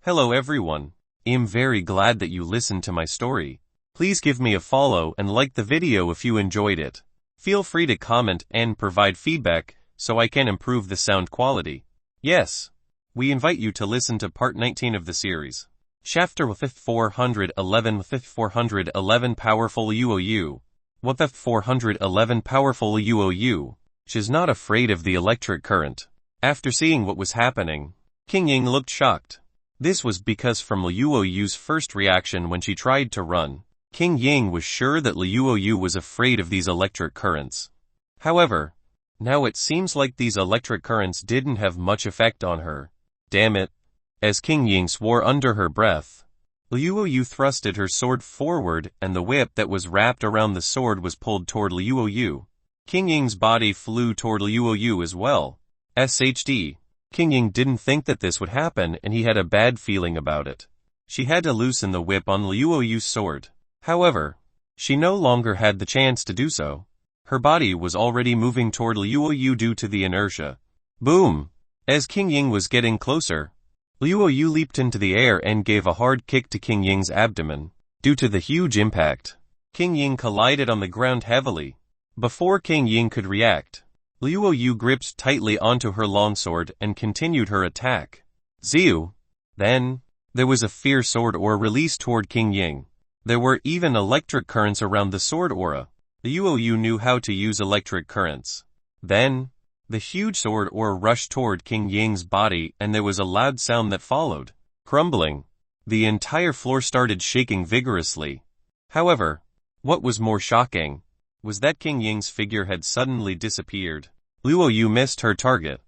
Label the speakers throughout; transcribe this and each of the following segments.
Speaker 1: Hello everyone. I'm very glad that you listened to my story. Please give me a follow and like the video if you enjoyed it. Feel free to comment and provide feedback so I can improve the sound quality. Yes, we invite you to listen to part 19 of the series. Chapter 411 Powerful UOU. What the 411 Powerful UOU. She's not afraid of the electric current. After seeing what was happening, King Ying looked shocked. This was because from Liuoyu's first reaction when she tried to run, King Ying was sure that Liuoyu was afraid of these electric currents. However, now it seems like these electric currents didn't have much effect on her. Damn it. As King Ying swore under her breath, Liuoyu thrusted her sword forward and the whip that was wrapped around the sword was pulled toward Liuoyu. King Ying's body flew toward Liuoyu as well. SHD. King Ying didn't think that this would happen and he had a bad feeling about it. She had to loosen the whip on Liuoyu's sword. However, she no longer had the chance to do so. Her body was already moving toward Liuoyu due to the inertia. Boom! As King Ying was getting closer, Liuoyu leaped into the air and gave a hard kick to King Ying's abdomen. Due to the huge impact, King Ying collided on the ground heavily. Before King Ying could react, Liuoyu gripped tightly onto her longsword and continued her attack. Ziu! Then, there was a fierce sword aura released toward King Ying. There were even electric currents around the sword aura. Liuoyu knew how to use electric currents. Then, the huge sword aura rushed toward King Ying's body and there was a loud sound that followed. Crumbling. The entire floor started shaking vigorously. However, what was more shocking was that King Ying's figure had suddenly disappeared. Liuoyu missed her target.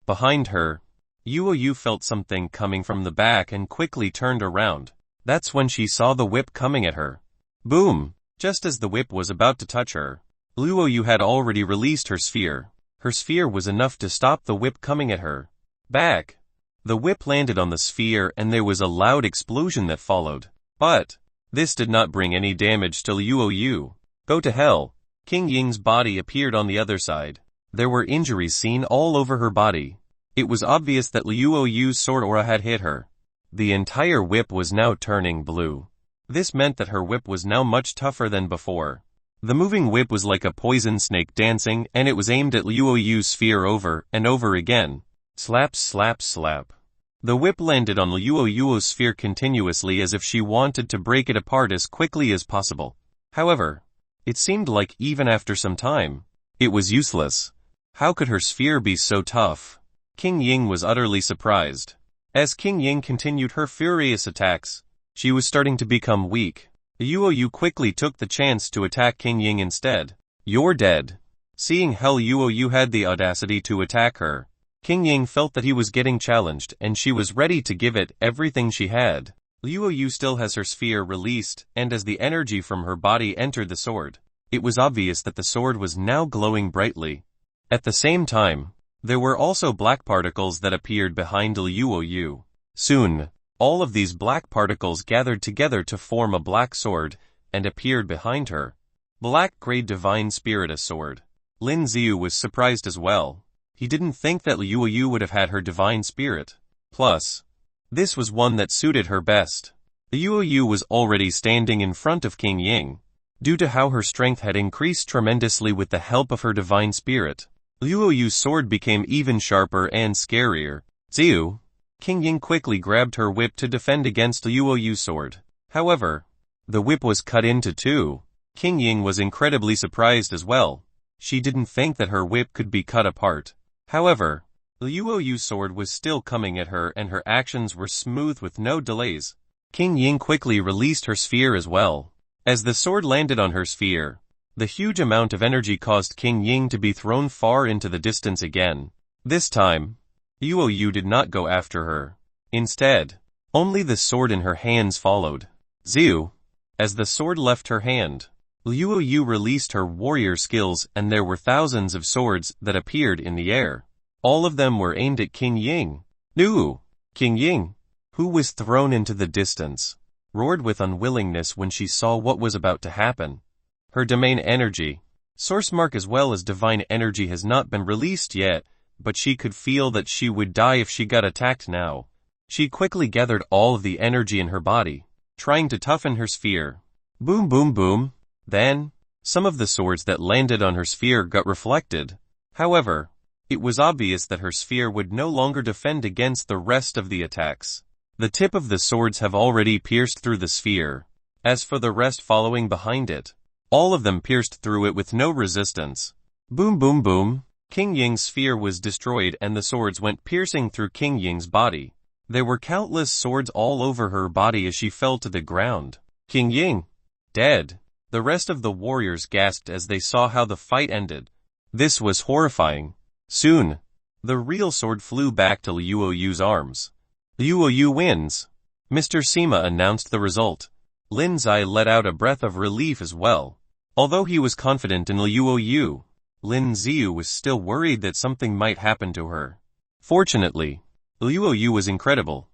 Speaker 1: Behind her, Liuoyu felt something coming from the back and quickly turned around. That's when she saw the whip coming at her. Boom! Just as the whip was about to touch her, Liuoyu had already released her sphere. Her sphere was enough to stop the whip coming at her. Back! The whip landed on the sphere and there was a loud explosion that followed. But this did not bring any damage to Liuoyu. Go to hell! King Ying's body appeared on the other side. There were injuries seen all over her body. It was obvious that Liuoyu's sword aura had hit her. The entire whip was now turning blue. This meant that her whip was now much tougher than before. The moving whip was like a poison snake dancing and it was aimed at Liuoyu's sphere over and over again. Slap, slap, slap. The whip landed on Liuoyu's sphere continuously as if she wanted to break it apart as quickly as possible. However, it seemed like even after some time, it was useless. How could her sphere be so tough? King Ying was utterly surprised. As King Ying continued her furious attacks, she was starting to become weak. Liuoyu quickly took the chance to attack King Ying instead. You're dead. Seeing how Liuoyu had the audacity to attack her, King Ying felt that he was getting challenged and she was ready to give it everything she had. Liuoyu still has her sphere released, and as the energy from her body entered the sword, it was obvious that the sword was now glowing brightly. At the same time, there were also black particles that appeared behind Liuoyu. Soon, all of these black particles gathered together to form a black sword, and appeared behind her. Black-gray divine spirit a sword. Lin Ziu was surprised as well. He didn't think that Liuoyu would have had her divine spirit. Plus, this was one that suited her best. Liuoyu was already standing in front of King Ying. Due to how her strength had increased tremendously with the help of her divine spirit, Liuoyu's sword became even sharper and scarier. Ziu! King Ying quickly grabbed her whip to defend against Liuoyu's sword. However, the whip was cut into two. King Ying was incredibly surprised as well. She didn't think that her whip could be cut apart. However, Liuoyu's sword was still coming at her and her actions were smooth with no delays. King Ying quickly released her sphere as well. As the sword landed on her sphere, the huge amount of energy caused King Ying to be thrown far into the distance again. This time, Liuoyu did not go after her. Instead, only the sword in her hands followed. Ziu! As the sword left her hand, Liuoyu released her warrior skills and there were thousands of swords that appeared in the air. All of them were aimed at King Ying. Nu! King Ying, who was thrown into the distance, roared with unwillingness when she saw what was about to happen. Her domain energy, source mark as well as divine energy has not been released yet, but she could feel that she would die if she got attacked now. She quickly gathered all of the energy in her body, trying to toughen her sphere. Boom boom boom. Then, some of the swords that landed on her sphere got reflected. However, it was obvious that her sphere would no longer defend against the rest of the attacks. The tip of the swords have already pierced through the sphere. As for the rest following behind it, all of them pierced through it with no resistance. Boom boom boom. King Ying's sphere was destroyed and the swords went piercing through King Ying's body. There were countless swords all over her body as she fell to the ground. King Ying, dead. The rest of the warriors gasped as they saw how the fight ended. This was horrifying. Soon, the real sword flew back to Liu Yu's arms. Liu Yu wins. Mr. Sima announced the result. Lin Zai let out a breath of relief as well. Although he was confident in Liu Yu, Lin Ziyu was still worried that something might happen to her. Fortunately, Liu Yu was incredible.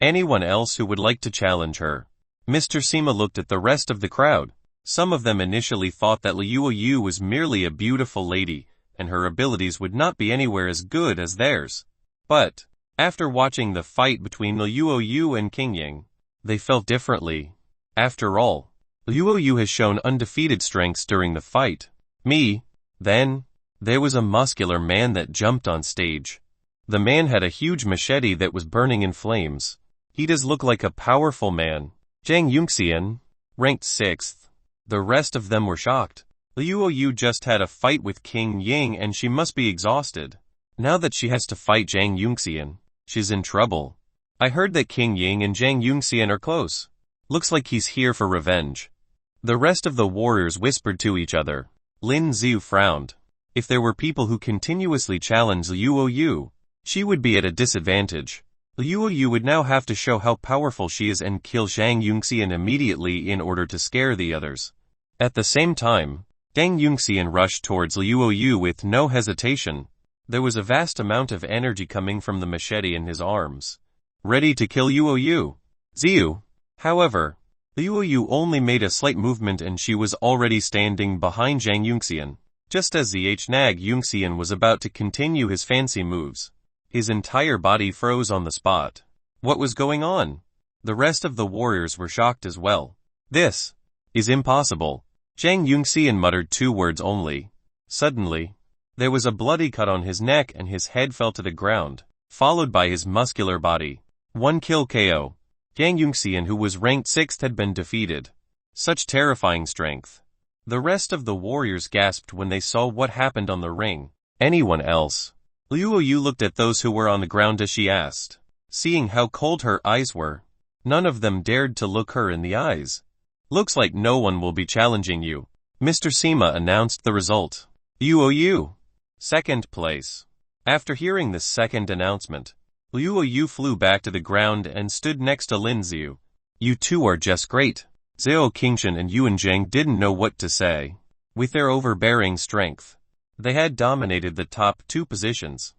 Speaker 1: Anyone else who would like to challenge her? Mr. Sima looked at the rest of the crowd. Some of them initially thought that Liu Yu was merely a beautiful lady, and her abilities would not be anywhere as good as theirs. But, after watching the fight between Liu Yu and King Ying, they felt differently. After all, Liu Yu has shown undefeated strengths during the fight. Then, there was a muscular man that jumped on stage. The man had a huge machete that was burning in flames. He does look like a powerful man. Zhang Yunxian, ranked 6th. The rest of them were shocked. Liu Yu just had a fight with King Ying and she must be exhausted. Now that she has to fight Zhang Yunxian, she's in trouble. I heard that King Ying and Zhang Yunxian are close. Looks like he's here for revenge. The rest of the warriors whispered to each other. Lin Ziyu frowned. If there were people who continuously challenged Liu Yu, she would be at a disadvantage. Liu Yu would now have to show how powerful she is and kill Zhang Yunxian immediately in order to scare the others. At the same time, Zhang Yunxian rushed towards Liu Yu with no hesitation. There was a vast amount of energy coming from the machete in his arms, ready to kill Liu Yu. Ziyu, however, Liu Yu only made a slight movement and she was already standing behind Zhang Yunxian. Just as Zhang Yunxian was about to continue his fancy moves, his entire body froze on the spot. What was going on? The rest of the warriors were shocked as well. This is impossible. Zhang Yunxian muttered 2 words only. Suddenly, there was a bloody cut on his neck and his head fell to the ground, followed by his muscular body. 1 kill KO. Zhang Yunxian, who was ranked 6th, had been defeated. Such terrifying strength. The rest of the warriors gasped when they saw what happened on the ring. Anyone else? Liu Yu looked at those who were on the ground as she asked. Seeing how cold her eyes were, none of them dared to look her in the eyes. Looks like no one will be challenging you. Mr. Sima announced the result. Liu Yu, 2nd place. After hearing the second announcement, Liu Yu flew back to the ground and stood next to Lin Ziyu. You two are just great. Zhao Qingshan and Yuan Zhang didn't know what to say. With their overbearing strength, they had dominated the top 2 positions.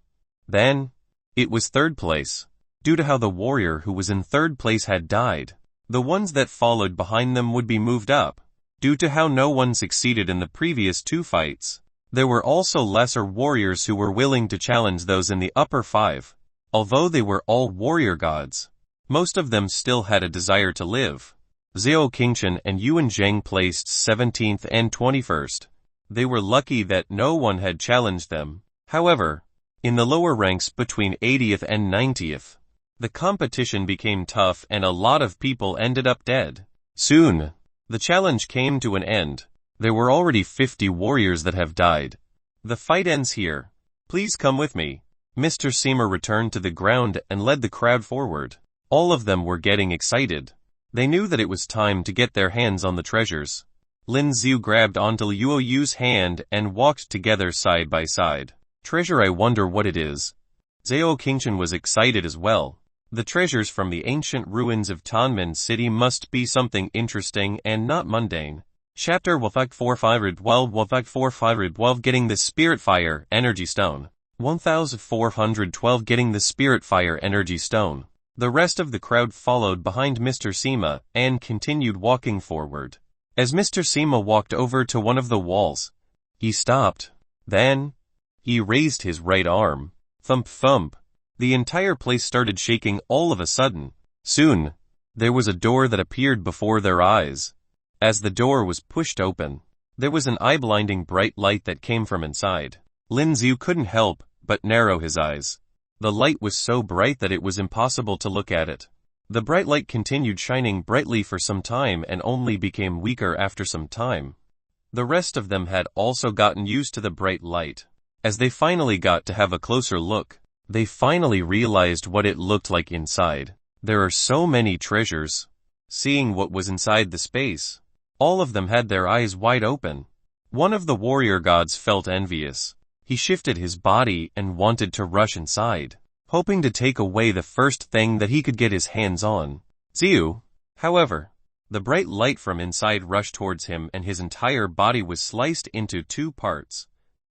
Speaker 1: Then, it was 3rd place. Due to how the warrior who was in 3rd place had died, the ones that followed behind them would be moved up. Due to how no one succeeded in the previous 2 fights, there were also lesser warriors who were willing to challenge those in the upper 5. Although they were all warrior gods, most of them still had a desire to live. Zhao Qingshan and Yuan Zhang placed 17th and 21st. They were lucky that no one had challenged them. However, in the lower ranks between 80th and 90th, the competition became tough and a lot of people ended up dead. Soon, the challenge came to an end. There were already 50 warriors that have died. The fight ends here. Please come with me. Mr. Sima returned to the ground and led the crowd forward. All of them were getting excited. They knew that it was time to get their hands on the treasures. Lin Ziyu grabbed onto Liu Yu's hand and walked together side by side. Treasure, I wonder what it is. Zhao Qingshan was excited as well. The treasures from the ancient ruins of Tanmen City must be something interesting and not mundane. Chapter 1412 Getting the Spirit Fire Energy Stone. 1412 Getting the Spirit Fire Energy Stone. The rest of the crowd followed behind Mr. Sima and continued walking forward. As Mr. Sima walked over to one of the walls, he stopped. Then, he raised his right arm. Thump thump. The entire place started shaking all of a sudden. Soon, there was a door that appeared before their eyes. As the door was pushed open, there was an eye-blinding bright light that came from inside. Lin Xiu couldn't help but narrow his eyes. The light was so bright that it was impossible to look at it. The bright light continued shining brightly for some time and only became weaker after some time. The rest of them had also gotten used to the bright light. As they finally got to have a closer look, they finally realized what it looked like inside. There are so many treasures. Seeing what was inside the space, all of them had their eyes wide open. One of the warrior gods felt envious. He shifted his body and wanted to rush inside, hoping to take away the first thing that he could get his hands on. Xiu, however, the bright light from inside rushed towards him and his entire body was sliced into 2 parts.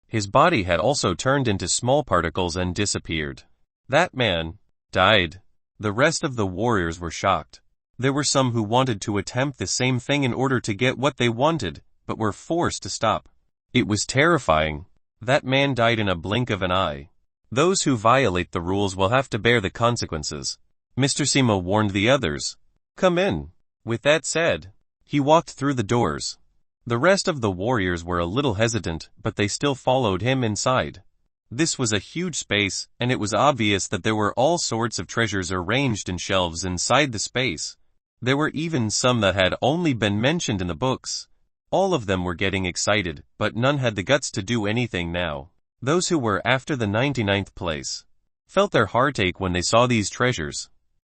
Speaker 1: His body had also turned into small particles and disappeared. That man died. The rest of the warriors were shocked. There were some who wanted to attempt the same thing in order to get what they wanted, but were forced to stop. It was terrifying. That man died in a blink of an eye. Those who violate the rules will have to bear the consequences. Mr. Sima warned the others. Come in. With that said, he walked through the doors. The rest of the warriors were a little hesitant, but they still followed him inside. This was a huge space, and it was obvious that there were all sorts of treasures arranged in shelves inside the space. There were even some that had only been mentioned in the books. All of them were getting excited, but none had the guts to do anything now. Those who were after the 99th place felt their heartache when they saw these treasures.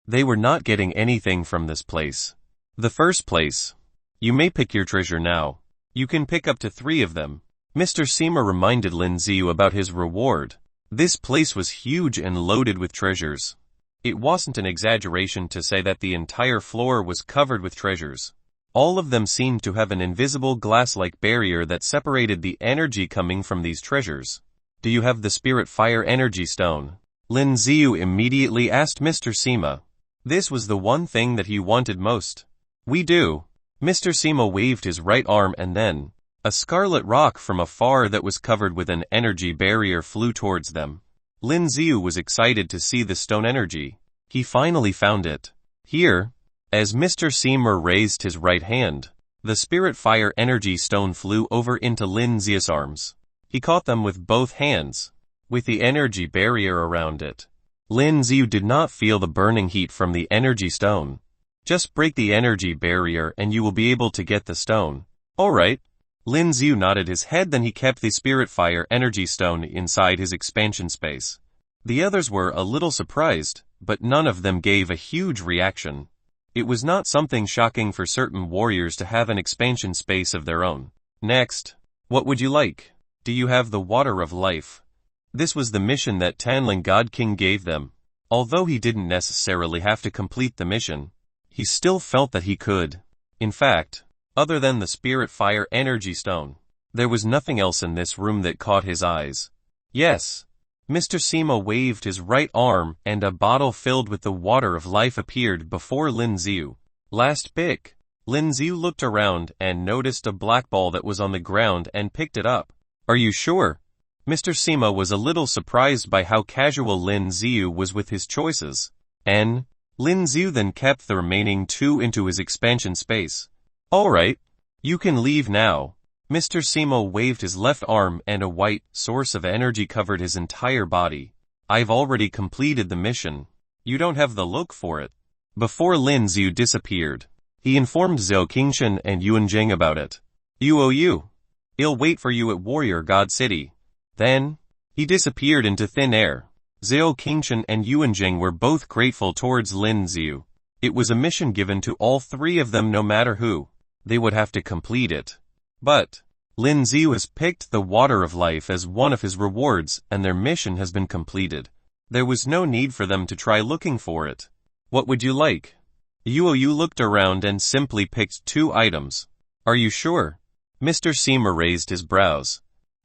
Speaker 1: They were not getting anything from this place. The first place. You may pick your treasure now. You can pick up to 3 of them. Mr. Sima reminded Lin Xiu about his reward. This place was huge and loaded with treasures. It wasn't an exaggeration to say that the entire floor was covered with treasures. All of them seemed to have an invisible glass-like barrier that separated the energy coming from these treasures. Do you have the Spirit Fire Energy Stone? Lin Xiu immediately asked Mr. Sima. This was the one thing that he wanted most. We do. Mr. Sima waved his right arm and then, a scarlet rock from afar that was covered with an energy barrier flew towards them. Lin Xiu was excited to see the stone energy. He finally found it. Here, as Mr. Sima raised his right hand, the Spirit Fire Energy Stone flew over into Lin Xiu's arms. He caught them with both hands, with the energy barrier around it. Lin Xiu did not feel the burning heat from the energy stone. Just break the energy barrier and you will be able to get the stone. Alright. Lin Xiu nodded his head, then he kept the Spirit Fire Energy Stone inside his expansion space. The others were a little surprised, but none of them gave a huge reaction. It was not something shocking for certain warriors to have an expansion space of their own. Next, what would you like? Do you have the Water of Life? This was the mission that Tanling God King gave them. Although he didn't necessarily have to complete the mission, he still felt that he could. In fact, other than the Spirit Fire Energy Stone, there was nothing else in this room that caught his eyes. Yes. Mr. Sima waved his right arm and a bottle filled with the Water of Life appeared before Lin Xiu. Last pick. Lin Xiu looked around and noticed a black ball that was on the ground and picked it up. Are you sure? Mr. Sima was a little surprised by how casual Lin Xiu was with his choices. Lin Xiu then kept the remaining 2 into his expansion space. Alright. You can leave now. Mr. Sima waved his left arm and a white source of energy covered his entire body. I've already completed the mission. You don't have the look for it. Before Lin Xiu disappeared, he informed Zhou Qingshan and Yuan Jing about it. You. I'll wait for you at Warrior God City. Then, he disappeared into thin air. Zhou Qingshan and Yuan Jing were both grateful towards Lin Xiu. It was a mission given to all 3 of them no matter who. They would have to complete it. But, Lin Xiu has picked the Water of Life as one of his rewards and their mission has been completed. There was no need for them to try looking for it. What would you like? Yu looked around and simply picked 2 items. Are you sure? Mr. Sima raised his brows.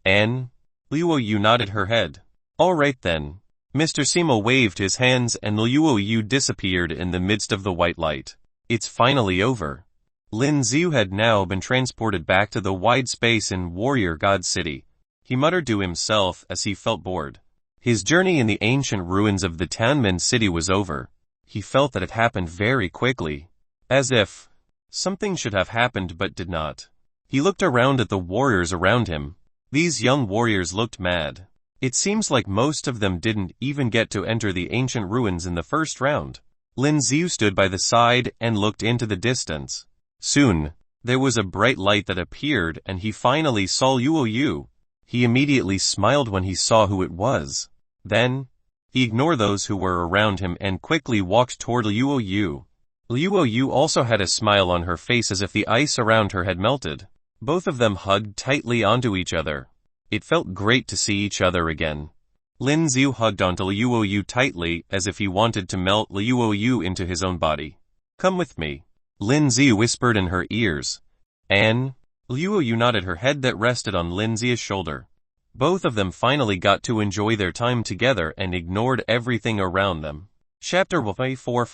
Speaker 1: Yu nodded her head. Alright then. Mr. Sima waved his hands and Yu disappeared in the midst of the white light. It's finally over. Lin Xiu had now been transported back to the wide space in Warrior God City. He muttered to himself as he felt bored. His journey in the ancient ruins of the Tianmen city was over. He felt that it happened very quickly, as if something should have happened but did not. He looked around at the warriors around him. These young warriors looked mad. It seems like most of them didn't even get to enter the ancient ruins in the first round. Lin Xiu stood by the side and looked into the distance. Soon, there was a bright light that appeared and he finally saw Luo Yu. He immediately smiled when he saw who it was. Then, he ignored those who were around him and quickly walked toward Luo Yu. Luo Yu also had a smile on her face as if the ice around her had melted. Both of them hugged tightly onto each other. It felt great to see each other again. Lin Xiu hugged onto Luo Yu tightly as if he wanted to melt Luo Yu into his own body. "Come with me," Lin Xiu whispered in her ears. And Luo Yu nodded her head that rested on Lin Xiu's shoulder. Both of them finally got to enjoy their time together and ignored everything around them. Chapter 4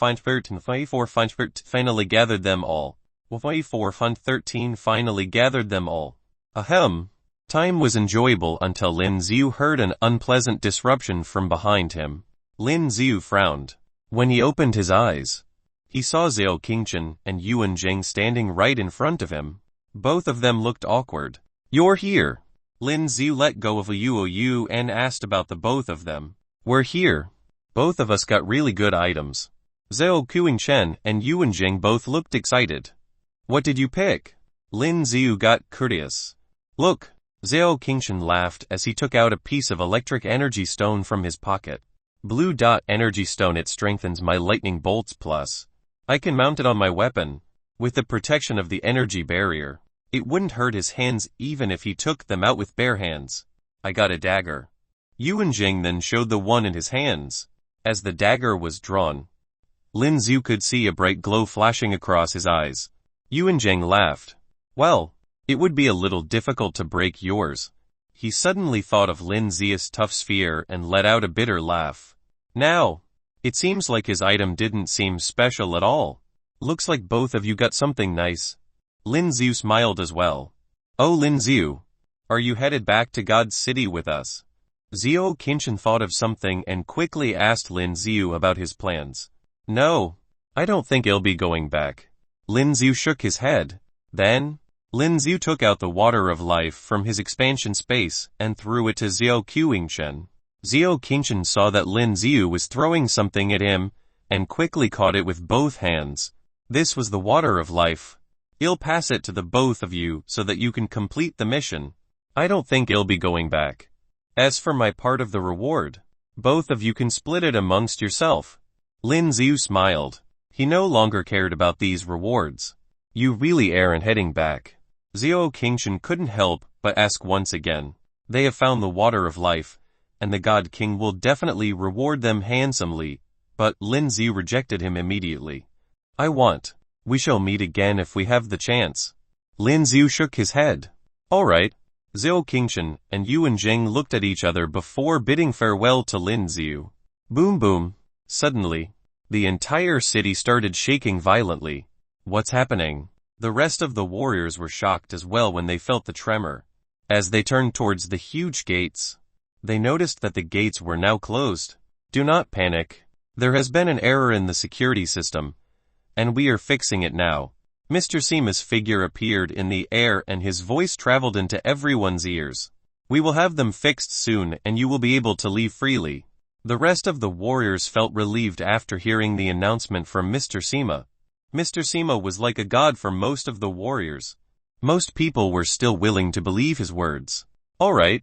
Speaker 1: finally gathered them all. 413 finally gathered them all. Ahem. Time was enjoyable until Lin Xiu heard an unpleasant disruption from behind him. Lin Xiu frowned. When he opened his eyes, he saw Zhao Qingchen and Yuan Jing standing right in front of him. Both of them looked awkward. "You're here." Lin Xiu let go of Luo Yu and asked about the both of them. "We're here. Both of us got really good items." Zhao Qingchen and Yuan Jing both looked excited. "What did you pick?" Lin Xiu got curious. "Look." Zhao Qingchen laughed as he took out a piece of electric energy stone from his pocket. "Blue dot energy stone. It strengthens my lightning bolts plus. I can mount it on my weapon. With the protection of the energy barrier, it wouldn't hurt his hands even if he took them out with bare hands. I got a dagger." Yuan Jing then showed the one in his hands. As the dagger was drawn, Lin Xiu could see a bright glow flashing across his eyes. Yuan Jing laughed. "Well, it would be a little difficult to break yours." He suddenly thought of Lin Xiu's tough sphere and let out a bitter laugh. "Now, it seems like his item didn't seem special at all. Looks like both of you got something nice." Lin Xiu smiled as well. "Oh, Lin Xiu, are you headed back to God's city with us?" Zhao Qingchen thought of something and quickly asked Lin Xiu about his plans. "No, I don't think I'll be going back." Lin Xiu shook his head. Then, Lin Xiu took out the water of life from his expansion space and threw it to Zhao Qingchen. Zhao Qingchen saw that Lin Xiu was throwing something at him and quickly caught it with both hands. "This was the water of life. I'll pass it to the both of you so that you can complete the mission. I don't think I'll be going back. As for my part of the reward, both of you can split it amongst yourself." Lin Xiu smiled. He no longer cared about these rewards. "You really aren't heading back?" Zhao Qingchen couldn't help but ask once again. "They have found the water of life, and the God King will definitely reward them handsomely," but Lin Xiu rejected him immediately. We shall meet again if we have the chance." Lin Xiu shook his head. "All right." Zhao Qingchen and Yuan Jing looked at each other before bidding farewell to Lin Xiu. Boom boom. Suddenly, the entire city started shaking violently. "What's happening?" The rest of the warriors were shocked as well when they felt the tremor. As they turned towards the huge gates, they noticed that the gates were now closed. "Do not panic. There has been an error in the security system, and we are fixing it now." Mr. Sima's figure appeared in the air and his voice traveled into everyone's ears. "We will have them fixed soon and you will be able to leave freely." The rest of the warriors felt relieved after hearing the announcement from Mr. Sima. Mr. Sima was like a god for most of the warriors. Most people were still willing to believe his words. "All right.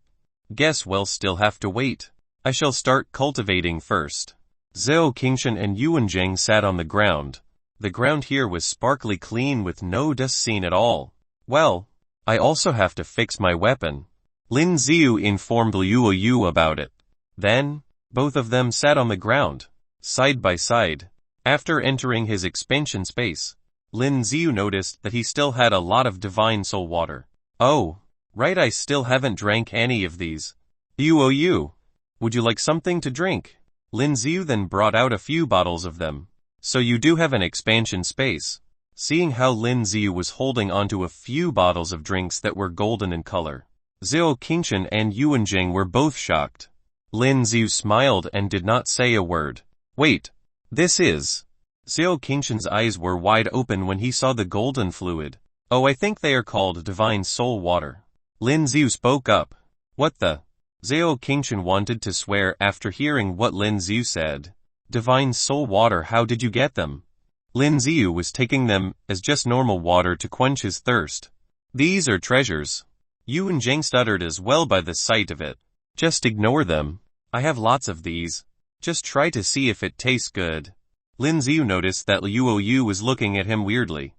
Speaker 1: Guess we'll still have to wait. I shall start cultivating first." Zhao Qingchen and Yuan Jing sat on the ground. The ground here was sparkly clean with no dust seen at all. "Well, I also have to fix my weapon." Lin Xiu informed Luo Yu about it. Then, both of them sat on the ground, side by side. After entering his expansion space, Lin Xiu noticed that he still had a lot of divine soul water. "Oh, right, I still haven't drank any of these." "Luo Yu, would you like something to drink?" Lin Xiu then brought out a few bottles of them. "So you do have an expansion space." Seeing how Lin Xiu was holding onto a few bottles of drinks that were golden in color, Zhao Qingchen and Yuan Jing were both shocked. Lin Xiu smiled and did not say a word. Wait. This is... Xiao Qingshan's eyes were wide open when he saw the golden fluid. Oh, I think they are called divine soul water. Lin Xiu spoke up. What the? Xiao Qingshan wanted to swear after hearing what Lin Xiu said. Divine soul water, how did you get them? Lin Xiu was taking them as just normal water to quench his thirst. These are treasures. Yuan Jing stuttered as well by the sight of it. Just ignore them. I have lots of these. Just try to see if it tastes good. Lin Xiu noticed that Luo Yu was looking at him weirdly.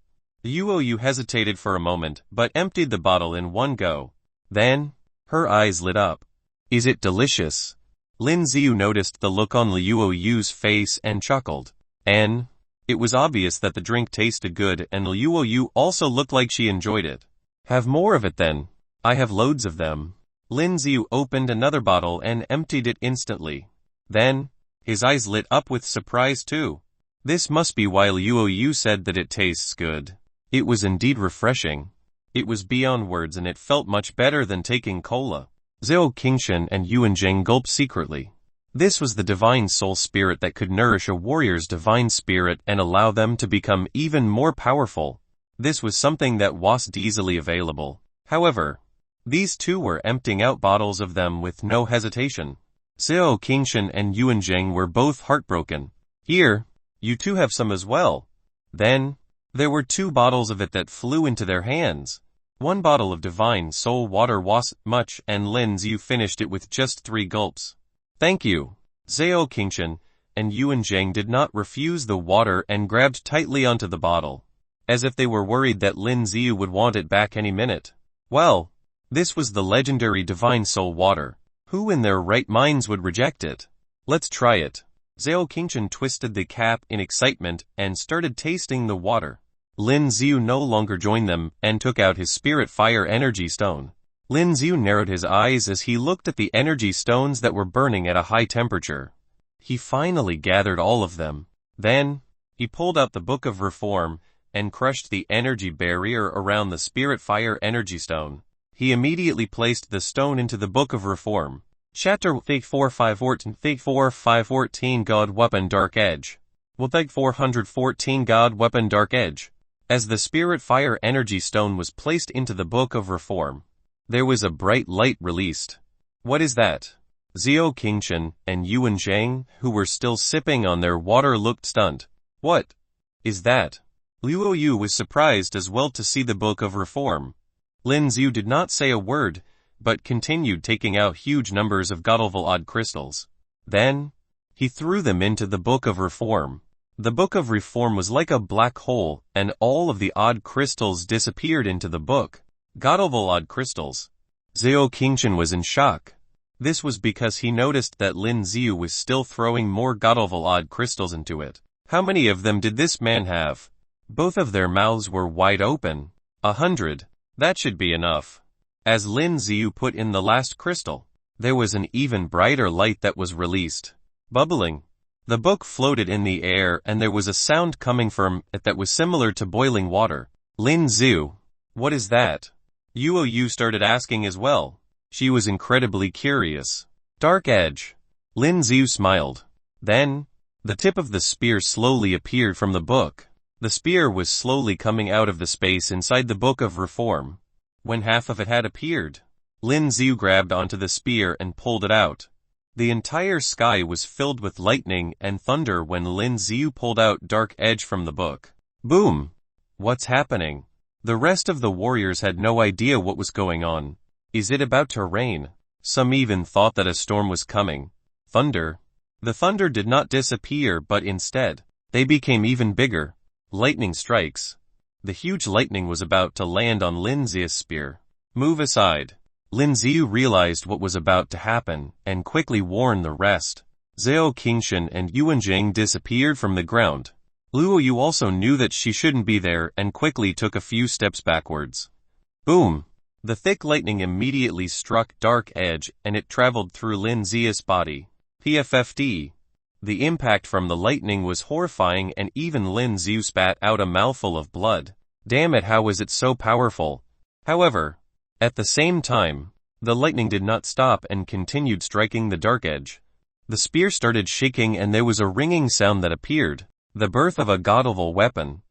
Speaker 1: Luo Yu hesitated for a moment but emptied the bottle in one go. Then, her eyes lit up. Is it delicious? Lin Xiu noticed the look on Luo Yu's face and chuckled. It was obvious that the drink tasted good and Luo Yu also looked like she enjoyed it. Have more of it then. I have loads of them. Lin Xiu opened another bottle and emptied it instantly. Then, his eyes lit up with surprise too. This must be why Luo Yu said that it tastes good. It was indeed refreshing. It was beyond words and it felt much better than taking cola. Xiao Qingshan and Yuan Jing gulped secretly. This was the divine soul spirit that could nourish a warrior's divine spirit and allow them to become even more powerful. This was something that wasn't easily available. However, these two were emptying out bottles of them with no hesitation. Xiao Qingshan and Yuan Jing were both heartbroken. Here, you two have some as well. Then, there were 2 bottles of it that flew into their hands. 1 bottle of divine soul water was much and Lin Xiu finished it with just 3 gulps. Thank you. Xiao Qingshan and Yuan Jing did not refuse the water and grabbed tightly onto the bottle, as if they were worried that Lin Xiu would want it back any minute. Well, this was the legendary divine soul water. Who in their right minds would reject it? Let's try it. Xiao Qingshan twisted the cap in excitement and started tasting the water. Lin Xiu no longer joined them and took out his spirit fire energy stone. Lin Xiu narrowed his eyes as he looked at the energy stones that were burning at a high temperature. He finally gathered all of them. Then, he pulled out the Book of Reform and crushed the energy barrier around the spirit fire energy stone. He immediately placed the stone into the Book of Reform. Chapter 414 God Weapon Dark Edge. 414 God Weapon Dark Edge. As the spirit fire energy stone was placed into the Book of Reform, there was a bright light released. What is that? Xiao Qingshan and Yuan Jing, who were still sipping on their water, looked stunned. What is that? Luo Yu was surprised as well to see the Book of Reform. Lin Xiu did not say a word, but continued taking out huge numbers of godlevel odd crystals. Then, he threw them into the Book of Reform. The Book of Reform was like a black hole, and all of the odd crystals disappeared into the book. Godlevel odd crystals. Xiao Qingshan was in shock. This was because he noticed that Lin Xiu was still throwing more godlevel odd crystals into it. How many of them did this man have? Both of their mouths were wide open. 100. That should be enough. As Lin Xiu put in the last crystal, there was an even brighter light that was released. Bubbling. The book floated in the air and there was a sound coming from it that was similar to boiling water. Lin Xiu. What is that? Luo Yu started asking as well. She was incredibly curious. Dark Edge. Lin Xiu smiled. Then, the tip of the spear slowly appeared from the book. The spear was slowly coming out of the space inside the Book of Reform. When half of it had appeared, Lin Xiu grabbed onto the spear and pulled it out. The entire sky was filled with lightning and thunder when Lin Xiu pulled out Dark Edge from the book. Boom! What's happening? The rest of the warriors had no idea what was going on. Is it about to rain? Some even thought that a storm was coming. Thunder. The thunder did not disappear but instead, they became even bigger. Lightning strikes. The huge lightning was about to land on Lin Xiu's spear. Move aside. Lin Xiu realized what was about to happen and quickly warned the rest. Xiao Qingshan and Yuan Jing disappeared from the ground. Luo Yu also knew that she shouldn't be there and quickly took a few steps backwards. Boom! The thick lightning immediately struck Dark Edge and it traveled through Lin Xiu's body. PFFD. The impact from the lightning was horrifying and even Lin Xiu spat out a mouthful of blood. Damn it, how was it so powerful? However, at the same time, The lightning did not stop and continued striking the dark edge. The spear started shaking and there was a ringing sound that appeared, the birth of a godlevel weapon.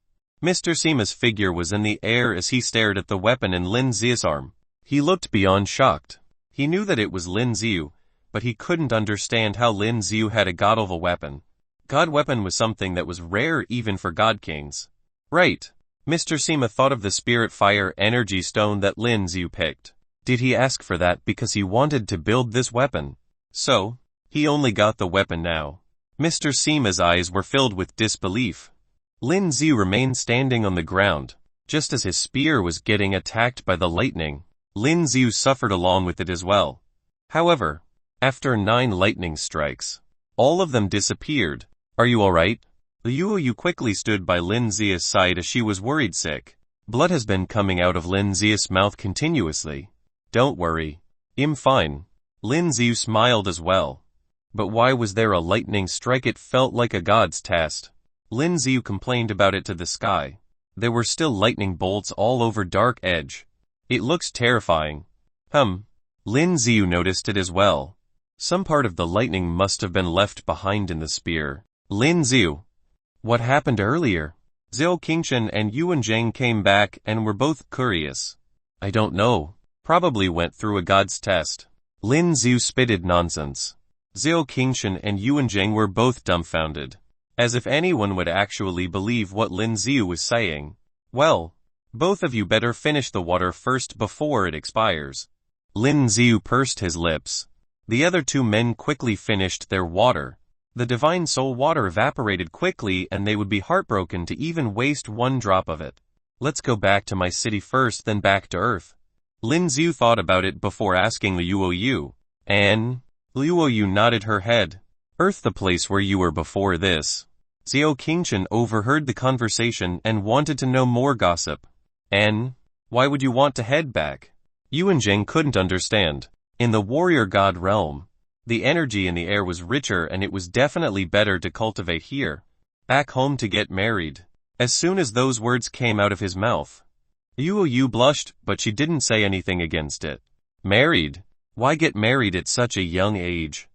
Speaker 1: Mr. Seema's figure was in the air as he stared at the weapon in Lin Zia's arm. He looked beyond shocked. He knew that it was Lin Ziu, but he couldn't understand how Lin Ziu had a godlevel weapon. God weapon was something that was rare even for god kings. Right. Mr. Seema thought of the spirit fire energy stone that Lin Ziu picked. Did he ask for that because he wanted to build this weapon? So, he only got the weapon now. Mr. Seema's eyes were filled with disbelief. Lin Ziu remained standing on the ground. Just as his spear was getting attacked by the lightning, Lin Ziu suffered along with it as well. However, after 9 lightning strikes, all of them disappeared. Are you alright? Liu Yu quickly stood by Lin Zia's side as she was worried sick. Blood has been coming out of Lin Zia's mouth continuously. Don't worry. I'm fine. Lin Ziu smiled as well. But why was there a lightning strike? It felt like a god's test. Lin Ziu complained about it to the sky. There were still lightning bolts all over Dark Edge. It looks terrifying. Lin Ziu noticed it as well. Some part of the lightning must have been left behind in the spear. Lin Ziu. What happened earlier? Zhou Qingshan and Yuan Zheng came back and were both curious. I don't know. Probably went through a god's test. Lin Ziu spitted nonsense. Zhou Qingshan and Yuan Zheng were both dumbfounded. As if anyone would actually believe what Lin Ziu was saying. Well, both of you better finish the water first before it expires. Lin Ziu pursed his lips. The other 2 men quickly finished their water. The divine soul water evaporated quickly and they would be heartbroken to even waste 1 drop of it. Let's go back to my city first, then back to Earth. Lin Ziu thought about it before asking Liu Yu. And? Liu Yu nodded her head. Earth, the place where you were before this. Zhou Qingshan overheard the conversation and wanted to know more gossip. And? Why would you want to head back? Yuan Zheng couldn't understand. In the warrior god realm, the energy in the air was richer and it was definitely better to cultivate here. Back home to get married. As soon as those words came out of his mouth, Liu Yu blushed, but she didn't say anything against it. Married? Why get married at such a young age?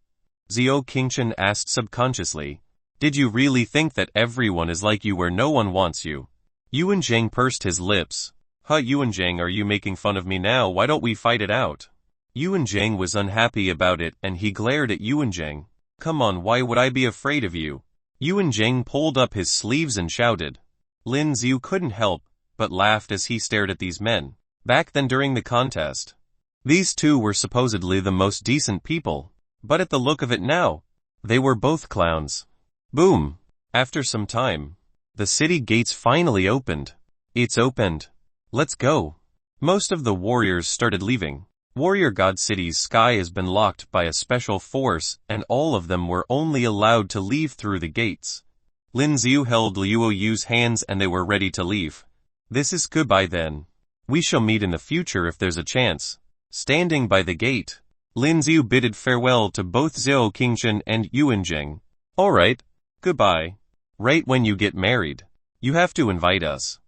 Speaker 1: Zhou Qingshan asked subconsciously. Did you really think that everyone is like you where no one wants you? Yuan Zheng pursed his lips. Yuan Zheng, are you making fun of me now? Why don't we fight it out? Yuan Zheng was unhappy about it and he glared at Yuan Zheng. Come on, why would I be afraid of you? Yuan Zheng pulled up his sleeves and shouted. Lin Ziu couldn't help but laughed as he stared at these men. Back then during the contest, these 2 were supposedly the most decent people, but at the look of it now, they were both clowns. Boom! After some time, the city gates finally opened. It's opened. Let's go. Most of the warriors started leaving. Warrior God City's sky has been locked by a special force and all of them were only allowed to leave through the gates. Lin Ziu held Liu Yu's hands and they were ready to leave. This is goodbye then. We shall meet in the future if there's a chance. Standing by the gate, Lin Ziu bidded farewell to both Zhou Qingshan and Yuan Zheng. Alright. Goodbye. Right when you get married, you have to invite us.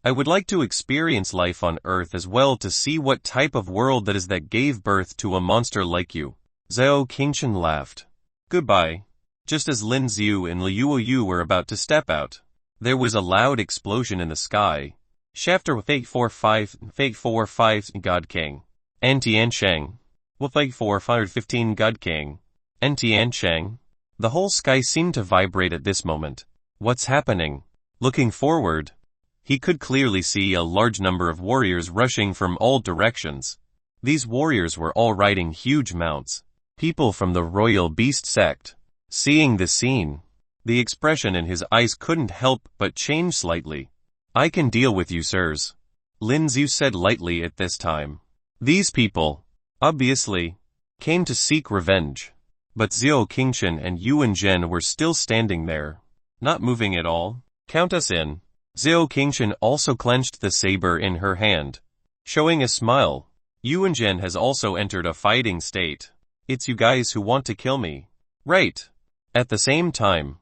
Speaker 1: I would like to experience life on Earth as well to see what type of world that is that gave birth to a monster like you. Zhou Qingshan laughed. Goodbye. Just as Lin Ziu and Liu Yu were about to step out, there was a loud explosion in the sky. Shafter with 845 God King. Tian Sheng. With 84515 God King. Tian Sheng. The whole sky seemed to vibrate at this moment. What's happening? Looking forward, he could clearly see a large number of warriors rushing from all directions. These warriors were all riding huge mounts. People from the royal beast sect. Seeing the scene, the expression in his eyes couldn't help but change slightly. I can deal with you, sirs. Lin Ziu said lightly at this time. These people, obviously, came to seek revenge. But Zhou Qingshan and Yuan Zheng were still standing there, not moving at all. Count us in. Zhou Qingshan also clenched the saber in her hand. Showing a smile, Yuan Zheng has also entered a fighting state. It's you guys who want to kill me. Right. At the same time,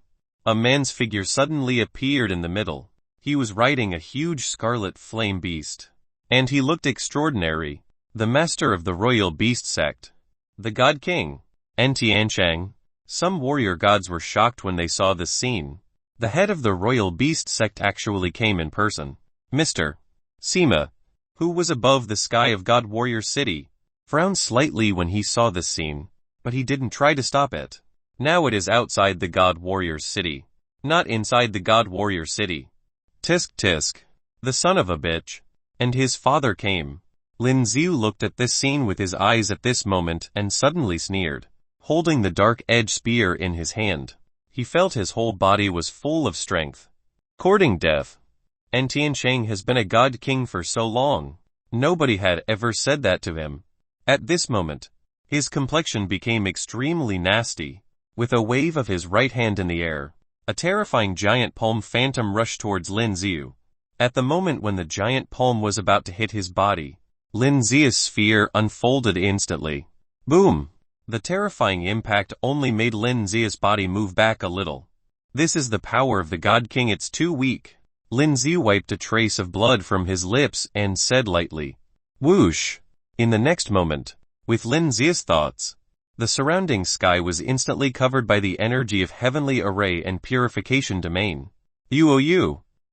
Speaker 1: a man's figure suddenly appeared in the middle. He was riding a huge scarlet flame beast. And he looked extraordinary. the master of the royal beast sect, the God King, and Tiancheng. Some warrior gods were shocked when they saw this scene. The head of the royal beast sect actually came in person. Mr. Sima, who was above the sky of God Warrior City, frowned slightly when he saw this scene, but he didn't try to stop it. Now it is outside the God Warrior's city, not inside the God Warrior City. Tisk tisk, the son of a bitch, and his father came. Lin Xiu looked at this scene with his eyes at this moment and suddenly sneered. Holding the dark-edged spear in his hand, he felt his whole body was full of strength. Courting death. And Tiancheng has been a god king for so long. Nobody had ever said that to him. At this moment, his complexion became extremely nasty. With a wave of his right hand in the air, a terrifying giant palm phantom rushed towards Lin Xiu. At the moment when the giant palm was about to hit his body, Lin Xiu's sphere unfolded instantly. Boom! The terrifying impact only made Lin Xiu's body move back a little. This is the power of the God King, it's too weak. Lin Xiu wiped a trace of blood from his lips and said lightly, whoosh! In the next moment, with Lin Xiu's thoughts, the surrounding sky was instantly covered by the energy of heavenly array and purification domain. You'll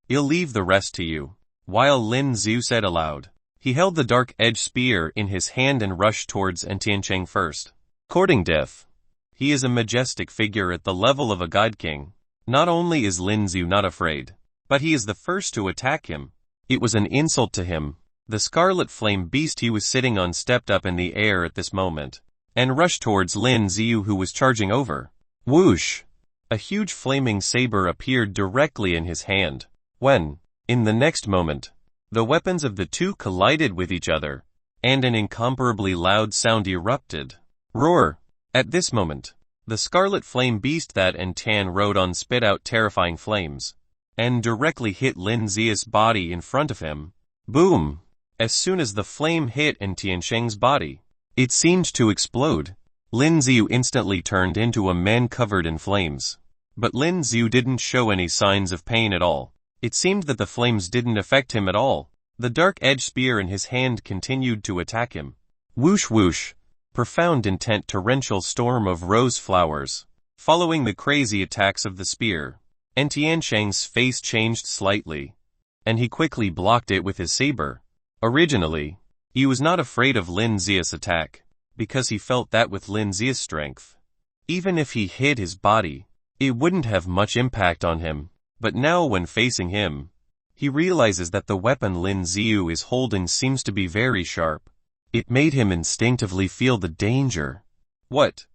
Speaker 1: leave the rest to you. While Lin Xiu said aloud, he held the dark-edged spear in his hand and rushed towards Tiancheng first. Courting death. He is a majestic figure at the level of a god king. Not only is Lin Xiu not afraid, but he is the first to attack him. It was an insult to him. The scarlet flame beast he was sitting on stepped up in the air at this moment, and rushed towards Lin Xiu, who was charging over. Whoosh! A huge flaming saber appeared directly in his hand. When, in the next moment, the weapons of the two collided with each other, and an incomparably loud sound erupted. Roar! At this moment, the scarlet flame beast that Tan rode on spit out terrifying flames, and directly hit Lin Xiu's body in front of him. Boom! As soon as the flame hit Tiancheng's body, it seemed to explode. Lin Xiu instantly turned into a man covered in flames. But Lin Xiu didn't show any signs of pain at all. It seemed that the flames didn't affect him at all. The dark-edged spear in his hand continued to attack him. Whoosh whoosh! Profound intent torrential storm of rose flowers. Following the crazy attacks of the spear, Tiancheng's face changed slightly, and he quickly blocked it with his saber. Originally, he was not afraid of Lin Xiu's attack, because he felt that with Lin Xiu's strength, even if he hid his body, it wouldn't have much impact on him. But now when facing him, he realizes that the weapon Lin Xiu is holding seems to be very sharp. It made him instinctively feel the danger. What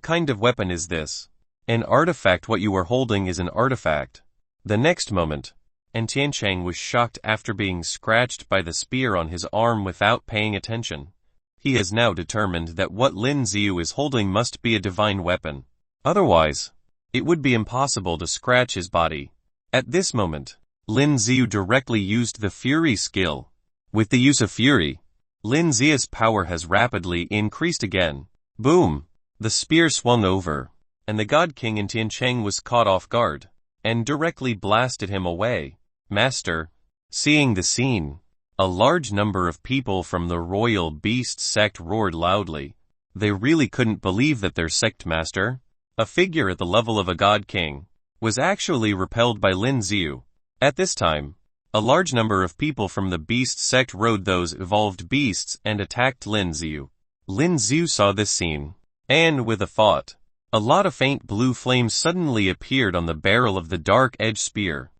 Speaker 1: kind of weapon is this? An artifact. What you are holding is an artifact. The next moment, Tiancheng was shocked after being scratched by the spear on his arm without paying attention. He has now determined that what Lin Xiu is holding must be a divine weapon. Otherwise, it would be impossible to scratch his body. At this moment, Lin Xiu directly used the Fury skill. With the use of Fury, Lin Xiu's power has rapidly increased again. Boom! The spear swung over, and the God King Tiancheng was caught off guard, and directly blasted him away. Master, seeing the scene, a large number of people from the royal beast sect roared loudly. They really couldn't believe that their sect master, a figure at the level of a god king, was actually repelled by Lin Xiu. At this time, a large number of people from the beast sect rode those evolved beasts and attacked Lin Xiu. Lin Xiu saw this scene, and with a thought, a lot of faint blue flames suddenly appeared on the barrel of the dark-edged spear.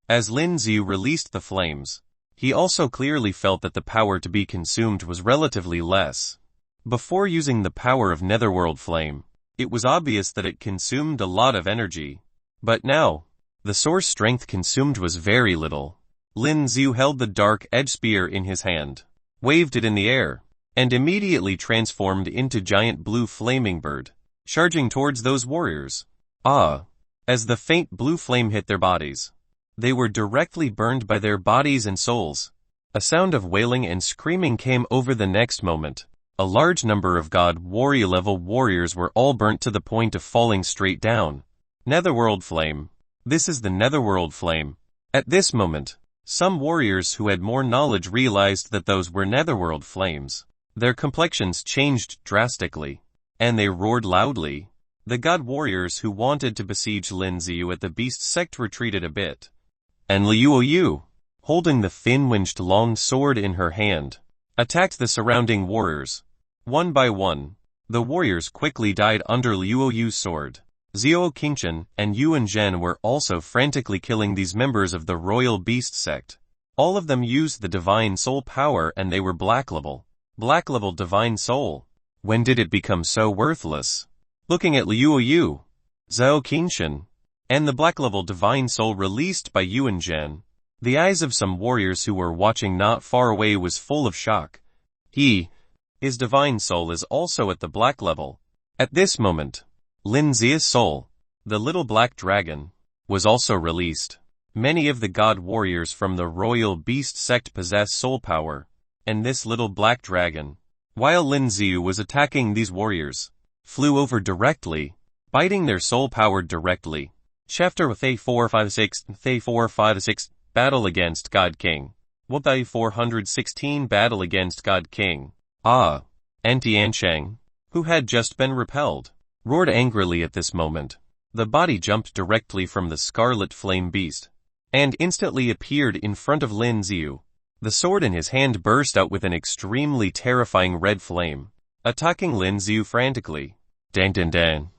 Speaker 1: As Lin Xiu released the flames, he also clearly felt that the power to be consumed was relatively less. Before using the power of Netherworld Flame, it was obvious that it consumed a lot of energy. But now, the source strength consumed was very little. Lin Xiu held the dark-edged spear in his hand, waved it in the air, and immediately transformed into giant blue flaming bird, charging towards those warriors. As the faint blue flame hit their bodies, they were directly burned by their bodies and souls. A sound of wailing and screaming came over the next moment. A large number of God Warrior level warriors were all burnt to the point of falling straight down. Netherworld Flame. This is the Netherworld Flame. At this moment, Some warriors who had more knowledge realized that those were netherworld flames. Their complexions changed drastically, and they roared loudly. The god warriors who wanted to besiege Lin Xiu at the beast sect retreated a bit. And Liu Yu, holding the thin-winged long sword in her hand, attacked the surrounding warriors. One by one, the warriors quickly died under Liu Yu's sword. Xiao Qingchen and Yuan Zhen were also frantically killing these members of the royal beast sect. All of them used the divine soul power and they were black level. Black level divine soul. When did it become so worthless? Looking at Liu Yu, Xiao Qingchen, and the black level divine soul released by Yuan Zhen, the eyes of some warriors who were watching not far away was full of shock. His divine soul is also at the black level. At this moment, Lin Xia's soul, the little black dragon, was also released. Many of the god warriors from the royal beast sect possess soul power, and this little black dragon, while Lin Xiu was attacking these warriors, flew over directly, biting their soul power directly. Chapter Thay 456 Battle against God King. Thay 416 Battle against God King. And Tiancheng, who had just been repelled, roared angrily at this moment. The body jumped directly from the scarlet flame beast, and instantly appeared in front of Lin Xiu. The sword in his hand burst out with an extremely terrifying red flame, attacking Lin Xiu frantically. Dan dan dan.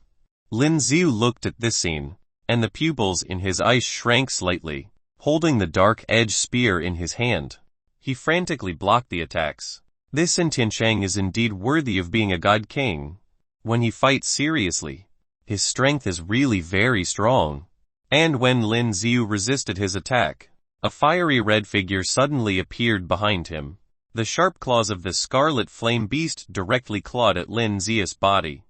Speaker 1: Lin Xiu looked at this scene, and the pupils in his eyes shrank slightly. Holding the dark edge spear in his hand, he frantically blocked the attacks. This Tiancheng is indeed worthy of being a god king. When he fights seriously, his strength is really very strong. And when Lin Xiu resisted his attack, a fiery red figure suddenly appeared behind him. The sharp claws of the scarlet flame beast directly clawed at Lin Xiu's body.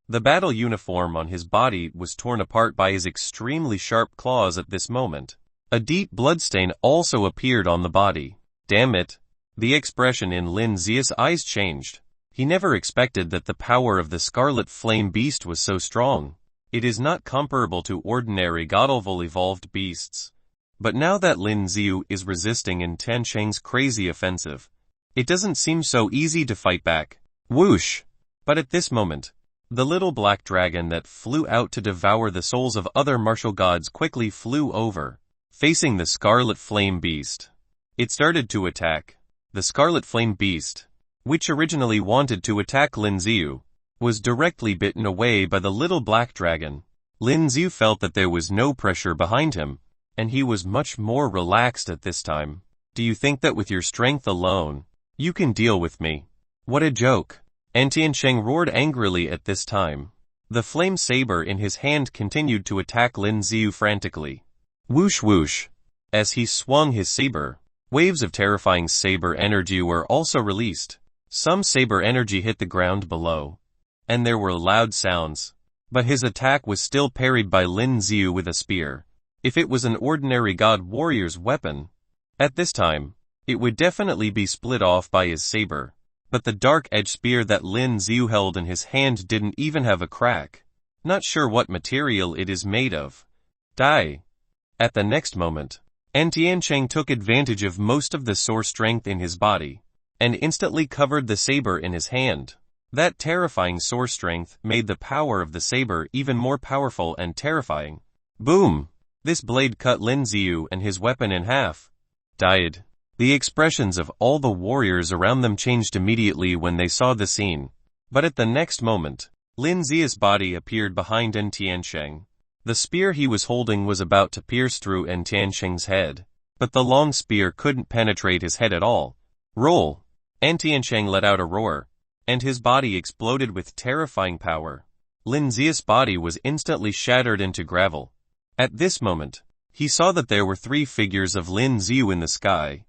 Speaker 1: The battle uniform on his body was torn apart by his extremely sharp claws at this moment. A deep bloodstain also appeared on the body. Damn it! The expression in Lin Xia's eyes changed. He never expected that the power of the scarlet flame beast was so strong. It is not comparable to ordinary god-level evolved beasts. But now that Lin Xiu is resisting in Tiancheng's crazy offensive, it doesn't seem so easy to fight back. Whoosh! But at this moment, the little black dragon that flew out to devour the souls of other martial gods quickly flew over, facing the scarlet flame beast. It started to attack. The scarlet flame beast, which originally wanted to attack Lin Xiu, was directly bitten away by the little black dragon. Lin Xiu felt that there was no pressure behind him, and he was much more relaxed at this time. Do you think that with your strength alone, you can deal with me? What a joke! And Tiancheng roared angrily at this time. The flame saber in his hand continued to attack Lin Xiu frantically. Whoosh whoosh! As he swung his saber, waves of terrifying saber energy were also released. Some saber energy hit the ground below, and there were loud sounds. But his attack was still parried by Lin Xiu with a spear. If it was an ordinary god warrior's weapon, at this time, it would definitely be split off by his saber. But the dark-edged spear that Lin Xiu held in his hand didn't even have a crack. Not sure what material it is made of. Die. At the next moment, Tiancheng took advantage of most of the sore strength in his body, and instantly covered the saber in his hand. That terrifying sore strength made the power of the saber even more powerful and terrifying. Boom! This blade cut Lin Xiu and his weapon in half. Died. The expressions of all the warriors around them changed immediately when they saw the scene. But at the next moment, Lin Xiu's body appeared behind Tiancheng. The spear he was holding was about to pierce through Tiancheng's head, but the long spear couldn't penetrate his head at all. Roll! Tiancheng let out a roar, and his body exploded with terrifying power. Lin Xiu's body was instantly shattered into gravel. At this moment, he saw that there were 3 figures of Lin Xiu in the sky.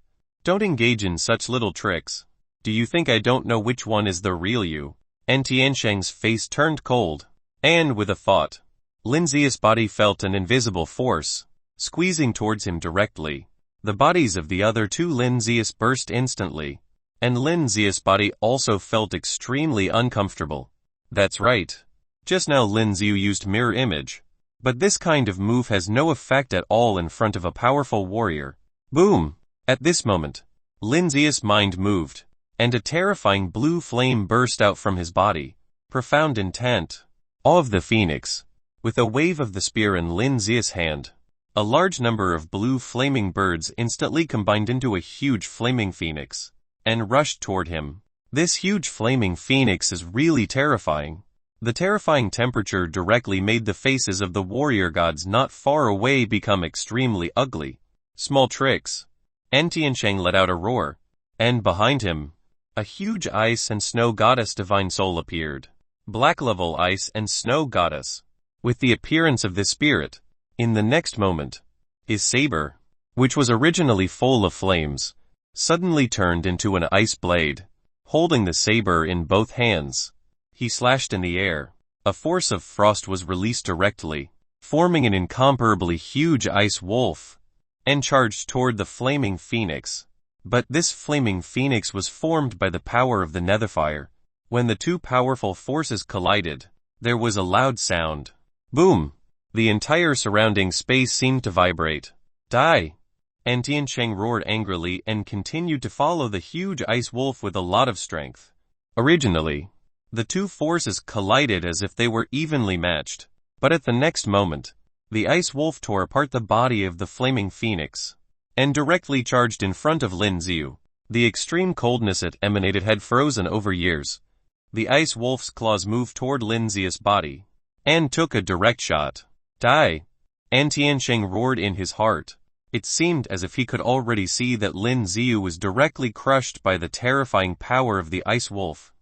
Speaker 1: Don't engage in such little tricks. Do you think I don't know which one is the real you? Tiancheng's face turned cold, and with a thought, Lin Xiu's body felt an invisible force, squeezing towards him directly. The bodies of the other 2 Lin Xiu's burst instantly, and Lin Xiu's body also felt extremely uncomfortable. That's right. Just now Lin Xiu used mirror image, but this kind of move has no effect at all in front of a powerful warrior. Boom! At this moment, Lin Zia's mind moved, and a terrifying blue flame burst out from his body. Profound intent. Awe of the phoenix. With a wave of the spear in Lin Zia's hand, a large number of blue flaming birds instantly combined into a huge flaming phoenix, and rushed toward him. This huge flaming phoenix is really terrifying. The terrifying temperature directly made the faces of the warrior gods not far away become extremely ugly. Small tricks. Tiancheng let out a roar, and behind him, a huge ice and snow goddess divine soul appeared. Black level ice and snow goddess. With the appearance of this spirit, in the next moment, his saber, which was originally full of flames, suddenly turned into an ice blade. Holding the saber in both hands, he slashed in the air. A force of frost was released directly, forming an incomparably huge ice wolf, and charged toward the flaming phoenix. But this flaming phoenix was formed by the power of the netherfire. When the two powerful forces collided, there was a loud sound. Boom! The entire surrounding space seemed to vibrate. Die! And Tiancheng roared angrily and continued to follow the huge ice wolf with a lot of strength. Originally, the two forces collided as if they were evenly matched, but at the next moment, the ice wolf tore apart the body of the flaming phoenix, and directly charged in front of Lin Ziu. The extreme coldness it emanated had frozen over years. The ice wolf's claws moved toward Lin Ziu's body, and took a direct shot. Die! And Tiancheng roared in his heart. It seemed as if he could already see that Lin Ziu was directly crushed by the terrifying power of the ice wolf.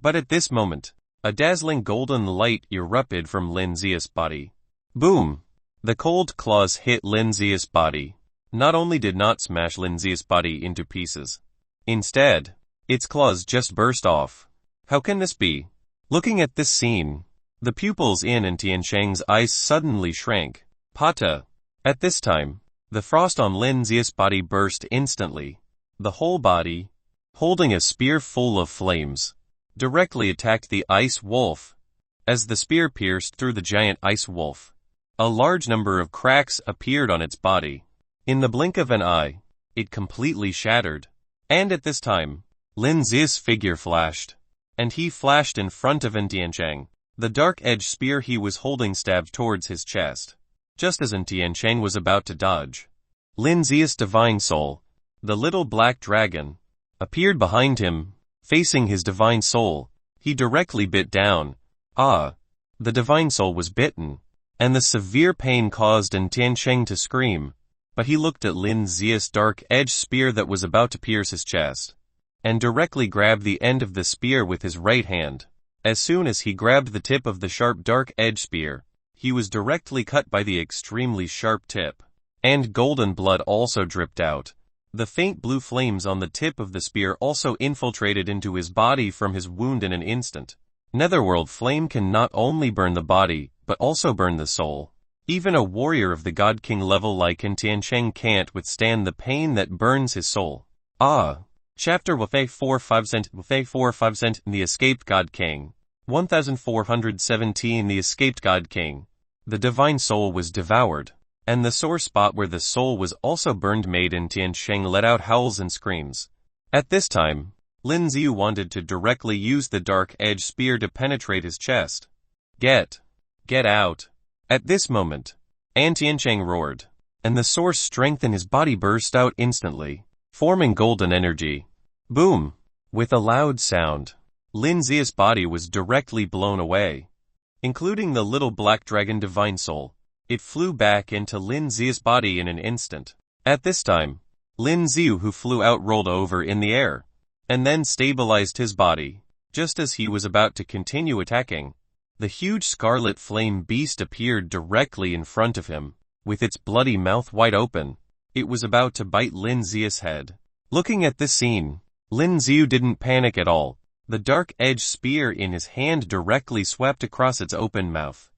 Speaker 1: But at this moment, a dazzling golden light erupted from Lin Ziu's body. Boom! The cold claws hit Lin Ziu's body. Not only did not smash Lin Ziu's body into pieces. Instead, its claws just burst off. How can this be? Looking at this scene, the pupils in Tiancheng's eyes suddenly shrank. Pata! At this time, the frost on Lin Ziu's body burst instantly. The whole body, holding a spear full of flames, directly attacked the ice wolf. As the spear pierced through the giant ice wolf, a large number of cracks appeared on its body. In the blink of an eye, it completely shattered. And at this time, Lin Ziu's figure flashed, and he flashed in front of Tiancheng. The dark-edged spear he was holding stabbed towards his chest. Just as Tiancheng was about to dodge, Lin Ziu's divine soul, the little black dragon, appeared behind him. Facing his divine soul, he directly bit down. The divine soul was bitten, and the severe pain caused Tiancheng to scream. But he looked at Lin Ziu's dark-edged spear that was about to pierce his chest, and directly grabbed the end of the spear with his right hand. As soon as he grabbed the tip of the sharp dark-edged spear, he was directly cut by the extremely sharp tip, and golden blood also dripped out. The faint blue flames on the tip of the spear also infiltrated into his body from his wound in an instant. Netherworld flame can not only burn the body, but also burn the soul. Even a warrior of the God King level like Tiancheng can't withstand the pain that burns his soul. Chapter 4-5 The Escaped God King. 1417 The Escaped God King. The divine soul was devoured, and the sore spot where the soul was also burned made Tiancheng let out howls and screams. At this time, Lin Ziu wanted to directly use the dark-edged spear to penetrate his chest. Get out. At this moment, Tiancheng roared, and the source strength in his body burst out instantly, forming golden energy. Boom! With a loud sound, Lin Ziu's body was directly blown away, including the little black dragon divine soul. It flew back into Lin Ziu's body in an instant. At this time, Lin Ziu who flew out rolled over in the air, and then stabilized his body. Just as he was about to continue attacking, the huge scarlet flame beast appeared directly in front of him, with its bloody mouth wide open. It was about to bite Lin Ziu's head. Looking at this scene, Lin Ziu didn't panic at all. The dark-edged spear in his hand directly swept across its open mouth.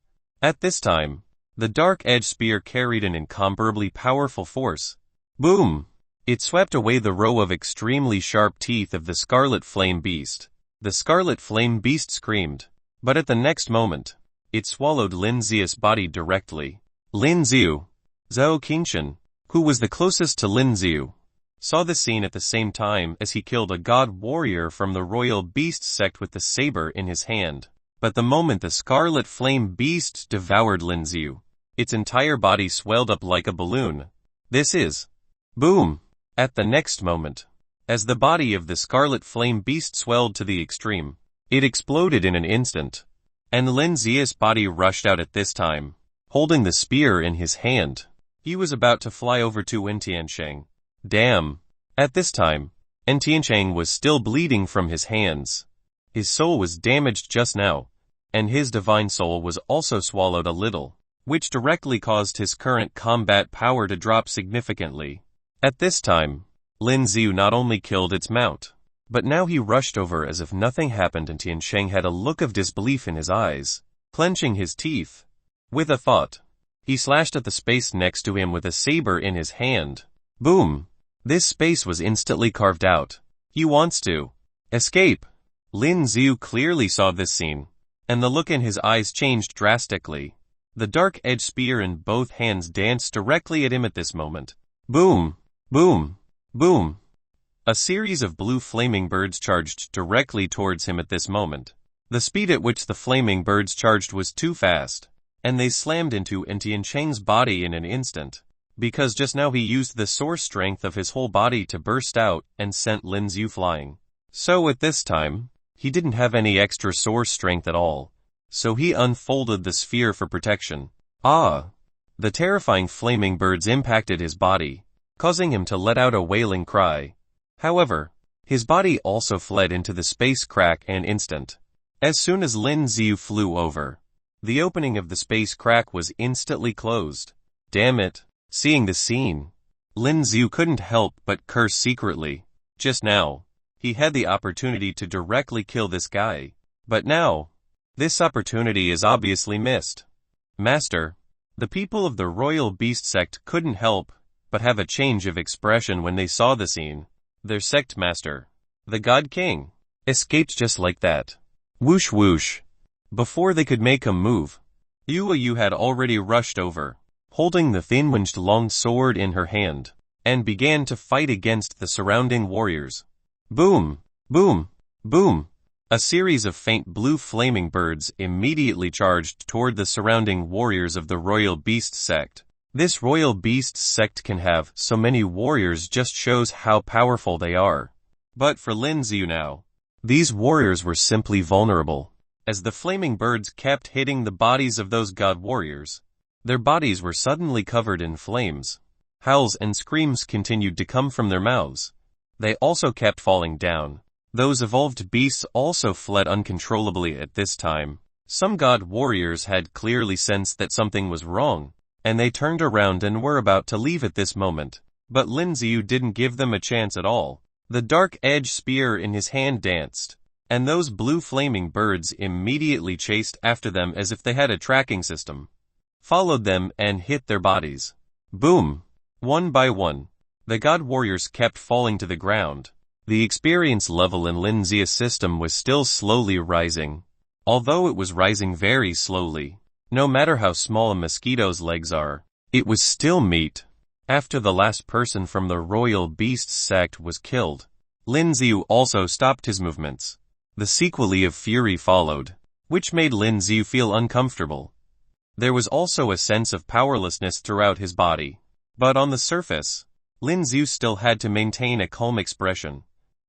Speaker 1: At this time, the dark-edged spear carried an incomparably powerful force. Boom! It swept away the row of extremely sharp teeth of the scarlet flame beast. The scarlet flame beast screamed, but at the next moment, it swallowed Lin Ziu's body directly. Lin Ziu, Zhou Qingshan, who was the closest to Lin Xiu, saw the scene at the same time as he killed a god warrior from the royal beast sect with the saber in his hand. But the moment the scarlet flame beast devoured Lin Xiu, its entire body swelled up like a balloon. This is boom! At the next moment, as the body of the scarlet flame beast swelled to the extreme, it exploded in an instant, and Lin Xiu's body rushed out at this time, holding the spear in his hand. He was about to fly over to Tiansheng. Damn! At this time, Tiansheng was still bleeding from his hands. His soul was damaged just now, and his divine soul was also swallowed a little, which directly caused his current combat power to drop significantly. At this time, Lin Xiu not only killed its mount, but now he rushed over as if nothing happened, and Tiansheng had a look of disbelief in his eyes, clenching his teeth. With a thought, he slashed at the space next to him with a saber in his hand. Boom! This space was instantly carved out. He wants to escape. Lin Xiu clearly saw this scene, and the look in his eyes changed drastically. The dark-edged spear in both hands danced directly at him at this moment. Boom! Boom! Boom! A series of blue flaming birds charged directly towards him at this moment. The speed at which the flaming birds charged was too fast, and they slammed into Tiansheng's body in an instant, because just now he used the source strength of his whole body to burst out and sent Lin Xiu flying. So at this time, he didn't have any extra source strength at all, so he unfolded the sphere for protection. Ah! The terrifying flaming birds impacted his body, causing him to let out a wailing cry. However, his body also fled into the space crack an instant. As soon as Lin Xiu flew over, the opening of the space crack was instantly closed. Damn it! Seeing the scene, Lin Xiu couldn't help but curse secretly. Just now, he had the opportunity to directly kill this guy, but now, this opportunity is obviously missed. Master, the people of the royal beast sect couldn't help but have a change of expression when they saw the scene. Their sect master, the God King, escaped just like that. Whoosh whoosh. Before they could make a move, Yu had already rushed over, holding the thin-winged long sword in her hand, and began to fight against the surrounding warriors. Boom! Boom! Boom! A series of faint blue flaming birds immediately charged toward the surrounding warriors of the royal beast sect. This royal beast sect can have so many warriors just shows how powerful they are. But for Lin Xiu now, these warriors were simply vulnerable. As the flaming birds kept hitting the bodies of those god warriors, their bodies were suddenly covered in flames. Howls and screams continued to come from their mouths. They also kept falling down. Those evolved beasts also fled uncontrollably at this time. Some god warriors had clearly sensed that something was wrong, and they turned around and were about to leave at this moment. But Lin Xiu didn't give them a chance at all. The dark-edged spear in his hand danced, and those blue flaming birds immediately chased after them as if they had a tracking system, followed them and hit their bodies. Boom! One by one, the god warriors kept falling to the ground. The experience level in Lin Xiu's system was still slowly rising, although it was rising very slowly. No matter how small a mosquito's legs are, it was still meat. After the last person from the royal beast sect was killed, Lin Xiu also stopped his movements. The sequelae of fury followed, which made Lin Xiu feel uncomfortable. There was also a sense of powerlessness throughout his body. But on the surface, Lin Xiu still had to maintain a calm expression.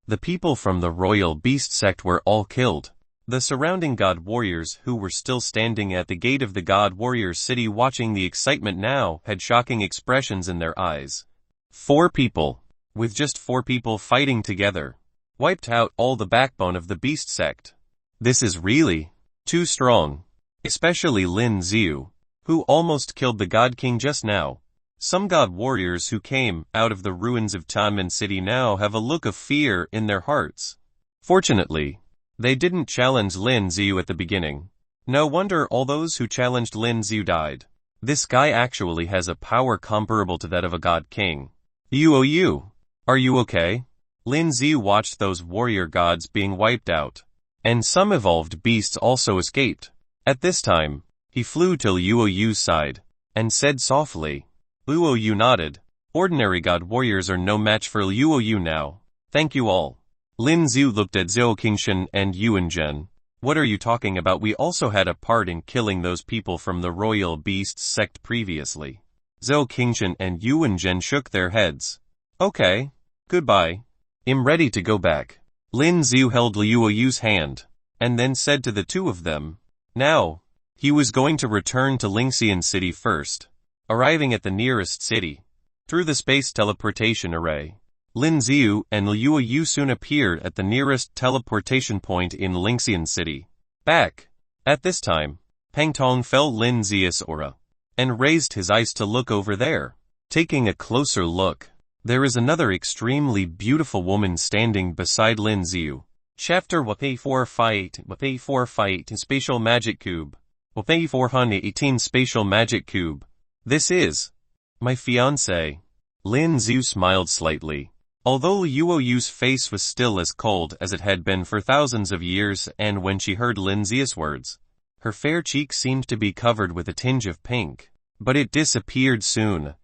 Speaker 1: The people from the royal beast sect were all killed. The surrounding god warriors who were still standing at the gate of the god warriors city watching the excitement now had shocking expressions in their eyes. 4 people, with just 4 people fighting together, wiped out all the backbone of the beast sect. This is really too strong. Especially Lin Xiu, who almost killed the God King just now. Some god warriors who came out of the ruins of Tianmen City now have a look of fear in their hearts. Fortunately, they didn't challenge Lin Xiu at the beginning. No wonder all those who challenged Lin Xiu died. This guy actually has a power comparable to that of a god king. Yu, are you okay? Lin Xiu watched those warrior gods being wiped out, and some evolved beasts also escaped. At this time, he flew to Yu's side, and said softly. Yu nodded. Ordinary god warriors are no match for Liu Yu now. Thank you all. Lin Xiu looked at Zhou Qingshan and Yuan Zhen. What are you talking about? We also had a part in killing those people from the royal beasts sect previously. Zhou Qingshan and Yuan Zhen shook their heads. Okay. Goodbye. I'm ready to go back. Lin Xiu held Liu Yu's hand, and then said to the two of them, now. He was going to return to Lingxian City first. Arriving at the nearest city, through the space teleportation array, Lin Xiu and Liu Yu soon appeared at the nearest teleportation point in Lingxian City. Back. At this time, Pang Tong felt Lin Xiu's aura, and raised his eyes to look over there. Taking a closer look, there is another extremely beautiful woman standing beside Lin Xiu. Chapter WP 4 Fight WP 4 Fight Spatial Magic Cube WP 418 Spatial Magic Cube. This is my fiancé. Lin Xiu smiled slightly. Although Liu Yu's face was still as cold as it had been for thousands of years, and when she heard Lin Xiu's words, her fair cheek seemed to be covered with a tinge of pink. But it disappeared soon.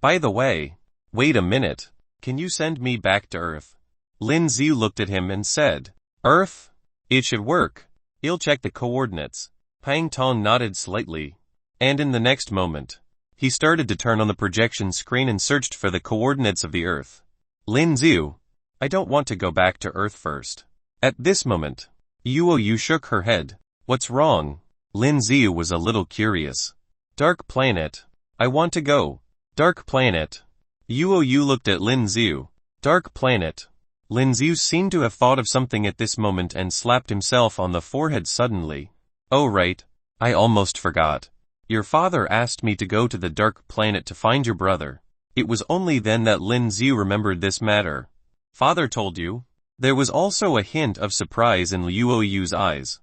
Speaker 1: By the way, wait a minute. Can you send me back to Earth? Lin Xiu looked at him and said, Earth? It should work. I'll check the coordinates. Pang Tong nodded slightly. And in the next moment, he started to turn on the projection screen and searched for the coordinates of the Earth. Lin Xiu, I don't want to go back to Earth first. At this moment, Liu Yu shook her head. What's wrong? Lin Xiu was a little curious. Dark planet. I want to go. Dark planet. Liu Yu looked at Lin Xiu. Dark planet. Lin Xiu seemed to have thought of something at this moment and slapped himself on the forehead suddenly. Oh right. I almost forgot. Your father asked me to go to the dark planet to find your brother. It was only then that Lin Xiu remembered this matter. Father told you? There was also a hint of surprise in Liu Yu's eyes.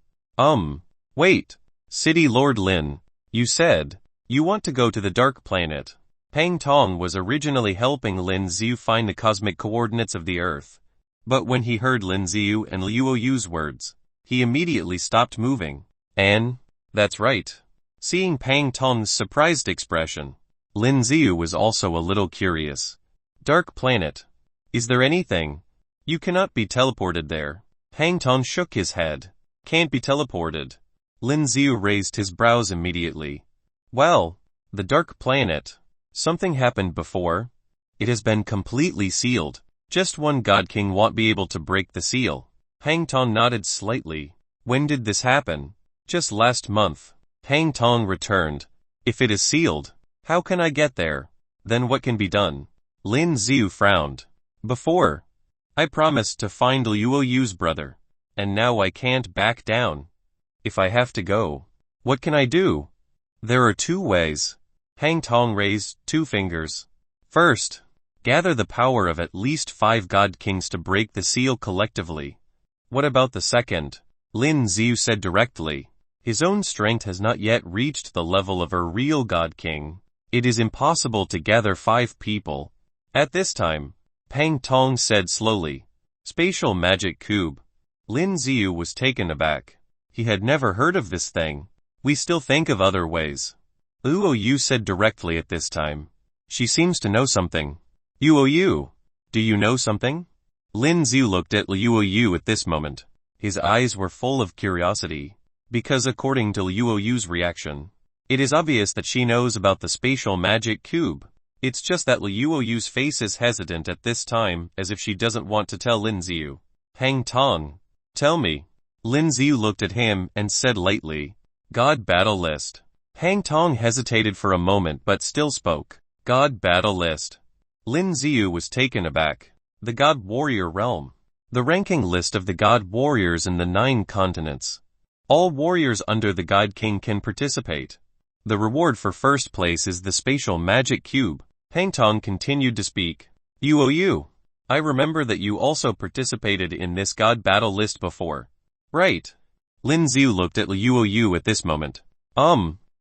Speaker 1: Wait. City Lord Lin, you said, you want to go to the dark planet. Pang Tong was originally helping Lin Xiu find the cosmic coordinates of the Earth. But when he heard Lin Xiu and Liu Yu's words, he immediately stopped moving. That's right. Seeing Pang Tong's surprised expression, Lin Xiu was also a little curious. Dark planet. Is there anything? You cannot be teleported there. Pang Tong shook his head. Can't be teleported. Lin Xiu raised his brows immediately. Well, the dark planet. Something happened before. It has been completely sealed. Just one God King won't be able to break the seal. Pang Tong nodded slightly. When did this happen? Just last month. Pang Tong returned. If it is sealed, how can I get there? Then what can be done? Lin Xiu frowned. Before, I promised to find Liu Yu's brother, and now I can't back down. If I have to go, what can I do? There are two ways. Pang Tong raised 2 fingers. First, gather the power of at least 5 God Kings to break the seal collectively. What about the second? Lin Xiu said directly. His own strength has not yet reached the level of a real God King. It is impossible to gather 5 people. At this time, Pang Tong said slowly, Spatial Magic Cube. Lin Xiu was taken aback. He had never heard of this thing. We still think of other ways. Liu Yu said directly at this time. She seems to know something. Liu Yu, do you know something? Lin Xiu looked at Liu Yu at this moment. His eyes were full of curiosity. Because according to Liu Yu's reaction, it is obvious that she knows about the spatial magic cube. It's just that Liu Yu's face is hesitant at this time, as if she doesn't want to tell Lin Xiu. Pang Tong, tell me. Lin Xiu looked at him and said lightly, God Battle List. Pang Tong hesitated for a moment but still spoke. God Battle List. Lin Xiu was taken aback. The God Warrior Realm. The ranking list of the God Warriors in the 9 continents. All warriors under the God King can participate. The reward for first place is the spatial magic cube. Pang Tong continued to speak. Liu Yu, I remember that you also participated in this God Battle List before. Right. Lin Xiu looked at Liu Yu at this moment.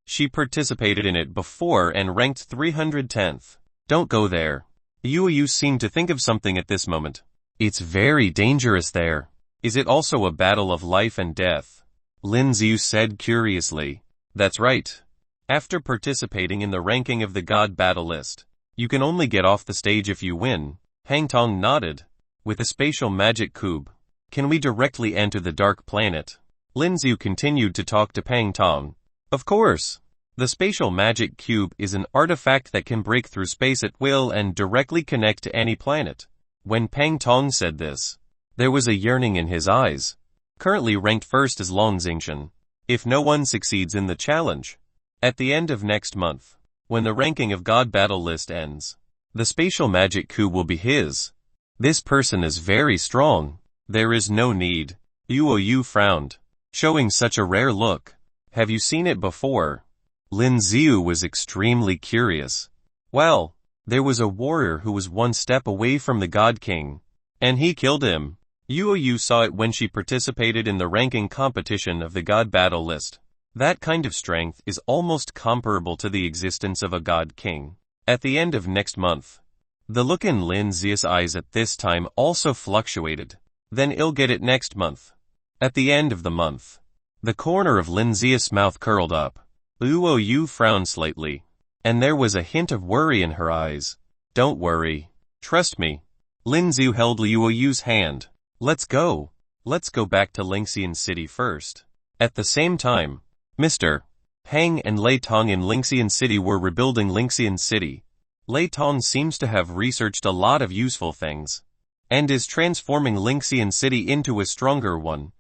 Speaker 1: She participated in it before and ranked 310th. Don't go there. Liu Yu seemed to think of something at this moment. It's very dangerous there. Is it also a battle of life and death? Lin Xiu said curiously. That's right. After participating in the ranking of the God Battle List, You can only get off the stage if you win. Hang Tong nodded. With a spatial magic cube, can we directly enter the dark planet? Lin Xiu continued to talk to Pang Tong. Of course. The spatial magic cube is an artifact that can break through space at will and directly connect to any planet. When Pang Tong said this, there was a yearning in his eyes. Currently ranked first is Long Xingshan. If no one succeeds in the challenge, at the end of next month, when the ranking of God battle list ends, the spatial magic cube will be his. This person is very strong. There is no need. Yu frowned, showing such a rare look. Have you seen it before? Lin Xiu was extremely curious. Well, there was a warrior who was one step away from the God King, and he killed him. Yu saw it when she participated in the ranking competition of the God battle list. That kind of strength is almost comparable to the existence of a God King. At the end of next month, the look in Lin Xiu's eyes at this time also fluctuated. Then he'll get it next month. At the end of the month, the corner of Lin Xiu's mouth curled up. Yu frowned slightly, and there was a hint of worry in her eyes. Don't worry. Trust me. Lin Xiu held Yu's hand. Let's go. Let's go back to Lingxian City first. At the same time, Mr. Hang and Lei Tong in Lingxian City were rebuilding Lingxian City. Lei Tong seems to have researched a lot of useful things, and is transforming Lingxian City into a stronger one.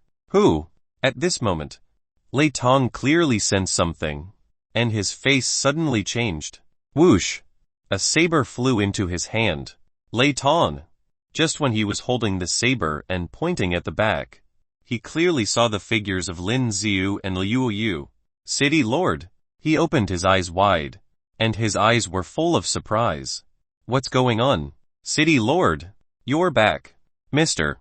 Speaker 1: At this moment, Lei Tong clearly sensed something, and his face suddenly changed. Whoosh! A saber flew into his hand. Lei Tong. Just when he was holding the saber and pointing at the back, he clearly saw the figures of Lin Xiu and Liu Yu. City Lord. He opened his eyes wide, and his eyes were full of surprise. What's going on? City Lord, you're back. Mr.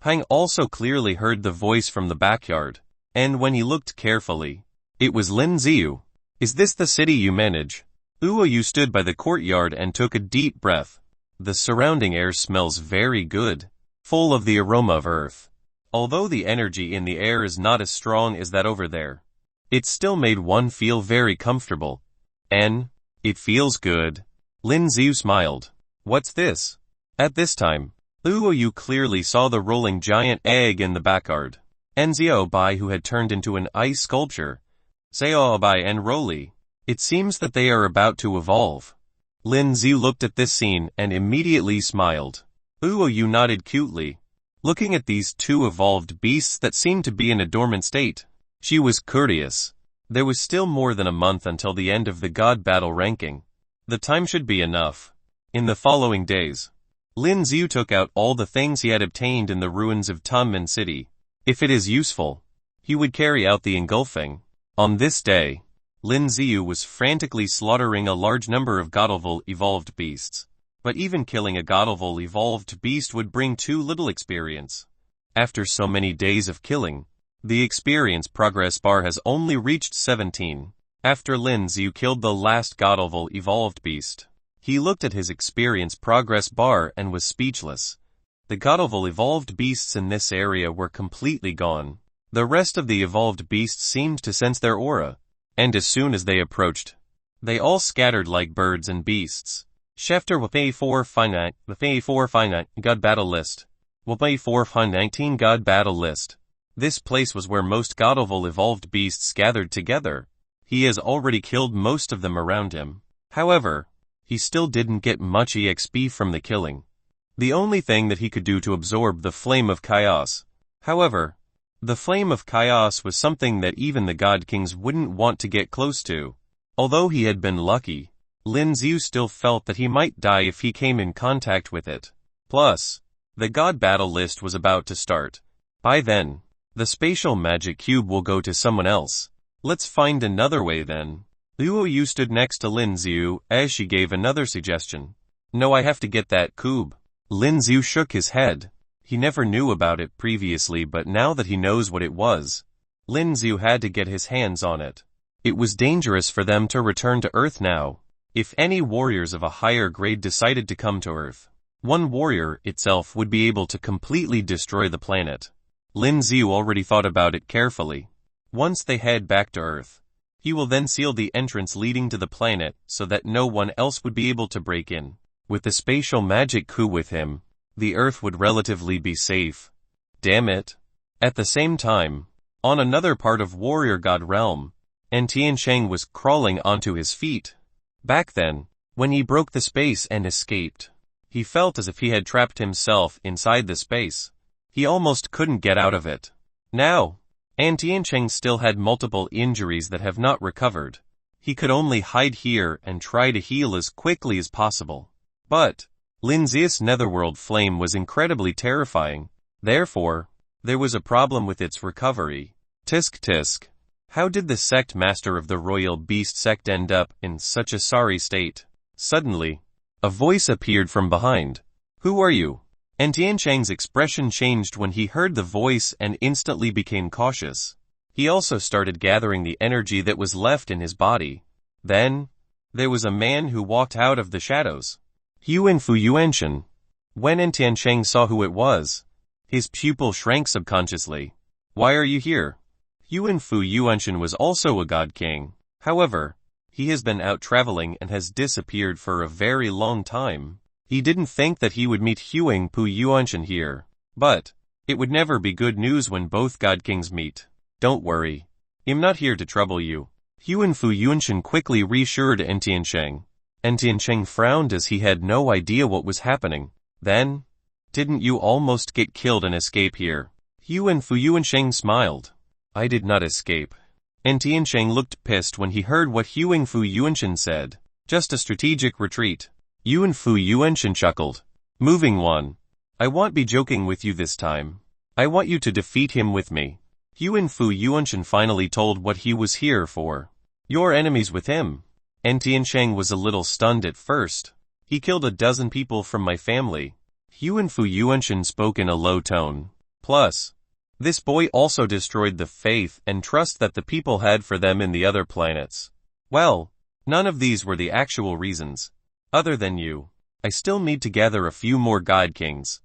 Speaker 1: Hang also clearly heard the voice from the backyard, and when he looked carefully, it was Lin Xiu. Is this the city you manage? Yu stood by the courtyard and took a deep breath. The surrounding air smells very good, full of the aroma of earth. Although the energy in the air is not as strong as that over there, it still made one feel very comfortable. And it feels good. Lin Xiu smiled. What's this? At this time, Yu clearly saw the rolling giant egg in the backyard, and Xiao Bai who had turned into an ice sculpture. Xiao Bai and Roli. It seems that they are about to evolve. Lin Xiu looked at this scene and immediately smiled. Yu nodded cutely, looking at these two evolved beasts that seemed to be in a dormant state. She was courteous. There was still more than a month until the end of the God battle ranking. The time should be enough. In the following days, Lin Xiu took out all the things he had obtained in the ruins of Tunmen City. If it is useful, he would carry out the engulfing. On this day, Lin Xiu was frantically slaughtering a large number of godlevel evolved beasts. But even killing a godlevel evolved beast would bring too little experience. After so many days of killing, the experience progress bar has only reached 17. After Lin Xiu killed the last godlevel evolved beast, he looked at his experience progress bar and was speechless. The godlevel evolved beasts in this area were completely gone. The rest of the evolved beasts seemed to sense their aura, and as soon as they approached, they all scattered like birds and beasts. Schefter Wapay 4 God Battle List. Wapay 419 God Battle List. This place was where most godlevel evolved beasts gathered together. He has already killed most of them around him. However, he still didn't get much EXP from the killing. The only thing that he could do to absorb the flame of chaos. However, the flame of chaos was something that even the God Kings wouldn't want to get close to. Although he had been lucky, Lin Xiu still felt that he might die if he came in contact with it. Plus, the God battle list was about to start. By then, the spatial magic cube will go to someone else. Let's find another way then. Yu stood next to Lin Xiu as she gave another suggestion. No, I have to get that cube. Lin Xiu shook his head. He never knew about it previously, but now that he knows what it was, Lin Xiu had to get his hands on it. It was dangerous for them to return to Earth now. If any warriors of a higher grade decided to come to Earth, one warrior itself would be able to completely destroy the planet. Lin Xiu already thought about it carefully. Once they head back to Earth, He will then seal the entrance leading to the planet so that no one else would be able to break in. With the spatial magic coup with him, the Earth would relatively be safe. Damn it. At the same time, on another part of Warrior God Realm, Tiansheng was crawling onto his feet. Back then, when he broke the space and escaped, he felt as if he had trapped himself inside the space. He almost couldn't get out of it. Now, Tiansheng still had multiple injuries that have not recovered. He could only hide here and try to heal as quickly as possible. But Lin Zia's netherworld flame was incredibly terrifying. Therefore, there was a problem with its recovery. Tisk tisk. How did the sect master of the royal beast sect end up in such a sorry state? Suddenly, a voice appeared from behind. Who are you? Tiansheng's expression changed when he heard the voice and instantly became cautious. He also started gathering the energy that was left in his body. Then, there was a man who walked out of the shadows. Yuanfu Yuanshan. When Tiansheng saw who it was, his pupil shrank subconsciously. Why are you here? Yuanfu Yuanshan was also a god king. However, he has been out traveling and has disappeared for a very long time. He didn't think that he would meet Yuanfu Yuanshan here. But it would never be good news when both god kings meet. Don't worry. I'm not here to trouble you. Yuanfu Yuanshan quickly reassured Tiansheng. Tiansheng frowned as he had no idea what was happening. Then, didn't you almost get killed and escape here? Yuanfu Yuanshan smiled. I did not escape. Tiansheng looked pissed when he heard what Yuanfu Yuanshan said. Just a strategic retreat. Yuanfu Yuanshan chuckled. Moving one. I won't be joking with you this time. I want you to defeat him with me. Yuanfu Yuanshan finally told what he was here for. You're enemies with him. Tiansheng was a little stunned at first. He killed a dozen people from my family. Yuanfu Yuanshan spoke in a low tone. Plus, this boy also destroyed the faith and trust that the people had for them in the other planets. Well, none of these were the actual reasons. Other than you, I still need to gather a few more god kings.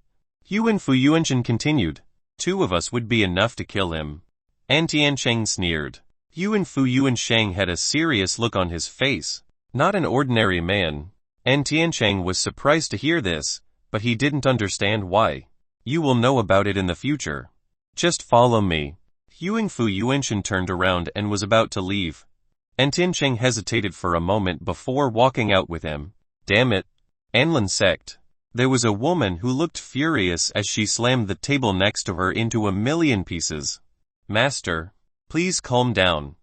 Speaker 1: Yuanfu Yuanshan continued. 2 of us would be enough to kill him. Tiansheng sneered. Yuanfu Yuanshan had a serious look on his face. Not an ordinary man. Tiansheng was surprised to hear this, but he didn't understand why. You will know about it in the future. Just follow me. Yuanfu Yuanshan turned around and was about to leave. Tiansheng hesitated for a moment before walking out with him. Damn it. Anlin Sect. There was a woman who looked furious as she slammed the table next to her into a million pieces. Master, please calm down.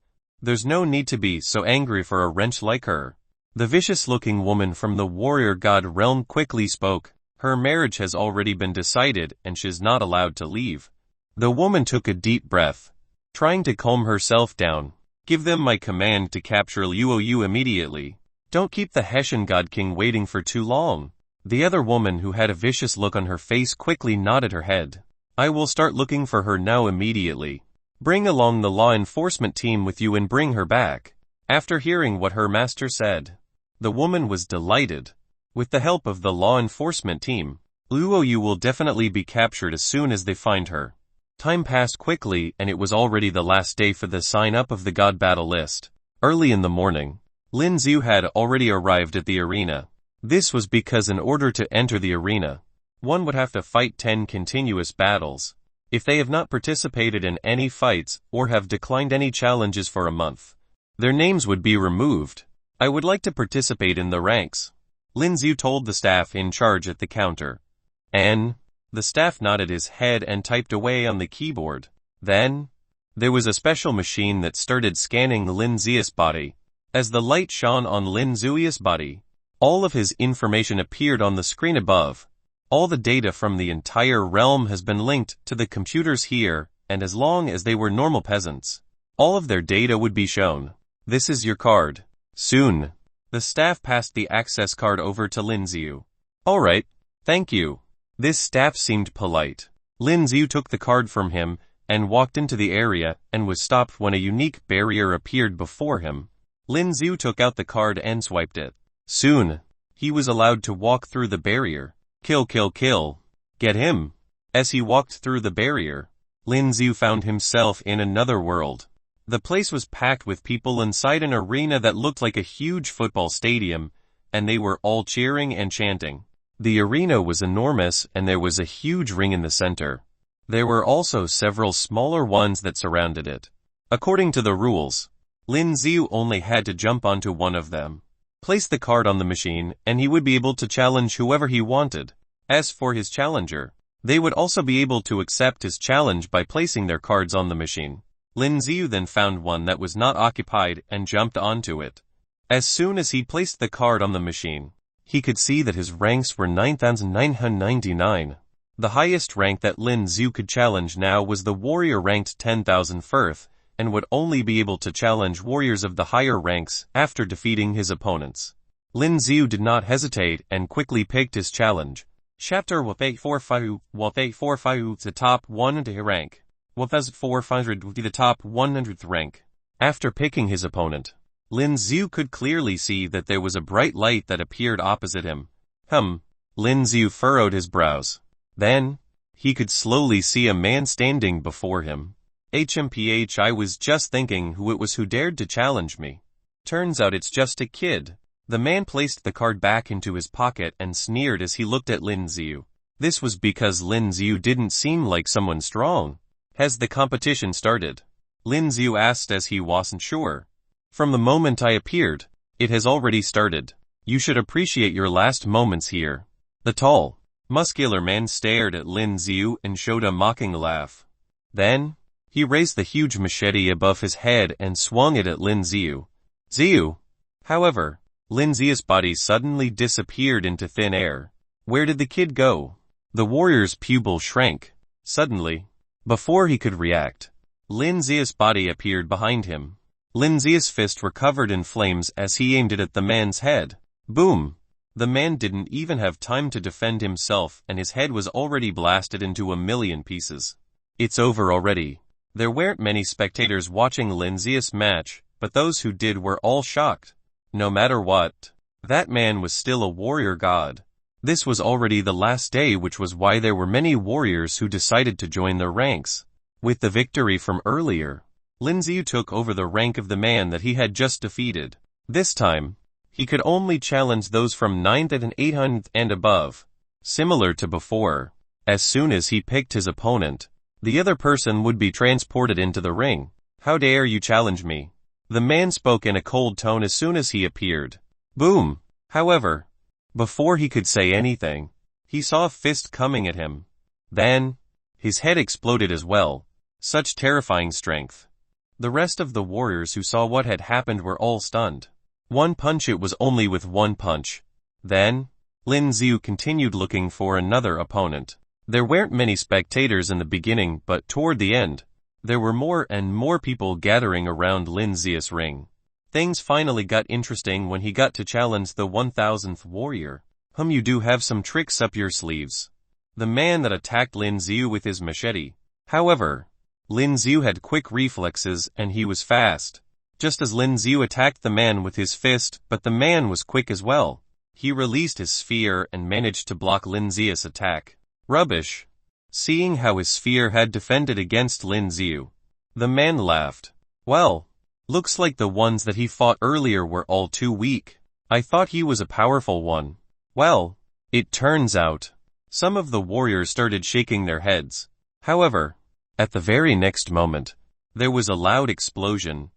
Speaker 1: There's no need to be so angry for a wrench like her. The vicious-looking woman from the warrior god realm quickly spoke. Her marriage has already been decided and she's not allowed to leave. The woman took a deep breath, trying to calm herself down. Give them my command to capture Luoyu immediately. Don't keep the Hessian god king waiting for too long. The other woman who had a vicious look on her face quickly nodded her head. I will start looking for her now immediately. Bring along the law enforcement team with you and bring her back. After hearing what her master said, the woman was delighted. With the help of the law enforcement team, Luoyu will definitely be captured as soon as they find her. Time passed quickly and it was already the last day for the sign-up of the God Battle list. Early in the morning, Lin Xiu had already arrived at the arena. This was because in order to enter the arena, one would have to fight 10 continuous battles. If they have not participated in any fights or have declined any challenges for a month, their names would be removed. I would like to participate in the ranks. Lin Xiu told the staff in charge at the counter. The staff nodded his head and typed away on the keyboard. Then, there was a special machine that started scanning Lin Xiu's body. As the light shone on Lin Xiu's body, all of his information appeared on the screen above. All the data from the entire realm has been linked to the computers here, and as long as they were normal peasants, all of their data would be shown. This is your card. Soon, the staff passed the access card over to Lin Xiu. Alright, thank you. This staff seemed polite. Lin Xiu took the card from him and walked into the area and was stopped when a unique barrier appeared before him. Lin Xiu took out the card and swiped it. Soon, he was allowed to walk through the barrier. Kill, kill, kill. Get him. As he walked through the barrier, Lin Xiu found himself in another world. The place was packed with people inside an arena that looked like a huge football stadium, and they were all cheering and chanting. The arena was enormous and there was a huge ring in the center. There were also several smaller ones that surrounded it. According to the rules, Lin Xiu only had to jump onto one of them, place the card on the machine, and he would be able to challenge whoever he wanted. As for his challenger, they would also be able to accept his challenge by placing their cards on the machine. Lin Xiu then found one that was not occupied and jumped onto it. As soon as he placed the card on the machine, he could see that his ranks were 9,999. The highest rank that Lin Xiu could challenge now was the warrior ranked 10,000 firth, and would only be able to challenge warriors of the higher ranks after defeating his opponents. Lin Xiu did not hesitate and quickly picked his challenge. Chapter 145 the top 100 rank. 1,400 the top 100th rank. After picking his opponent, Lin Xiu could clearly see that there was a bright light that appeared opposite him. Lin Xiu furrowed his brows. Then, he could slowly see a man standing before him. I was just thinking who it was who dared to challenge me. Turns out it's just a kid. The man placed the card back into his pocket and sneered as he looked at Lin Xiu. This was because Lin Xiu didn't seem like someone strong. Has the competition started? Lin Xiu asked as he wasn't sure. From the moment I appeared, it has already started. You should appreciate your last moments here. The tall, muscular man stared at Lin Xiu and showed a mocking laugh. Then, he raised the huge machete above his head and swung it at Lin Xiu. However, Lin Xiu's body suddenly disappeared into thin air. Where did the kid go? The warrior's pupil shrank. Suddenly, before he could react, Lin Xiu's body appeared behind him. Lin Xiu's fists were covered in flames as he aimed it at the man's head. Boom! The man didn't even have time to defend himself and his head was already blasted into 1,000,000 pieces. It's over already. There weren't many spectators watching Lin Xiu's match, but those who did were all shocked. No matter what, that man was still a warrior god. This was already the last day, which was why there were many warriors who decided to join their ranks. With the victory from earlier, Lin Xiu took over the rank of the man that he had just defeated. This time, he could only challenge those from 9th and 800th and above. Similar to before, as soon as he picked his opponent, the other person would be transported into the ring. How dare you challenge me? The man spoke in a cold tone as soon as he appeared. Boom! However, before he could say anything, he saw a fist coming at him. Then, his head exploded as well. Such terrifying strength. The rest of the warriors who saw what had happened were all stunned. One punch, it was only with one punch. Then, Lin Xiu continued looking for another opponent. There weren't many spectators in the beginning, but toward the end, there were more and more people gathering around Lin Xiu's ring. Things finally got interesting when he got to challenge the 1,000th warrior. You do have some tricks up your sleeves. The man that attacked Lin Xiu with his machete. However, Lin Xiu had quick reflexes and he was fast. Just as Lin Xiu attacked the man with his fist, but the man was quick as well. He released his sphere and managed to block Lin Xiu's attack. Rubbish. Seeing how his sphere had defended against Lin Xiu, the man laughed. Well, looks like the ones that he fought earlier were all too weak. I thought he was a powerful one. Well, it turns out, some of the warriors started shaking their heads. However, at the very next moment, there was a loud explosion.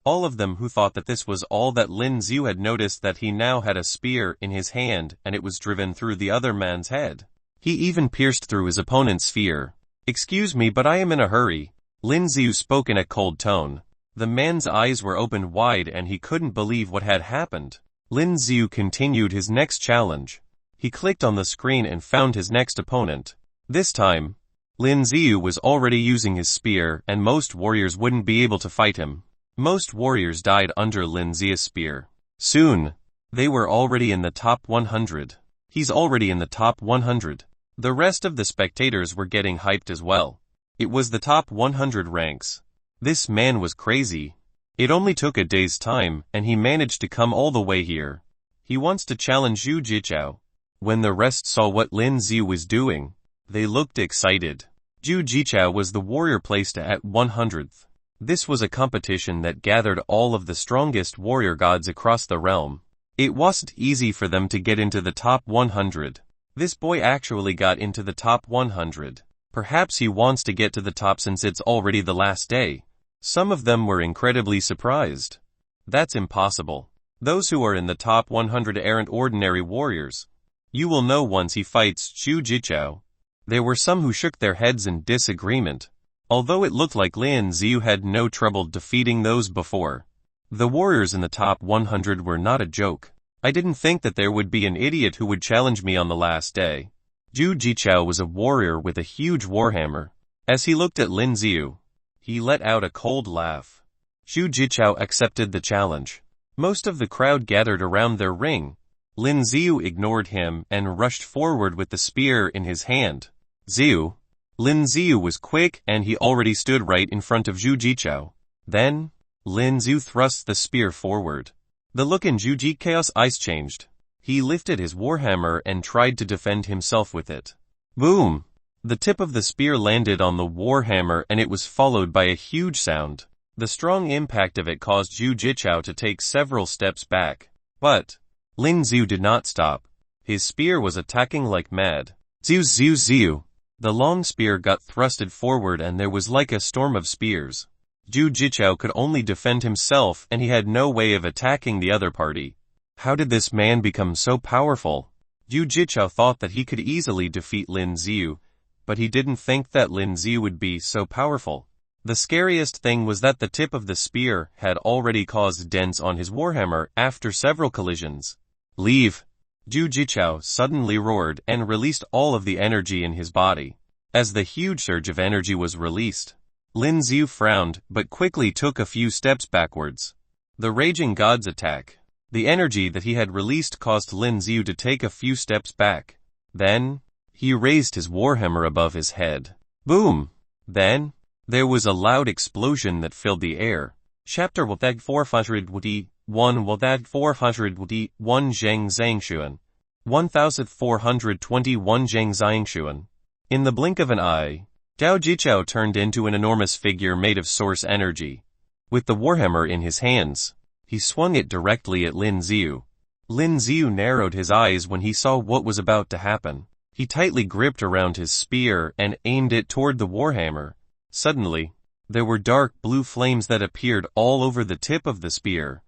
Speaker 1: All of them who thought that this was all that Lin Xiu had noticed that he now had a spear in his hand and it was driven through the other man's head. He even pierced through his opponent's sphere. Excuse me, but I am in a hurry. Lin Xiu spoke in a cold tone. The man's eyes were opened wide and he couldn't believe what had happened. Lin Xiu continued his next challenge. He clicked on the screen and found his next opponent. This time, Lin Xiu was already using his spear and most warriors wouldn't be able to fight him. Most warriors died under Lin Xiu's spear. Soon, they were already in the top 100. He's already in the top 100. The rest of the spectators were getting hyped as well. It was the top 100 ranks. This man was crazy. It only took a day's time, and he managed to come all the way here. He wants to challenge Zhu Jichao. When the rest saw what Lin Xiu was doing, they looked excited. Zhu Jichao was the warrior placed at 100th. This was a competition that gathered all of the strongest warrior gods across the realm. It wasn't easy for them to get into the top 100. This boy actually got into the top 100. Perhaps he wants to get to the top since it's already the last day. Some of them were incredibly surprised. That's impossible. Those who are in the top 100 aren't ordinary warriors. You will know once he fights Zhu Jichao. There were some who shook their heads in disagreement. Although it looked like Lin Xiu had no trouble defeating those before. The warriors in the top 100 were not a joke. I didn't think that there would be an idiot who would challenge me on the last day. Zhu Jichao was a warrior with a huge warhammer. As he looked at Lin Xiu, he let out a cold laugh. Zhu Jichao accepted the challenge. Most of the crowd gathered around their ring. Lin Xiu ignored him and rushed forward with the spear in his hand. Xiu. Lin Xiu was quick and he already stood right in front of Zhu Jichao. Then, Lin Xiu thrust the spear forward. The look in Zhu Jichao's eyes changed. He lifted his warhammer and tried to defend himself with it. Boom! The tip of the spear landed on the warhammer and it was followed by a huge sound. The strong impact of it caused Zhu Jichao to take several steps back. But Lin Xiu did not stop. His spear was attacking like mad. Xiu Xiu Xiu! The long spear got thrusted forward and there was like a storm of spears. Zhu Jichao could only defend himself and he had no way of attacking the other party. How did this man become so powerful? Zhu Jichao thought that he could easily defeat Lin Xiu, but he didn't think that Lin Xiu would be so powerful. The scariest thing was that the tip of the spear had already caused dents on his warhammer after several collisions. Leave! Zhu Jichao suddenly roared and released all of the energy in his body. As the huge surge of energy was released, Lin Xiu frowned but quickly took a few steps backwards. The raging god's attack. The energy that he had released caused Lin Xiu to take a few steps back. Then, he raised his warhammer above his head. Boom! Then, there was a loud explosion that filled the air. Chapter 421 421 Zheng Zhangshuan. 1421 Zheng Zhangshuan. In the blink of an eye, Zhao Jichao turned into an enormous figure made of source energy. With the warhammer in his hands, he swung it directly at Lin Xiu. Lin Xiu narrowed his eyes when he saw what was about to happen. He tightly gripped around his spear and aimed it toward the warhammer. Suddenly, there were dark blue flames that appeared all over the tip of the spear.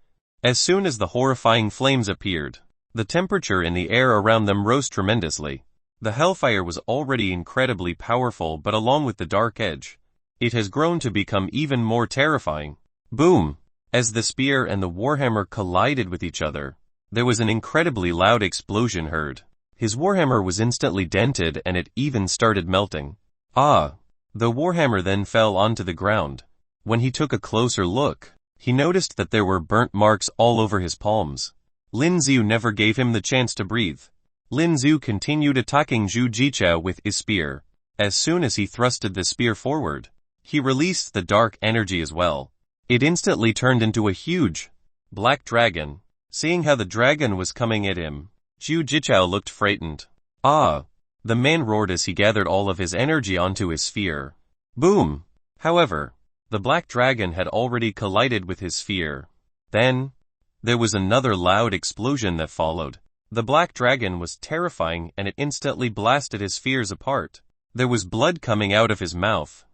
Speaker 1: As soon as the horrifying flames appeared, the temperature in the air around them rose tremendously. The hellfire was already incredibly powerful, but along with the dark edge, it has grown to become even more terrifying. Boom! As the spear and the warhammer collided with each other, there was an incredibly loud explosion heard. His warhammer was instantly dented and it even started melting. Ah! The warhammer then fell onto the ground. When he took a closer look, he noticed that there were burnt marks all over his palms. Lin Xiu never gave him the chance to breathe. Lin Xiu continued attacking Zhu Jichao with his spear. As soon as he thrusted the spear forward, he released the dark energy as well. It instantly turned into a huge, black dragon. Seeing how the dragon was coming at him, Zhu Jichao looked frightened. Ah! The man roared as he gathered all of his energy onto his sphere. Boom! However, the black dragon had already collided with his sphere. Then, there was another loud explosion that followed. The black dragon was terrifying and it instantly blasted his spheres apart. There was blood coming out of his mouth.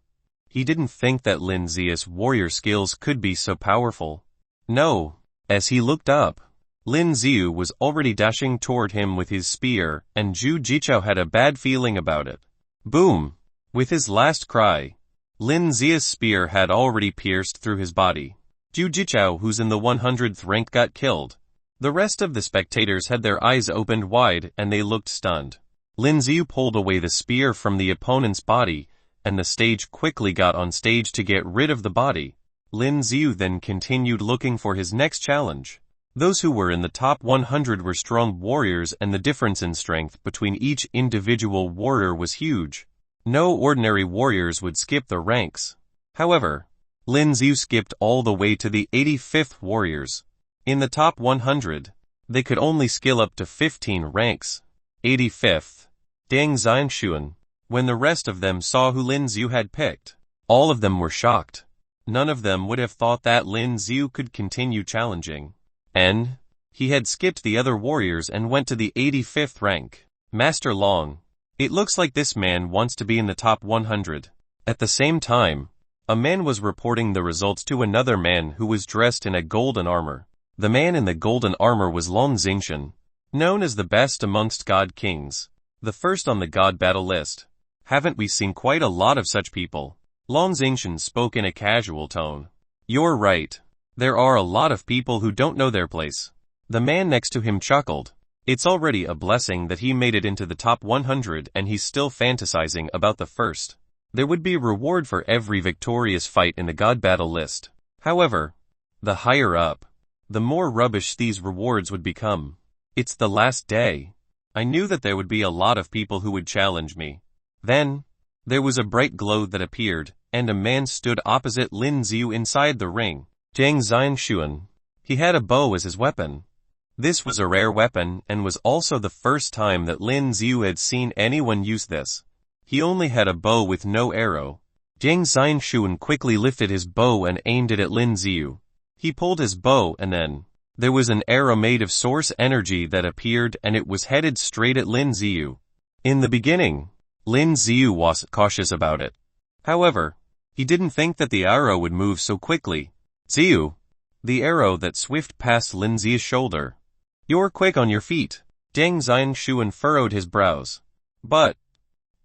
Speaker 1: He didn't think that Lin Xiu's warrior skills could be so powerful. No. As he looked up, Lin Xiu was already dashing toward him with his spear, and Zhu Jichao had a bad feeling about it. Boom! With his last cry, Lin Xiu's spear had already pierced through his body. Zhu Jichao, who's in the 100th rank, got killed. The rest of the spectators had their eyes opened wide and they looked stunned. Lin Xiu pulled away the spear from the opponent's body, and the stage quickly got on stage to get rid of the body. Lin Xiu then continued looking for his next challenge. Those who were in the top 100 were strong warriors and the difference in strength between each individual warrior was huge. No ordinary warriors would skip the ranks. However, Lin Xiu skipped all the way to the 85th warriors. In the top 100, they could only skill up to 15 ranks. 85th. Zheng Zhangshuan. When the rest of them saw who Lin Xiu had picked, all of them were shocked. None of them would have thought that Lin Xiu could continue challenging. And he had skipped the other warriors and went to the 85th rank. Master Long. It looks like this man wants to be in the top 100. At the same time, a man was reporting the results to another man who was dressed in a golden armor. The man in the golden armor was Long Xingshan, known as the best amongst god kings, the first on the god battle list. Haven't we seen quite a lot of such people? Long Xingshan spoke in a casual tone. You're right. There are a lot of people who don't know their place. The man next to him chuckled. It's already a blessing that he made it into the top 100 and he's still fantasizing about the first. There would be reward for every victorious fight in the god battle list. However, the higher up, the more rubbish these rewards would become. It's the last day. I knew that there would be a lot of people who would challenge me. Then, there was a bright glow that appeared, and a man stood opposite Lin Xiu inside the ring. Zhang Xianshuan. He had a bow as his weapon. This was a rare weapon and was also the first time that Lin Xiu had seen anyone use this. He only had a bow with no arrow. Zhang Xianshuan quickly lifted his bow and aimed it at Lin Xiu. He pulled his bow and then there was an arrow made of source energy that appeared and it was headed straight at Lin Xiu. In the beginning, Lin Xiu was cautious about it. However, he didn't think that the arrow would move so quickly. Xiu. The arrow that swift past Lin Xiu's shoulder. You're quick on your feet. Zhang Xianshuan furrowed his brows. But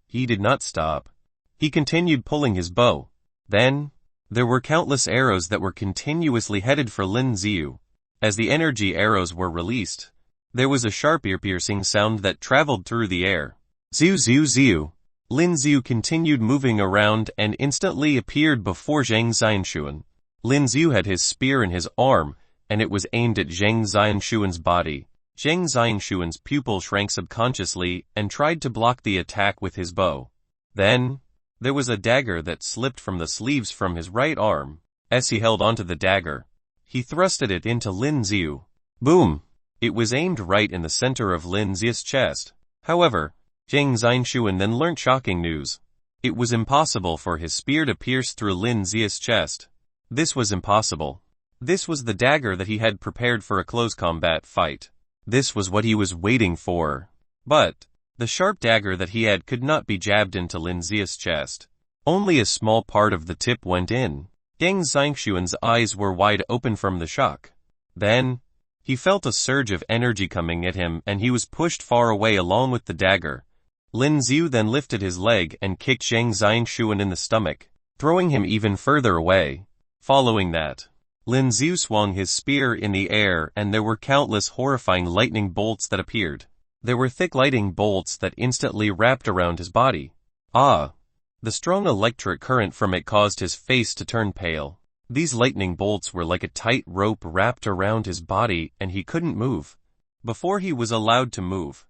Speaker 1: he did not stop. He continued pulling his bow. Then, there were countless arrows that were continuously headed for Lin Xiu. As the energy arrows were released, there was a sharp ear-piercing sound that traveled through the air. Xiu Xiu Xiu. Lin Xiu continued moving around and instantly appeared before Zhang Xianshuan. Lin Xiu had his spear in his arm, and it was aimed at Zhang Xianshuan's body. Zhang Xianshuan's pupil shrank subconsciously and tried to block the attack with his bow. Then, there was a dagger that slipped from the sleeves from his right arm. As he held onto the dagger, he thrusted it into Lin Xiu. Boom! It was aimed right in the center of Lin Xiu's chest. However, Zhang Xianshuan then learnt shocking news. It was impossible for his spear to pierce through Lin Xiu's chest. This was impossible. This was the dagger that he had prepared for a close combat fight. This was what he was waiting for. But the sharp dagger that he had could not be jabbed into Lin Xiu's chest. Only a small part of the tip went in. Zhang Xianshuan's eyes were wide open from the shock. Then, he felt a surge of energy coming at him and he was pushed far away along with the dagger. Lin Xiu then lifted his leg and kicked Zhang Xianshuan in the stomach, throwing him even further away. Following that, Lin Xiu swung his spear in the air and there were countless horrifying lightning bolts that appeared. There were thick lightning bolts that instantly wrapped around his body. Ah! The strong electric current from it caused his face to turn pale. These lightning bolts were like a tight rope wrapped around his body and he couldn't move. Before he was allowed to move,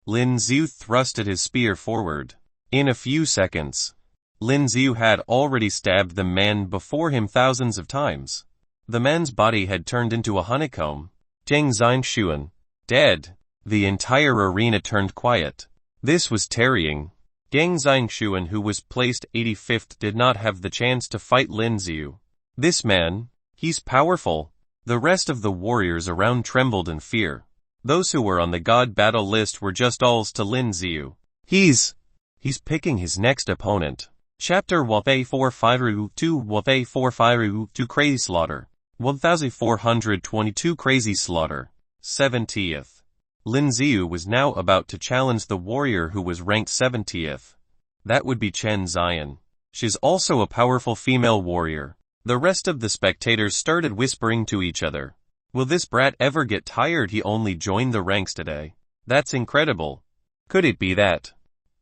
Speaker 1: Lin Xiu thrusted his spear forward. In a few seconds, Lin Xiu had already stabbed the man before him thousands of times. The man's body had turned into a honeycomb. Zhang Xianshuan, dead. The entire arena turned quiet. This was tarrying. Zhang Xianshuan, who was placed 85th, did not have the chance to fight Lin Xiu. This man, he's powerful. The rest of the warriors around trembled in fear. Those who were on the god battle list were just alls to Lin Xiu. He's picking his next opponent. Chapter 1452 Crazy Slaughter. 1422 Crazy Slaughter. 70th. Lin Xiu was now about to challenge the warrior who was ranked 70th. That would be Chen Xian. She's also a powerful female warrior. The rest of the spectators started whispering to each other. Will this brat ever get tired? He only joined the ranks today. That's incredible. Could it be that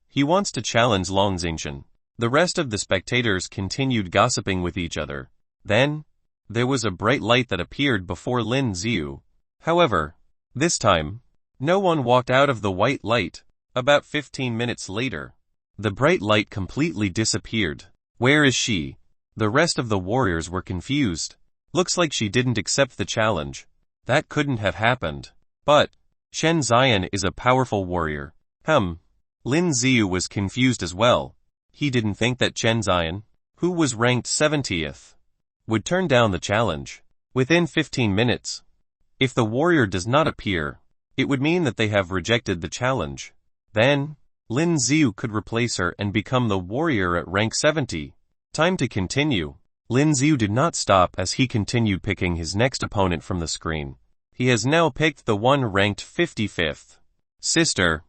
Speaker 1: he wants to challenge Long Xingshan? The rest of the spectators continued gossiping with each other. Then, there was a bright light that appeared before Lin Xiu. However, this time, no one walked out of the white light. About 15 minutes later, the bright light completely disappeared. Where is she? The rest of the warriors were confused. Looks like she didn't accept the challenge. That couldn't have happened. But Chen Xian is a powerful warrior. Lin Xiu was confused as well. He didn't think that Chen Xian, who was ranked 70th, would turn down the challenge within 15 minutes. If the warrior does not appear, it would mean that they have rejected the challenge. Then, Lin Xiu could replace her and become the warrior at rank 70. Time to continue. Lin Xiu did not stop as he continued picking his next opponent from the screen. He has now picked the one ranked 55th. Sister,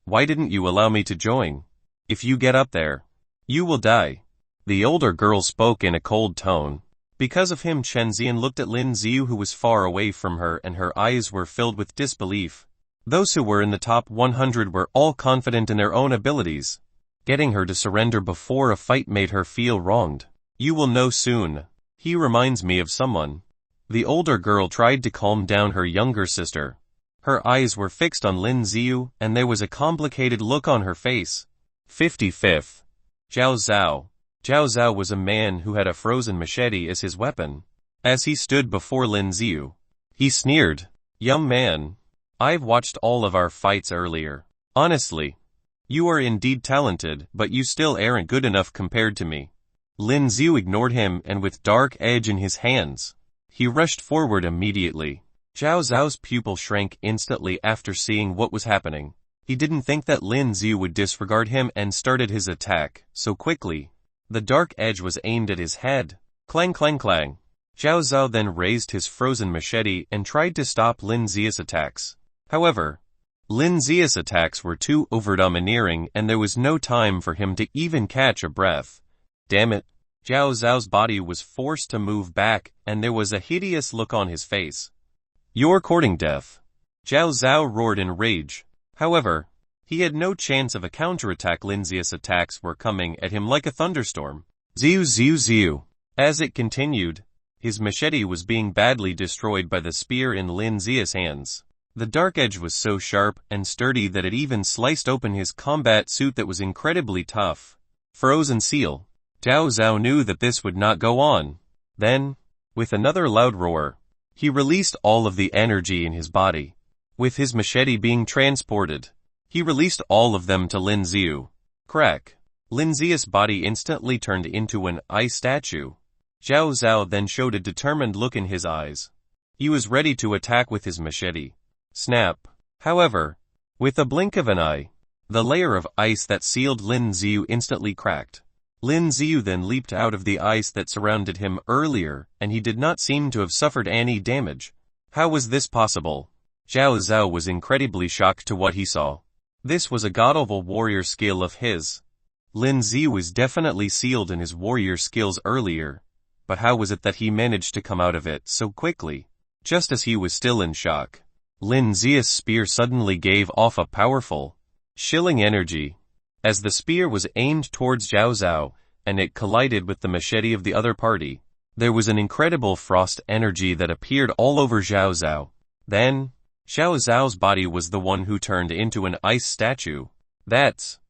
Speaker 1: why didn't you allow me to join? If you get up there, you will die. The older girl spoke in a cold tone. Because of him, Chen Xian looked at Lin Xiu, who was far away from her, and her eyes were filled with disbelief. Those who were in the top 100 were all confident in their own abilities. Getting her to surrender before a fight made her feel wronged. You will know soon. He reminds me of someone. The older girl tried to calm down her younger sister. Her eyes were fixed on Lin Xiu, and there was a complicated look on her face. 55th. Zhao Zhao. Zhao Zhao was a man who had a frozen machete as his weapon. As he stood before Lin Xiu, he sneered, "Young man, I've watched all of our fights earlier. Honestly, you are indeed talented, but you still aren't good enough compared to me." Lin Xiu ignored him, and with dark edge in his hands, he rushed forward immediately. Zhao Zhao's pupil shrank instantly after seeing what was happening. He didn't think that Lin Xiu would disregard him and started his attack so quickly. The dark edge was aimed at his head. Clang clang clang. Zhao Zhao then raised his frozen machete and tried to stop Lin Xiu's attacks. However, Lin Xiu's attacks were too over-domineering, and there was no time for him to even catch a breath. Damn it. Zhao Zhao's body was forced to move back, and there was a hideous look on his face. You're courting death. Zhao Zhao roared in rage. However, he had no chance of a counterattack. Lin Xiu's attacks were coming at him like a thunderstorm. Ziu ziu ziu. As it continued, his machete was being badly destroyed by the spear in Lin Xiu's hands. The dark edge was so sharp and sturdy that it even sliced open his combat suit that was incredibly tough. Frozen seal. Zhao Zhao knew that this would not go on. Then, with another loud roar, he released all of the energy in his body. With his machete being transported, he released all of them to Lin Xiu. Crack. Lin Xiu's body instantly turned into an ice statue. Zhao Zhao then showed a determined look in his eyes. He was ready to attack with his machete. Snap. However, with a blink of an eye, the layer of ice that sealed Lin Xiu instantly cracked. Lin Xiu then leaped out of the ice that surrounded him earlier, and he did not seem to have suffered any damage. How was this possible? Zhao Zhao was incredibly shocked to what he saw. This was a god-level warrior skill of his. Lin Xiu was definitely sealed in his warrior skills earlier, but how was it that he managed to come out of it so quickly? Just as he was still in shock, Lin Xiu's spear suddenly gave off a powerful, chilling energy. As the spear was aimed towards Zhao Zhao, and it collided with the machete of the other party, there was an incredible frost energy that appeared all over Zhao Zhao. Then, Zhao Zhao's body was the one who turned into an ice statue. That's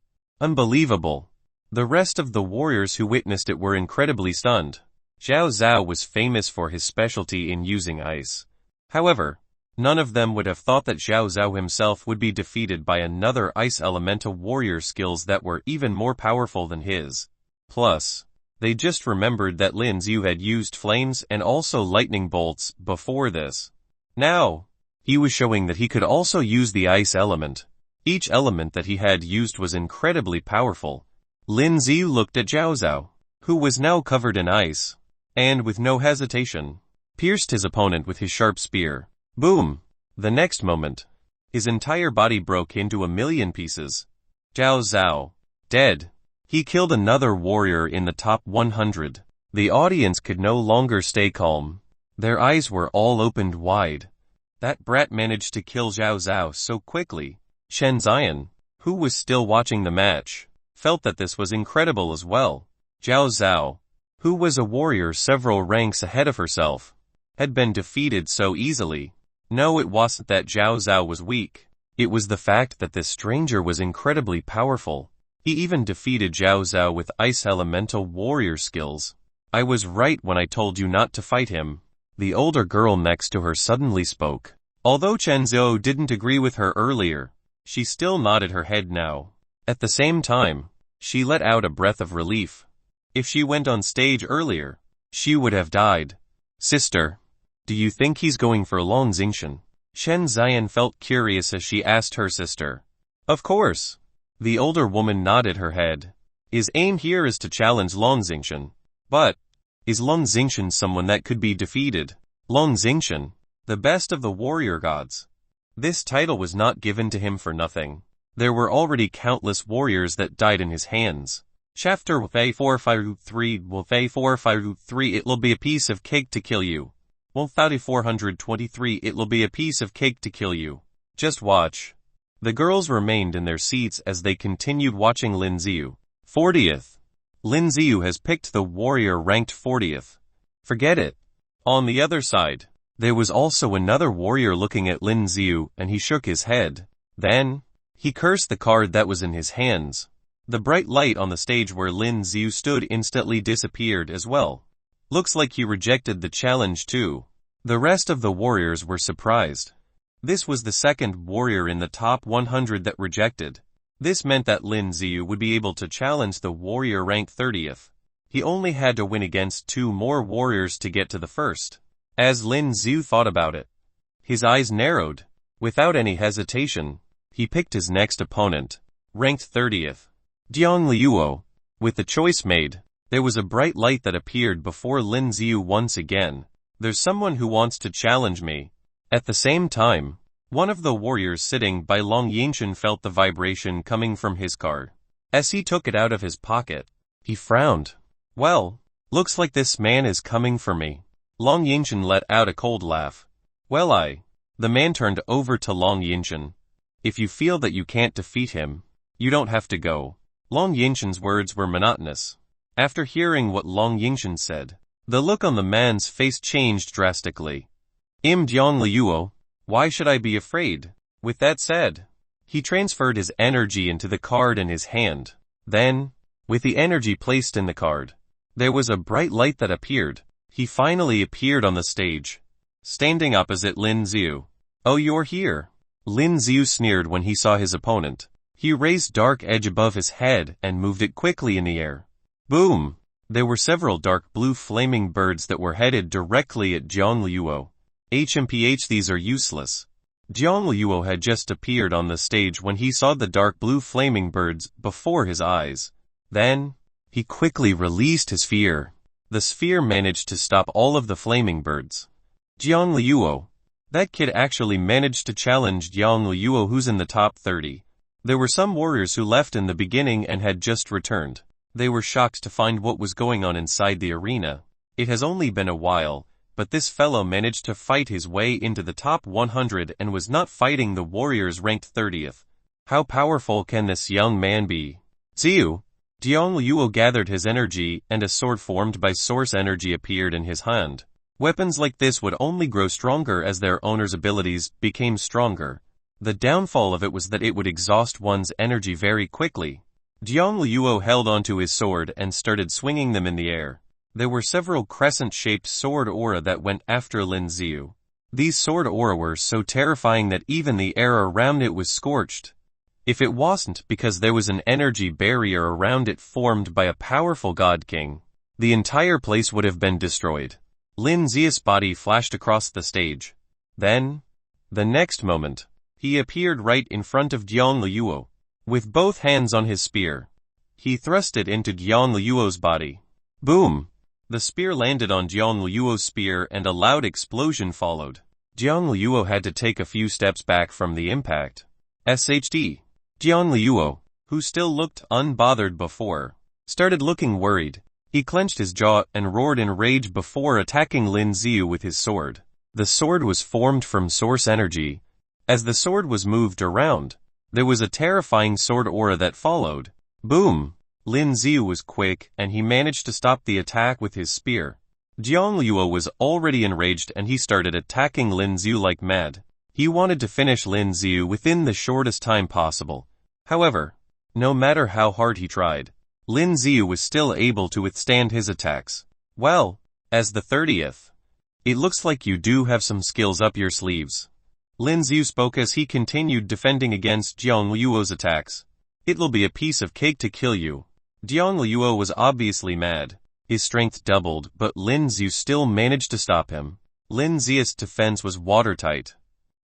Speaker 1: unbelievable. The rest of the warriors who witnessed it were incredibly stunned. Zhao Zhao was famous for his specialty in using ice. However, none of them would have thought that Zhao Zhao himself would be defeated by another ice elemental warrior skills that were even more powerful than his. Plus, they just remembered that Lin Xiu had used flames and also lightning bolts before this. Now, he was showing that he could also use the ice element. Each element that he had used was incredibly powerful. Lin Xiu looked at Zhao Zhao, who was now covered in ice, and with no hesitation, pierced his opponent with his sharp spear. Boom! The next moment, his entire body broke into 1,000,000 pieces. Zhao Zhao, dead. He killed another warrior in the top 100. The audience could no longer stay calm. Their eyes were all opened wide. That brat managed to kill Zhao Zhao so quickly. Chen Xian, who was still watching the match, felt that this was incredible as well. Zhao Zhao, who was a warrior several ranks ahead of herself, had been defeated so easily. No, it wasn't that Zhao Zhao was weak. It was the fact that this stranger was incredibly powerful. He even defeated Zhao Zhao with ice elemental warrior skills. I was right when I told you not to fight him. The older girl next to her suddenly spoke. Although Chen Zhou didn't agree with her earlier, she still nodded her head now. At the same time, she let out a breath of relief. If she went on stage earlier, she would have died. Sister, do you think he's going for Long Xingchen? Shen Xian felt curious as she asked her sister. Of course. The older woman nodded her head. His aim here is to challenge Long Xingchen. But, is Long Xingchen someone that could be defeated? Long Xingchen, the best of the warrior gods. This title was not given to him for nothing. There were already countless warriors that died in his hands. Chapter 453 453 It'll be a piece of cake to kill you. 423 It'll be a piece of cake to kill you. Just watch. The girls remained in their seats as they continued watching Lin Xiu. 40th. Lin Xiu has picked the warrior ranked 40th. Forget it. On the other side, there was also another warrior looking at Lin Xiu and he shook his head. Then, he cursed the card that was in his hands. The bright light on the stage where Lin Xiu stood instantly disappeared as well. Looks like he rejected the challenge too. The rest of the warriors were surprised. This was the second warrior in the top 100 that rejected. This meant that Lin Xiu would be able to challenge the warrior ranked 30th. He only had to win against 2 more warriors to get to the first. As Lin Xiu thought about it, his eyes narrowed. Without any hesitation, he picked his next opponent, ranked 30th. Jiang Liuo. With the choice made, there was a bright light that appeared before Lin Xiu once again. There's someone who wants to challenge me. At the same time, one of the warriors sitting by Long Yinchen felt the vibration coming from his card. As he took it out of his pocket, he frowned. Well, looks like this man is coming for me. Long Yinchen let out a cold laugh. Well, The man turned over to Long Yinchen. If you feel that you can't defeat him, you don't have to go. Long Yinchen's words were monotonous. After hearing what Long Yinchen said, the look on the man's face changed drastically. Jiang Liuo, why should I be afraid? With that said, he transferred his energy into the card in his hand. Then, with the energy placed in the card, there was a bright light that appeared. He finally appeared on the stage, standing opposite Lin Xiu. Oh, you're here. Lin Xiu sneered when he saw his opponent. He raised dark edge above his head and moved it quickly in the air. Boom! There were several dark blue flaming birds that were headed directly at Jiang Liuo. HMPH, these are useless. Jiang Liuo had just appeared on the stage when he saw the dark blue flaming birds before his eyes. Then, he quickly released his sphere. The sphere managed to stop all of the flaming birds. Jiang Liuo. That kid actually managed to challenge Jiang Liuo, who's in the top 30. There were some warriors who left in the beginning and had just returned. They were shocked to find what was going on inside the arena. It has only been a while, but this fellow managed to fight his way into the top 100 and was not fighting the warriors ranked 30th. How powerful can this young man be? Xiu. Jiang Liuo gathered his energy and a sword formed by source energy appeared in his hand. Weapons like this would only grow stronger as their owner's abilities became stronger. The downfall of it was that it would exhaust one's energy very quickly. Jiang Liuo held onto his sword and started swinging them in the air. There were several crescent-shaped sword aura that went after Lin Xiu. These sword aura were so terrifying that even the air around it was scorched. If it wasn't because there was an energy barrier around it formed by a powerful god king, the entire place would have been destroyed. Lin Xiu's body flashed across the stage. Then, the next moment, he appeared right in front of Jiang Liuo. With both hands on his spear, he thrust it into Jiang Liuo's body. Boom! The spear landed on Jiang Liuo's spear and a loud explosion followed. Jiang Liuo had to take a few steps back from the impact. SHD. Jiang Liuo, who still looked unbothered before, started looking worried. He clenched his jaw and roared in rage before attacking Lin Xiu with his sword. The sword was formed from source energy. As the sword was moved around, there was a terrifying sword aura that followed. Boom! Lin Xiu was quick and he managed to stop the attack with his spear. Jiang Liuo was already enraged and he started attacking Lin Xiu like mad. He wanted to finish Lin Xiu within the shortest time possible. However, no matter how hard he tried, Lin Xiu was still able to withstand his attacks. Well, as the 30th, it looks like you do have some skills up your sleeves. Lin Xiu spoke as he continued defending against Jiang Liuo's attacks. It'll be a piece of cake to kill you. Jiang Liuo was obviously mad. His strength doubled, but Lin Xiu still managed to stop him. Lin Xiu's defense was watertight.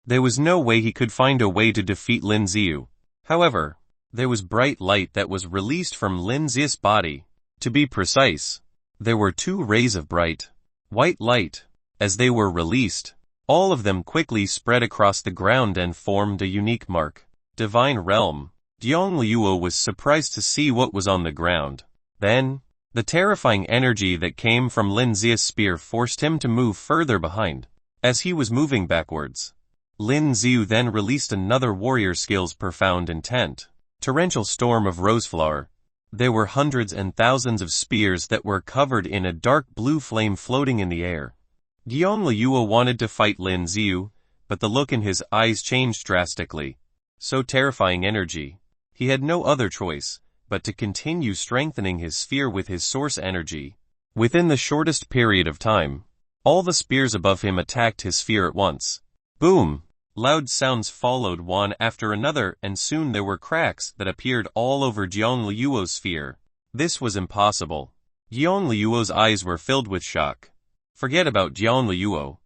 Speaker 1: There was no way he could find a way to defeat Lin Xiu. However, there was bright light that was released from Lin Xiu's body. To be precise, there were 2 rays of bright, white light. As they were released, all of them quickly spread across the ground and formed a unique mark. Divine Realm. Jiang Liuo was surprised to see what was on the ground. Then, the terrifying energy that came from Lin Xiu's spear forced him to move further behind. As he was moving backwards, Lin Xiu then released another warrior skill's profound intent. Torrential storm of roseflower. There were hundreds and thousands of spears that were covered in a dark blue flame floating in the air. Jiang Liuo wanted to fight Lin Xiu, but the look in his eyes changed drastically. So terrifying energy. He had no other choice but to continue strengthening his sphere with his source energy. Within the shortest period of time, all the spears above him attacked his sphere at once. Boom! Loud sounds followed one after another, and soon there were cracks that appeared all over Jiang Liuo's sphere. This was impossible. Jiang Liuo's eyes were filled with shock. Forget about Jiang Liuo.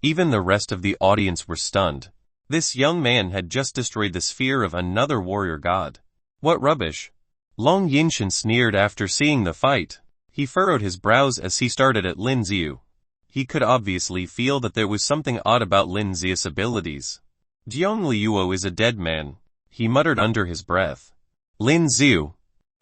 Speaker 1: Even the rest of the audience were stunned. This young man had just destroyed the sphere of another warrior god. What rubbish! Long Yinshan sneered after seeing the fight. He furrowed his brows as he started at Lin Xiu. He could obviously feel that there was something odd about Lin Xiu's abilities. Jiang Liuo is a dead man, he muttered under his breath. Lin Xiu,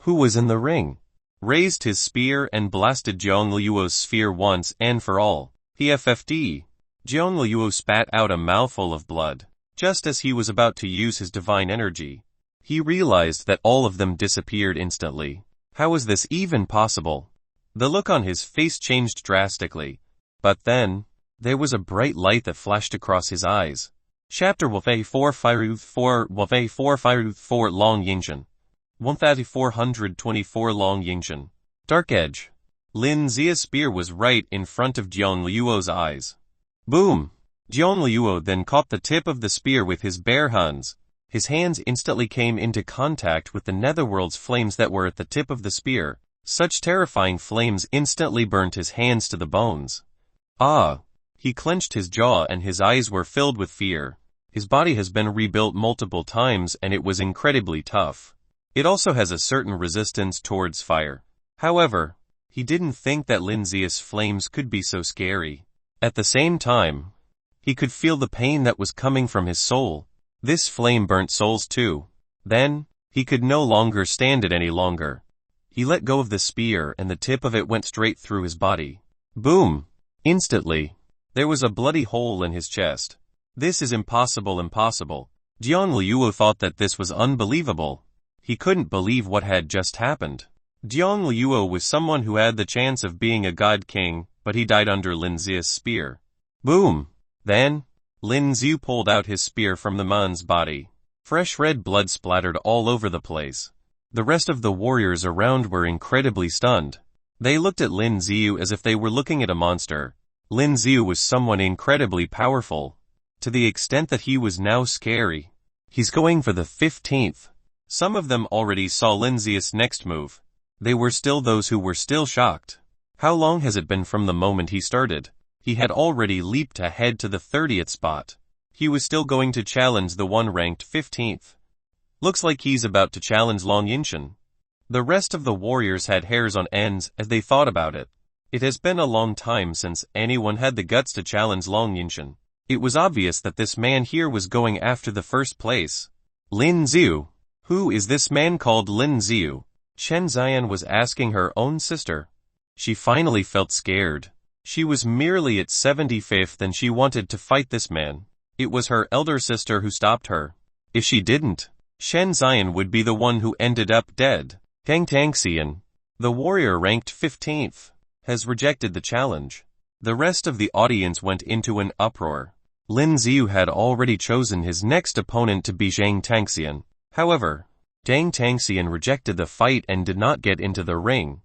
Speaker 1: who was in the ring, raised his spear and blasted Jiang Liuo's sphere once and for all. PFFD. Jiang Liuo spat out a mouthful of blood. Just as he was about to use his divine energy, he realized that all of them disappeared instantly. How was this even possible? The look on his face changed drastically. But then, there was a bright light that flashed across his eyes. Chapter Wafei 4 Wafei 4 Long Yingshan. 1424 Long Yingshan. Dark Edge. Lin Xiu's spear was right in front of Jiang Liuo's eyes. Boom! Jiang Liuo then caught the tip of the spear with his bare hands. His hands instantly came into contact with the netherworld's flames that were at the tip of the spear. Such terrifying flames instantly burnt his hands to the bones. Ah! He clenched his jaw and his eyes were filled with fear. His body has been rebuilt multiple times and it was incredibly tough. It also has a certain resistance towards fire. However, he didn't think that Lin Xiu's flames could be so scary. At the same time, he could feel the pain that was coming from his soul. This flame burnt souls too. Then, he could no longer stand it any longer. He let go of the spear and the tip of it went straight through his body. Boom! Instantly, there was a bloody hole in his chest. This is impossible. Jiang Liuo thought that this was unbelievable. He couldn't believe what had just happened. Jiang Liuo was someone who had the chance of being a god king, but he died under Lin Xiu's spear. Boom! Then, Lin Xiu pulled out his spear from the man's body. Fresh red blood splattered all over the place. The rest of the warriors around were incredibly stunned. They looked at Lin Xiu as if they were looking at a monster. Lin Xiu was someone incredibly powerful, to the extent that he was now scary. He's going for the 15th. Some of them already saw Lin Xiu's next move. They were still those who were still shocked. How long has it been from the moment he started? He had already leaped ahead to the 30th spot. He was still going to challenge the one ranked 15th. Looks like he's about to challenge Long Yinshan. The rest of the warriors had hairs on ends as they thought about it. It has been a long time since anyone had the guts to challenge Long Yinshan. It was obvious that this man here was going after the first place. Lin Xiu. Who is this man called Lin Xiu? Chen Xian was asking her own sister. She finally felt scared. She was merely at 75th and she wanted to fight this man. It was her elder sister who stopped her. If she didn't, Chen Xian would be the one who ended up dead. Tang Xian, the warrior ranked 15th, has rejected the challenge. The rest of the audience went into an uproar. Lin Xiu had already chosen his next opponent to be Zhang Tangxian. However, Zhang Tangxian rejected the fight and did not get into the ring.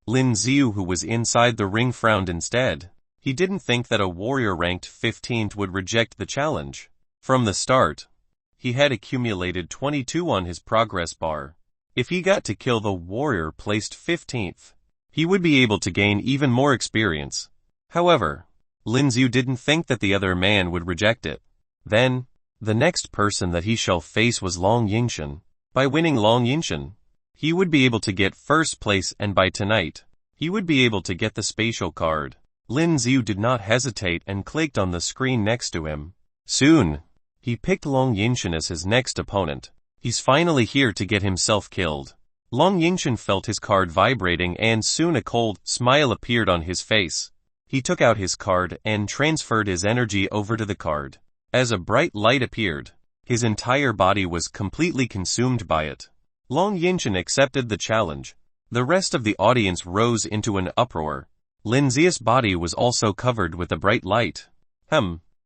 Speaker 1: Lin Xiu, who was inside the ring, frowned instead. He didn't think that a warrior ranked 15th would reject the challenge. From the start, he had accumulated 22 on his progress bar. If he got to kill the warrior placed 15th, he would be able to gain even more experience. However, Lin Xiu didn't think that the other man would reject it. Then, the next person that he shall face was Long Yingshan. By winning Long Yingshan, he would be able to get first place, and by tonight, he would be able to get the spatial card. Lin Xiu did not hesitate and clicked on the screen next to him. Soon, he picked Long Yingshan as his next opponent. He's finally here to get himself killed. Long Yingshan felt his card vibrating, and soon a cold smile appeared on his face. He took out his card and transferred his energy over to the card. As a bright light appeared, his entire body was completely consumed by it. Long Yingshan accepted the challenge. The rest of the audience rose into an uproar. Lin Xiu's body was also covered with a bright light.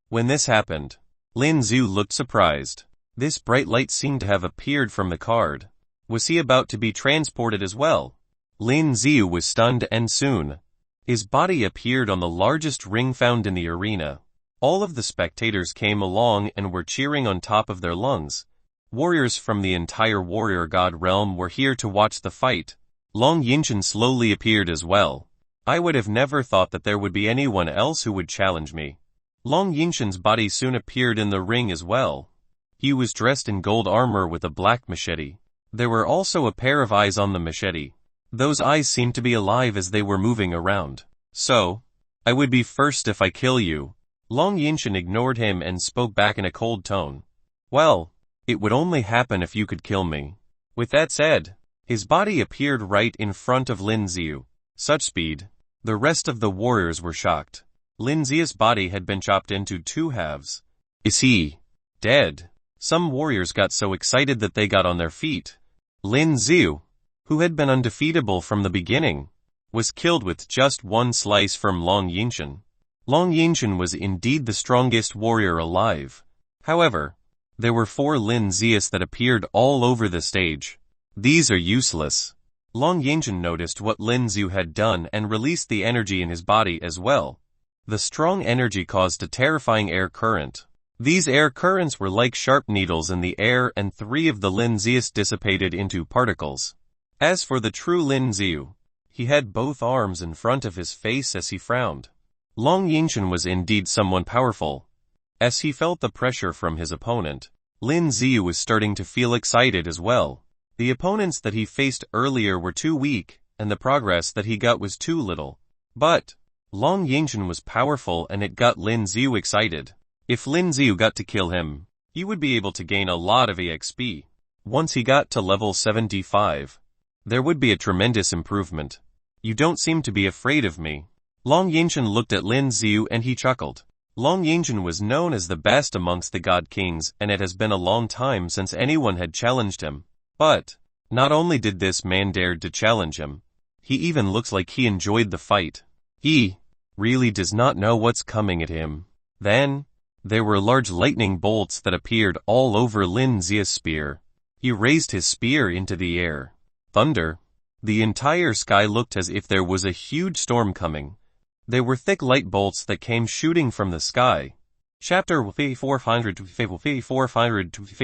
Speaker 1: When this happened, Lin Xiu looked surprised. This bright light seemed to have appeared from the card. Was he about to be transported as well? Lin Xiu was stunned, and soon, his body appeared on the largest ring found in the arena. All of the spectators came along and were cheering on top of their lungs. Warriors from the entire warrior god realm were here to watch the fight. Long Yingshan slowly appeared as well. I would have never thought that there would be anyone else who would challenge me. Long Yingshan's body soon appeared in the ring as well. He was dressed in gold armor with a black machete. There were also a pair of eyes on the machete. Those eyes seemed to be alive as they were moving around. So, I would be first if I kill you. Long Yingshan ignored him and spoke back in a cold tone. Well, it would only happen if you could kill me. With that said, his body appeared right in front of Lin Xiu. Such speed. The rest of the warriors were shocked. Lin Xiu's body had been chopped into two halves. Is he dead? Some warriors got so excited that they got on their feet. Lin Xiu, who had been undefeatable from the beginning, was killed with just one slice from Long Yingshan. Long Yingshan was indeed the strongest warrior alive. However, there were 4 Lin Xius that appeared all over the stage. These are useless. Long Yingshan noticed what Lin Xiu had done and released the energy in his body as well. The strong energy caused a terrifying air current. These air currents were like sharp needles in the air, and 3 of the Lin Xius dissipated into particles. As for the true Lin Xiu, he had both arms in front of his face as he frowned. Long Yingshan was indeed someone powerful. As he felt the pressure from his opponent, Lin Xiu was starting to feel excited as well. The opponents that he faced earlier were too weak, and the progress that he got was too little. But Long Yingshan was powerful, and it got Lin Xiu excited. If Lin Xiu got to kill him, he would be able to gain a lot of EXP. Once he got to level 75, there would be a tremendous improvement. You don't seem to be afraid of me. Long Yingshan looked at Lin Xiu and he chuckled. Long Yingshan was known as the best amongst the God Kings, and it has been a long time since anyone had challenged him. But, not only did this man dared to challenge him, he even looks like he enjoyed the fight. He really does not know what's coming at him. Then, there were large lightning bolts that appeared all over Lin Xiu's spear. He raised his spear into the air. Thunder. The entire sky looked as if there was a huge storm coming. There were thick light bolts that came shooting from the sky. Chapter 400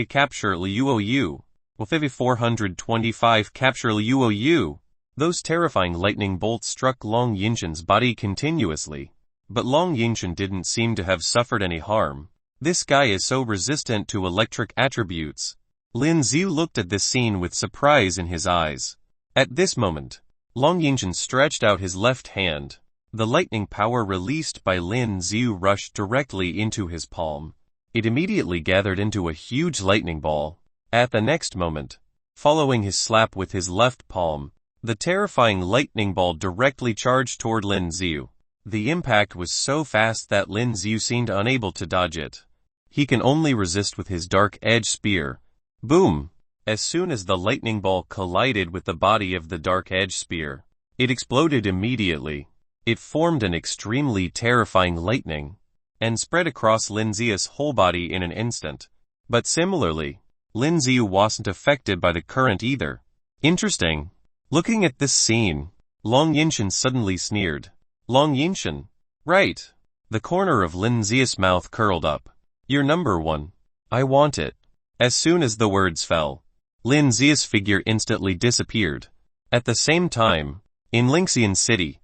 Speaker 1: Capture Liuou. 425 Capture Liuou. Those terrifying lightning bolts struck Long Yingshan's body continuously. But Long Yingshan didn't seem to have suffered any harm. This guy is so resistant to electric attributes. Lin Xiu looked at this scene with surprise in his eyes. At this moment, Long Yingshan stretched out his left hand. The lightning power released by Lin Xiu rushed directly into his palm. It immediately gathered into a huge lightning ball. At the next moment, following his slap with his left palm, the terrifying lightning ball directly charged toward Lin Xiu. The impact was so fast that Lin Xiu seemed unable to dodge it. He can only resist with his dark edge spear. Boom! As soon as the lightning ball collided with the body of the dark edge spear, it exploded immediately. It formed an extremely terrifying lightning, and spread across Lin Xiu's whole body in an instant. But similarly, Lin Xiu wasn't affected by the current either. Interesting. Looking at this scene, Long Yingshan suddenly sneered. Long Yingshan? Right. The corner of Lin Xiu's mouth curled up. You're number 1. I want it. As soon as the words fell, Lin Xiu's figure instantly disappeared. At the same time, In Lynxian City.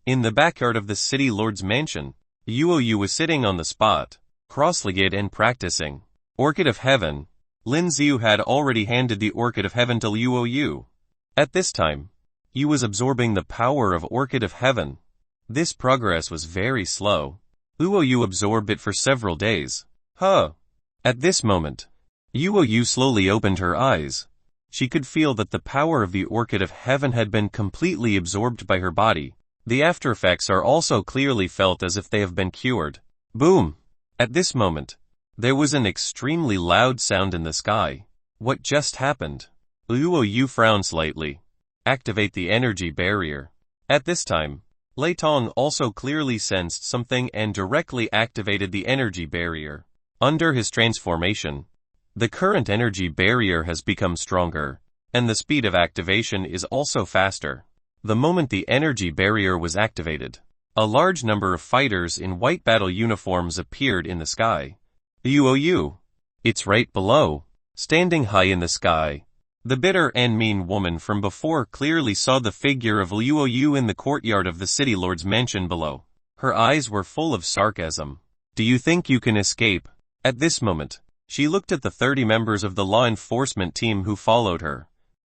Speaker 1: In the backyard of the city lord's mansion, Yuoyu was sitting on the spot, cross-legged and practicing. Orchid of Heaven. Lin Xiu had already handed the Orchid of Heaven to Yuoyu. At this time, Yu was absorbing the power of Orchid of Heaven. This progress was very slow. Yuoyu absorbed it for several days. At this moment, Yuoyu slowly opened her eyes. She could feel that the power of the Orchid of Heaven had been completely absorbed by her body. The after effects are also clearly felt as if they have been cured. Boom! At this moment, there was an extremely loud sound in the sky. What just happened? Yuoyu frowned slightly. Activate the energy barrier. At this time, Lei Tong also clearly sensed something and directly activated the energy barrier. Under his transformation, the current energy barrier has become stronger, and the speed of activation is also faster. The moment the energy barrier was activated, a large number of fighters in white battle uniforms appeared in the sky. Yuoyu. It's right below. Standing high in the sky. The bitter and mean woman from before clearly saw the figure of Yuoyu in the courtyard of the city lord's mansion below. Her eyes were full of sarcasm. Do you think you can escape? At this moment, she looked at the 30 members of the law enforcement team who followed her,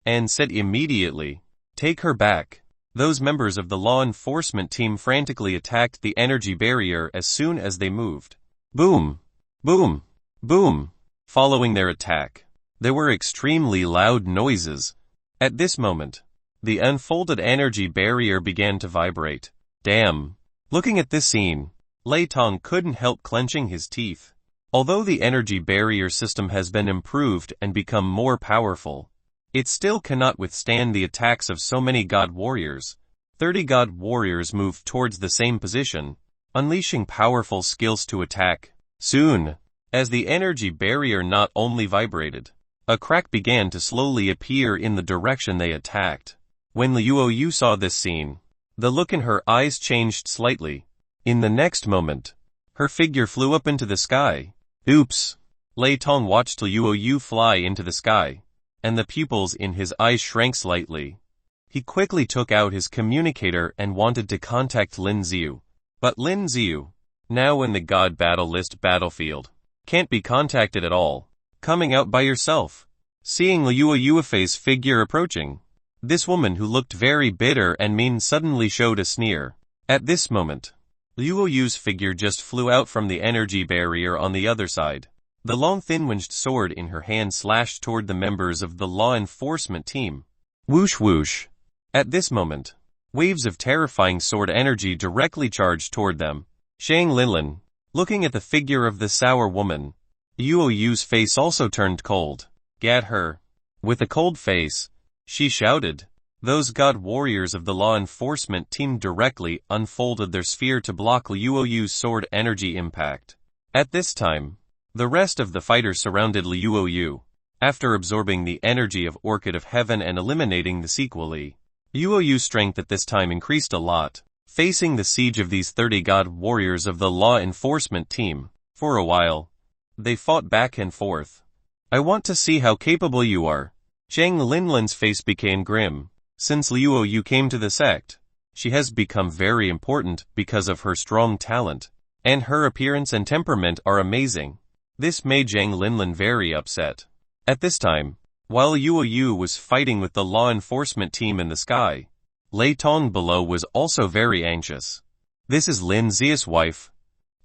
Speaker 1: and said immediately, take her back. Those members of the law enforcement team frantically attacked the energy barrier as soon as they moved. Boom! Boom! Boom! Following their attack, there were extremely loud noises. At this moment, the unfolded energy barrier began to vibrate. Damn! Looking at this scene, Lei Tong couldn't help clenching his teeth. Although the energy barrier system has been improved and become more powerful, it still cannot withstand the attacks of so many god warriors. 30 god warriors moved towards the same position, unleashing powerful skills to attack. Soon, as the energy barrier not only vibrated, a crack began to slowly appear in the direction they attacked. When Yuoyu saw this scene, the look in her eyes changed slightly. In the next moment, her figure flew up into the sky. Oops! Lei Tong watched Yuoyu fly into the sky, and the pupils in his eyes shrank slightly. He quickly took out his communicator and wanted to contact Lin Xiu. But Lin Xiu, now in the God Battle List battlefield, can't be contacted at all. Coming out by yourself. Seeing Yuoyu's figure approaching, this woman who looked very bitter and mean suddenly showed a sneer. At this moment, Yuoyu's figure just flew out from the energy barrier on the other side. The long thin-winged sword in her hand slashed toward the members of the law enforcement team. Whoosh whoosh. At this moment, waves of terrifying sword energy directly charged toward them. Shang Linlin, looking at the figure of the sour woman, Yuoyu's face also turned cold. Get her. With a cold face, she shouted. Those god warriors of the law enforcement team directly unfolded their sphere to block Yuoyu's sword energy impact. At this time, the rest of the fighters surrounded Yuoyu. After absorbing the energy of Orchid of Heaven and eliminating the sequelae, Yuoyu's strength at this time increased a lot. Facing the siege of these 30 god warriors of the law enforcement team, for a while, they fought back and forth. I want to see how capable you are. Zhang Linlin's face became grim. Since Yuoyu came to the sect, she has become very important because of her strong talent, and her appearance and temperament are amazing. This made Zhang Linlin very upset. At this time, while Yuoyu was fighting with the law enforcement team in the sky, Lei Tong below was also very anxious. This is Lin Xia's wife.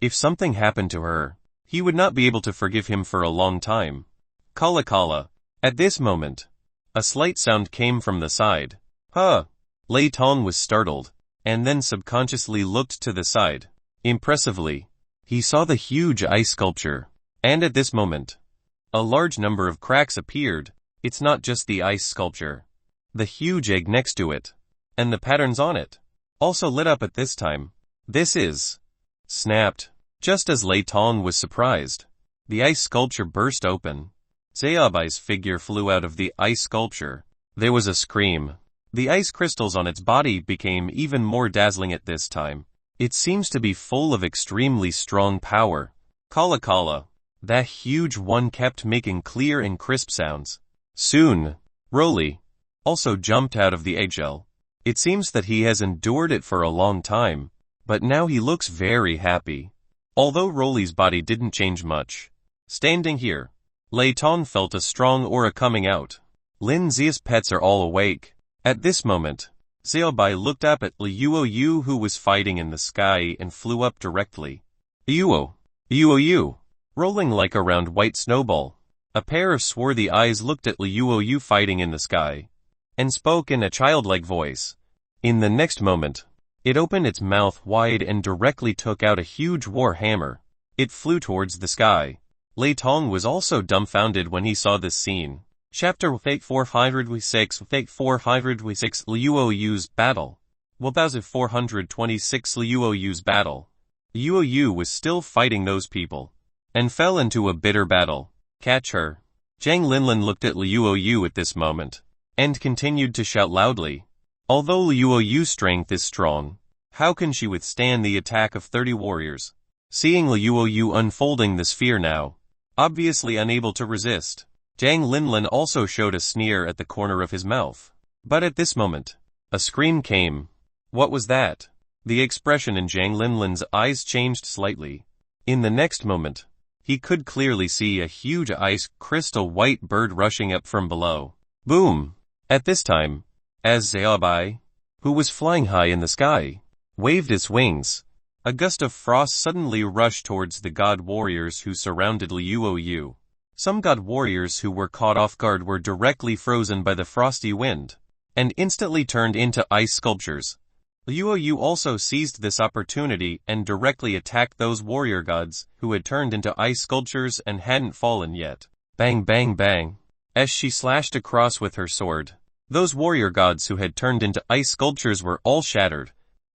Speaker 1: If something happened to her, he would not be able to forgive him for a long time. Kala Kala. At this moment, a slight sound came from the side. Lei Tong was startled, and then subconsciously looked to the side. Impressively, he saw the huge ice sculpture, and at this moment, a large number of cracks appeared. It's not just the ice sculpture. The huge egg next to it, and the patterns on it, also lit up at this time. This is snapped. Just as Lei Tong was surprised, the ice sculpture burst open. Xiaobai's figure flew out of the ice sculpture. There was a scream. The ice crystals on its body became even more dazzling at this time. It seems to be full of extremely strong power. Kala Kala. That huge one kept making clear and crisp sounds. Soon, Roly also jumped out of the eggshell. It seems that he has endured it for a long time, but now he looks very happy. Although Rolly's body didn't change much. Standing here, Lei Tong felt a strong aura coming out. Lin Zia's pets are all awake. At this moment, Xiaobai looked up at Liu, who was fighting in the sky, and flew up directly. Liu, rolling like a round white snowball. A pair of swarthy eyes looked at Liu fighting in the sky, and spoke in a childlike voice. In the next moment, it opened its mouth wide and directly took out a huge war hammer. It flew towards the sky. Lei Tong was also dumbfounded when he saw this scene. Chapter 406 Liu's battle. 1426 Liu's battle. Liu was still fighting those people, and fell into a bitter battle. Catch her. Zhang Linlin looked at Liu at this moment, and continued to shout loudly. Although Liu's strength is strong, how can she withstand the attack of 30 warriors? Seeing Liu unfolding the sphere now, obviously unable to resist, Zhang Linlin also showed a sneer at the corner of his mouth. But at this moment, a scream came. What was that? The expression in Zhang Linlin's eyes changed slightly. In the next moment, he could clearly see a huge ice crystal white bird rushing up from below. Boom! At this time, as Xiaobai, who was flying high in the sky, waved its wings, a gust of frost suddenly rushed towards the god warriors who surrounded Liu. Some god warriors who were caught off guard were directly frozen by the frosty wind, and instantly turned into ice sculptures. Liu also seized this opportunity and directly attacked those warrior gods who had turned into ice sculptures and hadn't fallen yet. Bang bang bang. As she slashed across with her sword, those warrior gods who had turned into ice sculptures were all shattered.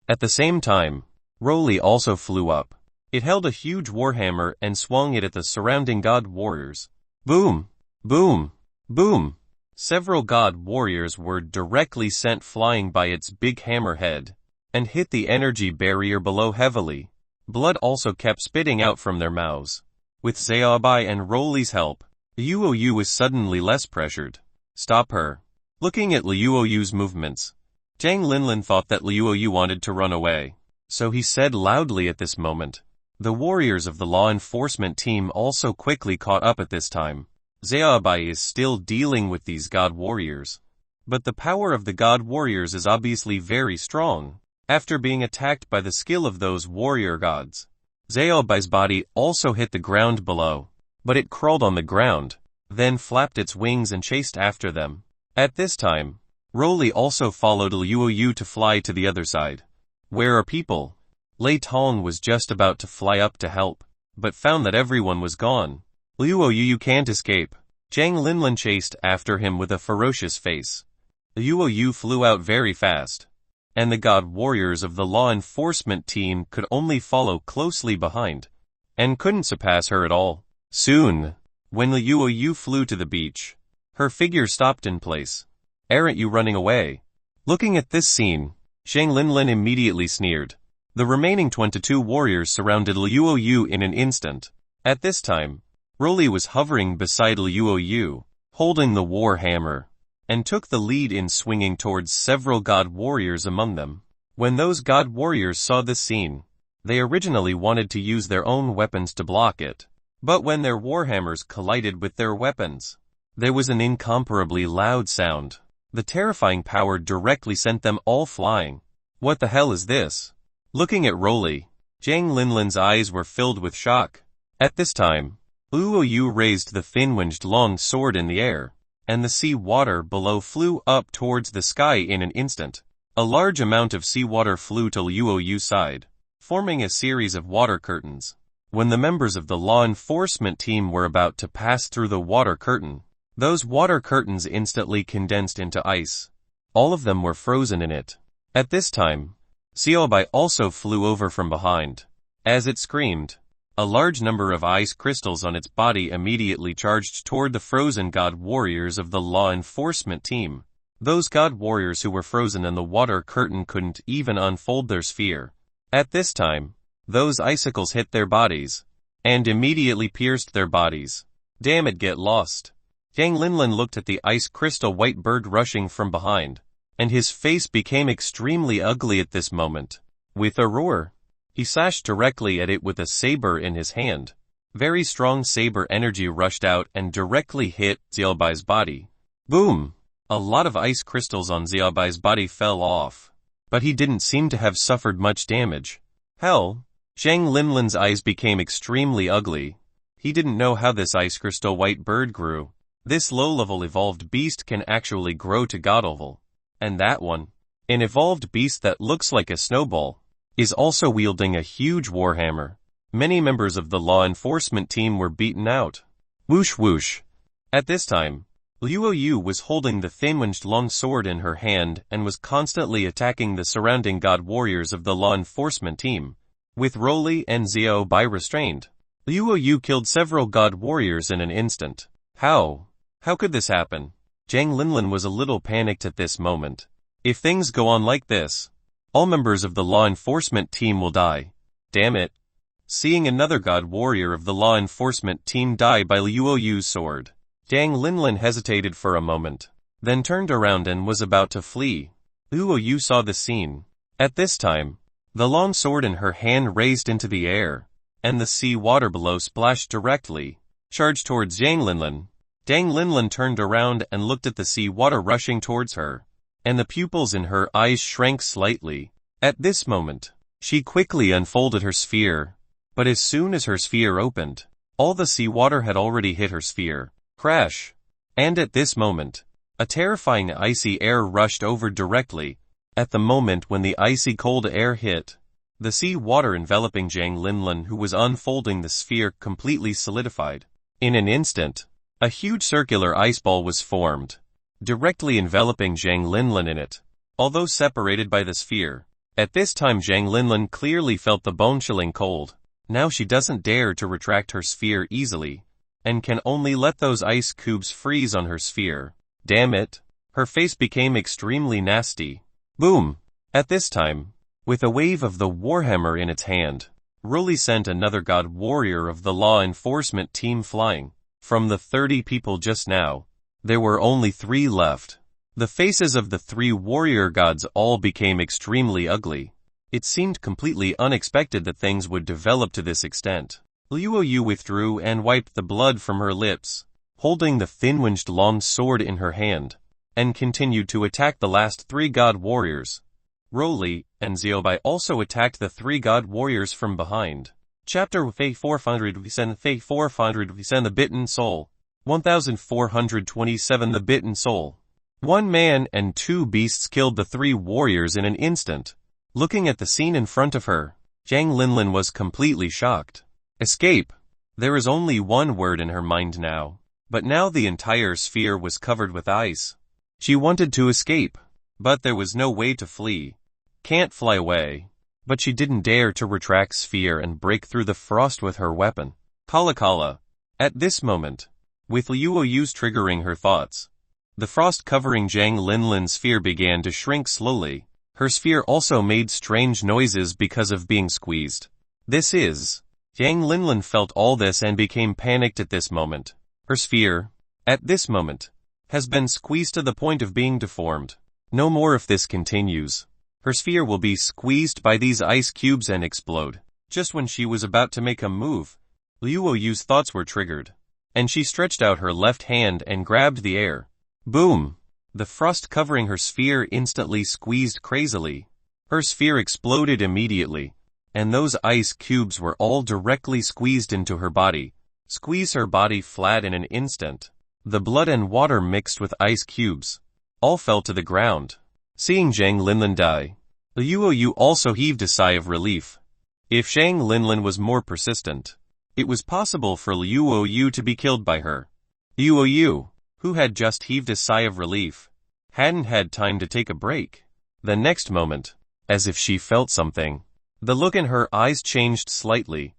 Speaker 1: At the same time, Rolly also flew up. It held a huge warhammer and swung it at the surrounding god warriors. Boom! Boom! Boom! Several god warriors were directly sent flying by its big hammerhead, and hit the energy barrier below heavily. Blood also kept spitting out from their mouths. With Xiaobai and Rolly's help, Liu was suddenly less pressured. Stop her. Looking at Liu's movements, Zhang Linlin thought that Liu wanted to run away. So he said loudly at this moment. The warriors of the law enforcement team also quickly caught up at this time. Xiaobai is still dealing with these god warriors. But the power of the god warriors is obviously very strong. After being attacked by the skill of those warrior gods, Xiaobai's body also hit the ground below. But it crawled on the ground, then flapped its wings and chased after them. At this time, Rolly also followed Liu to fly to the other side. Where are people? Lei Tong was just about to fly up to help, but found that everyone was gone. Liu, you can't escape. Zhang Linlin chased after him with a ferocious face. Liu flew out very fast, and the god warriors of the law enforcement team could only follow closely behind, and couldn't surpass her at all. Soon, when Liu flew to the beach, her figure stopped in place. Aren't you running away? Looking at this scene, Zhang Linlin immediately sneered. The remaining 22 warriors surrounded Liu in an instant. At this time, Rolly was hovering beside Liu, holding the war hammer, and took the lead in swinging towards several god warriors among them. When those god warriors saw this scene, they originally wanted to use their own weapons to block it. But when their warhammers collided with their weapons, there was an incomparably loud sound. The terrifying power directly sent them all flying. What the hell is this? Looking at Rolly, Zhang Linlin's eyes were filled with shock. At this time, Liu raised the thin-winged long sword in the air, and the sea water below flew up towards the sky in an instant. A large amount of seawater flew to Liu's side, forming a series of water curtains. When the members of the law enforcement team were about to pass through the water curtain, those water curtains instantly condensed into ice. All of them were frozen in it. At this time, Xiaobai also flew over from behind. As it screamed, a large number of ice crystals on its body immediately charged toward the frozen god warriors of the law enforcement team. Those god warriors who were frozen in the water curtain couldn't even unfold their sphere. At this time, those icicles hit their bodies, and immediately pierced their bodies. Damn it, get lost. Zhang Linlin looked at the ice crystal white bird rushing from behind, and his face became extremely ugly at this moment. With a roar, he slashed directly at it with a saber in his hand. Very strong saber energy rushed out and directly hit Xiaobai's body. Boom! A lot of ice crystals on Xiaobai's body fell off, but he didn't seem to have suffered much damage. Hell! Zhang Linlin's eyes became extremely ugly. He didn't know how this ice crystal white bird grew. This low-level evolved beast can actually grow to god level. And that one, an evolved beast that looks like a snowball, is also wielding a huge warhammer. Many members of the law enforcement team were beaten out. Whoosh whoosh. At this time, Liu Yu was holding the thin-winged long sword in her hand and was constantly attacking the surrounding god warriors of the law enforcement team. With Roly and Xiao Bai restrained, Liu Yu killed several god warriors in an instant. How could this happen? Zhang Linlin was a little panicked at this moment. If things go on like this, all members of the law enforcement team will die. Damn it. Seeing another god warrior of the law enforcement team die by Liu Yu's sword, Zhang Linlin hesitated for a moment, then turned around and was about to flee. Liu Yu saw the scene. At this time, the long sword in her hand raised into the air, and the sea water below splashed directly, charged towards Zhang Linlin. Zhang Linlin turned around and looked at the sea water rushing towards her, and the pupils in her eyes shrank slightly. At this moment, she quickly unfolded her sphere, but as soon as her sphere opened, all the sea water had already hit her sphere. Crash! And at this moment, a terrifying icy air rushed over directly. At the moment when the icy cold air hit, the sea water enveloping Zhang Linlin, who was unfolding the sphere, completely solidified. In an instant, a huge circular ice ball was formed, directly enveloping Zhang Linlin in it, although separated by the sphere. At this time Zhang Linlin clearly felt the bone-chilling cold. Now she doesn't dare to retract her sphere easily, and can only let those ice cubes freeze on her sphere. Damn it! Her face became extremely nasty. Boom! At this time, with a wave of the warhammer in its hand, Roly sent another god warrior of the law enforcement team flying. From the 30 people just now, there were only 3 left. The faces of the 3 warrior gods all became extremely ugly. It seemed completely unexpected that things would develop to this extent. Liu Yu withdrew and wiped the blood from her lips, holding the thin-winged long sword in her hand, and continued to attack the last 3 god warriors. Roly and Xiaobai also attacked the 3 god warriors from behind. Chapter 400 The Bitten Soul. 1427 The Bitten Soul. 1 man and 2 beasts killed the 3 warriors in an instant. Looking at the scene in front of her, Zhang Linlin was completely shocked. Escape. There is only one word in her mind now. But now the entire sphere was covered with ice. She wanted to escape, but there was no way to flee. Can't fly away. But she didn't dare to retract sphere and break through the frost with her weapon. Kala Kala. At this moment, with Liu Yu's triggering her thoughts, the frost covering Zhang Linlin's sphere began to shrink slowly. Her sphere also made strange noises because of being squeezed. Zhang Linlin felt all this and became panicked at this moment. Her sphere, at this moment, has been squeezed to the point of being deformed. No more if this continues. Her sphere will be squeezed by these ice cubes and explode. Just when she was about to make a move, Liu Yu's thoughts were triggered, and she stretched out her left hand and grabbed the air. Boom! The frost covering her sphere instantly squeezed crazily. Her sphere exploded immediately, and those ice cubes were all directly squeezed into her body. Squeeze her body flat in an instant. The blood and water mixed with ice cubes all fell to the ground. Seeing Zhang Linlin die, Liu Yu also heaved a sigh of relief. If Zhang Linlin was more persistent, it was possible for Liu Yu to be killed by her. Liu Yu, who had just heaved a sigh of relief, hadn't had time to take a break. The next moment, as if she felt something, the look in her eyes changed slightly.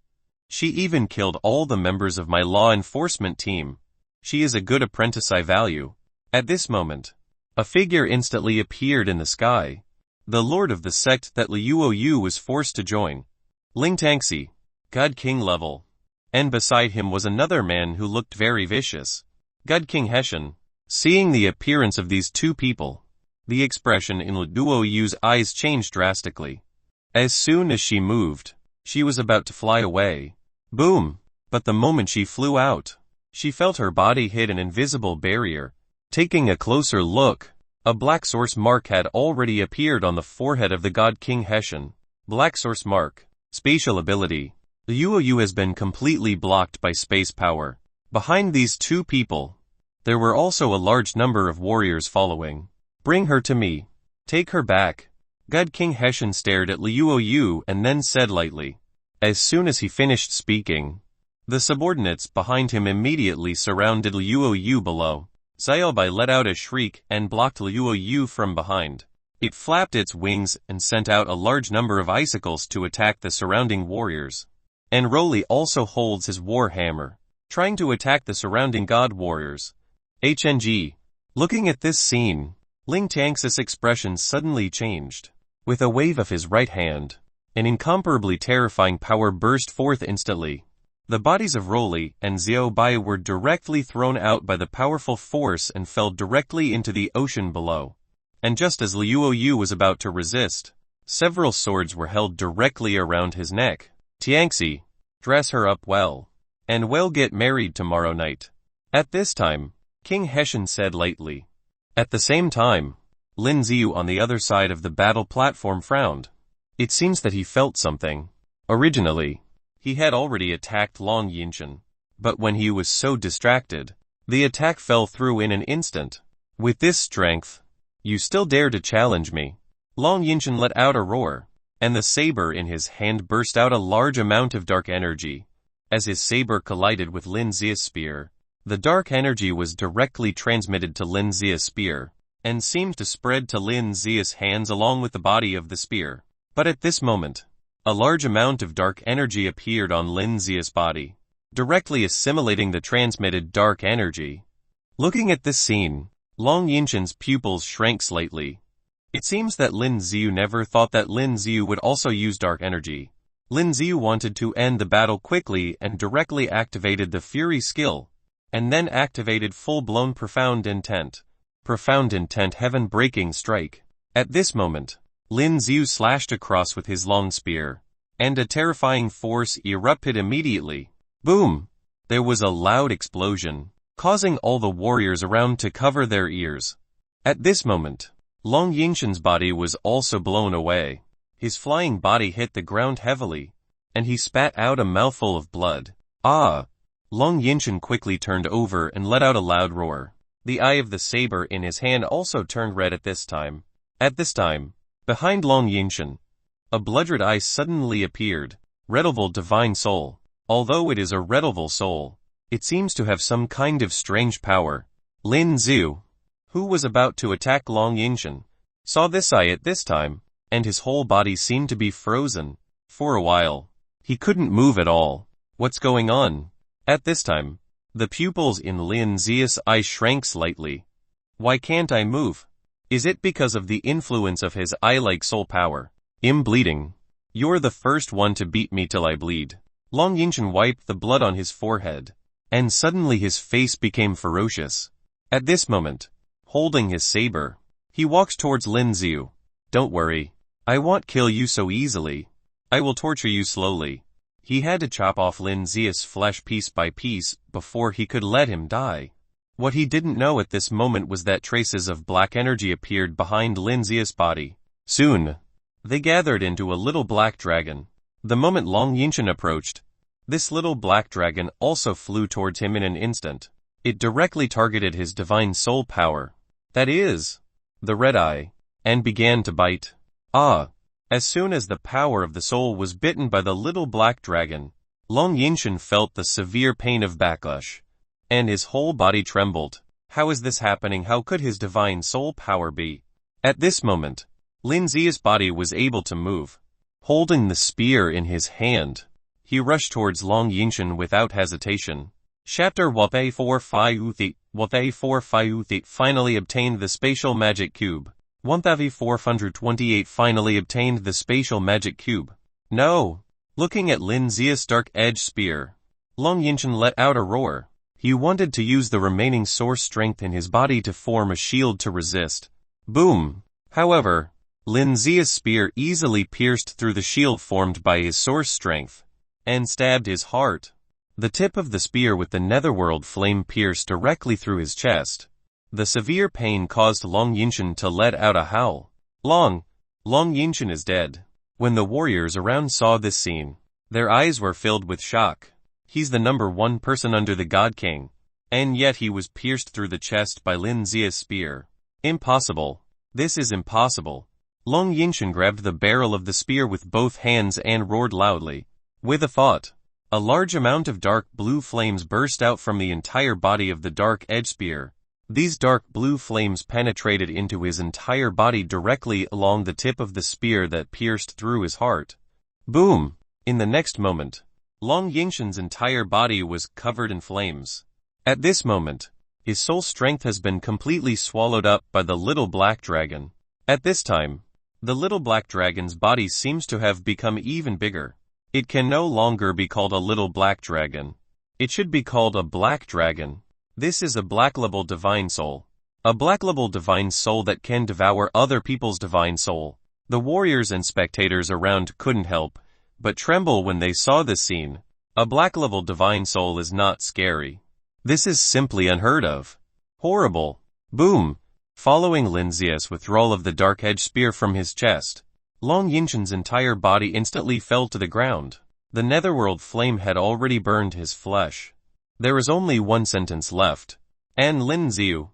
Speaker 1: She even killed all the members of my law enforcement team. She is a good apprentice, I value. At this moment, a figure instantly appeared in the sky. The lord of the sect that Liu Yu was forced to join. Ling Tangxi, God King level. And beside him was another man who looked very vicious. God King Hessian. Seeing the appearance of these 2 people, The expression in Luo Yu's eyes changed drastically. As soon as she moved, she was about to fly away. Boom! But the moment she flew out, she felt her body hit an invisible barrier. Taking a closer look, a black source mark had already appeared on the forehead of the god King Hessian. Black source mark. Spatial ability. The Luo has been completely blocked by space power. Behind these two people, there were also a large number of warriors following. Bring her to me. Take her back. God King Hessian stared at Luo Yu and then said lightly. As soon as he finished speaking, the subordinates behind him immediately surrounded Luo Yu below. Xiaobai let out a shriek and blocked Luo Yu from behind. It flapped its wings and sent out a large number of icicles to attack the surrounding warriors. And Roly also holds his war hammer, trying to attack the surrounding god warriors. HNG. Looking at this scene, Ling Tang's expression suddenly changed. With a wave of his right hand, an incomparably terrifying power burst forth instantly. The bodies of Roly and Xiao Bai were directly thrown out by the powerful force and fell directly into the ocean below. And just as Luo Yu was about to resist, several swords were held directly around his neck. Tiangxi, dress her up well, and we'll get married tomorrow night. At this time, King Hessian said lightly. At the same time, Lin Ziyu on the other side of the battle platform frowned. It seems that he felt something. Originally, he had already attacked Long Yinshan, but when he was so distracted, the attack fell through in an instant. With this strength, you still dare to challenge me? Long Yinshan let out a roar, and the saber in his hand burst out a large amount of dark energy. As his saber collided with Lin Ziya's spear, the dark energy was directly transmitted to Lin Ziya's spear, and seemed to spread to Lin Ziya's hands along with the body of the spear. But at this moment, a large amount of dark energy appeared on Lin Ziya's body, directly assimilating the transmitted dark energy. Looking at this scene, Long Yinshan's pupils shrank slightly. It seems that Lin Ziyu never thought that Lin Ziyu would also use dark energy. Lin Ziyu wanted to end the battle quickly and directly activated the Fury skill, and then activated full-blown Profound Intent. Profound Intent heaven-breaking strike. At this moment, Lin Ziyu slashed across with his long spear, and a terrifying force erupted immediately. Boom! There was a loud explosion, causing all the warriors around to cover their ears. At this moment, Long Yinshan's body was also blown away. His flying body hit the ground heavily, and he spat out a mouthful of blood. Ah! Long Yinshan quickly turned over and let out a loud roar. The eye of the saber in his hand also turned red at this time. At this time, behind Long Yinshan, a blood-red eye suddenly appeared. Redoval Divine Soul. Although it is a Redoval Soul, it seems to have some kind of strange power. Lin Ziyu, who was about to attack Long Yinshan, saw this eye at this time, and his whole body seemed to be frozen. For a while, he couldn't move at all. What's going on? At this time, the pupils in Lin Ziya's eye shrank slightly. Why can't I move? Is it because of the influence of his eye-like soul power? I'm bleeding. You're the first one to beat me till I bleed. Long Yinshan wiped the blood on his forehead, and suddenly his face became ferocious. At this moment, holding his saber, he walks towards Lin Ziyu. Don't worry. I won't kill you so easily. I will torture you slowly. He had to chop off Lin Ziya's flesh piece by piece before he could let him die. What he didn't know at this moment was that traces of black energy appeared behind Lin Ziya's body. Soon, they gathered into a little black dragon. The moment Long Yinshan approached, this little black dragon also flew towards him in an instant. It directly targeted his divine soul power, that is, the red eye, and began to bite. Ah! As soon as the power of the soul was bitten by the little black dragon, Long Yinshan felt the severe pain of backlash, and his whole body trembled. How is this happening? How could his divine soul power be? At this moment, Lin Ziya's body was able to move. Holding the spear in his hand, he rushed towards Long Yinshan without hesitation. Chapter Wate 4 Fiuthi finally obtained the spatial magic cube. 1428 finally obtained the spatial magic cube. No! Looking at Lin Ziya's dark-edged spear, Long Yinshan let out a roar. He wanted to use the remaining source strength in his body to form a shield to resist. Boom! However, Lin Zia's spear easily pierced through the shield formed by his source strength, and stabbed his heart. The tip of the spear with the netherworld flame pierced directly through his chest. The severe pain caused Long Yinshan to let out a howl. Long Yinshan is dead. When the warriors around saw this scene, their eyes were filled with shock. He's the number 1 person under the God King, and yet he was pierced through the chest by Lin Zia's spear. Impossible. This is impossible. Long Yinshan grabbed the barrel of the spear with both hands and roared loudly. With a thought, a large amount of dark blue flames burst out from the entire body of the dark edge spear. These dark blue flames penetrated into his entire body directly along the tip of the spear that pierced through his heart. Boom! In the next moment, Long Yinshan's entire body was covered in flames. At this moment, his soul strength has been completely swallowed up by the little black dragon. At this time, the little black dragon's body seems to have become even bigger. It can no longer be called a little black dragon. It should be called a black dragon. This is a black-level divine soul. A black-level divine soul that can devour other people's divine soul. The warriors and spectators around couldn't help but tremble when they saw this scene. A black-level divine soul is not scary. This is simply unheard of. Horrible. Boom! Following Lin Zia's withdrawal of the dark edge spear from his chest, Long Yinshan's entire body instantly fell to the ground. The netherworld flame had already burned his flesh. There is only one sentence left. And Lin Ziu,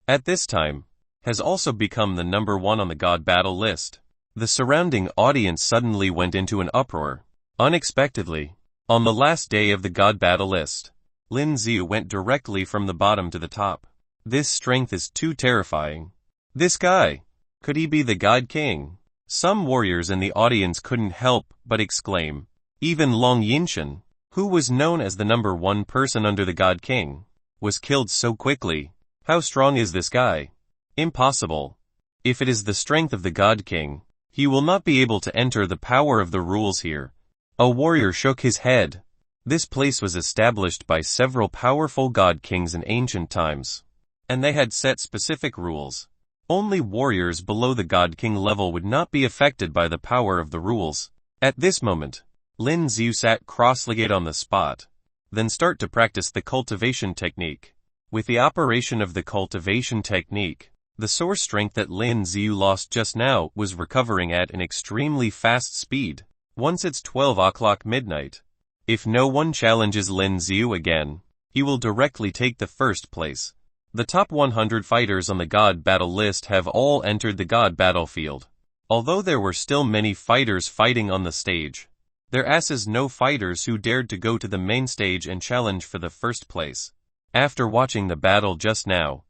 Speaker 1: at this time, has also become the number 1 on the God battle list. The surrounding audience suddenly went into an uproar. Unexpectedly, on the last day of the God battle list, Lin Ziu went directly from the bottom to the top. This strength is too terrifying. This guy, could he be the God King? Some warriors in the audience couldn't help but exclaim. Even Long Yinshan, who was known as the number 1 person under the God King, was killed so quickly. How strong is this guy? Impossible. If it is the strength of the God King, he will not be able to enter the power of the rules here. A warrior shook his head. This place was established by several powerful God Kings in ancient times, and they had set specific rules. Only warriors below the God King level would not be affected by the power of the rules. At this moment, Lin Ziu sat cross-legged on the spot, then start to practice the cultivation technique. With the operation of the cultivation technique, the source strength that Lin Ziu lost just now was recovering at an extremely fast speed. Once it's 12 o'clock midnight, if no one challenges Lin Ziu again, he will directly take the first place. The top 100 fighters on the God battle list have all entered the God battlefield. Although there were still many fighters fighting on the stage, there are no fighters who dared to go to the main stage and challenge for the first place. After watching the battle just now,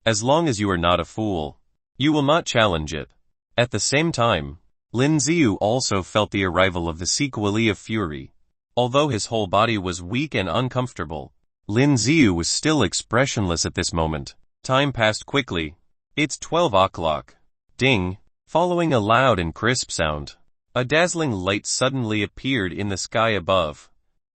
Speaker 1: as long as you are not a fool, you will not challenge it. At the same time, Lin Ziu also felt the arrival of the sequelae of fury. Although his whole body was weak and uncomfortable, Lin Ziu was still expressionless at this moment. Time passed quickly. It's 12 o'clock. Ding! Following a loud and crisp sound, a dazzling light suddenly appeared in the sky above.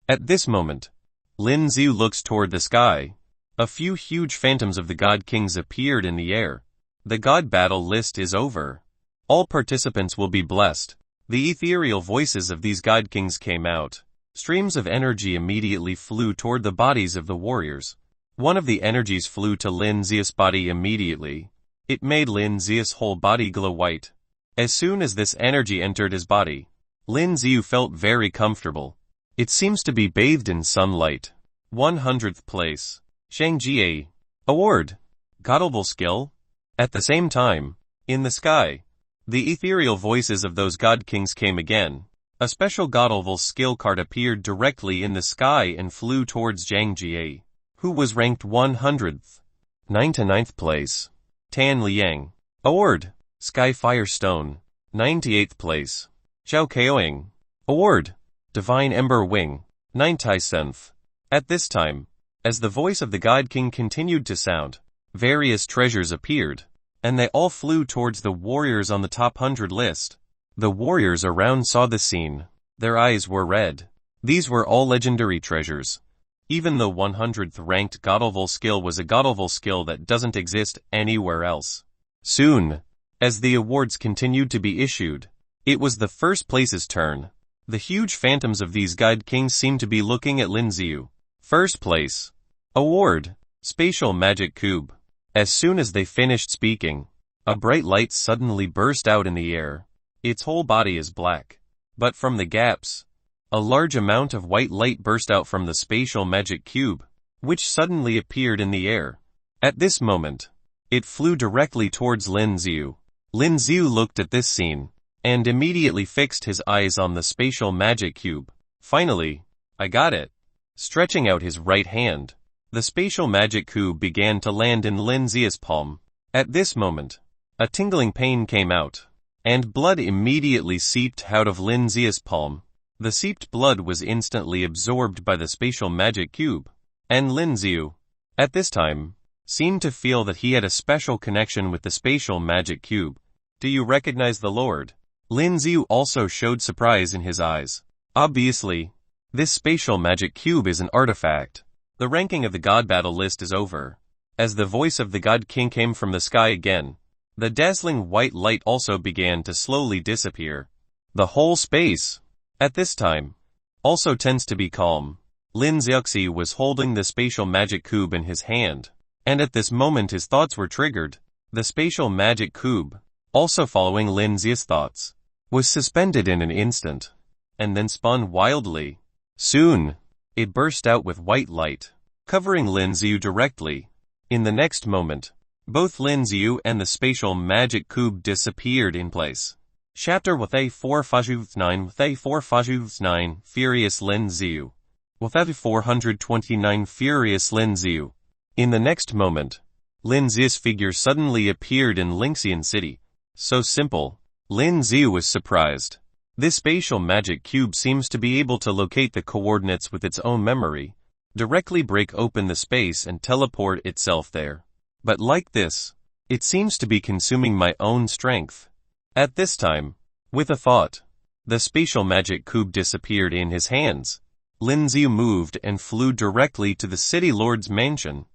Speaker 1: At this moment, Lin Ziu looks toward the sky. A few huge phantoms of the God Kings appeared in the air. The God battle list is over. All participants will be blessed. The ethereal voices of these God Kings came out. Streams of energy immediately flew toward the bodies of the warriors. One of the energies flew to Lin Zia's body immediately. It made Lin Zia's whole body glow white. As soon as this energy entered his body, Lin Ziu felt very comfortable. It seems to be bathed in sunlight. 100th place. Shangjie. Award. Godlevel skill. At the same time, in the sky, the ethereal voices of those God Kings came again. A special Godlevel skill card appeared directly in the sky and flew towards Zhang Jie, who was ranked 100th. 99th place. Tan Liang. Award. Sky Fire Stone. 98th place. Zhao Keoing. Award. Divine Ember Wing. 97th. At this time, as the voice of the God King continued to sound, various treasures appeared, and they all flew towards the warriors on the top 100 list. The warriors around saw the scene. Their eyes were red. These were all legendary treasures. Even the 100th ranked Godlevel skill was a Godlevel skill that doesn't exist anywhere else. Soon, As the awards continued to be issued, it was the first place's turn. The huge phantoms of these guide kings seemed to be looking at Lin Xiu. First place. Award. Spatial Magic Cube. As soon as they finished speaking, a bright light suddenly burst out in the air. Its whole body is black. But from the gaps, a large amount of white light burst out from the spatial magic cube, which suddenly appeared in the air. At this moment, it flew directly towards Lin Xiu. Lin Xiu looked at this scene, and immediately fixed his eyes on the spatial magic cube. Finally, I got it. Stretching out his right hand, the spatial magic cube began to land in Lin Xiu's palm. At this moment, a tingling pain came out, and blood immediately seeped out of Lin Xiu's palm. The seeped blood was instantly absorbed by the spatial magic cube, and Lin Xiu, at this time, seemed to feel that he had a special connection with the spatial magic cube. Do you recognize the Lord? Lin Xiu also showed surprise in his eyes. Obviously, this spatial magic cube is an artifact. The ranking of the God battle list is over. As the voice of the God King came from the sky again, the dazzling white light also began to slowly disappear. The whole space, at this time, also tends to be calm. Lin Xiuxi was holding the spatial magic cube in his hand, and at this moment his thoughts were triggered. The spatial magic cube, also following Lin Xiu's thoughts, was suspended in an instant, and then spun wildly. Soon, it burst out with white light, covering Lin Xiu directly. In the next moment, both Lin Xiu and the spatial magic cube disappeared in place. Chapter with a 459 Furious Lin Xiu. With a 429 Furious Lin Xiu. In the next moment, Lin Xiu's figure suddenly appeared in Lingxian City. So simple. Lin Xiu was surprised. This spatial magic cube seems to be able to locate the coordinates with its own memory, directly break open the space and teleport itself there. But like this, it seems to be consuming my own strength. At this time, with a thought, the spatial magic cube disappeared in his hands. Lin Xiu moved and flew directly to the city lord's mansion.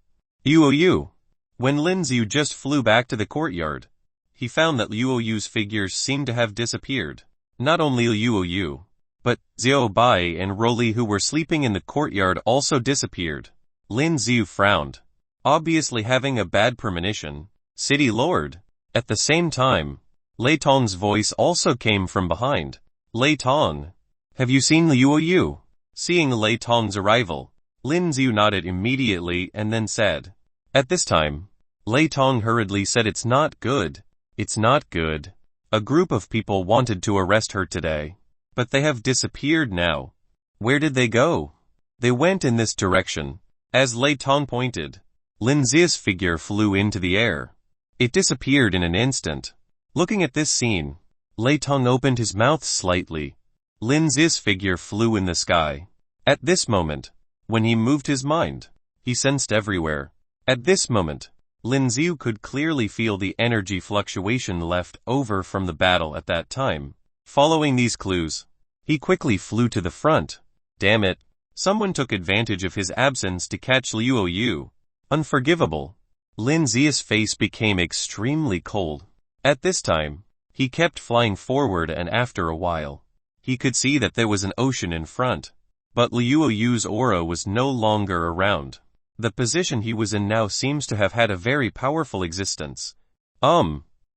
Speaker 1: Yuoyu. When Lin Xiu just flew back to the courtyard, he found that Yuoyu's figures seemed to have disappeared. Not only Yuoyu, but Xiao Bai and Roli who were sleeping in the courtyard also disappeared. Lin Xiu frowned, obviously having a bad premonition. City Lord. At the same time, Lei Tong's voice also came from behind. Lei Tong. Have you seen Yuoyu? Seeing Lei Tong's arrival, Lin Xiu nodded immediately and then said. At this time, Lei Tong hurriedly said it's not good. It's not good. A group of people wanted to arrest her today, but they have disappeared now. Where did they go? They went in this direction. As Lei Tong pointed, Lin Xiu's figure flew into the air. It disappeared in an instant. Looking at this scene, Lei Tong opened his mouth slightly. Lin Xiu's figure flew in the sky. At this moment, when he moved his mind, he sensed everywhere. At this moment, Lin Xiu could clearly feel the energy fluctuation left over from the battle at that time. Following these clues, he quickly flew to the front. Damn it. Someone took advantage of his absence to catch Liu Yu. Unforgivable. Lin Xiu's face became extremely cold. At this time, he kept flying forward and after a while, he could see that there was an ocean in front. But Liu Yu's aura was no longer around. The position he was in now seems to have had a very powerful existence.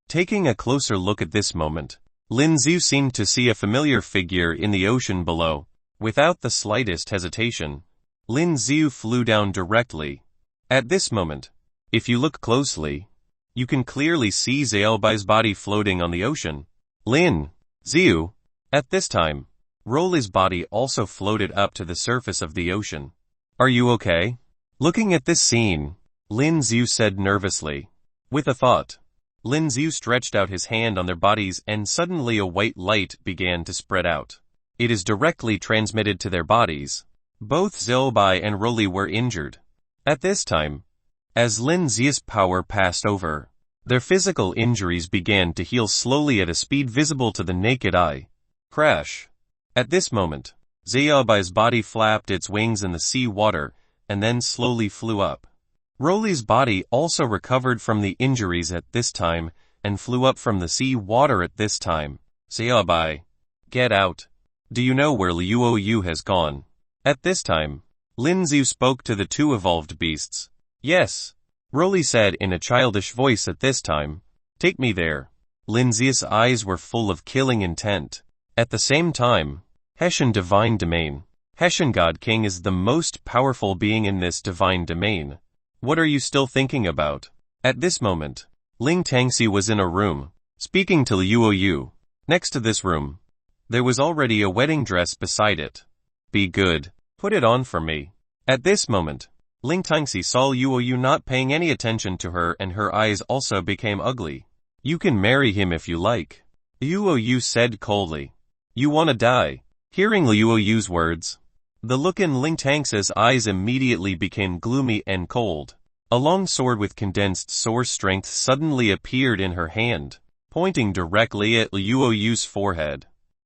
Speaker 1: Taking a closer look at this moment, Lin Xiu seemed to see a familiar figure in the ocean below. Without the slightest hesitation, Lin Xiu flew down directly. At this moment, if you look closely, you can clearly see Xiao Bai's body floating on the ocean. Lin Xiu. At this time, Rolly's body also floated up to the surface of the ocean. Are you okay? Looking at this scene, Lin Xiu said nervously. With a thought, Lin Xiu stretched out his hand on their bodies and suddenly a white light began to spread out. It is directly transmitted to their bodies. Both Xiao Bai and Rolly were injured. At this time, as Lin Xiu's power passed over, their physical injuries began to heal slowly at a speed visible to the naked eye. Crash. At this moment, Xiao Bai's body flapped its wings in the sea water, and then slowly flew up. Rolly's body also recovered from the injuries at this time, and flew up from the sea water at this time. Sayabai. Get out. Do you know where Liuoyu has gone? At this time, Lin Xiu spoke to the two evolved beasts. Yes. Roly said in a childish voice at this time. Take me there. Lin Xiu's eyes were full of killing intent. At the same time, Hessian Divine Domain. Hessian God King is the most powerful being in this divine domain. What are you still thinking about? At this moment, Ling Tangxi was in a room, speaking to Liuoyu. Next to this room, there was already a wedding dress beside it. Be good. Put it on for me. At this moment, Ling Tangxi saw Liuoyu not paying any attention to her and her eyes also became ugly. You can marry him if you like. Liuoyu said coldly. You wanna die? Hearing Liuoyu's words, the look in Ling Tangxi's eyes immediately became gloomy and cold. A long sword with condensed source strength suddenly appeared in her hand, pointing directly at Liuoyu's forehead.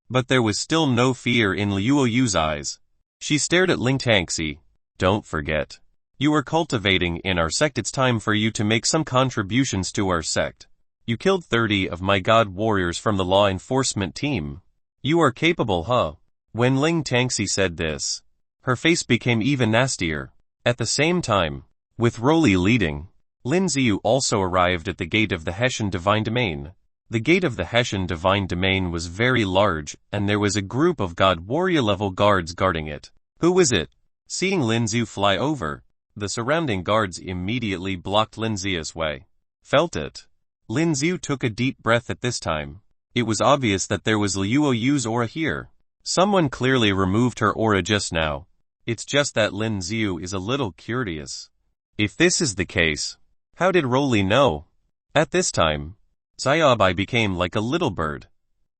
Speaker 1: But there was still no fear in Liuoyu's eyes. She stared at Ling Tangxi. Don't forget. You are cultivating in our sect. It's time for you to make some contributions to our sect. You killed 30 of my god warriors from the law enforcement team. You are capable, huh? When Ling Tangxi said this, her face became even nastier. At the same time, with Roly leading, Lin Xiu also arrived at the gate of the Hessian Divine Domain. The gate of the Hessian Divine Domain was very large, and there was a group of god warrior level guards guarding it. Who is it? Seeing Lin Xiu fly over, the surrounding guards immediately blocked Lin Xiu's way. Felt it. Lin Xiu took a deep breath at this time. It was obvious that there was Liuoyu's aura here. Someone clearly removed her aura just now. It's just that Lin Xiu is a little curious. If this is the case, how did Roly know? At this time, Xiaobai became like a little bird,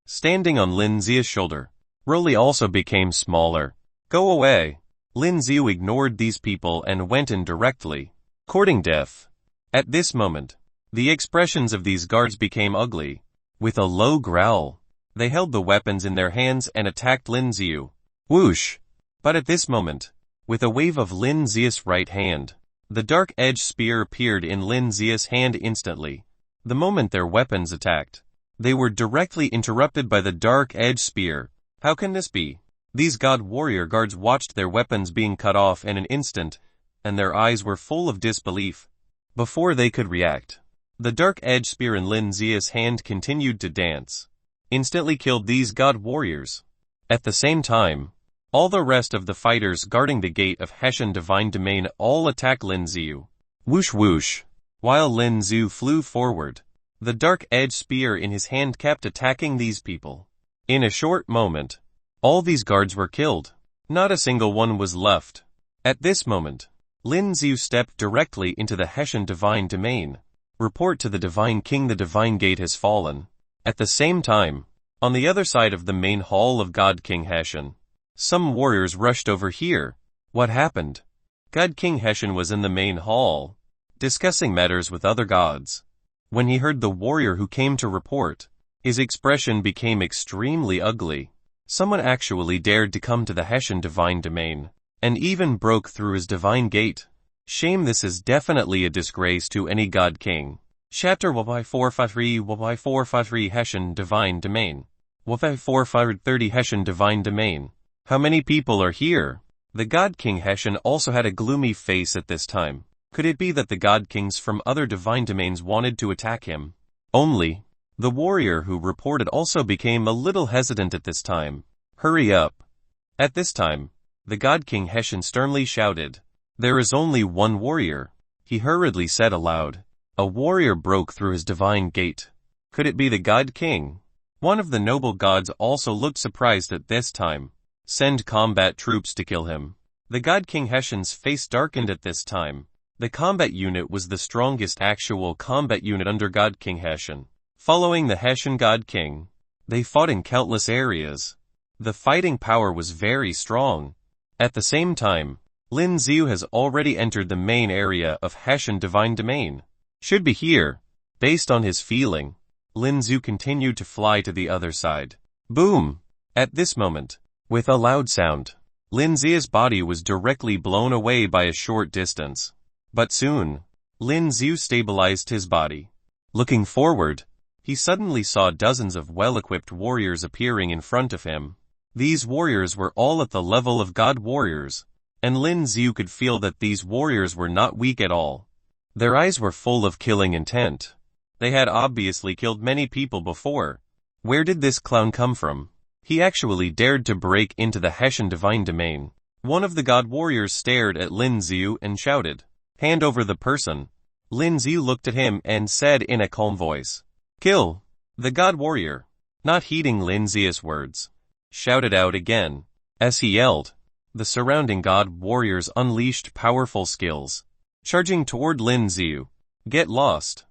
Speaker 1: standing on Lin Xiu's shoulder. Roly also became smaller. Go away. Lin Xiu ignored these people and went in directly, courting death. At this moment, the expressions of these guards became ugly. With a low growl, they held the weapons in their hands and attacked Lin Xiu. Whoosh! But at this moment, with a wave of Lin Xiu's right hand, the dark edge spear appeared in Lin Xiu's hand instantly. The moment their weapons attacked, they were directly interrupted by the dark edge spear. How can this be? These god warrior guards watched their weapons being cut off in an instant, and their eyes were full of disbelief. Before they could react, the dark edge spear in Lin Xiu's hand continued to dance, instantly killed these god warriors. At the same time, all the rest of the fighters guarding the gate of Hessian Divine Domain all attacked Lin Xiu. Whoosh whoosh. While Lin Xiu flew forward, the dark edge spear in his hand kept attacking these people. In a short moment, all these guards were killed. Not a single one was left. At this moment, Lin Xiu stepped directly into the Hessian Divine Domain. Report to the Divine King, the Divine Gate has fallen. At the same time, on the other side of the main hall of God King Hessian, some warriors rushed over here. What happened? God King Hessian was in the main hall, discussing matters with other gods. When he heard the warrior who came to report, his expression became extremely ugly. Someone actually dared to come to the Hessian Divine Domain, and even broke through his divine gate. Shame, this is definitely a disgrace to any god king. Chapter Y453 Hessian Divine Domain. Y430 Hessian Divine Domain. How many people are here? The god king Hessian also had a gloomy face at this time. Could it be that the god kings from other divine domains wanted to attack him? Only, the warrior who reported also became a little hesitant at this time. Hurry up. At this time, the god king Hessian sternly shouted. There is only one warrior, he hurriedly said aloud. A warrior broke through his divine gate. Could it be the god king? One of the noble gods also looked surprised at this time. Send combat troops to kill him. The god king Hessian's face darkened at this time. The combat unit was the strongest actual combat unit under God King Hessian. Following the Hessian God King, they fought in countless areas. The fighting power was very strong. At the same time, Lin Xiu has already entered the main area of Hessian Divine Domain. Should be here. Based on his feeling, Lin Xiu continued to fly to the other side. Boom! At this moment, with a loud sound, Lin Xiu's body was directly blown away by a short distance. But soon, Lin Xiu stabilized his body. Looking forward, he suddenly saw dozens of well-equipped warriors appearing in front of him. These warriors were all at the level of god warriors, and Lin Xiu could feel that these warriors were not weak at all. Their eyes were full of killing intent. They had obviously killed many people before. Where did this clown come from? He actually dared to break into the Hessian divine domain. One of the god warriors stared at Lin Xiu and shouted, "Hand over the person." Lin Xiu looked at him and said in a calm voice, "Kill." The god warrior, not heeding Lin Xiu's words, shouted out again. As he yelled, the surrounding god warriors unleashed powerful skills, charging toward Lin Xiu. Get lost.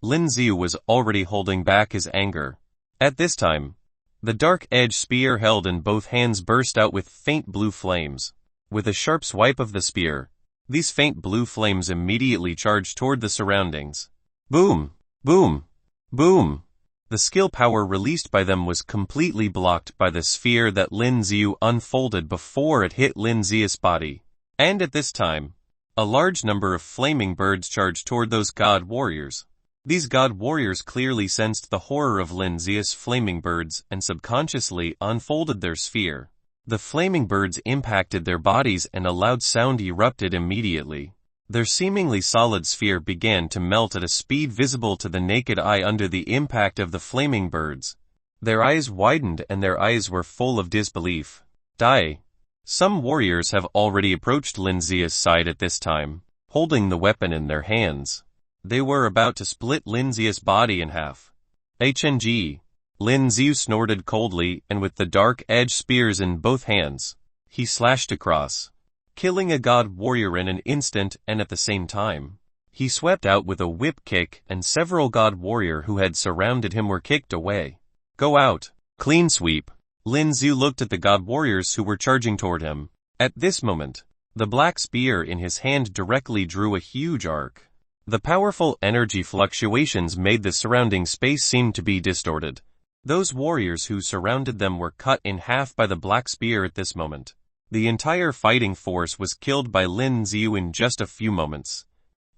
Speaker 1: Lin Xiu was already holding back his anger. At this time, the dark-edged spear held in both hands burst out with faint blue flames. With a sharp swipe of the spear, these faint blue flames immediately charged toward the surroundings. Boom! Boom! Boom! The skill power released by them was completely blocked by the sphere that Lin Xiu unfolded before it hit Lin Xiu's body. And at this time, a large number of flaming birds charged toward those god warriors. These god warriors clearly sensed the horror of Lin Xiu's flaming birds and subconsciously unfolded their sphere. The flaming birds impacted their bodies and a loud sound erupted immediately. Their seemingly solid sphere began to melt at a speed visible to the naked eye under the impact of the flaming birds. Their eyes widened and their eyes were full of disbelief. Die. Some warriors have already approached Lin Xiu's side at this time, holding the weapon in their hands. They were about to split Lin Xiu's body in half. HNG. Lin Xiu snorted coldly and with the dark-edged spears in both hands, he slashed across, killing a god warrior in an instant and at the same time. He swept out with a whip kick and several god warrior who had surrounded him were kicked away. Go out. Clean sweep. Lin Xiu looked at the god warriors who were charging toward him. At this moment, the black spear in his hand directly drew a huge arc. The powerful energy fluctuations made the surrounding space seem to be distorted. Those warriors who surrounded them were cut in half by the black spear at this moment. The entire fighting force was killed by Lin Xiu in just a few moments,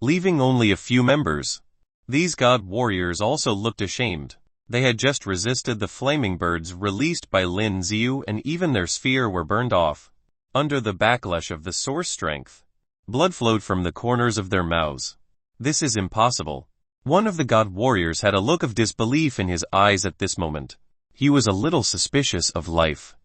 Speaker 1: leaving only a few members. These god warriors also looked ashamed. They had just resisted the flaming birds released by Lin Xiu and even their sphere were burned off. Under the backlash of the source strength, blood flowed from the corners of their mouths. This is impossible. One of the god warriors had a look of disbelief in his eyes at this moment. He was a little suspicious of life.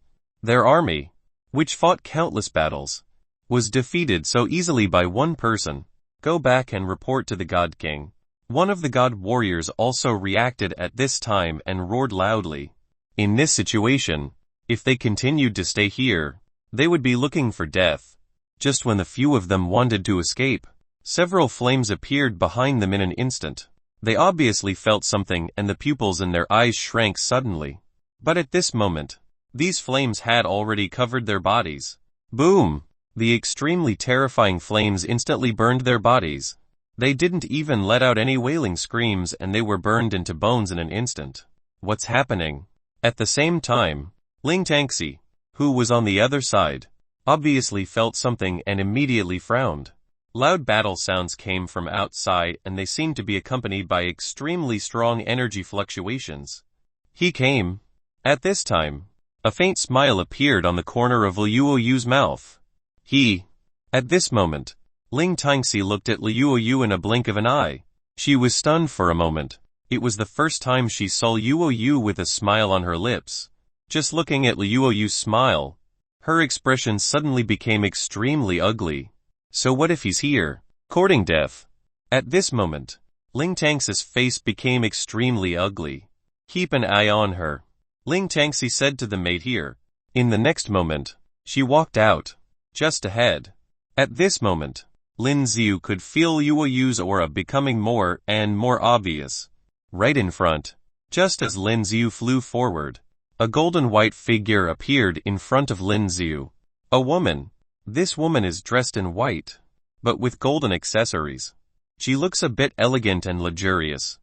Speaker 1: Their army, which fought countless battles, was defeated so easily by one person. Go back and report to the god king. One of the god warriors also reacted at this time and roared loudly. In this situation, if they continued to stay here, they would be looking for death. Just when the few of them wanted to escape, several flames appeared behind them in an instant. They obviously felt something and the pupils in their eyes shrank suddenly. But at this moment, these flames had already covered their bodies. Boom! The extremely terrifying flames instantly burned their bodies. They didn't even let out any wailing screams and they were burned into bones in an instant. What's happening? At the same time, Ling Tangxi, who was on the other side, obviously felt something and immediately frowned. Loud battle sounds came from outside and they seemed to be accompanied by extremely strong energy fluctuations. He came. At this time, a faint smile appeared on the corner of Liu Yu's mouth. At this moment, Ling Tangxi looked at Liu Yu in a blink of an eye. She was stunned for a moment. It was the first time she saw Liu Yu with a smile on her lips. Just looking at Liu Yu's smile, her expression suddenly became extremely ugly. So what if he's here, courting death? At this moment, Ling Tangxi's face became extremely ugly. Keep an eye on her, Ling Tangxi said to the maid here. In the next moment, she walked out. Just ahead. At this moment, Lin Xiu could feel Liu Yu's aura becoming more and more obvious. Right in front, just as Lin Xiu flew forward, a golden white figure appeared in front of Lin Xiu. A woman. This woman is dressed in white, but with golden accessories. She looks a bit elegant and luxurious.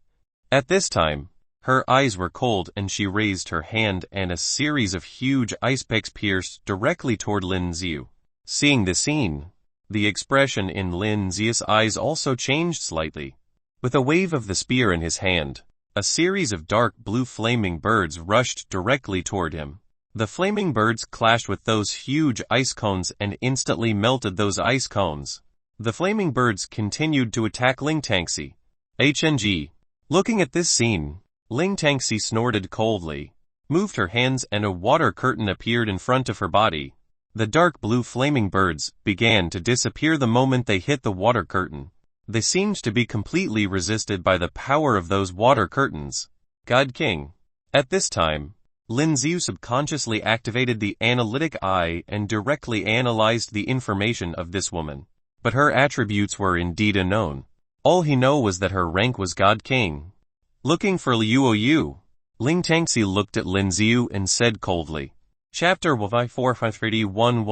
Speaker 1: At this time, her eyes were cold and she raised her hand and a series of huge ice picks pierced directly toward Lin Xiu. Seeing the scene, the expression in Lin Xiu's eyes also changed slightly. With a wave of the spear in his hand, A series of dark blue flaming birds rushed directly toward him. The flaming birds clashed with those huge ice cones and instantly melted those ice cones. The flaming birds continued to attack Ling Tangxi. HNG. Looking at this scene, Ling Tangxi snorted coldly, moved her hands and a water curtain appeared in front of her body. The dark blue flaming birds began to disappear the moment they hit the water curtain. They seemed to be completely resisted by the power of those water curtains. God King. At this time, Lin Xiu subconsciously activated the analytic eye and directly analyzed the information of this woman. But her attributes were indeed unknown. All he knew was that her rank was God King. Looking for Liu Yu, Ling Tangxi looked at Lin Xiu and said coldly, Chapter 431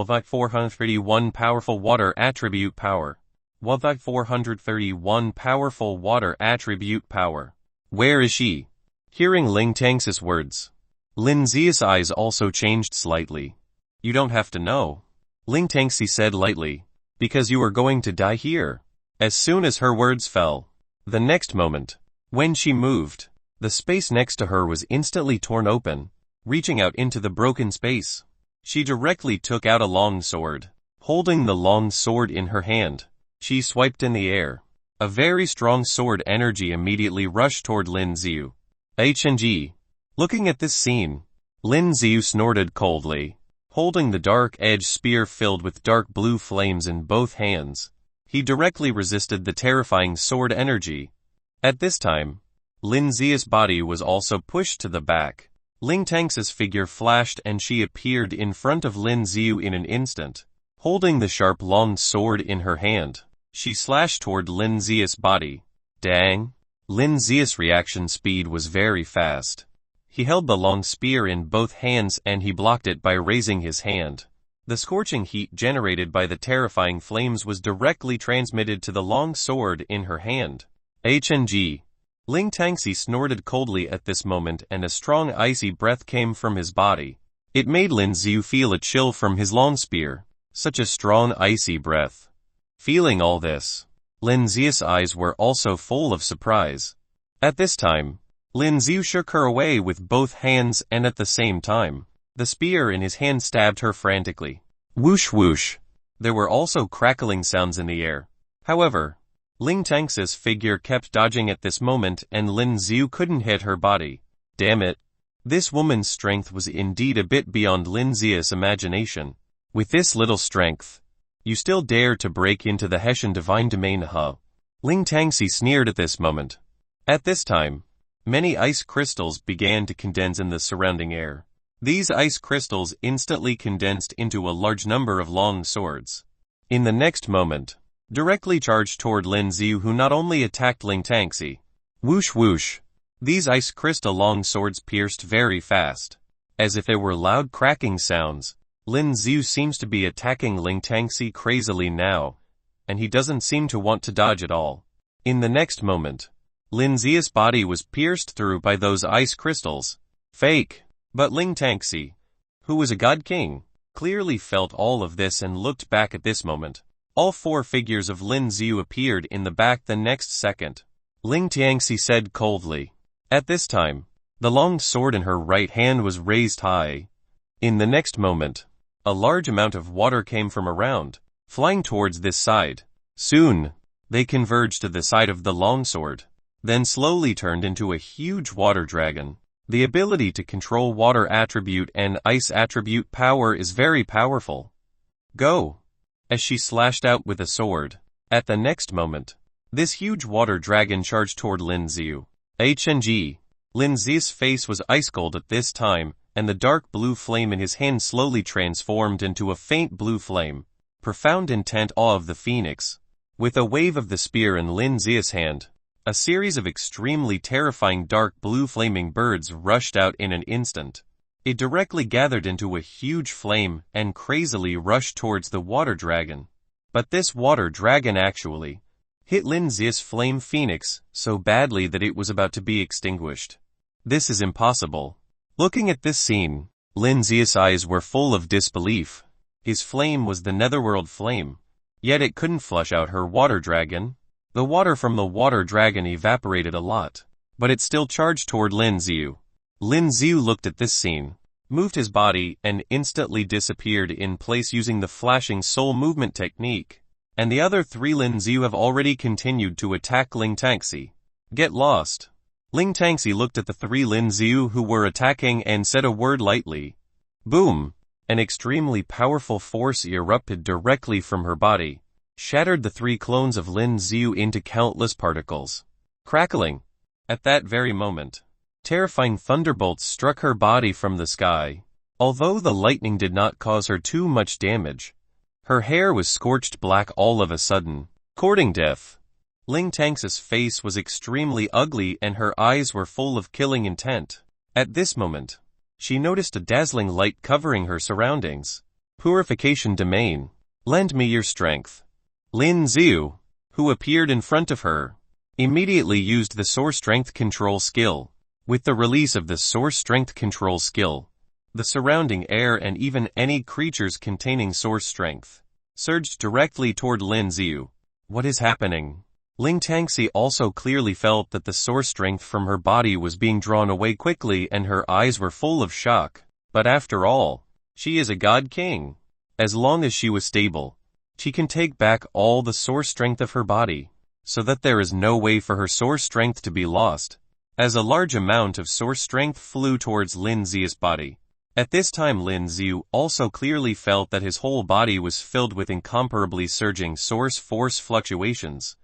Speaker 1: Powerful Water Attribute Power. 431 Powerful Water Attribute Power. Where is she? Hearing Ling Tangxi's words, Lin Xiu's eyes also changed slightly. You don't have to know, Ling Tangxi said lightly, because you are going to die here. As soon as her words fell, the next moment, when she moved, the space next to her was instantly torn open, reaching out into the broken space. She directly took out a long sword. Holding the long sword in her hand, she swiped in the air. A very strong sword energy immediately rushed toward Lin Xiu. HNG. Looking at this scene, Lin Xiu snorted coldly. Holding the dark edge spear filled with dark blue flames in both hands, he directly resisted the terrifying sword energy. At this time, Lin Xiu's body was also pushed to the back. Ling Tangxi's figure flashed and she appeared in front of Lin Xiu in an instant. Holding the sharp long sword in her hand, she slashed toward Lin Xiu's body. Dang! Lin Xiu's reaction speed was very fast. He held the long spear in both hands and he blocked it by raising his hand. The scorching heat generated by the terrifying flames was directly transmitted to the long sword in her hand. HNG. Ling Tangxi snorted coldly at this moment and a strong icy breath came from his body. It made Lin Xiu feel a chill from his long spear. Such a strong icy breath. Feeling all this, Lin Xiu's eyes were also full of surprise. At this time, Lin Xiu shook her away with both hands and at the same time, the spear in his hand stabbed her frantically. Whoosh whoosh. There were also crackling sounds in the air. However, Ling Tangxi's figure kept dodging at this moment and Lin Xiu couldn't hit her body. Damn it. This woman's strength was indeed a bit beyond Lin Xiu's imagination. With this little strength, you still dare to break into the Hessian divine domain, huh? Ling Tangxi sneered at this moment. At this time, many ice crystals began to condense in the surrounding air. These ice crystals instantly condensed into a large number of long swords. In the next moment, directly charged toward Lin Xiu, who not only attacked Ling Tangxi. Whoosh whoosh. These ice crystal long swords pierced very fast. As if they were loud cracking sounds, Lin Xiu seems to be attacking Ling Tangxi crazily now, and he doesn't seem to want to dodge at all. In the next moment, Lin Xiu's body was pierced through by those ice crystals. Fake. But Ling Tangxi, who was a god king, clearly felt all of this and looked back at this moment. All four figures of Lin Xiu appeared in the back the next second. Ling Tangxi said coldly. At this time, the long sword in her right hand was raised high. In the next moment, a large amount of water came from around, flying towards this side. Soon, they converged to the side of the longsword, then slowly turned into a huge water dragon. The ability to control water attribute and ice attribute power is very powerful. Go! As she slashed out with a sword. At the next moment, this huge water dragon charged toward Lin Xiu. HNG. Lin Xiu's face was ice cold at this time, and the dark blue flame in his hand slowly transformed into a faint blue flame. Profound intent awe of the phoenix. With a wave of the spear in Lin Xiu's hand, a series of extremely terrifying dark blue flaming birds rushed out in an instant. It directly gathered into a huge flame and crazily rushed towards the water dragon. But this water dragon actually hit Lin Xiu's flame phoenix so badly that it was about to be extinguished. This is impossible. Looking at this scene, Lin Xiu's eyes were full of disbelief. His flame was the netherworld flame, yet it couldn't flush out her water dragon. The water from the water dragon evaporated a lot. but it still charged toward Lin Xiu. Lin Xiu looked at this scene, moved his body, and instantly disappeared in place using the flashing soul movement technique. And the other three Lin Xiu have already continued to attack Ling Tangxi. Get lost. Ling Tangxi looked at the three Lin Xiu who were attacking and said a word lightly. Boom! An extremely powerful force erupted directly from her body, shattered the three clones of Lin Xiu into countless particles. Crackling. At that very moment, terrifying thunderbolts struck her body from the sky. Although the lightning did not cause her too much damage, her hair was scorched black all of a sudden, courting death. Ling Tangxi's face was extremely ugly and her eyes were full of killing intent. At this moment, she noticed a dazzling light covering her surroundings. Purification domain. Lend me your strength. Lin Xiu, who appeared in front of her, immediately used the source strength control skill. With the release of the source strength control skill, the surrounding air and even any creatures containing source strength surged directly toward Lin Xiu. What is happening? Ling Tangxi also clearly felt that the source strength from her body was being drawn away quickly and her eyes were full of shock. But after all, she is a god king. As long as she was stable, she can take back all the source strength of her body, so that there is no way for her source strength to be lost. As a large amount of source strength flew towards Lin Xiu's body. At this time Lin Xiu also clearly felt that his whole body was filled with incomparably surging source force fluctuations.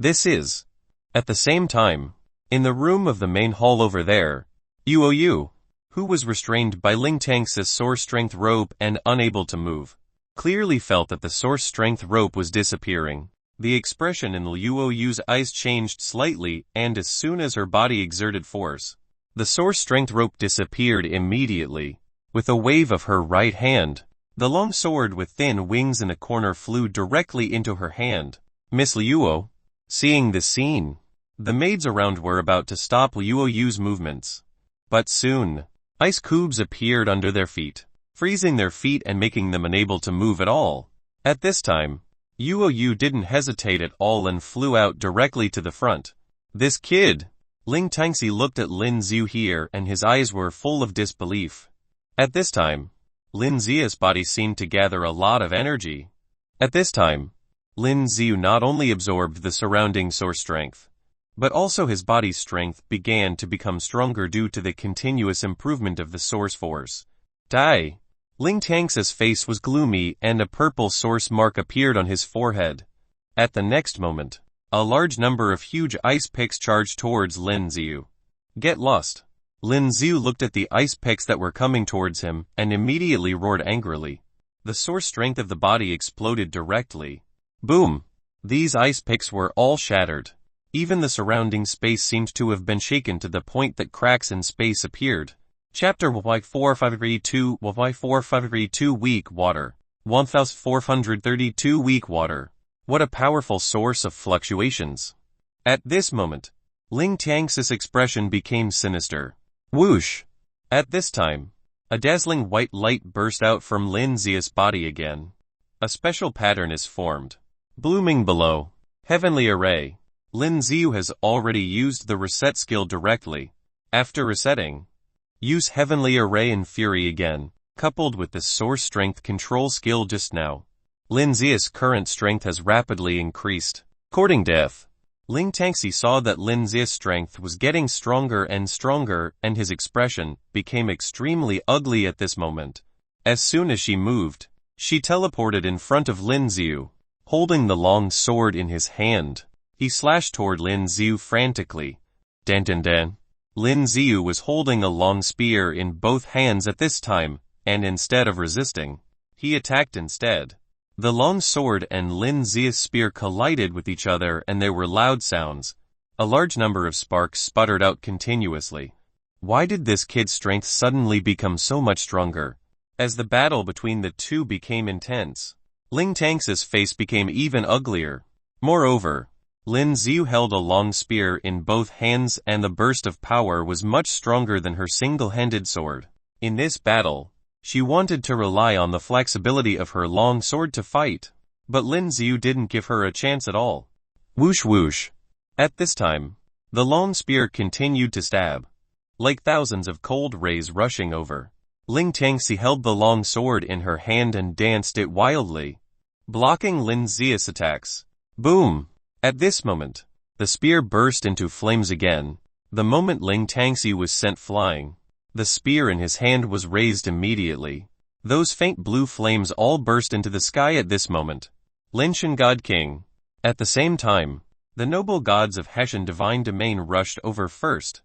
Speaker 1: At the same time, in the room of the main hall over there, Yuoyu, who was restrained by Ling Tangxi's source strength rope and unable to move, clearly felt that the source strength rope was disappearing. The expression in Yuoyu's eyes changed slightly, and as soon as her body exerted force, the source strength rope disappeared immediately. With a wave of her right hand, the long sword with thin wings in a corner flew directly into her hand. Miss Luo. Seeing the scene, the maids around were about to stop Luoyu's movements. But soon, ice cubes appeared under their feet, freezing their feet and making them unable to move at all. At this time, Yuoyu didn't hesitate at all and flew out directly to the front. This kid! Ling Tangxi looked at Lin Xiu here and his eyes were full of disbelief. At this time, Lin Xiu's body seemed to gather a lot of energy. At this time, Lin Xiu not only absorbed the surrounding source strength, but also his body's strength began to become stronger due to the continuous improvement of the source force. Die! Ling Tangxi's face was gloomy and a purple source mark appeared on his forehead. At the next moment, a large number of huge ice picks charged towards Lin Xiu. Get lost! Lin Xiu looked at the ice picks that were coming towards him and immediately roared angrily. The source strength of the body exploded directly. Boom! These ice picks were all shattered. Even the surrounding space seemed to have been shaken to the point that cracks in space appeared. Chapter Y452 Weak Water. 1432 Weak Water. What a powerful source of fluctuations. At this moment, Ling Tangxi's expression became sinister. Whoosh! At this time, a dazzling white light burst out from Lin Xiu's body again. A special pattern is formed. Blooming below. Heavenly Array. Lin Xiu has already used the reset skill directly. After resetting, use Heavenly Array in Fury again, coupled with the source strength control skill just now. Lin Xiu's current strength has rapidly increased. Courting death. Ling Tangxi saw that Lin Xiu's strength was getting stronger and stronger and his expression became extremely ugly at this moment. As soon as she moved, she teleported in front of Lin Xiu, holding the long sword in his hand. He slashed toward Lin Xiu frantically. Dan dan dan. Lin Xiu was holding a long spear in both hands at this time, and instead of resisting, he attacked instead. The long sword and Lin Xiu's spear collided with each other and there were loud sounds. A large number of sparks sputtered out continuously. Why did this kid's strength suddenly become so much stronger? As the battle between the two became intense, Ling Tangxi's face became even uglier. Moreover, Lin Xiu held a long spear in both hands and the burst of power was much stronger than her single-handed sword. In this battle, she wanted to rely on the flexibility of her long sword to fight, but Lin Xiu didn't give her a chance at all. Whoosh whoosh. At this time, The long spear continued to stab, like thousands of cold rays rushing over. Ling Tangxi held the long sword in her hand and danced it wildly, blocking Lin Zia's attacks. Boom! At this moment, the spear burst into flames again. The moment Ling Tangxi was sent flying, the spear in his hand was raised immediately. Those faint blue flames all burst into the sky at this moment. Lin Shen God King. At the same time, the noble gods of Hessian Divine Domain rushed over first.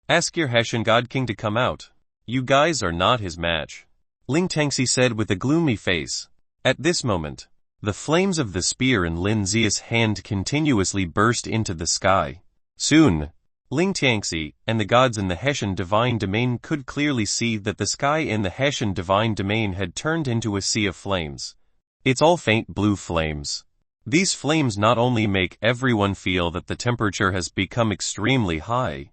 Speaker 1: Ask your Hessian God King to come out. You guys are not his match, Ling Tangxi said with a gloomy face. At this moment, the flames of the spear in Lin Zia's hand continuously burst into the sky. Soon, Ling Tangxi and the gods in the Hessian Divine Domain could clearly see that the sky in the Hessian Divine Domain had turned into a sea of flames. It's all faint blue flames. These flames not only make everyone feel that the temperature has become extremely high,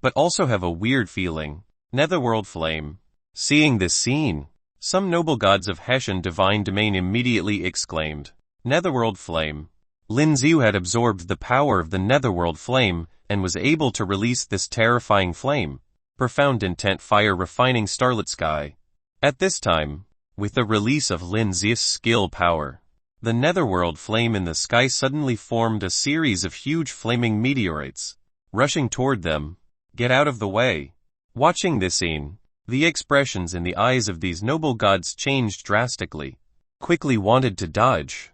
Speaker 1: but also have a weird feeling. Netherworld flame. Seeing this scene, some noble gods of Hessian Divine Domain immediately exclaimed, Netherworld flame. Lin Ziu had absorbed the power of the Netherworld flame and was able to release this terrifying flame. Profound intent fire refining starlit sky. At this time, with the release of Lin Ziu's skill power, the Netherworld flame in the sky suddenly formed a series of huge flaming meteorites, rushing toward them. Get out of the way. Watching this scene, the expressions in the eyes of these noble gods changed drastically. Quickly wanted to dodge.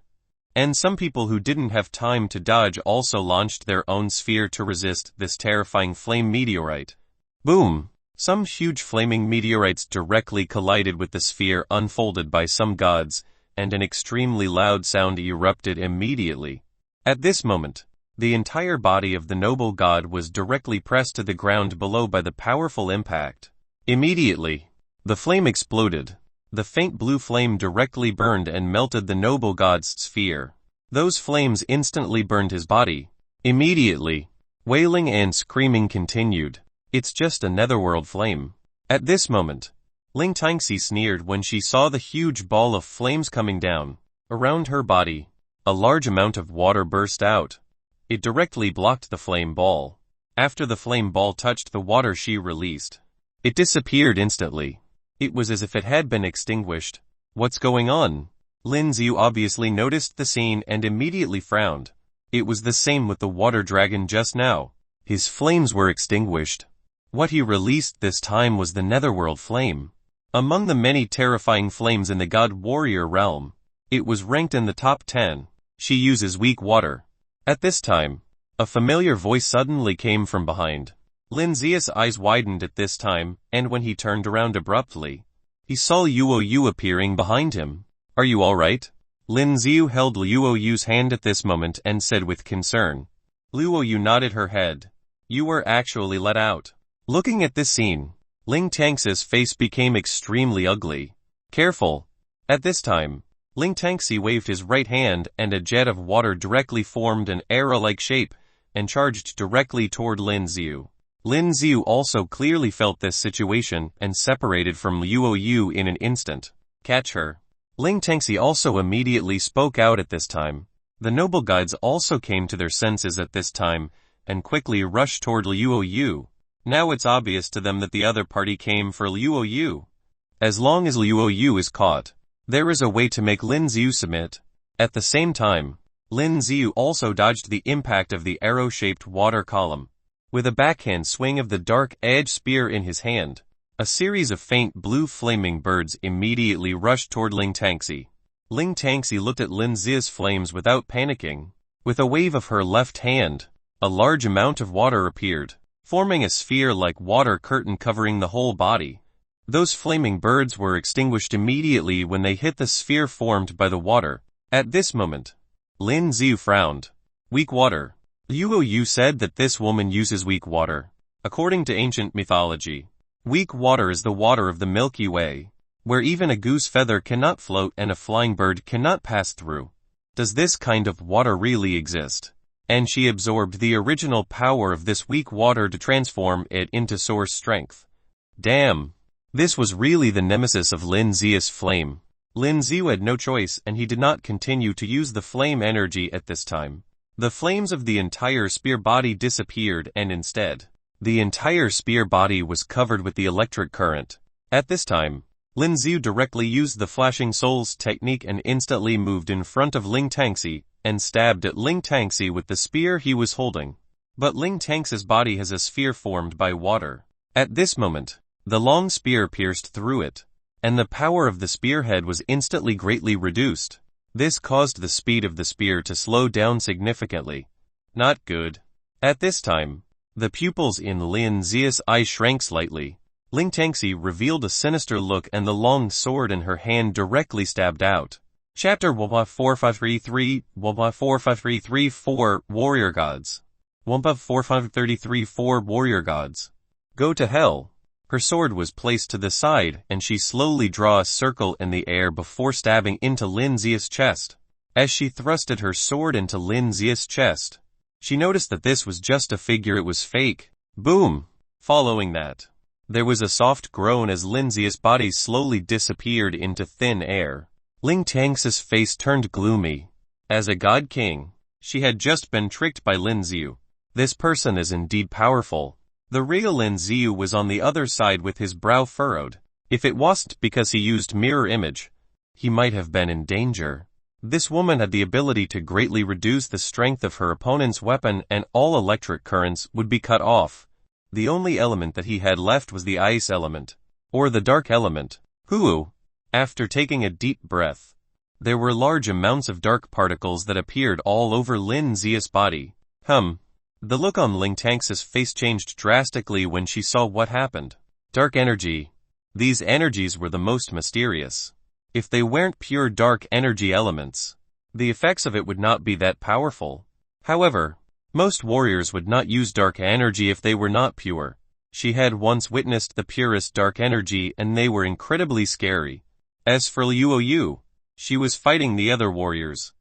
Speaker 1: And some people who didn't have time to dodge also launched their own sphere to resist this terrifying flame meteorite. Boom! Some huge flaming meteorites directly collided with the sphere unfolded by some gods, and an extremely loud sound erupted immediately. At this moment, the entire body of the noble god was directly pressed to the ground below by the powerful impact. Immediately, the flame exploded. The faint blue flame directly burned and melted the noble god's sphere. Those flames instantly burned his body. Immediately, wailing and screaming continued. It's just a netherworld flame. At this moment, Ling Tangxi sneered when she saw the huge ball of flames coming down. Around her body, a large amount of water burst out. It directly blocked the flame ball. After the flame ball touched the water she released, it disappeared instantly. It was as if it had been extinguished. What's going on? Lin Ziu obviously noticed the scene and immediately frowned. It was the same with the water dragon just now. His flames were extinguished. What he released this time was the netherworld flame. Among the many terrifying flames in the god warrior realm, it was ranked in the top 10. She uses weak water. At this time, a familiar voice suddenly came from behind. Lin Zia's eyes widened at this time, and when he turned around abruptly, he saw Luo Yu appearing behind him. Are you alright? Lin Ziu held Luo Yu's hand at this moment and said with concern. Luo Yu nodded her head. You were actually let out. Looking at this scene, Ling Tangxi's face became extremely ugly. Careful. At this time, Ling Tangxi waved his right hand and a jet of water directly formed an arrow-like shape and charged directly toward Lin Ziu. Lin Ziu also clearly felt this situation and separated from Luo Yu in an instant. Catch her. Ling Tangxi also immediately spoke out at this time. The noble gods also came to their senses at this time and quickly rushed toward Luo Yu. Now it's obvious to them that the other party came for Luo Yu. As long as Luo Yu is caught, there is a way to make Lin Ziu submit. At the same time, Lin Ziu also dodged the impact of the arrow-shaped water column. With a backhand swing of the dark-edged spear in his hand, a series of faint blue flaming birds immediately rushed toward Ling Tangxi. Ling Tangxi looked at Lin Zia's flames without panicking. With a wave of her left hand, a large amount of water appeared, forming a sphere-like water curtain covering the whole body. Those flaming birds were extinguished immediately when they hit the sphere formed by the water. At this moment, Lin Ziu frowned. Weak water. Luo Yu said that this woman uses weak water. According to ancient mythology, weak water is the water of the Milky Way, where even a goose feather cannot float and a flying bird cannot pass through. Does this kind of water really exist? And she absorbed the original power of this weak water to transform it into source strength. Damn. This was really the nemesis of Lin Zia's flame. Lin Ziu had no choice and he did not continue to use the flame energy at this time. The flames of the entire spear body disappeared and instead, the entire spear body was covered with the electric current. At this time, Lin Xiu directly used the flashing souls technique and instantly moved in front of Ling Tangxi and stabbed at Ling Tangxi with the spear he was holding. But Ling Tangxi's body has a sphere formed by water. At this moment, the long spear pierced through it, and the power of the spearhead was instantly greatly reduced. This caused the speed of the spear to slow down significantly. Not good. At this time, the pupils in Lin Xia's eyes shrank slightly. Ling Tangxi revealed a sinister look and the long sword in her hand directly stabbed out. Chapter 4533 4534 Warrior Gods 4533 Warrior Gods. Go to hell. Her sword was placed to the side and she slowly drew a circle in the air before stabbing into Lin Xia's chest. As she thrusted her sword into Lin Xia's chest, she noticed that this was just a figure, it was fake. Boom! Following that, there was a soft groan as Lin Xia's body slowly disappeared into thin air. Ling Tangxi's face turned gloomy. As a god king, she had just been tricked by Lin Xiu. This person is indeed powerful. The real Lin Xiu was on the other side with his brow furrowed. If it wasn't because he used mirror image, he might have been in danger. This woman had the ability to greatly reduce the strength of her opponent's weapon and all electric currents would be cut off. The only element that he had left was the ice element, or the dark element. Hoo! After taking a deep breath, there were large amounts of dark particles that appeared all over Lin Xia's body. The look on Ling Tangxi's face changed drastically when she saw what happened. Dark energy. These energies were the most mysterious. If they weren't pure dark energy elements, the effects of it would not be that powerful. However, most warriors would not use dark energy if they were not pure. She had once witnessed the purest dark energy and they were incredibly scary. As for Liu Yu, she was fighting the other warriors.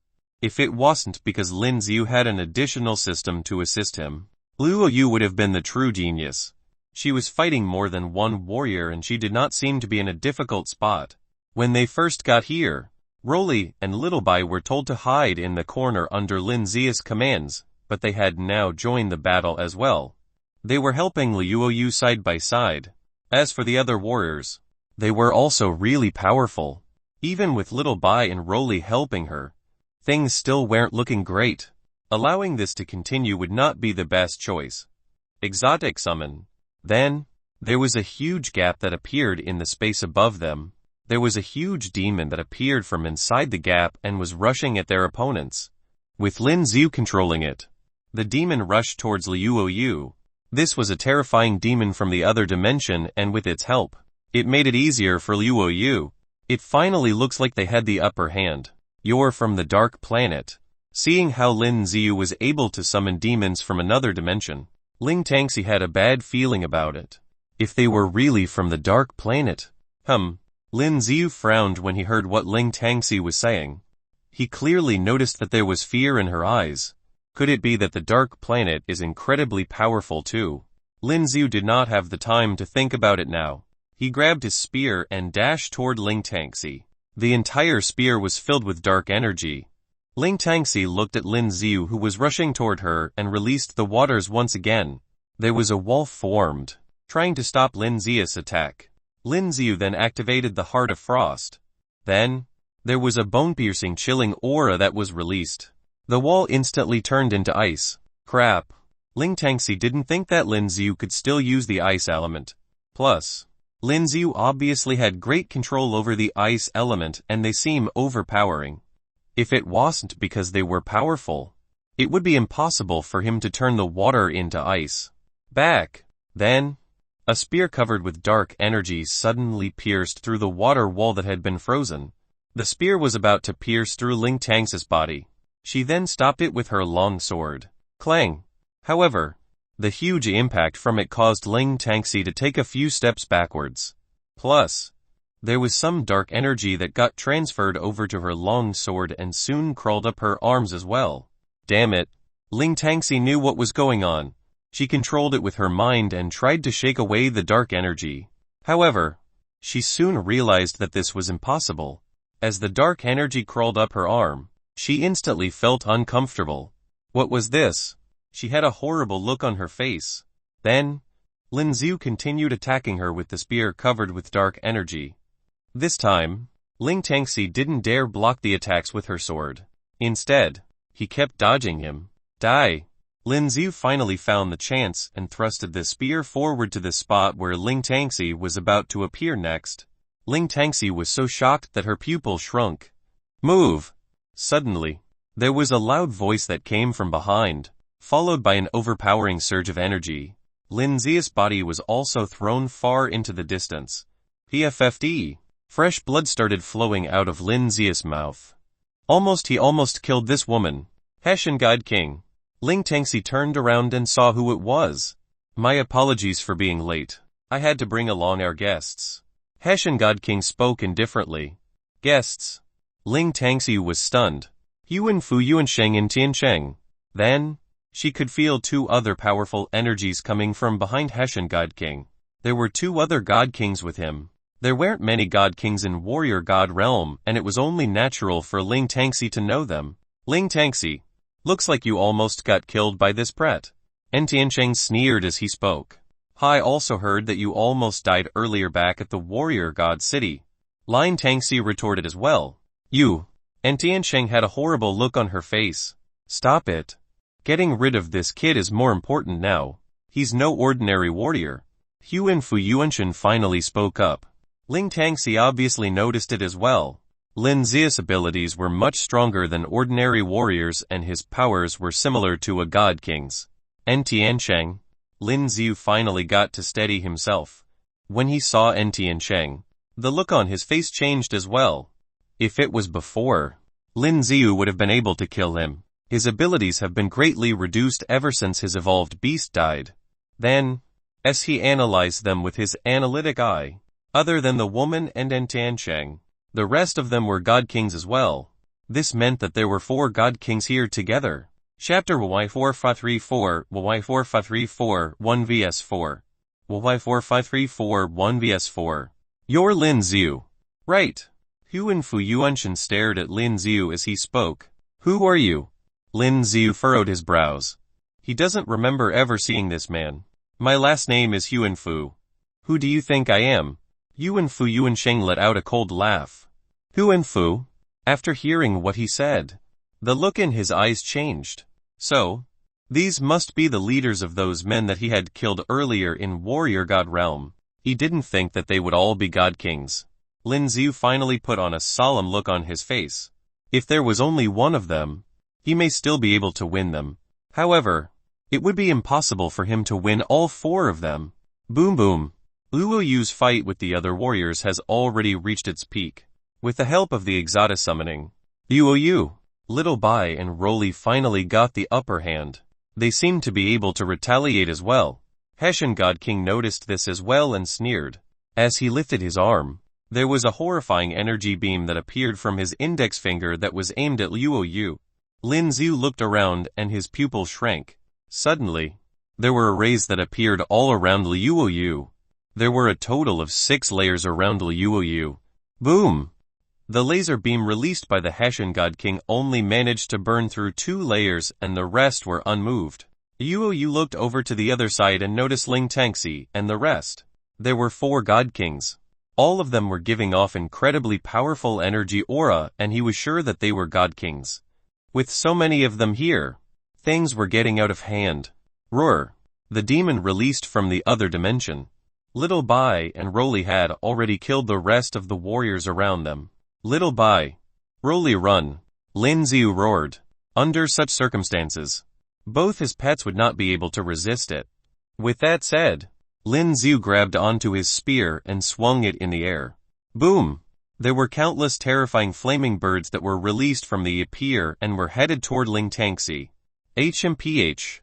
Speaker 1: If it wasn't because Lin Xiu had an additional system to assist him, Liu Yu would have been the true genius. She was fighting more than one warrior and she did not seem to be in a difficult spot. When they first got here, Roly and Little Bai were told to hide in the corner under Lin Xia's commands, but they had now joined the battle as well. They were helping Liu Yu side by side. As for the other warriors, they were also really powerful. Even with Little Bai and Roly helping her, things still weren't looking great. Allowing this to continue would not be the best choice. Exotic summon. Then, there was a huge gap that appeared in the space above them. There was a huge demon that appeared from inside the gap and was rushing at their opponents. With Lin Xiu controlling it, the demon rushed towards Liu Yu. This was a terrifying demon from the other dimension and with its help, it made it easier for Liu Yu. It finally looks like they had the upper hand. You're from the dark planet. Seeing how Lin Xiu was able to summon demons from another dimension, Ling Tangxi had a bad feeling about it. If they were really from the dark planet. Lin Xiu frowned when he heard what Ling Tangxi was saying. He clearly noticed that there was fear in her eyes. Could it be that the dark planet is incredibly powerful too? Lin Xiu did not have the time to think about it now. He grabbed his spear and dashed toward Ling Tangxi. The entire spear was filled with dark energy. Ling Tangxi looked at Lin Xiu who was rushing toward her and released the waters once again. There was a wall formed, trying to stop Lin Xia's attack. Lin Xiu then activated the Heart of Frost. Then, there was a bone-piercing chilling aura that was released. The wall instantly turned into ice. Crap. Ling Tangxi didn't think that Lin Xiu could still use the ice element. Plus, Lin Xiu obviously had great control over the ice element and they seem overpowering. If it wasn't because they were powerful, it would be impossible for him to turn the water into ice. Back. Then, a spear covered with dark energy suddenly pierced through the water wall that had been frozen. The spear was about to pierce through Ling Tangxi's body. She then stopped it with her long sword. Clang. However, the huge impact from it caused Ling Tangxi to take a few steps backwards. Plus, there was some dark energy that got transferred over to her long sword and soon crawled up her arms as well. Damn it. Ling Tangxi knew what was going on. She controlled it with her mind and tried to shake away the dark energy. However, she soon realized that this was impossible. As the dark energy crawled up her arm, she instantly felt uncomfortable. What was this? She had a horrible look on her face. Then, Lin Xiu continued attacking her with the spear covered with dark energy. This time, Ling Tangxi didn't dare block the attacks with her sword. Instead, he kept dodging him. Die! Lin Xiu finally found the chance and thrusted the spear forward to the spot where Ling Tangxi was about to appear next. Ling Tangxi was so shocked that her pupil shrunk. Move! Suddenly, there was a loud voice that came from behind, followed by an overpowering surge of energy. Lin Xiu's body was also thrown far into the distance. PFFD! Fresh blood started flowing out of Lin Xiu's mouth. He almost killed this woman. Hessian God King. Ling Tangxi turned around and saw who it was. My apologies for being late. I had to bring along our guests. Hessian God King spoke indifferently. Guests. Ling Tangxi was stunned. Yuan Fu Yuansheng and Tiansheng. Then, she could feel two other powerful energies coming from behind Hessian God King. There were two other God Kings with him. There weren't many God Kings in Warrior God Realm, and it was only natural for Ling Tangxi to know them. Ling Tangxi. Looks like you almost got killed by this pret. Tiansheng sneered as he spoke. I also heard that you almost died earlier back at the Warrior God City. Lin Tangxi retorted as well. You. Tiansheng had a horrible look on her face. Stop it. Getting rid of this kid is more important now. He's no ordinary warrior. Yuan Fu Yuanshan finally spoke up. Ling Tangxi obviously noticed it as well. Lin Xiu's abilities were much stronger than ordinary warriors and his powers were similar to a god king's. Tiansheng. Lin Xiu finally got to steady himself. When he saw Tiansheng, the look on his face changed as well. If it was before, Lin Xiu would have been able to kill him. His abilities have been greatly reduced ever since his evolved beast died. Then, as he analyzed them with his analytic eye, other than the woman and Tiansheng, the rest of them were God Kings as well. This meant that there were 4 God Kings here together. Chapter Y4534, Y4534, 1 vs 4. Y4534, 1 vs 4. You're Lin Xiu. Right. Yuan Fu Yuanshan stared at Lin Xiu as he spoke. Who are you? Lin Xiu furrowed his brows. He doesn't remember ever seeing this man. My last name is Yuan Fu. Who do you think I am? Yuan Fu Yuansheng let out a cold laugh. Yuan Fu? After hearing what he said, the look in his eyes changed. So, these must be the leaders of those men that he had killed earlier in Warrior God Realm. He didn't think that they would all be God Kings. Lin Xiu finally put on a solemn look on his face. If there was only one of them, he may still be able to win them. However, it would be impossible for him to win all 4 of them. Boom boom. Luo Yu's fight with the other warriors has already reached its peak. With the help of the Exoda summoning, Luo Yu, Little Bai and Roly finally got the upper hand. They seemed to be able to retaliate as well. Hessian God King noticed this as well and sneered. As he lifted his arm, there was a horrifying energy beam that appeared from his index finger that was aimed at Luo Yu. Lin Xiu looked around and his pupil shrank. Suddenly, there were arrays that appeared all around Luo Yu. There were a total of 6 layers around Luo Yu. Boom! The laser beam released by the Hessian God King only managed to burn through 2 layers and the rest were unmoved. Luo Yu looked over to the other side and noticed Ling Tangxi and the rest. There were 4 God Kings. All of them were giving off incredibly powerful energy aura and he was sure that they were God Kings. With so many of them here, things were getting out of hand. Roar! The demon released from the other dimension. Little Bai and Roly had already killed the rest of the warriors around them. Little Bai. Roly run. Lin Xiu roared. Under such circumstances, both his pets would not be able to resist it. With that said, Lin Xiu grabbed onto his spear and swung it in the air. Boom! There were countless terrifying flaming birds that were released from the pier and were headed toward Ling Tangxi. HMPH.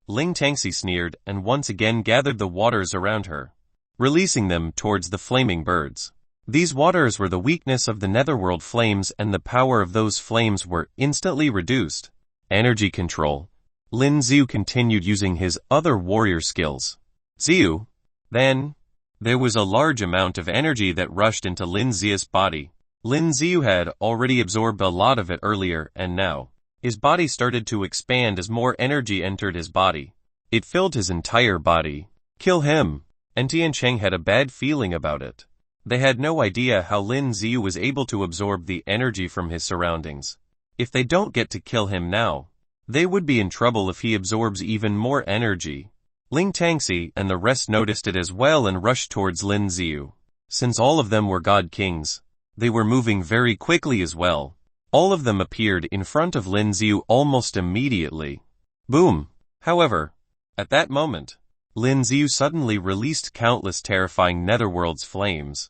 Speaker 1: Ling Tangxi sneered and once again gathered the waters around her, releasing them towards the flaming birds. These waters were the weakness of the netherworld flames and the power of those flames were instantly reduced. Energy control. Lin Xiu continued using his other warrior skills. Xiu. Then, there was a large amount of energy that rushed into Lin Xiu's body. Lin Xiu had already absorbed a lot of it earlier and now, His body started to expand as more energy entered his body. It filled his entire body. Kill him. And Tian Cheng had a bad feeling about it. They had no idea how Lin Ziyu was able to absorb the energy from his surroundings. If they don't get to kill him now, they would be in trouble if he absorbs even more energy. Ling Tangxi and the rest noticed it as well and rushed towards Lin Ziyu. Since all of them were god kings, they were moving very quickly as well. All of them appeared in front of Lin Ziyu almost immediately. Boom! However, at that moment, Lin Ziyu suddenly released countless terrifying netherworld's flames.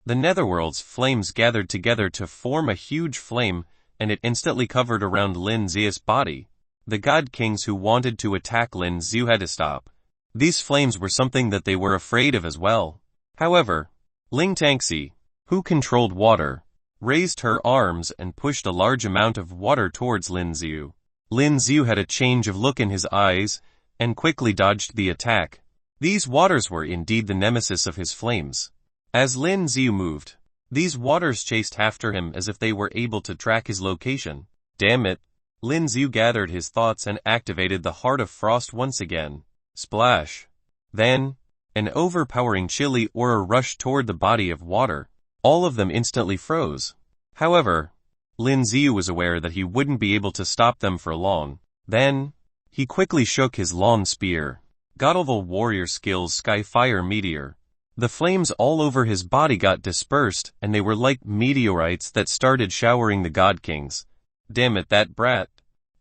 Speaker 1: The netherworld's flames gathered together to form a huge flame, and it instantly covered around Lin Ziyu's body. The god kings who wanted to attack Lin Ziyu had to stop. These flames were something that they were afraid of as well. However, Ling Tangxi, who controlled water, raised her arms and pushed a large amount of water towards Lin Ziyu. Lin Ziyu had a change of look in his eyes, and quickly dodged the attack. These waters were indeed the nemesis of his flames. As Lin Ziyu moved, these waters chased after him as if they were able to track his location. Damn it! Lin Ziyu gathered his thoughts and activated the Heart of Frost once again. Splash! Then, an overpowering chilly aura rushed toward the body of water. All of them instantly froze. However, Lin Ziyu was aware that he wouldn't be able to stop them for long. Then, he quickly shook his long spear. God-level warrior skills Sky Fire Meteor. The flames all over his body got dispersed, and they were like meteorites that started showering the god kings. Damn it, that brat.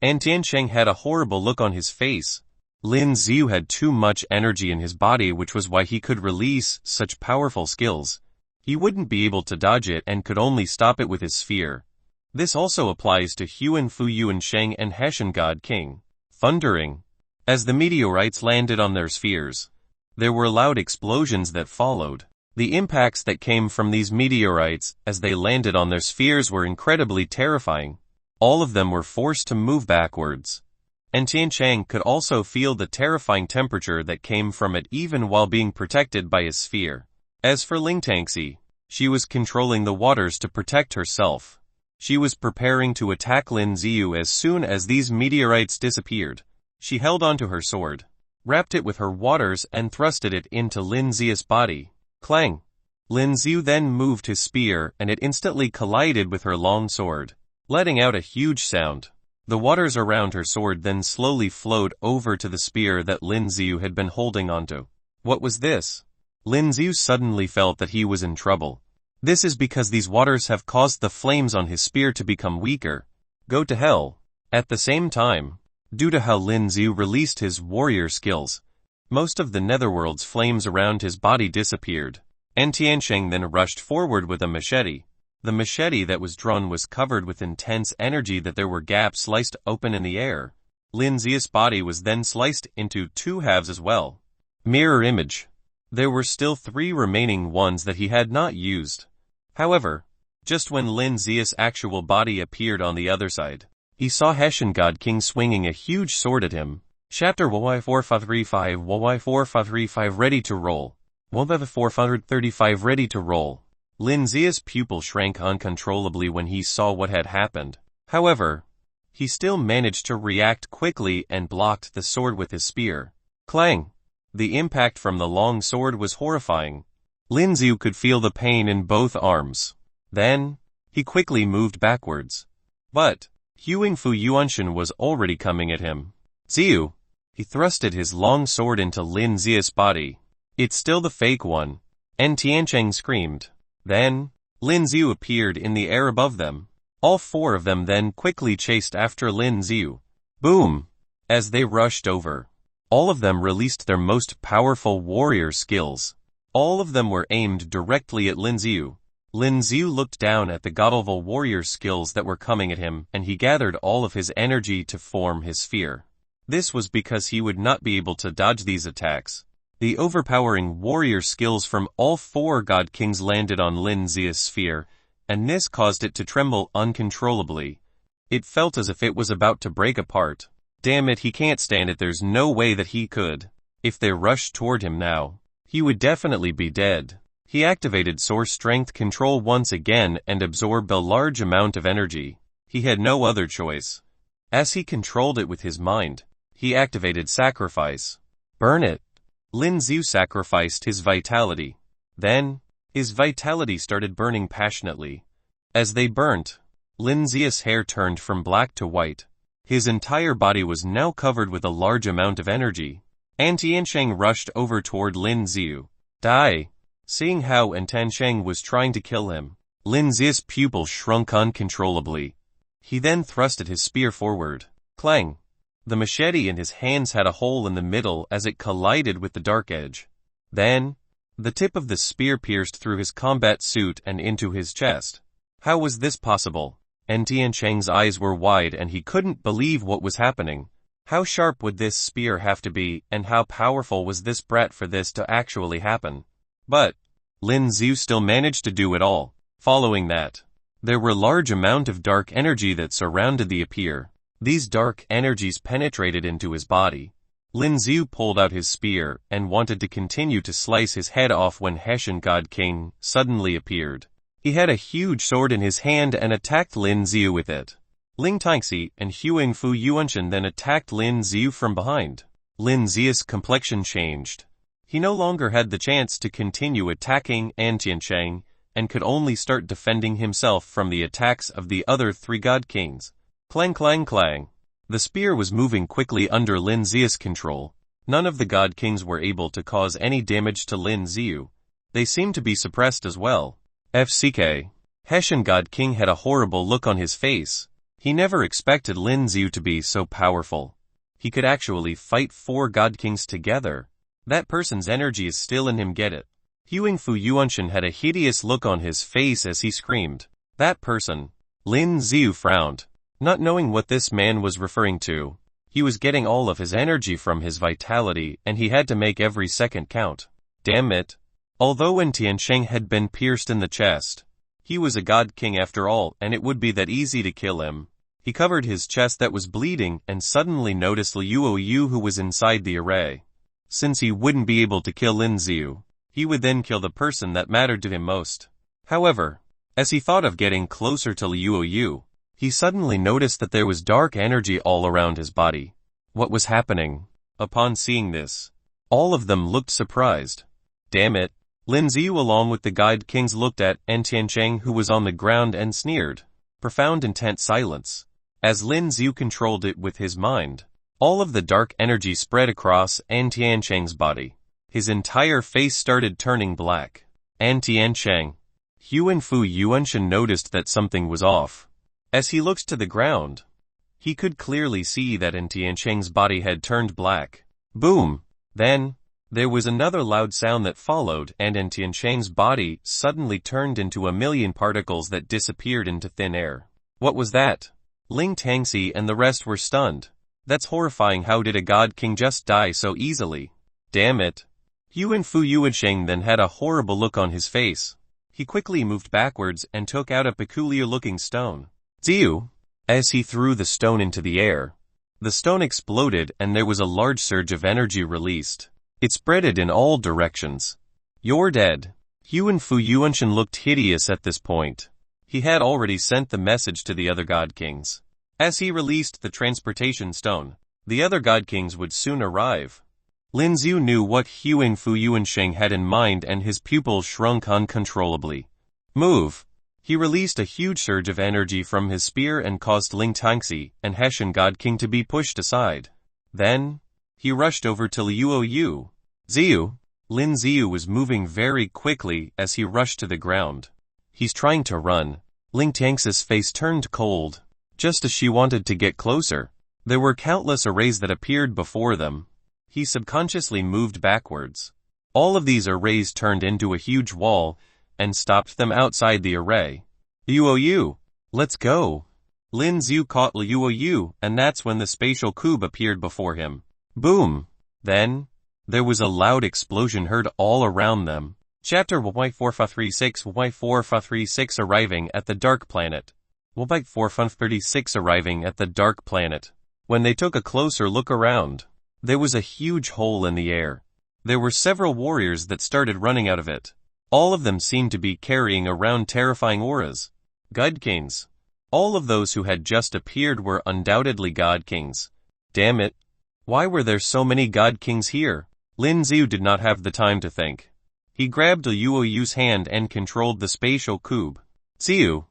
Speaker 1: And Tian Cheng had a horrible look on his face. Lin Ziyu had too much energy in his body, which was why he could release such powerful skills. He wouldn't be able to dodge it and could only stop it with his sphere. This also applies to Huan Fu Yuan Sheng and Hessian God King. Thundering. As the meteorites landed on their spheres, there were loud explosions that followed. The impacts that came from these meteorites as they landed on their spheres were incredibly terrifying. All of them were forced to move backwards. And Tian Cheng could also feel the terrifying temperature that came from it even while being protected by his sphere. As for Ling Tangxi, she was controlling the waters to protect herself. She was preparing to attack Lin Ziyu as soon as these meteorites disappeared. She held onto her sword, wrapped it with her waters and thrusted it into Lin Ziyu's body. Clang! Lin Ziyu then moved his spear and it instantly collided with her long sword, letting out a huge sound. The waters around her sword then slowly flowed over to the spear that Lin Ziyu had been holding onto. What was this? Lin Ziyu suddenly felt that he was in trouble. This is because these waters have caused the flames on his spear to become weaker. Go to hell. At the same time, due to how Lin Ziyu released his warrior skills, most of the netherworld's flames around his body disappeared. And Tian Cheng then rushed forward with a machete. The machete that was drawn was covered with intense energy that there were gaps sliced open in the air. Lin Ziyu's body was then sliced into two halves as well. Mirror image. There were still 3 remaining ones that he had not used. However, just when Lin Ziyu's actual body appeared on the other side, he saw Hessian God King swinging a huge sword at him. Chapter Y4535 Y4535 ready to roll. Y435 ready to roll. Lin Ziyu's pupil shrank uncontrollably when he saw what had happened. However, he still managed to react quickly and blocked the sword with his spear. Clang! The impact from the long sword was horrifying. Lin Ziyu could feel the pain in both arms. Then, he quickly moved backwards. But, Huang Fu Yuanshan was already coming at him. Ziyu! He thrusted his long sword into Lin Ziyu's body. It's still the fake one. And Tiancheng screamed. Then, Lin Ziyu appeared in the air above them. All 4 of them then quickly chased after Lin Ziyu. Boom! As they rushed over, all of them released their most powerful warrior skills. All of them were aimed directly at Lin Ziyu. Lin Ziyu looked down at the god-level warrior skills that were coming at him and he gathered all of his energy to form his sphere. This was because he would not be able to dodge these attacks. The overpowering warrior skills from all 4 god kings landed on Lin Ziyu's sphere, and this caused it to tremble uncontrollably. It felt as if it was about to break apart. Damn it, he can't stand it, there's no way that he could. If they rushed toward him now, he would definitely be dead. He activated Source Strength Control once again and absorbed a large amount of energy. He had no other choice. As he controlled it with his mind, he activated sacrifice. Burn it. Lin Xiu sacrificed his vitality. Then, his vitality started burning passionately. As they burnt, Lin Xiu's hair turned from black to white. His entire body was now covered with a large amount of energy. An Tiansheng rushed over toward Lin Xiu. Die! Seeing how An Tiansheng was trying to kill him, Lin Xiu's pupil shrunk uncontrollably. He then thrusted his spear forward. Clang! The machete in his hands had a hole in the middle as it collided with the dark edge. Then, the tip of the spear pierced through his combat suit and into his chest. How was this possible? An Tiansheng's eyes were wide and he couldn't believe what was happening. How sharp would this spear have to be, and how powerful was this brat for this to actually happen? But, Lin Xiu still managed to do it all. Following that, there were large amount of dark energy that surrounded the appear. These dark energies penetrated into his body. Lin Xiu pulled out his spear and wanted to continue to slice his head off when Hessian God King suddenly appeared. He had a huge sword in his hand and attacked Lin Xiu with it. Ling Tangxi and Huang Fu Yuanshan then attacked Lin Xiu from behind. Lin Xiu's complexion changed. He no longer had the chance to continue attacking An Tiansheng and could only start defending himself from the attacks of the other three God Kings. Clang clang clang. The spear was moving quickly under Lin Xiu's control. None of the God Kings were able to cause any damage to Lin Xiu. They seemed to be suppressed as well. FCK. Hessian God King had a horrible look on his face. He never expected Lin Xiu to be so powerful. He could actually fight 4 God Kings together. That person's energy is still in him, get it? Huang Fu Yuanshan had a hideous look on his face as he screamed. That person. Lin Xiu frowned, not knowing what this man was referring to. He was getting all of his energy from his vitality and he had to make every second count. Damn it. Although An Tiansheng had been pierced in the chest, he was a God King after all and it would be that easy to kill him. He covered his chest that was bleeding and suddenly noticed Liu Yu who was inside the array. Since he wouldn't be able to kill Lin Xiu, he would then kill the person that mattered to him most. However, as he thought of getting closer to Liu Yu, he suddenly noticed that there was dark energy all around his body. What was happening? Upon seeing this, all of them looked surprised. Damn it. Lin Xiu along with the God Kings looked at An Tiansheng who was on the ground and sneered. Profound intense silence. As Lin Xiu controlled it with his mind, all of the dark energy spread across An Tiansheng's body. His entire face started turning black. An Tiansheng. Huang Fu Yuanshan noticed that something was off. As he looked to the ground, he could clearly see that An Tiansheng's body had turned black. Boom! Then, there was another loud sound that followed and An Tiansheng's body suddenly turned into a million particles that disappeared into thin air. What was that? Ling Tangxi and the rest were stunned. That's horrifying. How did a God King just die so easily? Damn it. Huang Fu Yuansheng then had a horrible look on his face. He quickly moved backwards and took out a peculiar-looking stone. Ziu! As he threw the stone into the air, the stone exploded and there was a large surge of energy released. It spreaded in all directions. You're dead. Huang Fu Yuanshan looked hideous at this point. He had already sent the message to the other God Kings. As he released the transportation stone, the other God Kings would soon arrive. Lin Xiu knew what Huang Fu Yuansheng had in mind and his pupil shrunk uncontrollably. Move! He released a huge surge of energy from his spear and caused Ling Tangxi and Hessian God King to be pushed aside. Then, he rushed over to Liu Yu. Xiu! Lin Xiu was moving very quickly as he rushed to the ground. He's trying to run. Ling Tangxi's face turned cold. Just as she wanted to get closer, there were countless arrays that appeared before them. He subconsciously moved backwards. All of these arrays turned into a huge wall and stopped them outside the array. Liu Yu, let's go. Lin Xiu caught Liu Yu and that's when the spatial cube appeared before him. Boom! Then, there was a loud explosion heard all around them. Chapter Y4536 Y4536 arriving at the dark planet. Y4536 arriving at the dark planet. When they took a closer look around, there was a huge hole in the air. There were several warriors that started running out of it. All of them seemed to be carrying around terrifying auras. God Kings. All of those who had just appeared were undoubtedly god kings. Damn it. Why were there so many god kings here? Lin Xiu did not have the time to think. He grabbed Liu Yu's hand and controlled the spatial cube. Xiu.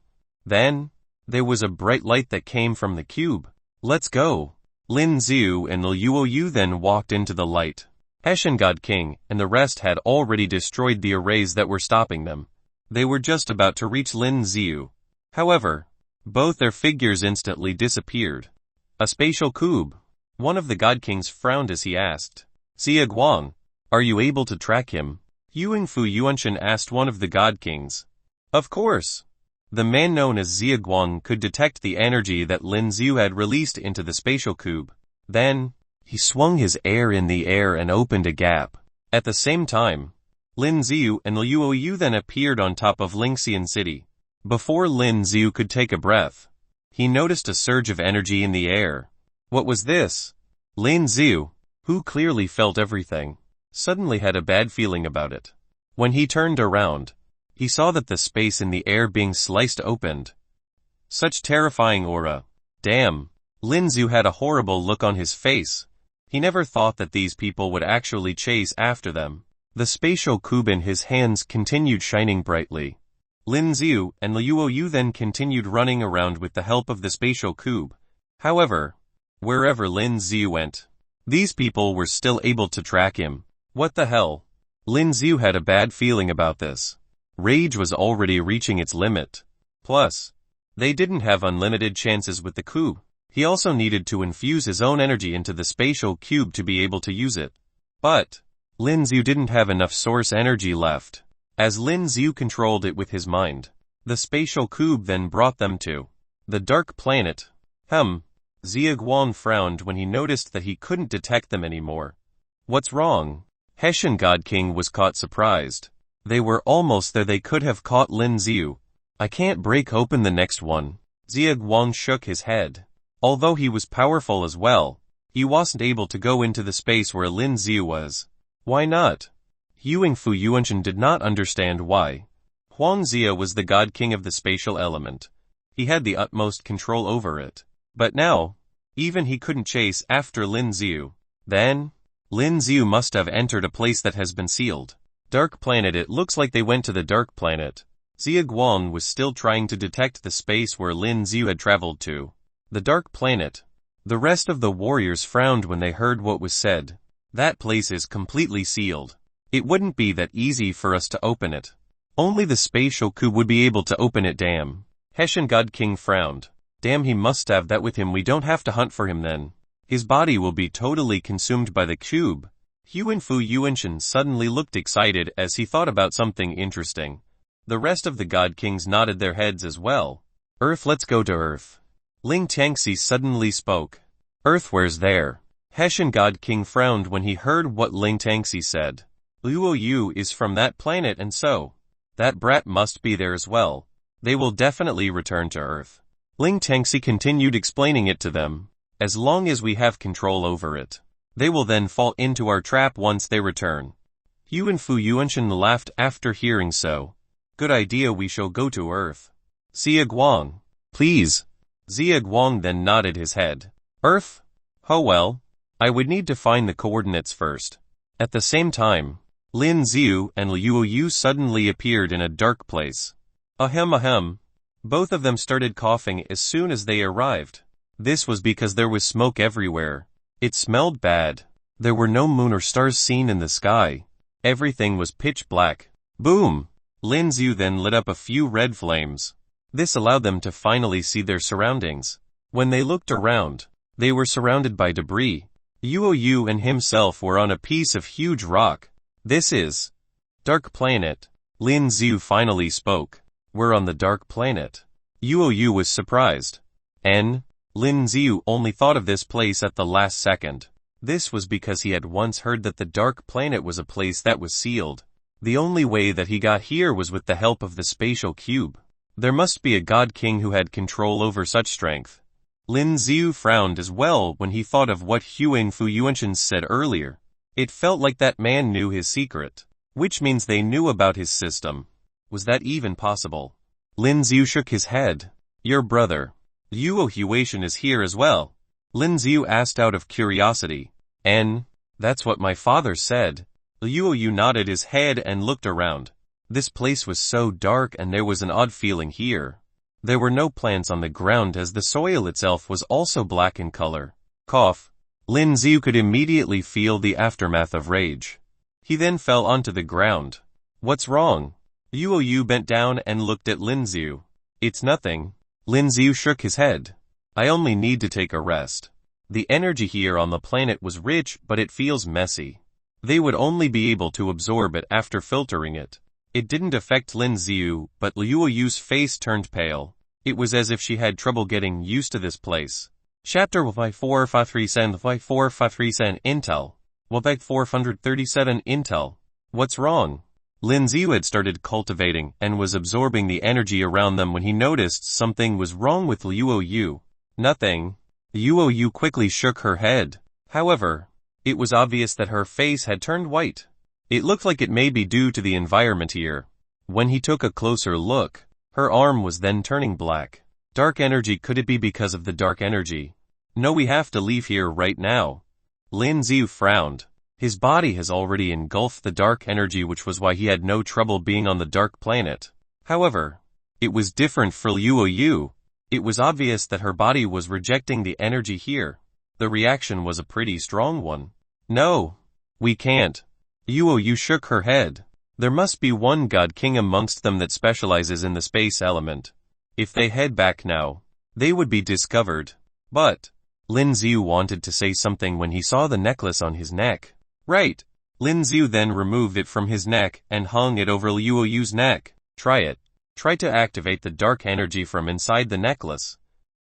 Speaker 1: Then, there was a bright light that came from the cube. Let's go. Lin Xiu and Liu Yu then walked into the light. Hessian God King and the rest had already destroyed the arrays that were stopping them. They were just about to reach Lin Xiu. However, both their figures instantly disappeared. A spatial cube. One of the God Kings frowned as he asked, Xie Guang, are you able to track him? Yuing Fu Yuanshan asked one of the God Kings. Of course. The man known as Xie Guang could detect the energy that Lin Xiu had released into the spatial cube. Then, he swung his air in the air and opened a gap. At the same time, Lin Xiu and Liu Yu then appeared on top of Lingxian City. Before Lin Xiu could take a breath, he noticed a surge of energy in the air. What was this? Lin Xiu, who clearly felt everything, suddenly had a bad feeling about it. When he turned around, he saw that the space in the air being sliced opened. Such terrifying aura. Damn. Lin Xiu had a horrible look on his face. He never thought that these people would actually chase after them. The spatial cube in his hands continued shining brightly. Lin Xiu and Liu Yu then continued running around with the help of the spatial cube. However, wherever Lin Xiu went, these people were still able to track him. What the hell? Lin Xiu had a bad feeling about this. Rage was already reaching its limit. Plus, they didn't have unlimited chances with the cube. He also needed to infuse his own energy into the spatial cube to be able to use it. But, Lin Xiu didn't have enough source energy left. As Lin Xiu controlled it with his mind, the spatial cube then brought them to the dark planet. Xie Guang frowned when he noticed that he couldn't detect them anymore. What's wrong? Hessian God King was caught surprised. They were almost there. They could have caught Lin Xiu. I can't break open the next one. Xie Guang shook his head. Although he was powerful as well, he wasn't able to go into the space where Lin Xiu was. Why not? Yuing Fu Yuanshan did not understand why. Huang Xia was the God King of the spatial element. He had the utmost control over it. But now, even he couldn't chase after Lin Xiu. Then, Lin Xiu must have entered a place that has been sealed. Dark planet. It looks like they went to the dark planet. Xie Guang was still trying to detect the space where Lin Xiu had traveled to. The dark planet. The rest of the warriors frowned when they heard what was said. That place is completely sealed. It wouldn't be that easy for us to open it. Only the spatial cube would be able to open it. Damn. Hessian God King frowned. Damn, he must have that with him. We don't have to hunt for him then. His body will be totally consumed by the cube. Yuing Fu Yuanshan suddenly looked excited as he thought about something interesting. The rest of the God Kings nodded their heads as well. Earth, let's go to Earth. Ling Tangxi suddenly spoke. Earth, where's there? Hessian God King frowned when he heard what Ling Tangxi said. Liu Yu is from that planet, and so, that brat must be there as well. They will definitely return to Earth. Ling Tangxi continued explaining it to them. As long as we have control over it, they will then fall into our trap once they return. Yuan Fu Yuanshan laughed after hearing so. Good idea, we shall go to Earth. Xie Guang. Please. Xie Guang then nodded his head. Earth? Oh well. I would need to find the coordinates first. At the same time, Lin Xiu and Liu Yu suddenly appeared in a dark place. Ahem. Both of them started coughing as soon as they arrived. This was because there was smoke everywhere. It smelled bad. There were no moon or stars seen in the sky. Everything was pitch black. Boom! Lin Xiu then lit up a few red flames. This allowed them to finally see their surroundings. When they looked around, they were surrounded by debris. Liu Yu and himself were on a piece of huge rock. This is dark planet. Lin Xiu finally spoke. We're on the dark planet. Liu Yu was surprised. Lin Xiu only thought of this place at the last second. This was because he had once heard that the dark planet was a place that was sealed. The only way that he got here was with the help of the spatial cube. There must be a God King who had control over such strength. Lin Xiu frowned as well when he thought of what Yuing Fu Yuanshan said earlier. It felt like that man knew his secret, which means they knew about his system. Was that even possible? Lin Xiu shook his head. Your brother, Luo Huatian, is here as well? Lin Xiu asked out of curiosity. That's what my father said. Luo Yu nodded his head and looked around. This place was so dark and there was an odd feeling here. There were no plants on the ground as the soil itself was also black in color. Cough. Lin Xiu could immediately feel the aftermath of rage. He then fell onto the ground. What's wrong? Luo Yu bent down and looked at Lin Xiu. It's nothing. Lin Xiu shook his head. I only need to take a rest. The energy here on the planet was rich, but it feels messy. They would only be able to absorb it after filtering it. It didn't affect Lin Xiu, but Luo Yu's face turned pale. It was as if she had trouble getting used to this place. Chapter 453 Intel. 437 Intel. What's wrong? Lin Xiu had started cultivating and was absorbing the energy around them when he noticed something was wrong with Luo Yu. Nothing. Luo Yu quickly shook her head. However, it was obvious that her face had turned white. It looked like it may be due to the environment here. When he took a closer look, her arm was then turning black. Dark energy. Could it be because of the dark energy? No, we have to leave here right now. Lin Xiu frowned. His body has already engulfed the dark energy, which was why he had no trouble being on the dark planet. However, it was different for Luo Yu. It was obvious that her body was rejecting the energy here. The reaction was a pretty strong one. No, we can't. Luo Yu shook her head. There must be one god king amongst them that specializes in the space element. If they head back now, they would be discovered. But Lin Xiu wanted to say something when he saw the necklace on his neck. Right. Lin Xiu then removed it from his neck and hung it over Luo Yu's neck. Try it. Try to activate the dark energy from inside the necklace.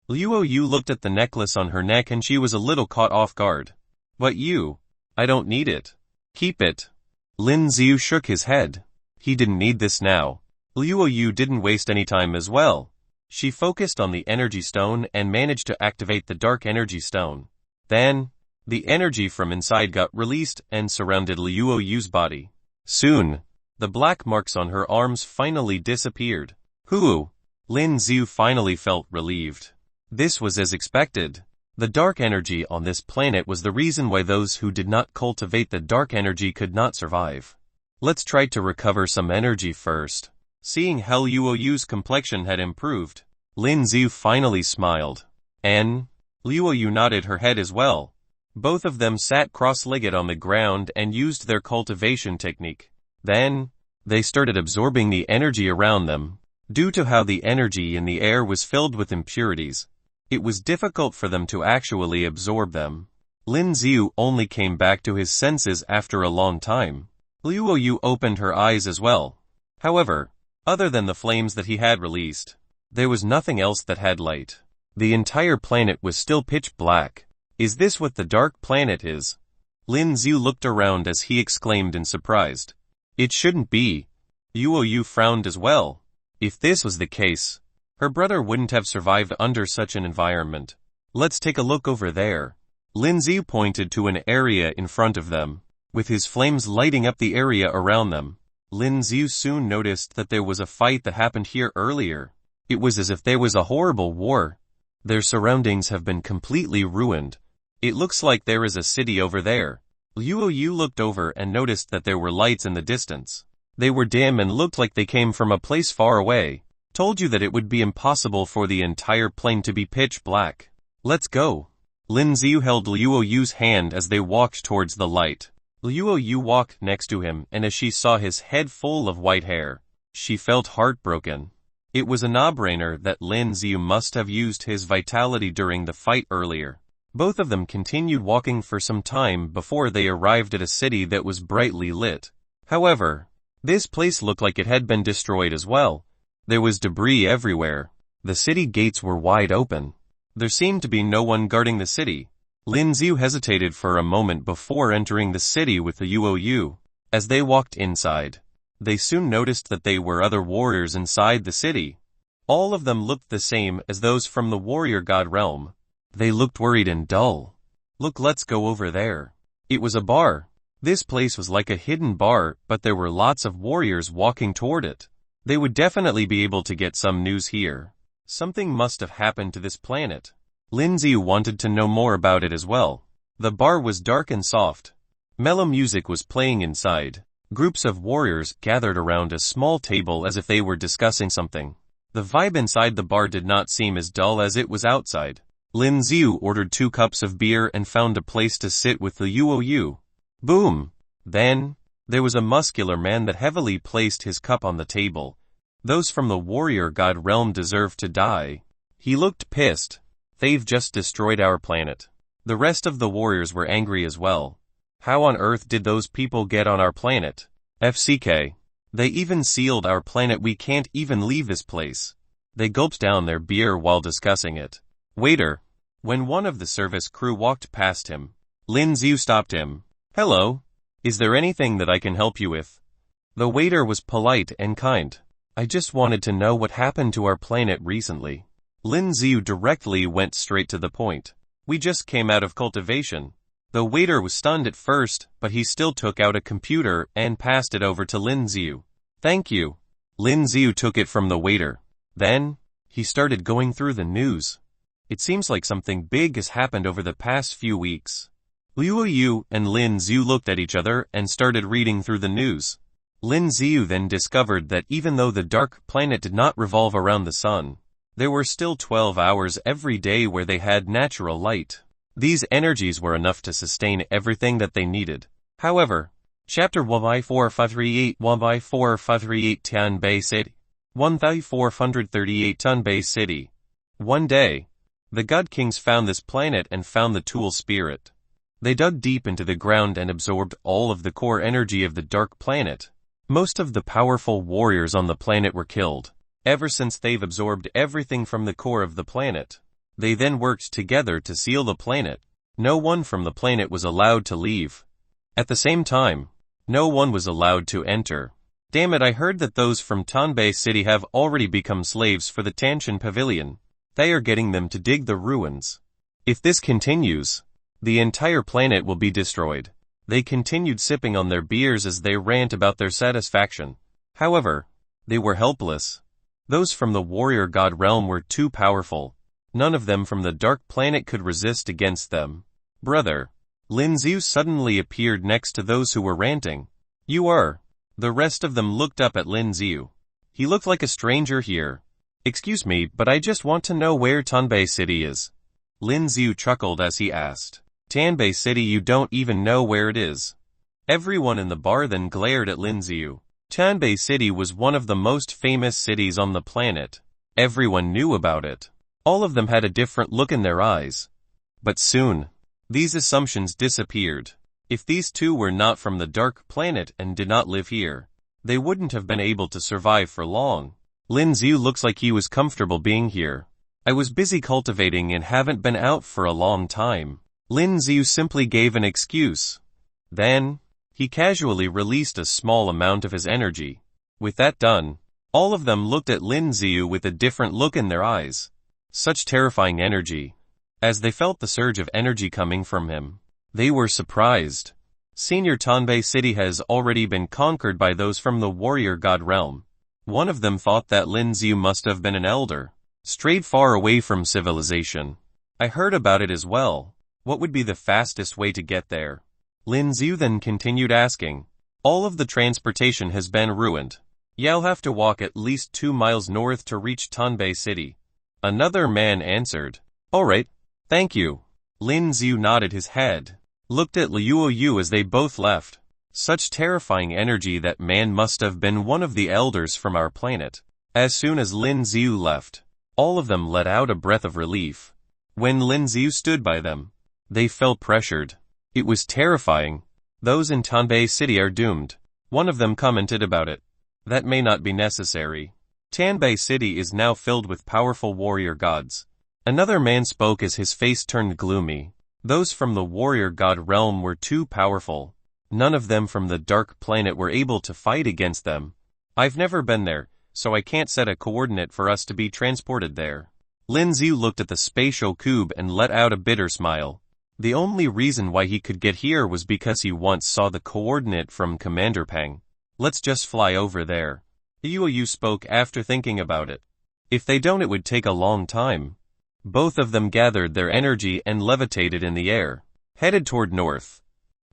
Speaker 1: Luo Yu looked at the necklace on her neck and she was a little caught off guard. But you, I don't need it. Keep it. Lin Xiu shook his head. He didn't need this now. Luo Yu didn't waste any time as well. She focused on the energy stone and managed to activate the dark energy stone. Then, the energy from inside got released and surrounded Luo Yu's body. Soon, the black marks on her arms finally disappeared. Hoo! Lin Xiu finally felt relieved. This was as expected. The dark energy on this planet was the reason why those who did not cultivate the dark energy could not survive. Let's try to recover some energy first. Seeing how Luo Yu's complexion had improved, Lin Xiu finally smiled. Luo Yu nodded her head as well. Both of them sat cross-legged on the ground and used their cultivation technique. Then, they started absorbing the energy around them. Due to how the energy in the air was filled with impurities, it was difficult for them to actually absorb them. Lin Xiu only came back to his senses after a long time. Luo Yu opened her eyes as well. However, other than the flames that he had released, there was nothing else that had light. The entire planet was still pitch black. Is this what the dark planet is? Lin Xiu looked around as he exclaimed in surprise. It shouldn't be. Luo Yu frowned as well. If this was the case, her brother wouldn't have survived under such an environment. Let's take a look over there. Lin Xiu pointed to an area in front of them, with his flames lighting up the area around them. Lin Xiu soon noticed that there was a fight that happened here earlier. It was as if there was a horrible war. Their surroundings have been completely ruined. It looks like there is a city over there. Luo Yu looked over and noticed that there were lights in the distance. They were dim and looked like they came from a place far away. Told you that it would be impossible for the entire plane to be pitch black. Let's go. Lin Xiu held Luo Yu's hand as they walked towards the light. Luo Yu walked next to him, and as she saw his head full of white hair, she felt heartbroken. It was a no-brainer that Lin Xiu must have used his vitality during the fight earlier. Both of them continued walking for some time before they arrived at a city that was brightly lit. However, this place looked like it had been destroyed as well. There was debris everywhere. The city gates were wide open. There seemed to be no one guarding the city. Lin Xiu hesitated for a moment before entering the city with the Luo Yu. As they walked inside, they soon noticed that there were other warriors inside the city. All of them looked the same as those from the warrior god realm. They looked worried and dull. Look, let's go over there. It was a bar. This place was like a hidden bar, but there were lots of warriors walking toward it. They would definitely be able to get some news here. Something must have happened to this planet. Lin Xiu wanted to know more about it as well. The bar was dark and soft. Mellow music was playing inside. Groups of warriors gathered around a small table as if they were discussing something. The vibe inside the bar did not seem as dull as it was outside. Lin Xiu ordered 2 cups of beer and found a place to sit with the Yuoyu. Boom! Then, there was a muscular man that heavily placed his cup on the table. Those from the warrior god realm deserve to die. He looked pissed. They've just destroyed our planet. The rest of the warriors were angry as well. How on earth did those people get on our planet? FCK. They even sealed our planet. We can't even leave this place. They gulped down their beer while discussing it. Waiter. When one of the service crew walked past him, Lin Xiu stopped him. Hello. Is there anything that I can help you with? The waiter was polite and kind. I just wanted to know what happened to our planet recently. Lin Xiu directly went straight to the point. We just came out of cultivation. The waiter was stunned at first, but he still took out a computer and passed it over to Lin Xiu. Thank you. Lin Xiu took it from the waiter. Then, he started going through the news. It seems like something big has happened over the past few weeks. Liu Yu and Lin Xiu looked at each other and started reading through the news. Lin Xiu then discovered that even though the dark planet did not revolve around the sun, there were still 12 hours every day where they had natural light. These energies were enough to sustain everything that they needed. However, Chapter 1:4538 1:4538 Tianbei City 1,438 Tianbei City. One day, the God Kings found this planet and found the tool spirit. They dug deep into the ground and absorbed all of the core energy of the dark planet. Most of the powerful warriors on the planet were killed. Ever since they've absorbed everything from the core of the planet, they then worked together to seal the planet. No one from the planet was allowed to leave. At the same time, no one was allowed to enter. Damn it, I heard that those from Tianbei City have already become slaves for the Tanshan Pavilion. They are getting them to dig the ruins. If this continues, the entire planet will be destroyed. They continued sipping on their beers as they rant about their satisfaction. However, they were helpless. Those from the warrior god realm were too powerful. None of them from the dark planet could resist against them. Brother. Lin Xiu suddenly appeared next to those who were ranting. You are. The rest of them looked up at Lin Xiu. He looked like a stranger here. Excuse me, but I just want to know where Tianbei City is. Lin Xiu chuckled as he asked. Tianbei City, you don't even know where it is. Everyone in the bar then glared at Lin Xiu. Tianbei City was one of the most famous cities on the planet. Everyone knew about it. All of them had a different look in their eyes. But soon, these assumptions disappeared. If these two were not from the dark planet and did not live here, they wouldn't have been able to survive for long. Lin Xiu looks like he was comfortable being here. I was busy cultivating and haven't been out for a long time. Lin Xiu simply gave an excuse. Then, he casually released a small amount of his energy. With that done, all of them looked at Lin Xiu with a different look in their eyes. Such terrifying energy. As they felt the surge of energy coming from him, they were surprised. Senior Tianbei City has already been conquered by those from the warrior god realm. One of them thought that Lin Xiu must have been an elder, strayed far away from civilization. I heard about it as well. What would be the fastest way to get there? Lin Xiu then continued asking. All of the transportation has been ruined. You'll have to walk at least 2 miles north to reach Tianbei City. Another man answered. Alright, thank you. Lin Xiu nodded his head, looked at Liu Yu as they both left. Such terrifying energy. That man must have been one of the elders from our planet. As soon as Lin Xiu left, all of them let out a breath of relief. When Lin Xiu stood by them, they felt pressured. It was terrifying. Those in Tianbei City are doomed. One of them commented about it. That may not be necessary. Tianbei City is now filled with powerful warrior gods. Another man spoke as his face turned gloomy. Those from the warrior god realm were too powerful. None of them from the dark planet were able to fight against them. I've never been there, so I can't set a coordinate for us to be transported there. Lin Xiu looked at the spatial cube and let out a bitter smile. The only reason why he could get here was because he once saw the coordinate from Commander Peng. Let's just fly over there. Liu Yu spoke after thinking about it. If they don't, it would take a long time. Both of them gathered their energy and levitated in the air, headed toward north.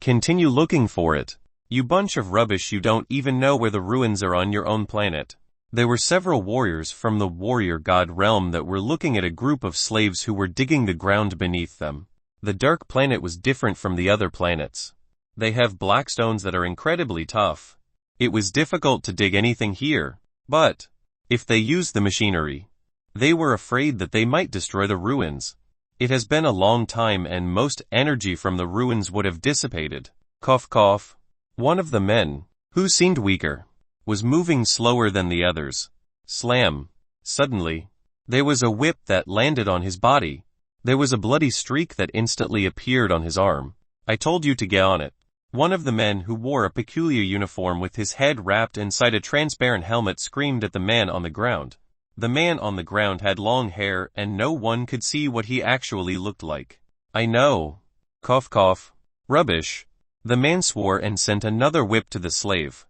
Speaker 1: Continue looking for it. You bunch of rubbish, you don't even know where the ruins are on your own planet. There were several warriors from the warrior god realm that were looking at a group of slaves who were digging the ground beneath them. The dark planet was different from the other planets. They have black stones that are incredibly tough. It was difficult to dig anything here, but if they used the machinery, they were afraid that they might destroy the ruins. It has been a long time and most energy from the ruins would have dissipated. Cough cough. One of the men, who seemed weaker, was moving slower than the others. Slam. Suddenly, there was a whip that landed on his body. There was a bloody streak that instantly appeared on his arm. I told you to get on it. One of the men who wore a peculiar uniform with his head wrapped inside a transparent helmet screamed at the man on the ground. The man on the ground had long hair and no one could see what he actually looked like. I know. Cough cough. Rubbish. The man swore and sent another whip to the slave.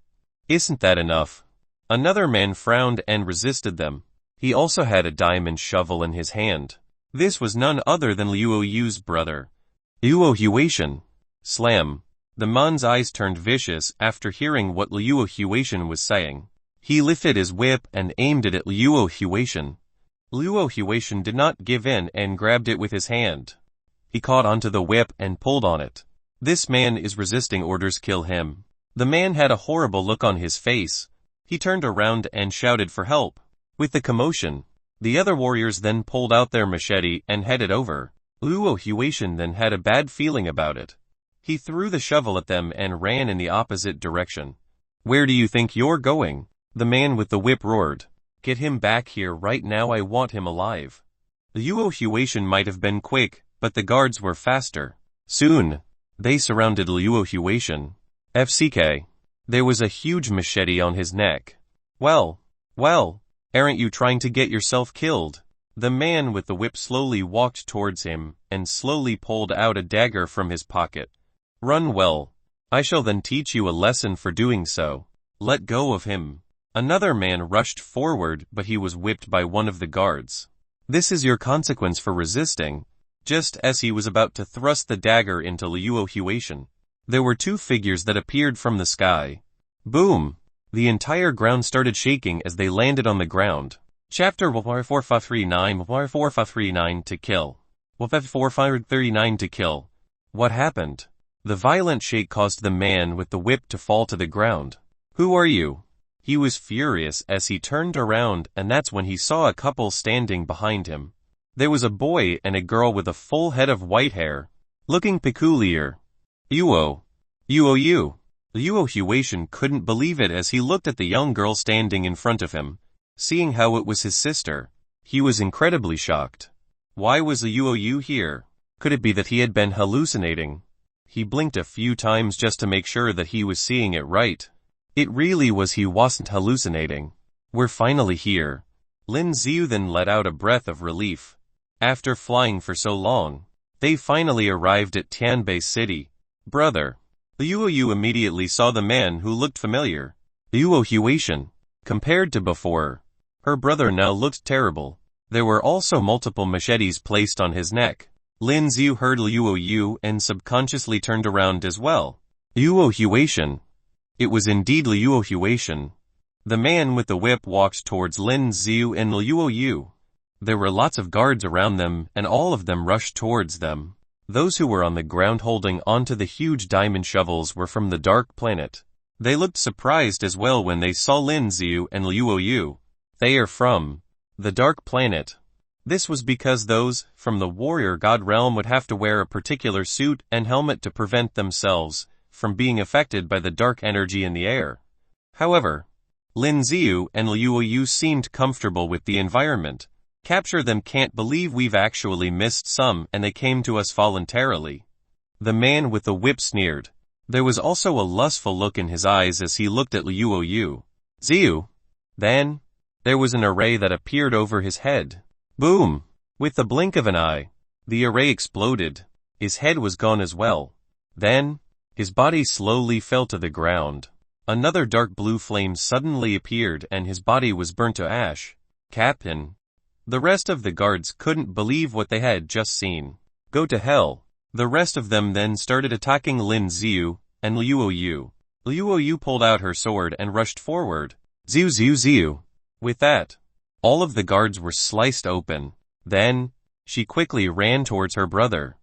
Speaker 1: Isn't that enough? Another man frowned and resisted them. He also had a diamond shovel in his hand. This was none other than Liu Yu's brother, Liu Huatian. Slam. The man's eyes turned vicious after hearing what Liu Huatian was saying. He lifted his whip and aimed it at Liu Huatian. Liu Huatian did not give in and grabbed it with his hand. He caught onto the whip and pulled on it. This man is resisting orders, kill him. The man had a horrible look on his face. He turned around and shouted for help. With the commotion, the other warriors then pulled out their machete and headed over. Liu Huatian then had a bad feeling about it. He threw the shovel at them and ran in the opposite direction. Where do you think you're going? The man with the whip roared. Get him back here right now, I want him alive. Liu Huatian might have been quick, but the guards were faster. Soon, they surrounded Liu Huatian. FCK. There was a huge machete on his neck. Well, aren't you trying to get yourself killed? The man with the whip slowly walked towards him and slowly pulled out a dagger from his pocket. Run well. I shall then teach you a lesson for doing so. Let go of him. Another man rushed forward, but he was whipped by one of the guards. This is your consequence for resisting. Just as he was about to thrust the dagger into Liu Huatian, there were two figures that appeared from the sky. Boom! The entire ground started shaking as they landed on the ground. Chapter 4539 to kill. 4539 to kill. What happened? The violent shake caused the man with the whip to fall to the ground. Who are you? He was furious as he turned around, and that's when he saw a couple standing behind him. There was a boy and a girl with a full head of white hair, looking peculiar. Liu Huatian couldn't believe it as he looked at the young girl standing in front of him. Seeing how it was his sister, he was incredibly shocked. Why was Liu here? Could it be that he had been hallucinating? He blinked a few times just to make sure that he was seeing it right. It really was, he wasn't hallucinating. We're finally here. Lin Xiu then let out a breath of relief. After flying for so long, they finally arrived at Tianbei City. Brother. Liu Yu immediately saw the man who looked familiar. Liu Huatian. Compared to before, her brother now looked terrible. There were also multiple machetes placed on his neck. Lin Xiu heard Liu Yu and subconsciously turned around as well. Liu Huatian. It was indeed Liu Huatian. The man with the whip walked towards Lin Xiu and Liu Yu. There were lots of guards around them and all of them rushed towards them. Those who were on the ground holding onto the huge diamond shovels were from the dark planet. They looked surprised as well when they saw Lin Xiu and Liu Yu. They are from the dark planet. This was because those from the warrior god realm would have to wear a particular suit and helmet to prevent themselves from being affected by the dark energy in the air. However, Lin Xiu and Liu Yu seemed comfortable with the environment. Capture them, can't believe we've actually missed some and they came to us voluntarily. The man with the whip sneered. There was also a lustful look in his eyes as he looked at Liu Yu. Xiu. Then, there was an array that appeared over his head. Boom! With the blink of an eye, the array exploded. His head was gone as well. Then, his body slowly fell to the ground. Another dark blue flame suddenly appeared and his body was burnt to ash. Captain. The rest of the guards couldn't believe what they had just seen. Go to hell. The rest of them then started attacking Lin Xiu and Liu Yu. Liu Yu pulled out her sword and rushed forward. Ziu ziu ziu. With that, all of the guards were sliced open. Then, she quickly ran towards her brother.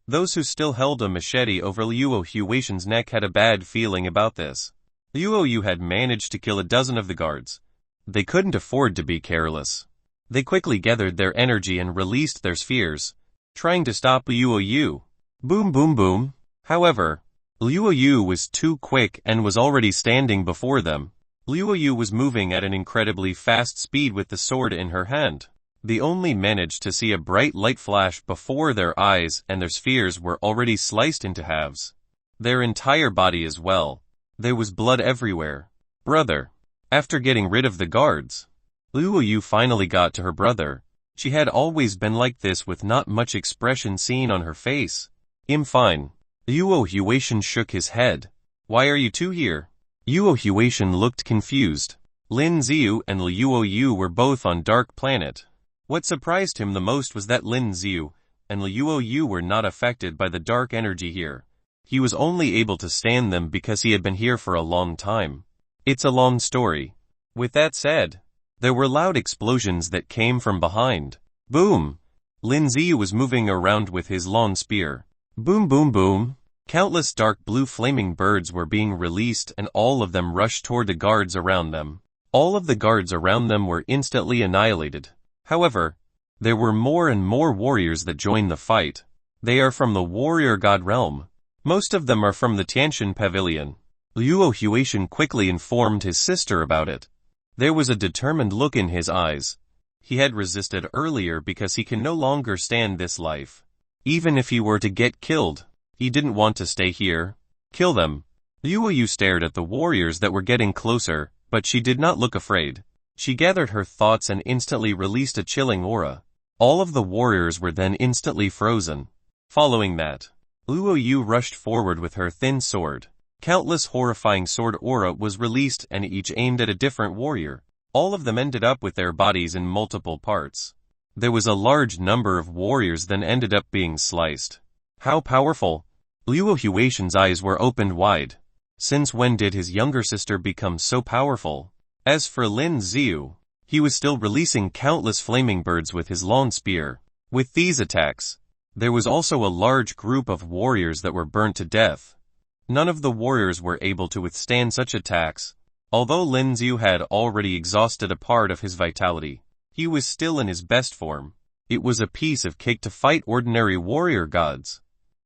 Speaker 1: Those who still held a machete over Liu Huaishan's neck had a bad feeling about this. Liu Yu had managed to kill a dozen of the guards. They couldn't afford to be careless. They quickly gathered their energy and released their spheres, trying to stop Liu Yu. Boom boom boom. However, Liu Yu was too quick and was already standing before them. Liu Yu was moving at an incredibly fast speed with the sword in her hand. They only managed to see a bright light flash before their eyes, and their spheres were already sliced into halves. Their entire body as well. There was blood everywhere. Brother. After getting rid of the guards, Liu Yu finally got to her brother. She had always been like this, with not much expression seen on her face. I'm fine. Liu Huaishan shook his head. Why are you two here? Liu Huaishan looked confused. Lin Xiu and Liu Yu were both on Dark Planet. What surprised him the most was that Lin Xiu and Liu Yu were not affected by the dark energy here. He was only able to stand them because he had been here for a long time. It's a long story. With that said, there were loud explosions that came from behind. Boom! Lin Xiu was moving around with his long spear. Boom boom boom! Countless dark blue flaming birds were being released, and all of them rushed toward the guards around them. All of the guards around them were instantly annihilated. However, there were more and more warriors that joined the fight. They are from the warrior god realm. Most of them are from the Tiantian Pavilion. Liu Huaishan quickly informed his sister about it. There was a determined look in his eyes. He had resisted earlier because he can no longer stand this life. Even if he were to get killed, he didn't want to stay here. Kill them. Liu Yu stared at the warriors that were getting closer, but she did not look afraid. She gathered her thoughts and instantly released a chilling aura. All of the warriors were then instantly frozen. Following that, Liu Yu rushed forward with her thin sword. Countless horrifying sword aura was released, and each aimed at a different warrior. All of them ended up with their bodies in multiple parts. There was a large number of warriors then ended up being sliced. How powerful! Liu Huaishan's eyes were opened wide. Since when did his younger sister become so powerful? As for Lin Xiu, he was still releasing countless flaming birds with his long spear. With these attacks, there was also a large group of warriors that were burnt to death. None of the warriors were able to withstand such attacks. Although Lin Xiu had already exhausted a part of his vitality, he was still in his best form. It was a piece of cake to fight ordinary warrior gods.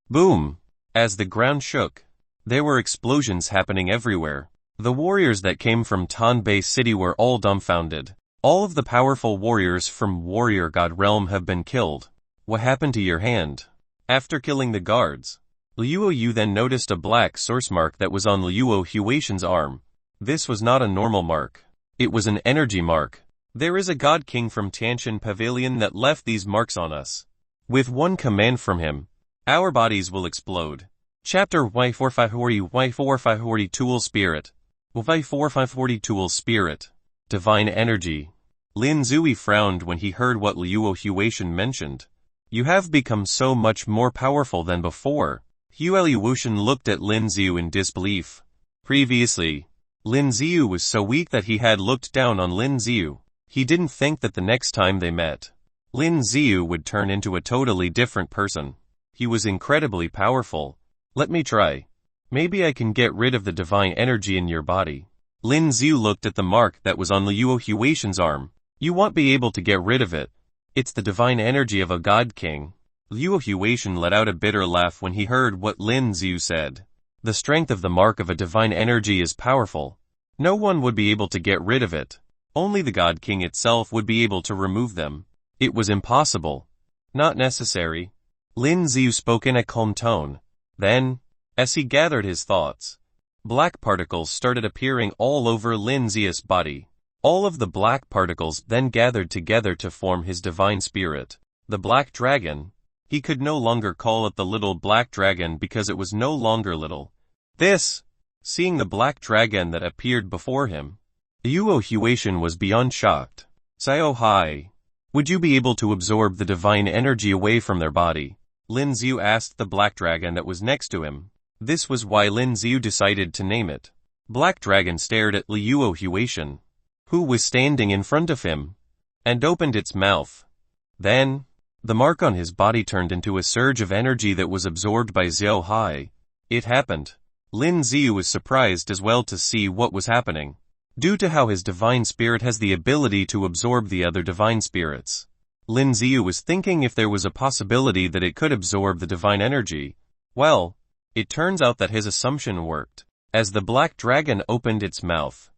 Speaker 1: Boom! As the ground shook, there were explosions happening everywhere. The warriors that came from Tanbei City were all dumbfounded. All of the powerful warriors from Warrior God Realm have been killed. What happened to your hand? After killing the guards, Liu Yu then noticed a black source mark that was on Liu Huaishan's arm. This was not a normal mark. It was an energy mark. There is a god king from Tiantian Pavilion that left these marks on us. With one command from him, our bodies will explode. Chapter Y4540 Tool Spirit. Y4540 Tool Spirit. Divine Energy. Lin Zui frowned when he heard what Liu Huaishan mentioned. You have become so much more powerful than before. Liu Huaishan looked at Lin Xiu in disbelief. Previously, Lin Xiu was so weak that he had looked down on Lin Xiu. He didn't think that the next time they met, Lin Xiu would turn into a totally different person. He was incredibly powerful. Let me try. Maybe I can get rid of the divine energy in your body. Lin Xiu looked at the mark that was on Liu Huaishan's arm. You won't be able to get rid of it. It's the divine energy of a god king. Liu Huaishan let out a bitter laugh when he heard what Lin Xiu said. The strength of the mark of a divine energy is powerful. No one would be able to get rid of it. Only the god king itself would be able to remove them. It was impossible. Not necessary. Lin Xiu spoke in a calm tone. Then, as he gathered his thoughts, black particles started appearing all over Lin Xiu's body. All of the black particles then gathered together to form his divine spirit, the black dragon. He could no longer call it the little black dragon because it was no longer little. Seeing the black dragon that appeared before him, Liu Huaishan was beyond shocked. Xiao Hai, would you be able to absorb the divine energy away from their body? Lin Xiu asked the black dragon that was next to him. This was why Lin Xiu decided to name it. Black Dragon stared at Liuo Huatian, who was standing in front of him, and opened its mouth. Then, the mark on his body turned into a surge of energy that was absorbed by Xiao Hai. It happened. Lin Xiu was surprised as well to see what was happening. Due to how his divine spirit has the ability to absorb the other divine spirits, Lin Xiu was thinking if there was a possibility that it could absorb the divine energy. Well, it turns out that his assumption worked. As the black dragon opened its mouth,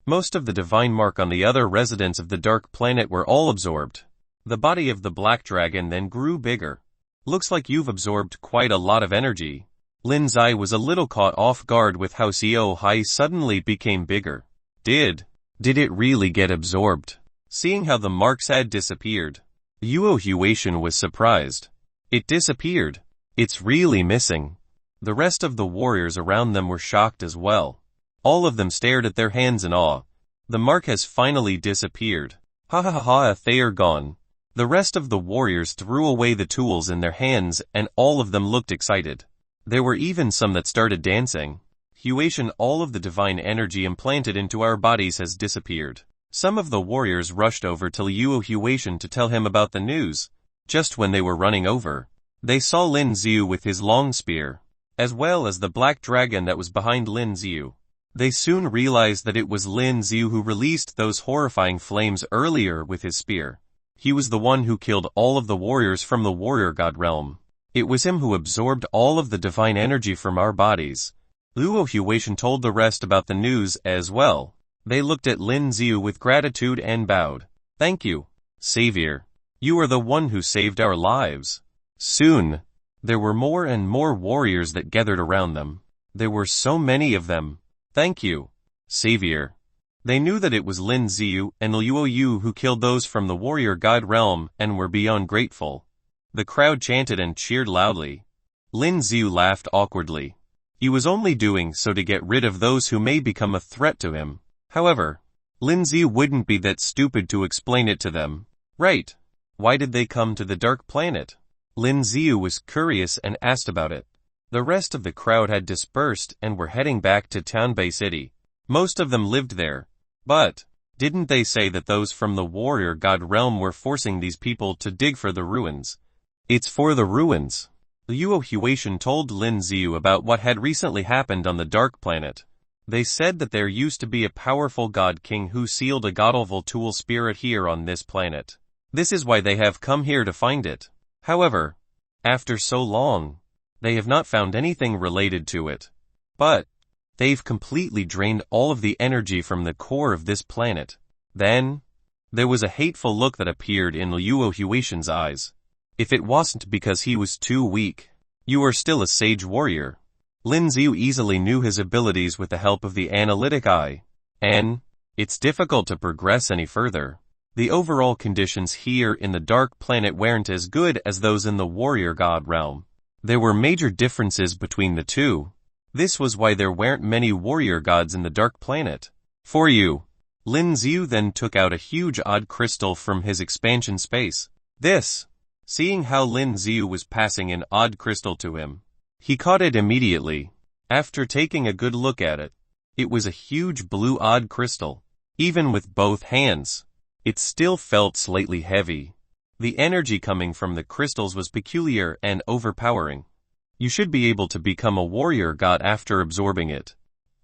Speaker 1: most of the divine mark on the other residents of the dark planet were all absorbed. The body of the black dragon then grew bigger. Looks like you've absorbed quite a lot of energy. Lin Zai was a little caught off guard with how Xiao Hai suddenly became bigger. Did it really get absorbed? Seeing how the marks had disappeared, Luo Huatian was surprised. It disappeared. It's really missing. The rest of the warriors around them were shocked as well. All of them stared at their hands in awe. The mark has finally disappeared. Ha ha ha ha, they are gone. The rest of the warriors threw away the tools in their hands and all of them looked excited. There were even some that started dancing. Huatian, all of the divine energy implanted into our bodies has disappeared. Some of the warriors rushed over to Luo Huatian to tell him about the news. Just when they were running over, they saw Lin Xiu with his long spear, as well as the black dragon that was behind Lin Xiu. They soon realized that it was Lin Xiu who released those horrifying flames earlier with his spear. He was the one who killed all of the warriors from the warrior god realm. It was him who absorbed all of the divine energy from our bodies. Luo Huatian told the rest about the news as well. They looked at Lin Xiu with gratitude and bowed. Thank you, Savior. You are the one who saved our lives. Soon, there were more and more warriors that gathered around them. There were so many of them. Thank you, Savior. They knew that it was Lin Xiu and Luo Yu who killed those from the warrior god realm and were beyond grateful. The crowd chanted and cheered loudly. Lin Xiu laughed awkwardly. He was only doing so to get rid of those who may become a threat to him. However, Lin Xiu wouldn't be that stupid to explain it to them. Right. Why did they come to the dark planet? Lin Xiu was curious and asked about it. The rest of the crowd had dispersed and were heading back to Townbay City. Most of them lived there. But, didn't they say that those from the warrior god realm were forcing these people to dig for the ruins? It's for the ruins. Luo Huatian told Lin Xiu about what had recently happened on the dark planet. They said that there used to be a powerful god king who sealed a godlevel tool spirit here on this planet. This is why they have come here to find it. However, after so long, they have not found anything related to it. But, they've completely drained all of the energy from the core of this planet. Then, there was a hateful look that appeared in Luo Huatian's eyes. If it wasn't because he was too weak, you are still a sage warrior. Lin Xiu easily knew his abilities with the help of the analytic eye. And, it's difficult to progress any further. The overall conditions here in the dark planet weren't as good as those in the warrior god realm. There were major differences between the two. This was why there weren't many warrior gods in the dark planet. For you. Lin Xiu then took out a huge odd crystal from his expansion space. Seeing how Lin Xiu was passing an odd crystal to him, he caught it immediately. After taking a good look at it, it was a huge blue odd crystal. Even with both hands, it still felt slightly heavy. The energy coming from the crystals was peculiar and overpowering. You should be able to become a warrior god after absorbing it.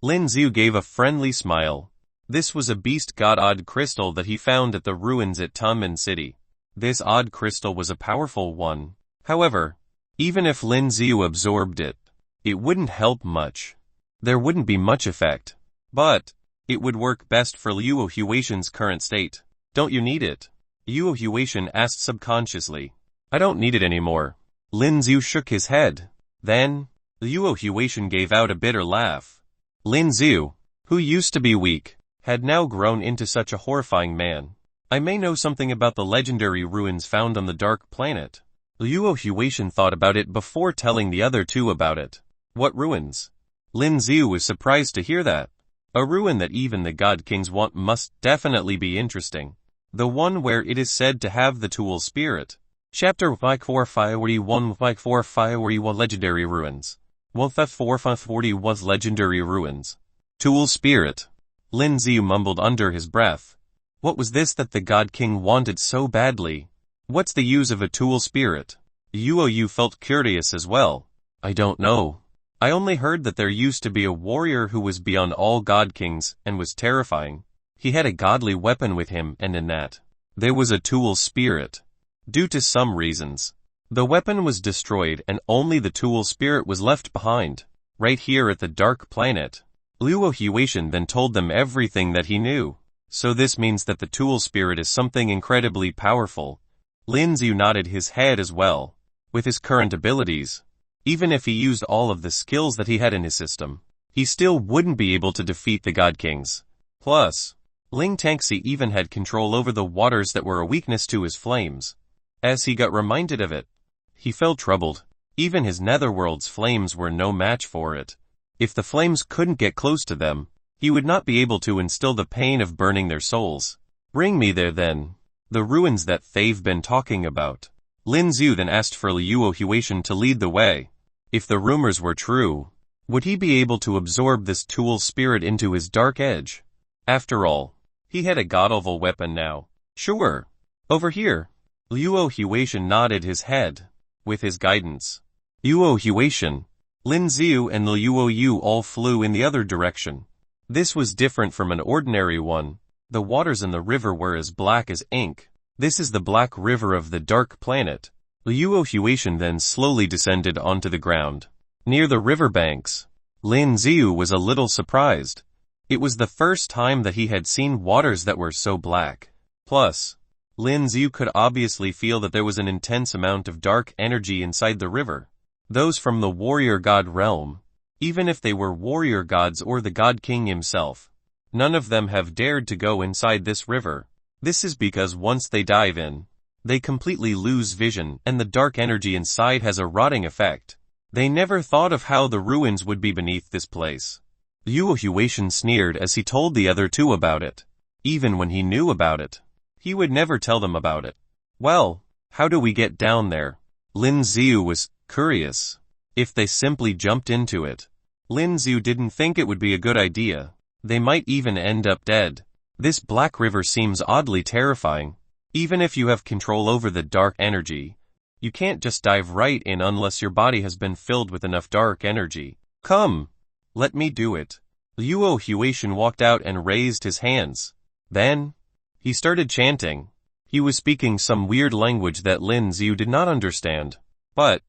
Speaker 1: Lin Xiu gave a friendly smile. This was a beast god odd crystal that he found at the ruins at Tunman City. This odd crystal was a powerful one. However, even if Lin Xiu absorbed it, it wouldn't help much. There wouldn't be much effect. But, it would work best for Luo Huatian's current state. Don't you need it? Luo Huatian asked subconsciously. I don't need it anymore. Lin Xiu shook his head. Then, Luo Huatian gave out a bitter laugh. Lin Xiu, who used to be weak, had now grown into such a horrifying man. I may know something about the legendary ruins found on the dark planet. Luo Huatian thought about it before telling the other two about it. What ruins? Lin Xiu was surprised to hear that. A ruin that even the god kings want must definitely be interesting. The one where it is said to have the tool spirit. Chapter 541 541 Legendary Ruins. 441 Legendary Ruins. Tool spirit. Lin Xiu mumbled under his breath. What was this that the God King wanted so badly? What's the use of a tool spirit? Yuoyu felt curious as well. I don't know. I only heard that there used to be a warrior who was beyond all God Kings and was terrifying. He had a godly weapon with him, and in that, there was a tool spirit. Due to some reasons, the weapon was destroyed and only the tool spirit was left behind, right here at the Dark Planet. Luo Huatian then told them everything that he knew. So this means that the tool spirit is something incredibly powerful. Lin Xiu nodded his head as well. With his current abilities, even if he used all of the skills that he had in his system, he still wouldn't be able to defeat the God Kings. Plus, Ling Tangxi even had control over the waters that were a weakness to his flames. As he got reminded of it, he felt troubled. Even his netherworld's flames were no match for it. If the flames couldn't get close to them, he would not be able to instill the pain of burning their souls. Bring me there then. The ruins that they've been talking about. Lin Xiu then asked for Luo Huatian to lead the way. If the rumors were true, would he be able to absorb this tool spirit into his dark edge? After all, he had a god-level weapon now. Sure. Over here. Luo Huatian nodded his head. With his guidance, Luo Huatian, Lin Xiu and Luo Yu all flew in the other direction. This was different from an ordinary one. The waters in the river were as black as ink. This is the Black River of the Dark Planet. Luo Huatian then slowly descended onto the ground. Near the riverbanks, Lin Xiu was a little surprised. It was the first time that he had seen waters that were so black. Plus, Lin Xiu could obviously feel that there was an intense amount of dark energy inside the river. Those from the warrior god realm, even if they were warrior gods or the God King himself, none of them have dared to go inside this river. This is because once they dive in, they completely lose vision and the dark energy inside has a rotting effect. They never thought of how the ruins would be beneath this place. Luo Huatian sneered as he told the other two about it. Even when he knew about it, he would never tell them about it. Well, how do we get down there? Lin Xiu was curious. If they simply jumped into it, Lin Xiu didn't think it would be a good idea. They might even end up dead. This black river seems oddly terrifying. Even if you have control over the dark energy, you can't just dive right in unless your body has been filled with enough dark energy. Come, let me do it. Luo Huatian walked out and raised his hands. Then, he started chanting. He was speaking some weird language that Lin Xiu did not understand. But,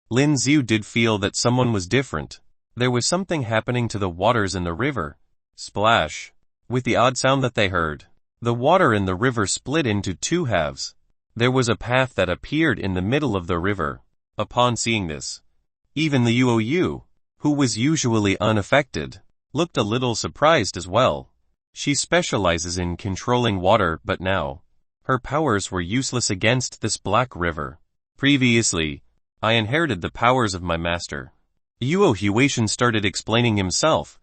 Speaker 1: Lin Xiu did feel that someone was different. There was something happening to the waters in the river. Splash. With the odd sound that they heard, the water in the river split into two halves. There was a path that appeared in the middle of the river. Upon seeing this, even the Luo Yu, who was usually unaffected, looked a little surprised as well. She specializes in controlling water, but now, her powers were useless against this black river. Previously, I inherited the powers of my master. Luo Huatian started explaining himself.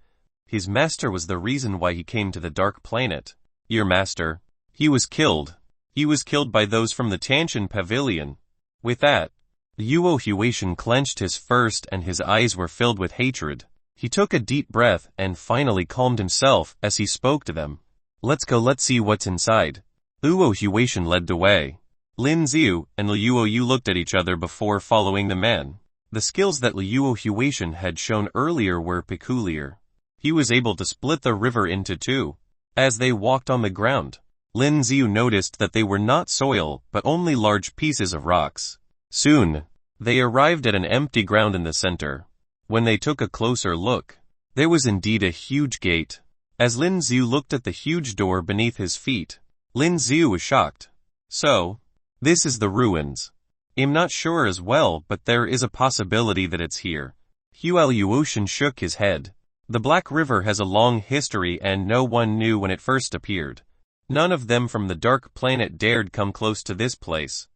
Speaker 1: His master was the reason why he came to the Dark Planet. Your master, he was killed. He was killed by those from the Tanshan Pavilion. With that, Luo Huatian clenched his fist and his eyes were filled with hatred. He took a deep breath and finally calmed himself as he spoke to them. Let's go, let's see what's inside. Luo Huatian led the way. Lin Xiu and Luo Yu looked at each other before following the man. The skills that Luo Huatian had shown earlier were peculiar. He was able to split the river into two. As they walked on the ground, Lin Xiu noticed that they were not soil, but only large pieces of rocks. Soon, they arrived at an empty ground in the center. When they took a closer look, there was indeed a huge gate. As Lin Xiu looked at the huge door beneath his feet, Lin Xiu was shocked. So, this is the ruins. I'm not sure as well, but there is a possibility that it's here. Luo Huatian shook his head. The Black River has a long history and no one knew when it first appeared. None of them from the Dark Planet dared come close to this place.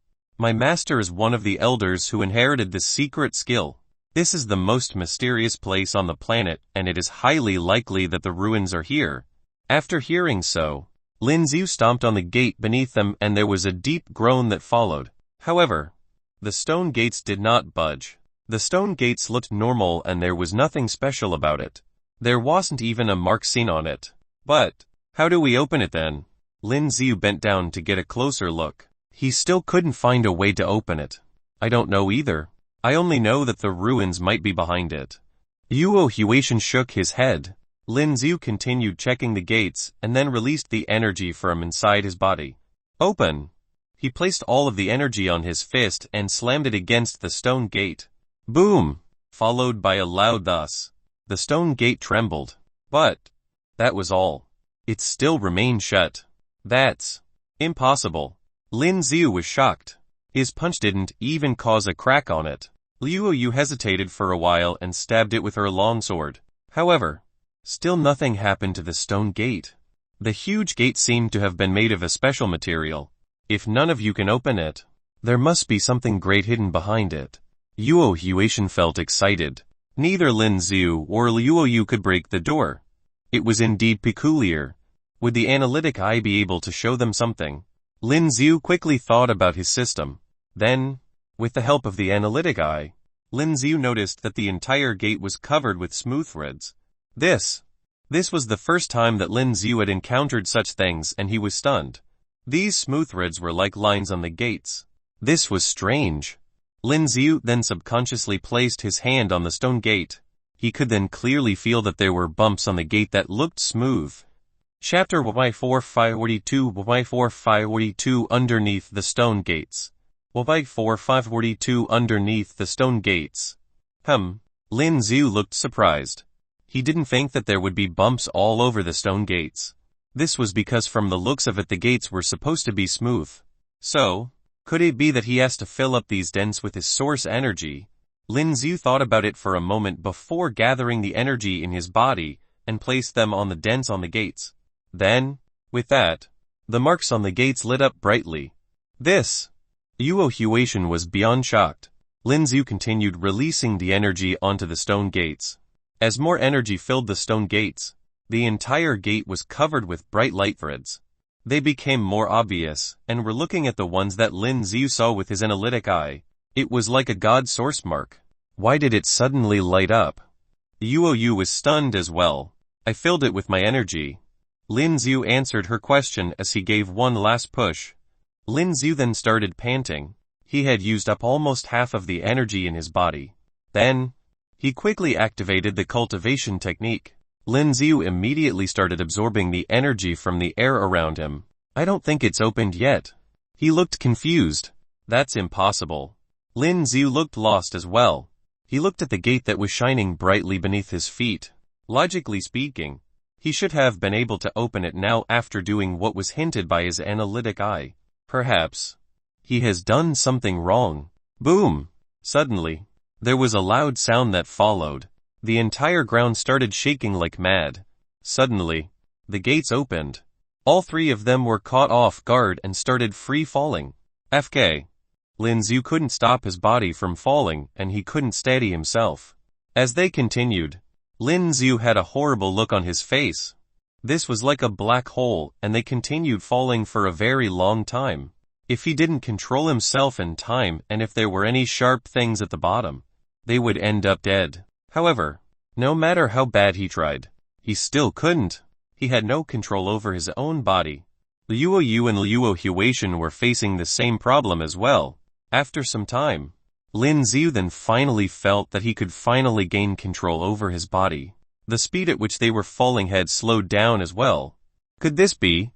Speaker 1: My master is one of the elders who inherited this secret skill. This is the most mysterious place on the planet and it is highly likely that the ruins are here. After hearing so, Lin Xiu stomped on the gate beneath them and there was a deep groan that followed. However, the stone gates did not budge. The stone gates looked normal and there was nothing special about it. There wasn't even a mark seen on it. But, how do we open it then? Lin Xiu bent down to get a closer look. He still couldn't find a way to open it. I don't know either. I only know that the ruins might be behind it. Yuo Huatian shook his head. Lin Xiu continued checking the gates and then released the energy from inside his body. Open! He placed all of the energy on his fist and slammed it against the stone gate. Boom! Followed by a loud thus. The stone gate trembled. But that was all. It still remained shut. That's impossible. Lin Xiu was shocked. His punch didn't even cause a crack on it. Liu Yu hesitated for a while and stabbed it with her long sword. However, still nothing happened to the stone gate. The huge gate seemed to have been made of a special material. If none of you can open it, there must be something great hidden behind it. Yuo Huatian felt excited. Neither Lin Xiu or Liu Yu could break the door. It was indeed peculiar. Would the analytic eye be able to show them something? Lin Xiu quickly thought about his system. Then, with the help of the analytic eye, Lin Xiu noticed that the entire gate was covered with smooth threads. This was the first time that Lin Xiu had encountered such things and he was stunned. These smooth threads were like lines on the gates. This was strange. Lin Xiu then subconsciously placed his hand on the stone gate. He could then clearly feel that there were bumps on the gate that looked smooth. Chapter Y4542 Y4542 Underneath the Stone Gates. Y4542 Underneath the Stone Gates. Lin Xiu looked surprised. He didn't think that there would be bumps all over the stone gates. This was because from the looks of it the gates were supposed to be smooth. So, could it be that he has to fill up these dents with his source energy? Lin Xiu thought about it for a moment before gathering the energy in his body and placed them on the dents on the gates. Then, with that, the marks on the gates lit up brightly. Yuo Huatian was beyond shocked. Lin Xiu continued releasing the energy onto the stone gates. As more energy filled the stone gates, the entire gate was covered with bright light threads. They became more obvious, and were looking at the ones that Lin Xiu saw with his analytic eye. It was like a god source mark. Why did it suddenly light up? Yuo Yu was stunned as well. I filled it with my energy. Lin Xiu answered her question as he gave one last push. Lin Xiu then started panting. He had used up almost half of the energy in his body. Then, he quickly activated the cultivation technique. Lin Xiu immediately started absorbing the energy from the air around him. I don't think it's opened yet. He looked confused. That's impossible. Lin Xiu looked lost as well. He looked at the gate that was shining brightly beneath his feet. Logically speaking, he should have been able to open it now after doing what was hinted by his analytic eye. Perhaps he has done something wrong. Boom! Suddenly, there was a loud sound that followed. The entire ground started shaking like mad. Suddenly, the gates opened. All three of them were caught off guard and started free falling. FK. Lin Xiu couldn't stop his body from falling and he couldn't steady himself. As they continued, Lin Xiu had a horrible look on his face. This was like a black hole and they continued falling for a very long time. If he didn't control himself in time and if there were any sharp things at the bottom, they would end up dead. However, no matter how bad he tried, he still couldn't. He had no control over his own body. Liu Yu and Liu Huatian were facing the same problem as well. After some time, Lin Xiu then finally felt that he could finally gain control over his body. The speed at which they were falling had slowed down as well. Could this be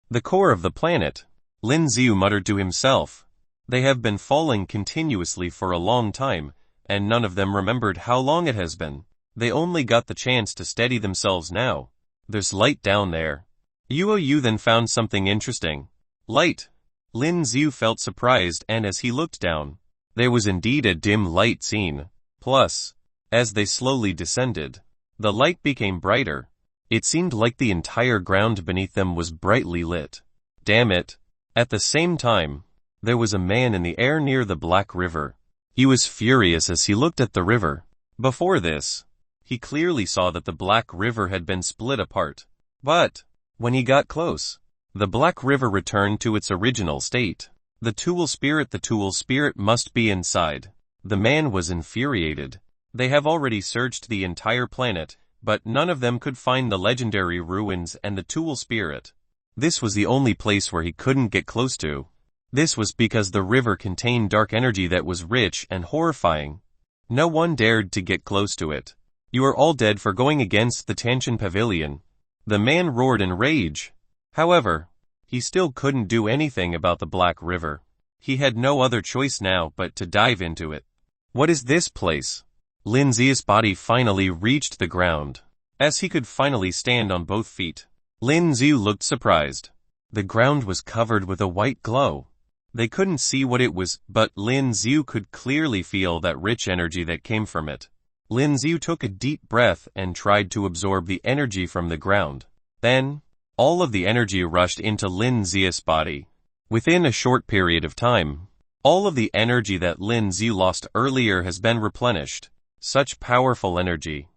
Speaker 1: the core of the planet? Lin Xiu muttered to himself. They have been falling continuously for a long time, and none of them remembered how long it has been. They only got the chance to steady themselves now. There's light down there. Yuo Yu then found something interesting. Light. Lin Xiu felt surprised and as he looked down, there was indeed a dim light seen. Plus, as they slowly descended, the light became brighter. It seemed like the entire ground beneath them was brightly lit. Damn it. At the same time, there was a man in the air near the Black River. He was furious as he looked at the river. Before this, he clearly saw that the Black River had been split apart. But, when he got close, The black river returned to its original state. The tool spirit must be inside. The man was infuriated. They have already searched the entire planet, but none of them could find the legendary ruins and the tool spirit. This was the only place where he couldn't get close to. This was because the river contained dark energy that was rich and horrifying. No one dared to get close to it. You are all dead for going against the Tanshan Pavilion. The man roared in rage. However, he still couldn't do anything about the Black River. He had no other choice now but to dive into it. What is this place? Lin Zia's body finally reached the ground. As he could finally stand on both feet, Lin Ziu looked surprised. The ground was covered with a white glow. They couldn't see what it was, but Lin Ziu could clearly feel that rich energy that came from it. Lin Ziu took a deep breath and tried to absorb the energy from the ground. Then, all of the energy rushed into Lin Zia's body. Within a short period of time, all of the energy that Lin Ziu lost earlier has been replenished. Such powerful energy.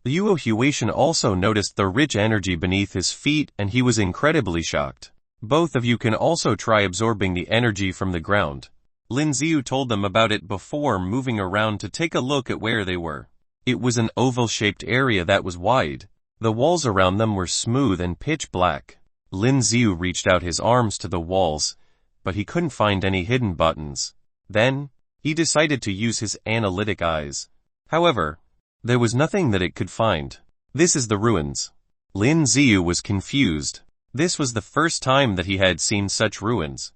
Speaker 1: Luo Huatian also noticed the rich energy beneath his feet and he was incredibly shocked. Both of you can also try absorbing the energy from the ground. Lin Ziu told them about it before moving around to take a look at where they were. It was an oval-shaped area that was wide. The walls around them were smooth and pitch black. Lin Ziu reached out his arms to the walls, but he couldn't find any hidden buttons. Then, he decided to use his analytic eyes. However, there was nothing that it could find. This is the ruins. Lin Ziu was confused. This was the first time that he had seen such ruins.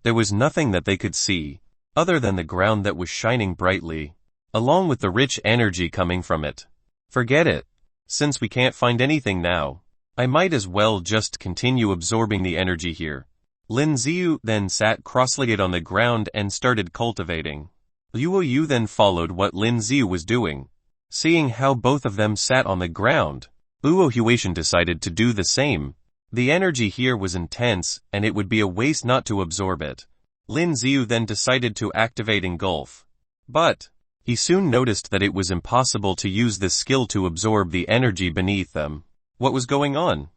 Speaker 1: There was nothing that they could see, other than the ground that was shining brightly, along with the rich energy coming from it. Forget it. Since we can't find anything now, I might as well just continue absorbing the energy here. Lin Ziu then sat cross-legged on the ground and started cultivating. Luo Yu then followed what Lin Ziu was doing. Seeing how both of them sat on the ground, Luo Huatian decided to do the same. The energy here was intense, and it would be a waste not to absorb it. Lin Ziu then decided to activate Engulf. But, he soon noticed that it was impossible to use this skill to absorb the energy beneath them. What was going on?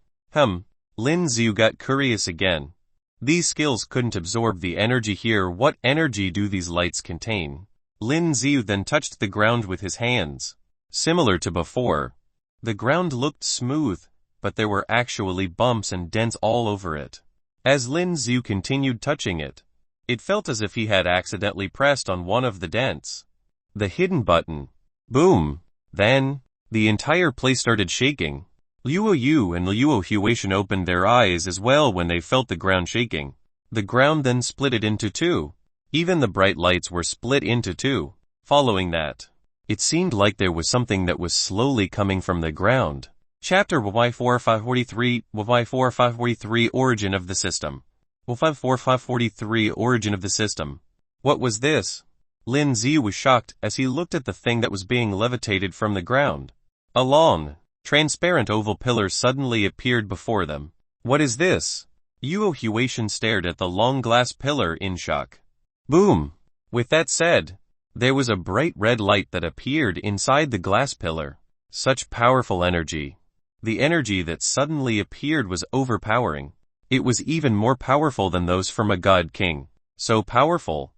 Speaker 1: Lin Ziu got curious again. These skills couldn't absorb the energy here. What energy do these lights contain? Lin Ziu then touched the ground with his hands. Similar to before, the ground looked smooth, but there were actually bumps and dents all over it. As Lin Ziu continued touching it, it felt as if he had accidentally pressed on one of the dents. The hidden button. Boom! Then, the entire place started shaking. Luo Yu and Luo Huatian opened their eyes as well when they felt the ground shaking. The ground then split into two. Even the bright lights were split into two. Following that, it seemed like there was something that was slowly coming from the ground. Chapter Y4543 Origin of the System. Y4543 Origin of the System. What was this? Lin Ziu was shocked as he looked at the thing that was being levitated from the ground. A long, transparent oval pillar suddenly appeared before them. What is this? Luo Huatian stared at the long glass pillar in shock. Boom! With that said, there was a bright red light that appeared inside the glass pillar. Such powerful energy. The energy that suddenly appeared was overpowering. It was even more powerful than those from a god king. So powerful.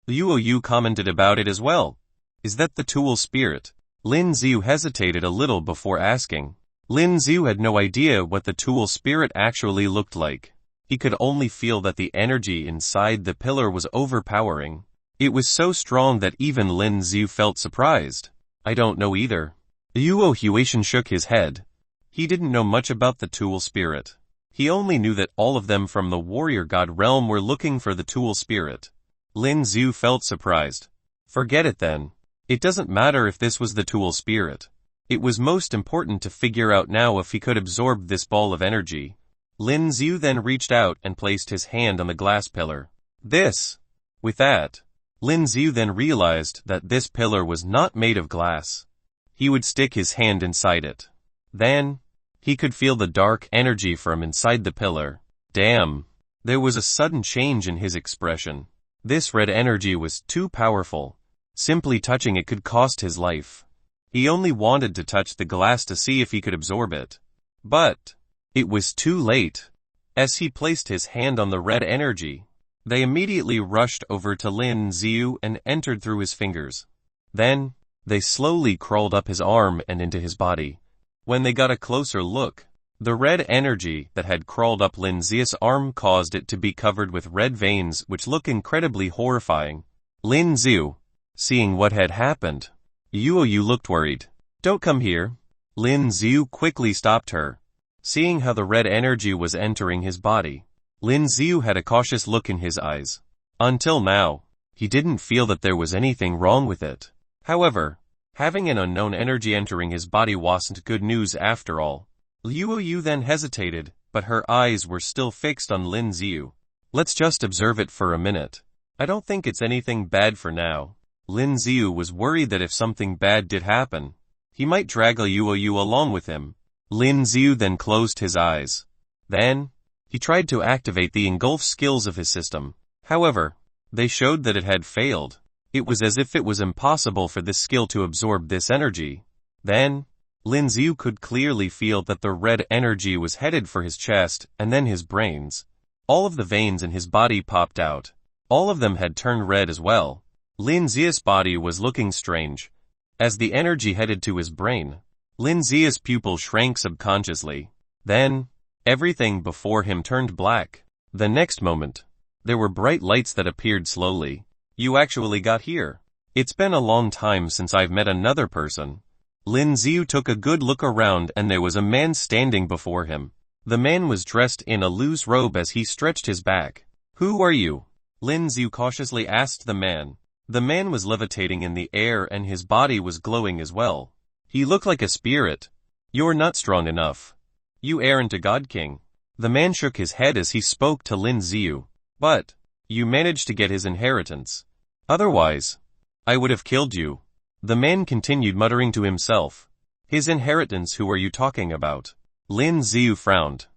Speaker 1: Luo Yu commented about it as well. Is that the tool spirit? Lin Ziu hesitated a little before asking. Lin Ziu had no idea what the tool spirit actually looked like. He could only feel that the energy inside the pillar was overpowering. It was so strong that even Lin Ziu felt surprised. I don't know either. Luo Huatian shook his head. He didn't know much about the tool spirit. He only knew that all of them from the warrior god realm were looking for the tool spirit. Lin Ziu felt surprised. Forget it then. It doesn't matter if this was the tool spirit. It was most important to figure out now if he could absorb this ball of energy. Lin Ziu then reached out and placed his hand on the glass pillar. This. With that, Lin Ziu then realized that this pillar was not made of glass. He would stick his hand inside it. Then, he could feel the dark energy from inside the pillar. Damn. There was a sudden change in his expression. This red energy was too powerful. Simply touching it could cost his life. He only wanted to touch the glass to see if he could absorb it. But, it was too late. As he placed his hand on the red energy, they immediately rushed over to Lin Xiu and entered through his fingers. Then, they slowly crawled up his arm and into his body. When they got a closer look, the red energy that had crawled up Lin Xiu's arm caused it to be covered with red veins which look incredibly horrifying. Lin Xiu, seeing what had happened, Yuoyu looked worried. "Don't come here." Lin Xiu quickly stopped her. Seeing how the red energy was entering his body, Lin Xiu had a cautious look in his eyes. Until now, he didn't feel that there was anything wrong with it. However, having an unknown energy entering his body wasn't good news after all. Liu Yu then hesitated, but her eyes were still fixed on Lin Xiu. "Let's just observe it for a minute. I don't think it's anything bad for now." Lin Xiu was worried that if something bad did happen, he might drag Liu Yu along with him. Lin Xiu then closed his eyes. Then, he tried to activate the engulf skills of his system. However, they showed that it had failed. It was as if it was impossible for this skill to absorb this energy. Then, Lin Xiu could clearly feel that the red energy was headed for his chest and then his brains. All of the veins in his body popped out. All of them had turned red as well. Lin Xiu's body was looking strange. As the energy headed to his brain, Lin Xiu's pupil shrank subconsciously. Then, everything before him turned black. The next moment, there were bright lights that appeared slowly. "You actually got here. It's been a long time since I've met another person." Lin Xiu took a good look around and there was a man standing before him. The man was dressed in a loose robe as he stretched his back. "Who are you?" Lin Xiu cautiously asked the man. The man was levitating in the air and his body was glowing as well. He looked like a spirit. "You're not strong enough. You aren't a god king." The man shook his head as he spoke to Lin Xiu. "But, you managed to get his inheritance. Otherwise, I would have killed you." The man continued muttering to himself. "His inheritance, who are you talking about?" Lin Xiu frowned.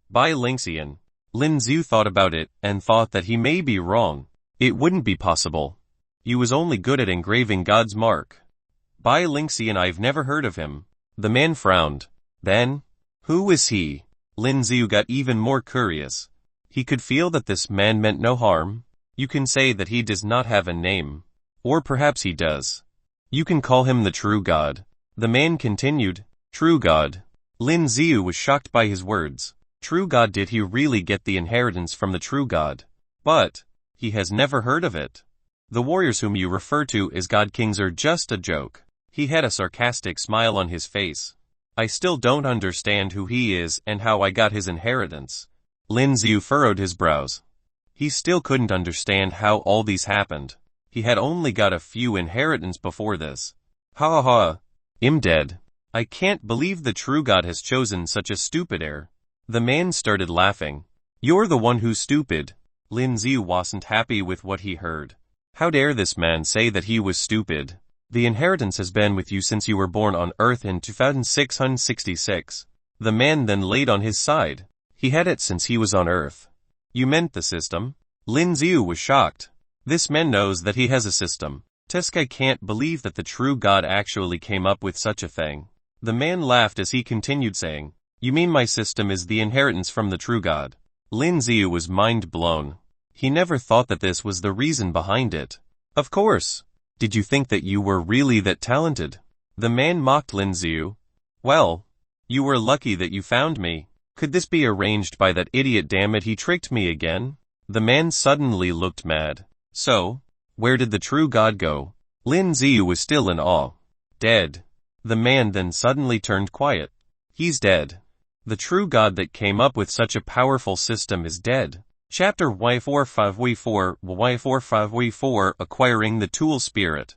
Speaker 1: "Bai Lingxian." Lin Xiu thought about it and thought that he may be wrong. It wouldn't be possible. He was only good at engraving God's mark. "Bai Lingxian, I've never heard of him." The man frowned. Then, who is he? Lin Xiu got even more curious. He could feel that this man meant no harm. You can say that he does not have a name. Or perhaps he does. You can call him the true God. The man continued. "True God." Lin Xiu was shocked by his words. True God, did he really get the inheritance from the true God? But, he has never heard of it. The warriors whom you refer to as God Kings are just a joke. He had a sarcastic smile on his face. "I still don't understand who he is and how I got his inheritance." Lin Xiu furrowed his brows. He still couldn't understand how all these happened. He had only got a few inheritance before this. "Ha ha. I'm dead. I can't believe the true God has chosen such a stupid heir." The man started laughing. "You're the one who's stupid." Lin Xiu wasn't happy with what he heard. How dare this man say that he was stupid? "The inheritance has been with you since you were born on Earth in 2666. The man then laid on his side. "He had it since he was on Earth." "You meant the system?" Lin Xiu was shocked. This man knows that he has a system. Teskai can't believe that the true God actually came up with such a thing. The man laughed as he continued saying, "You mean my system is the inheritance from the true God?" Lin Xiu was mind blown. He never thought that this was the reason behind it. "Of course. Did you think that you were really that talented?" The man mocked Lin Xiu. "Well, you were lucky that you found me. Could this be arranged by that idiot? Damn it, he tricked me again." The man suddenly looked mad. "So, where did the true God go?" Lin Xiu was still in awe. "Dead." The man then suddenly turned quiet. "He's dead. The true God that came up with such a powerful system is dead." Chapter Y45V4 Acquiring the Tool Spirit.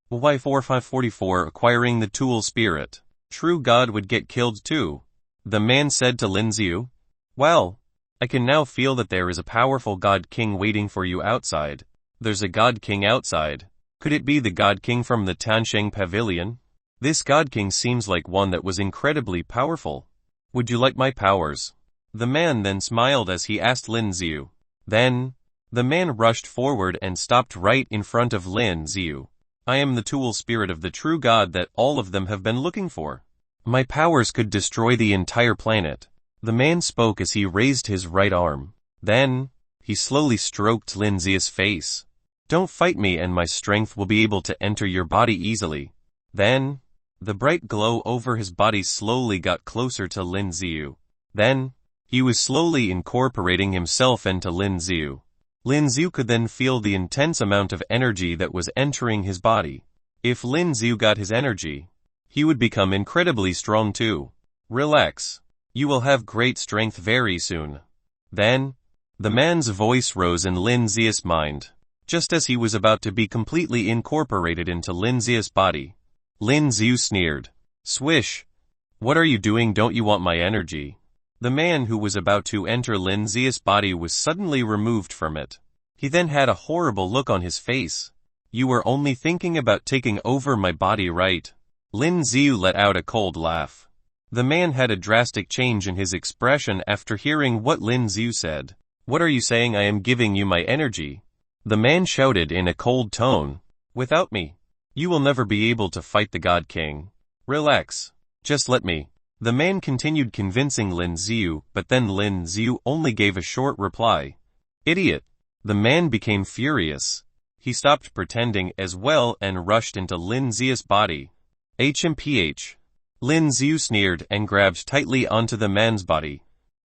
Speaker 1: Y4544 Acquiring the Tool Spirit. True God would get killed too. The man said to Lin Xiu. "Well, I can now feel that there is a powerful God King waiting for you outside." "There's a God King outside. Could it be the God King from the Tansheng Pavilion?" "This God King seems like one that was incredibly powerful. Would you like my powers?" The man then smiled as he asked Lin Xiu. Then, the man rushed forward and stopped right in front of Lin Xiu. "I am the tool spirit of the true God that all of them have been looking for. My powers could destroy the entire planet." The man spoke as he raised his right arm. Then, he slowly stroked Lin Zia's face. Don't fight me and my strength will be able to enter your body easily. Then, the bright glow over his body slowly got closer to Lin Ziu. Then, he was slowly incorporating himself into Lin Ziu. Lin Ziu could then feel the intense amount of energy that was entering his body. If Lin Ziu got his energy, he would become incredibly strong too. Relax. You will have great strength very soon. Then, the man's voice rose in Lin Zia's mind. Just as he was about to be completely incorporated into Lin Zia's body, Lin Ziu sneered. Swish! What are you doing? Don't you want my energy? The man who was about to enter Lin Zia's body was suddenly removed from it. He then had a horrible look on his face. You were only thinking about taking over my body, right? Lin Ziu let out a cold laugh. The man had a drastic change in his expression after hearing what Lin Ziu said. What are you saying? I am giving you my energy. The man shouted in a cold tone. Without me, you will never be able to fight the God King. Relax. Just let me. The man continued convincing Lin Ziu, but then Lin Ziu only gave a short reply. Idiot. The man became furious. He stopped pretending as well and rushed into Lin Zia's body. HMPH. Lin Ziu sneered and grabbed tightly onto the man's body.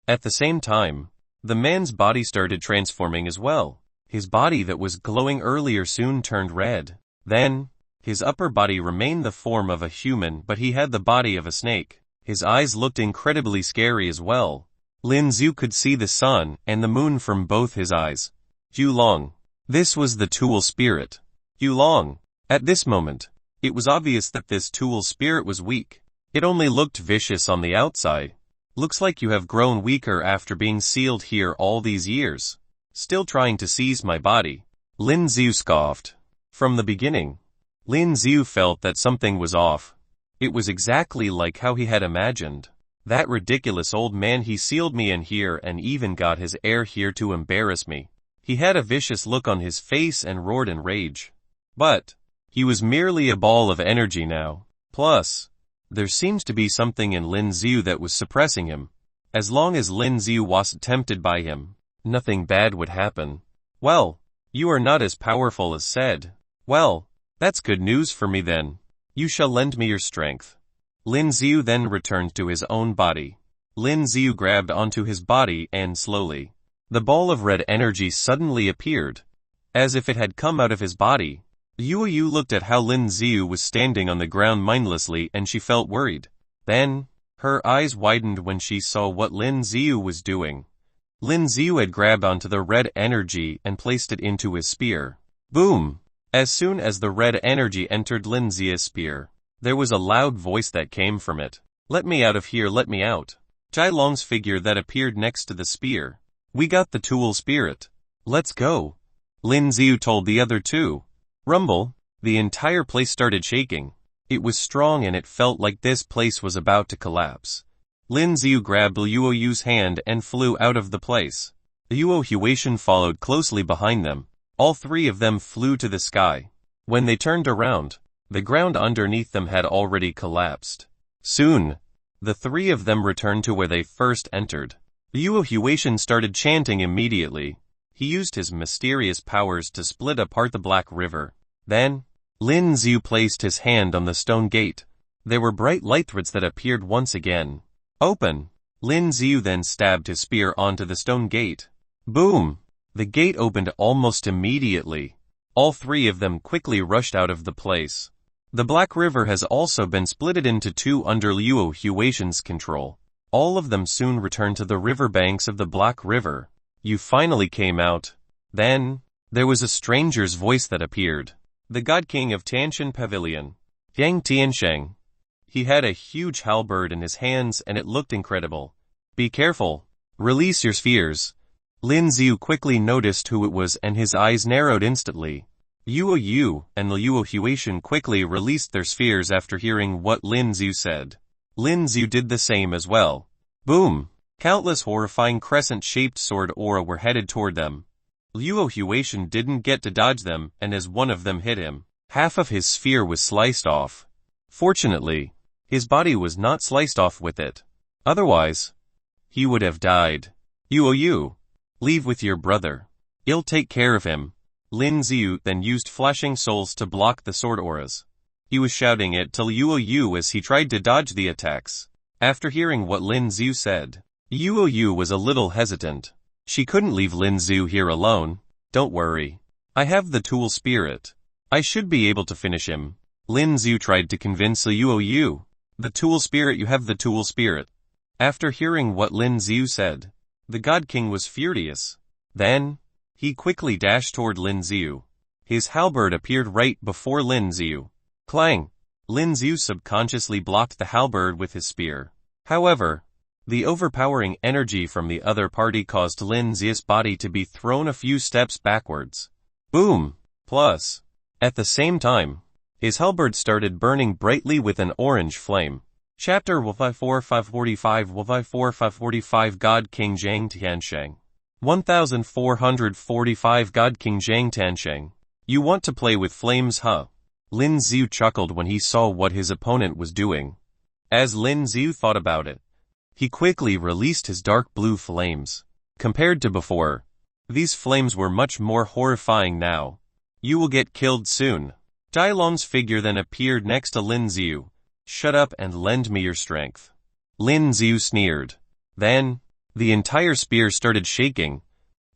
Speaker 1: At the same time, the man's body started transforming as well. His body that was glowing earlier soon turned red. Then, his upper body remained the form of a human, but he had the body of a snake. His eyes looked incredibly scary as well. Lin Ziu could see the sun and the moon from both his eyes. Yulong. This was the Tool spirit. Yulong. At this moment, it was obvious that this Tool spirit was weak. It only looked vicious on the outside. Looks like you have grown weaker after being sealed here all these years. Still trying to seize my body. Lin Ziu scoffed. From the beginning, Lin Ziu felt that something was off. It was exactly like how he had imagined. That ridiculous old man, he sealed me in here and even got his heir here to embarrass me. He had a vicious look on his face and roared in rage. But, he was merely a ball of energy now. Plus, there seems to be something in Lin Ziu that was suppressing him. As long as Lin Ziu wasn't tempted by him, nothing bad would happen. Well, you are not as powerful as said. Well, that's good news for me then. You shall lend me your strength. Lin Ziu then returned to his own body. Lin Ziu grabbed onto his body and slowly, the ball of red energy suddenly appeared, as if it had come out of his body. Yu looked at how Lin Ziu was standing on the ground mindlessly and she felt worried. Then, her eyes widened when she saw what Lin Ziu was doing. Lin Ziu had grabbed onto the red energy and placed it into his spear. Boom! As soon as the red energy entered Lin Zia's spear, there was a loud voice that came from it. Let me out of here, let me out. Jai Long's figure that appeared next to the spear. We got the Tool spirit. Let's go. Lin Ziu told the other two. Rumble, the entire place started shaking. It was strong and it felt like this place was about to collapse. Lin Ziu grabbed Luo Yu's hand and flew out of the place. Luo Huatian followed closely behind them. All three of them flew to the sky. When they turned around, the ground underneath them had already collapsed. Soon, the three of them returned to where they first entered. Luo Huatian started chanting immediately. He used his mysterious powers to split apart the Black River. Then, Lin Ziu placed his hand on the stone gate. There were bright light threads that appeared once again. Open! Lin Ziu then stabbed his spear onto the stone gate. Boom! The gate opened almost immediately. All three of them quickly rushed out of the place. The Black River has also been splitted into two under Luo Huatian's control. All of them soon returned to the river banks of the Black River. You finally came out. Then, there was a stranger's voice that appeared. The God King of Tianshan Pavilion. Yang Tiansheng. He had a huge halberd in his hands and it looked incredible. Be careful. Release your spheres. Lin Ziu quickly noticed who it was and his eyes narrowed instantly. Yu and Luo Huatian quickly released their spheres after hearing what Lin Ziu said. Lin Ziu did the same as well. Boom! Countless horrifying crescent-shaped sword aura were headed toward them. Luo Huatian didn't get to dodge them, and as one of them hit him, half of his sphere was sliced off. Fortunately, his body was not sliced off with it. Otherwise, he would have died. You, leave with your brother. I'll take care of him. Lin Xiu then used flashing souls to block the sword auras. He was shouting it to Yu as he tried to dodge the attacks. After hearing what Lin Xiu said, Yu was a little hesitant. She couldn't leave Lin Xiu here alone. Don't worry. I have the tool spirit. I should be able to finish him. Lin Xiu tried to convince Yu. The tool spirit, you have the tool spirit. After hearing what Lin Xiu said, the God King was furious. Then, he quickly dashed toward Lin Xiu. His halberd appeared right before Lin Xiu. Clang! Lin Xiu subconsciously blocked the halberd with his spear. However, the overpowering energy from the other party caused Lin Xiu's body to be thrown a few steps backwards. Boom! Plus, at the same time, his halberd started burning brightly with an orange flame. Chapter 545 God King Zhang Tiansheng. 1445 God King Zhang Tiansheng. You want to play with flames, huh? Lin Xiu chuckled when he saw what his opponent was doing. As Lin Xiu thought about it, he quickly released his dark blue flames. Compared to before, these flames were much more horrifying now. You will get killed soon. Jai Long's figure then appeared next to Lin Xiu. Shut up and lend me your strength. Lin Xiu sneered. Then, the entire spear started shaking.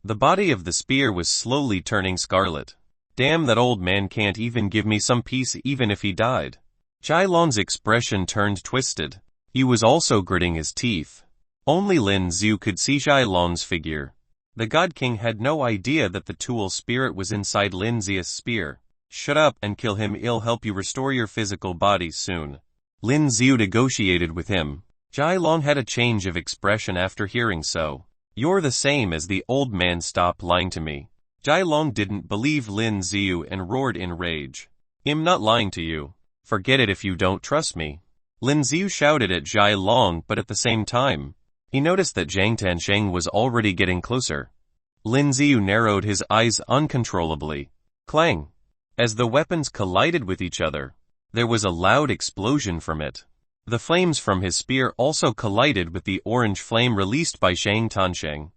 Speaker 1: The body of the spear was slowly turning scarlet. Damn, that old man can't even give me some peace even if he died. Jai Long's expression turned twisted. He was also gritting his teeth. Only Lin Xiu could see Jai Long's figure. The God King had no idea that the tool spirit was inside Lin Xiu's spear. Shut up and kill him, I'll help you restore your physical body soon. Lin Xiu negotiated with him. Jai Long had a change of expression after hearing so. You're the same as the old man, stop lying to me. Jai Long didn't believe Lin Xiu and roared in rage. I'm not lying to you. Forget it if you don't trust me. Lin Xiu shouted at Jai Long, but at the same time, he noticed that Zhang Tiansheng was already getting closer. Lin Xiu narrowed his eyes uncontrollably. Clang! As the weapons collided with each other, there was a loud explosion from it. The flames from his spear also collided with the orange flame released by Zhang Tiansheng.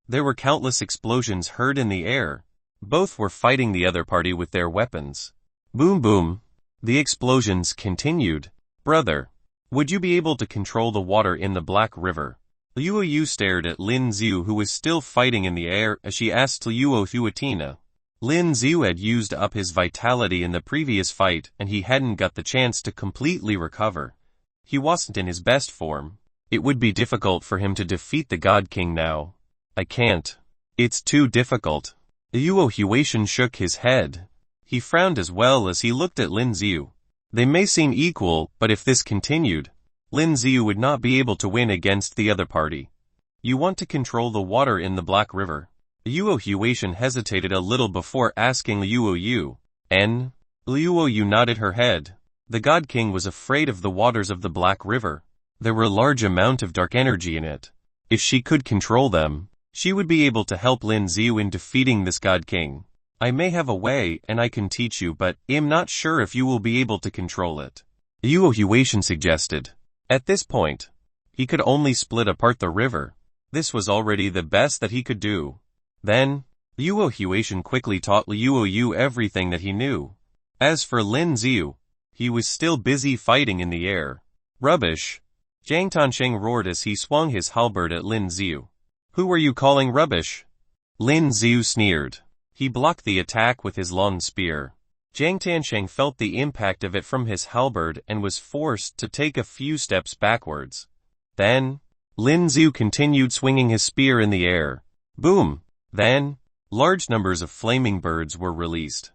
Speaker 1: There were countless explosions heard in the air. Both were fighting the other party with their weapons. Boom boom. The explosions continued. Brother, would you be able to control the water in the Black River? Liu Yu stared at Lin Xiu, who was still fighting in the air, as she asked Liu Thuatina. Lin Xiu had used up his vitality in the previous fight and he hadn't got the chance to completely recover. He wasn't in his best form. It would be difficult for him to defeat the God King now. I can't. It's too difficult. Liu Huatian shook his head. He frowned as well as he looked at Lin Xiu. They may seem equal, but if this continued, Lin Xiu would not be able to win against the other party. You want to control the water in the Black River? Liu Huatian hesitated a little before asking Liu Yu. N? Liu Yu nodded her head. The God King was afraid of the waters of the Black River. There were a large amount of dark energy in it. If she could control them, she would be able to help Lin Xiu in defeating this God King. I may have a way and I can teach you, but I'm not sure if you will be able to control it. Liu Huatian suggested. At this point, he could only split apart the river. This was already the best that he could do. Then, Liu Huatian quickly taught Liu Yu everything that he knew. As for Lin Xiu, he was still busy fighting in the air. Rubbish! Zhang Tiansheng roared as he swung his halberd at Lin Xiu. Who are you calling rubbish? Lin Xiu sneered. He blocked the attack with his long spear. Zhang Tiansheng felt the impact of it from his halberd and was forced to take a few steps backwards. Then, Lin Xiu continued swinging his spear in the air. Boom! Then, large numbers of flaming birds were released.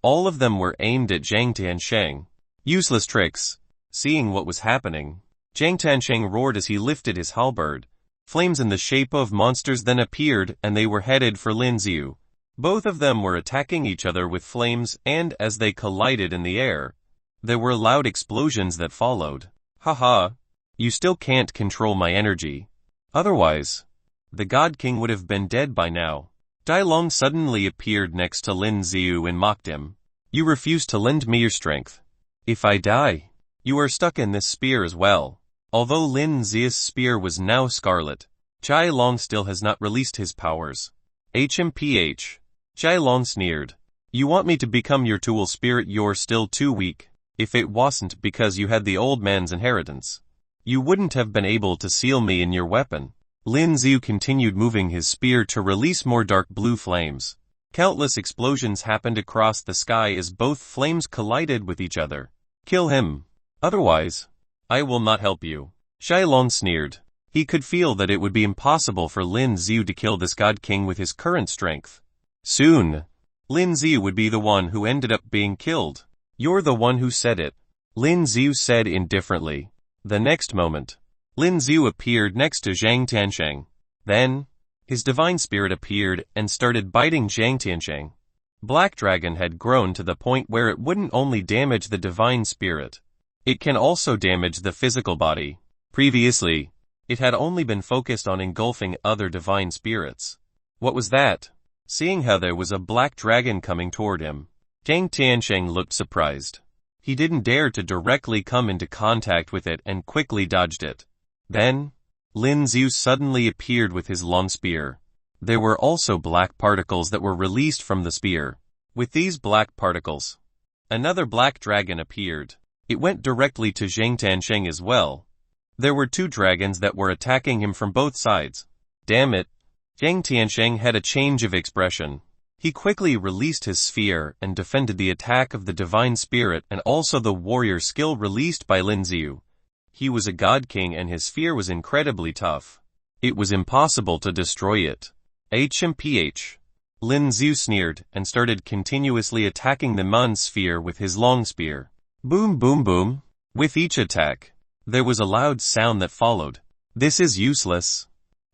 Speaker 1: All of them were aimed at Zhang Tiansheng. Useless tricks. Seeing what was happening, Zhang Tiansheng roared as he lifted his halberd. Flames in the shape of monsters then appeared and they were headed for Lin Xiu. Both of them were attacking each other with flames, and as they collided in the air, there were loud explosions that followed. Haha, you still can't control my energy. Otherwise, the God King would have been dead by now. Jai Long suddenly appeared next to Lin Xiu and mocked him. You refuse to lend me your strength. If I die, you are stuck in this spear as well. Although Lin Xiu's spear was now scarlet, Chai Long still has not released his powers. HMPH. Chai Long sneered. You want me to become your tool spirit? You're still too weak. If it wasn't because you had the old man's inheritance, you wouldn't have been able to seal me in your weapon. Lin Xiu continued moving his spear to release more dark blue flames. Countless explosions happened across the sky as both flames collided with each other. Kill him. Otherwise, I will not help you. Shai Long sneered. He could feel that it would be impossible for Lin Xiu to kill this God King with his current strength. Soon, Lin Xiu would be the one who ended up being killed. You're the one who said it, Lin Xiu said indifferently. The next moment, Lin Xiu appeared next to Zhang Tiansheng. Then, his divine spirit appeared and started biting Zhang Tiansheng. Black Dragon had grown to the point where it wouldn't only damage the divine spirit, it can also damage the physical body. Previously, it had only been focused on engulfing other divine spirits. What was that? Seeing how there was a black dragon coming toward him, Zhang Tiansheng looked surprised. He didn't dare to directly come into contact with it and quickly dodged it. Then, Lin Xiu suddenly appeared with his long spear. There were also black particles that were released from the spear. With these black particles, another black dragon appeared. It went directly to Zhang Tiansheng as well. There were two dragons that were attacking him from both sides. Damn it! Zhang Tiansheng had a change of expression. He quickly released his sphere and defended the attack of the divine spirit and also the warrior skill released by Lin Xiu. He was a god king and his sphere was incredibly tough. It was impossible to destroy it. HMPH. Lin Xiu sneered and started continuously attacking the Mun sphere with his long spear. Boom boom boom. With each attack, there was a loud sound that followed. This is useless.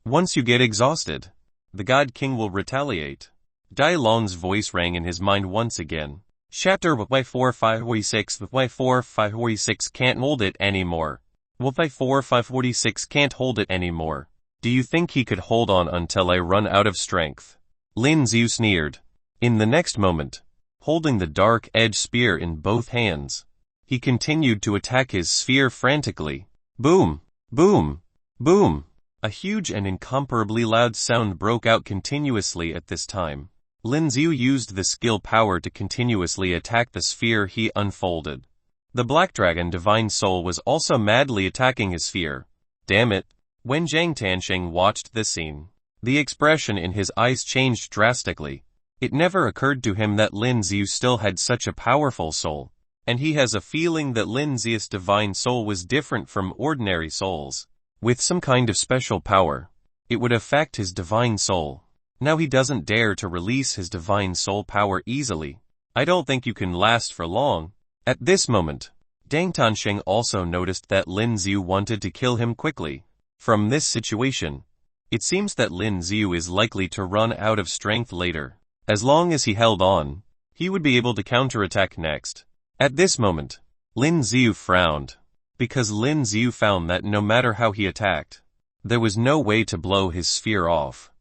Speaker 1: Once you get exhausted, the God King will retaliate. Dai Long's voice rang in his mind once again. Chapter Y4546 Y4546 can't hold it anymore. Y4546 can't hold it anymore. Do you think he could hold on until I run out of strength? Lin Xiu sneered. In the next moment, holding the dark edge spear in both hands, he continued to attack his sphere frantically. Boom! Boom! Boom! A huge and incomparably loud sound broke out continuously at this time. Lin Xiu used the skill power to continuously attack the sphere he unfolded. The Black Dragon Divine Soul was also madly attacking his sphere. Damn it! When Zhang Tiansheng watched this scene, the expression in his eyes changed drastically. It never occurred to him that Lin Xiu still had such a powerful soul, and he has a feeling that Lin Xiu's divine soul was different from ordinary souls. With some kind of special power, it would affect his divine soul. Now he doesn't dare to release his divine soul power easily. I don't think you can last for long. At this moment, Zhang Tiansheng also noticed that Lin Xiu wanted to kill him quickly. From this situation, it seems that Lin Xiu is likely to run out of strength later. As long as he held on, he would be able to counterattack next. At this moment, Lin Xiu frowned, because Lin Xiu found that no matter how he attacked, there was no way to blow his sphere off.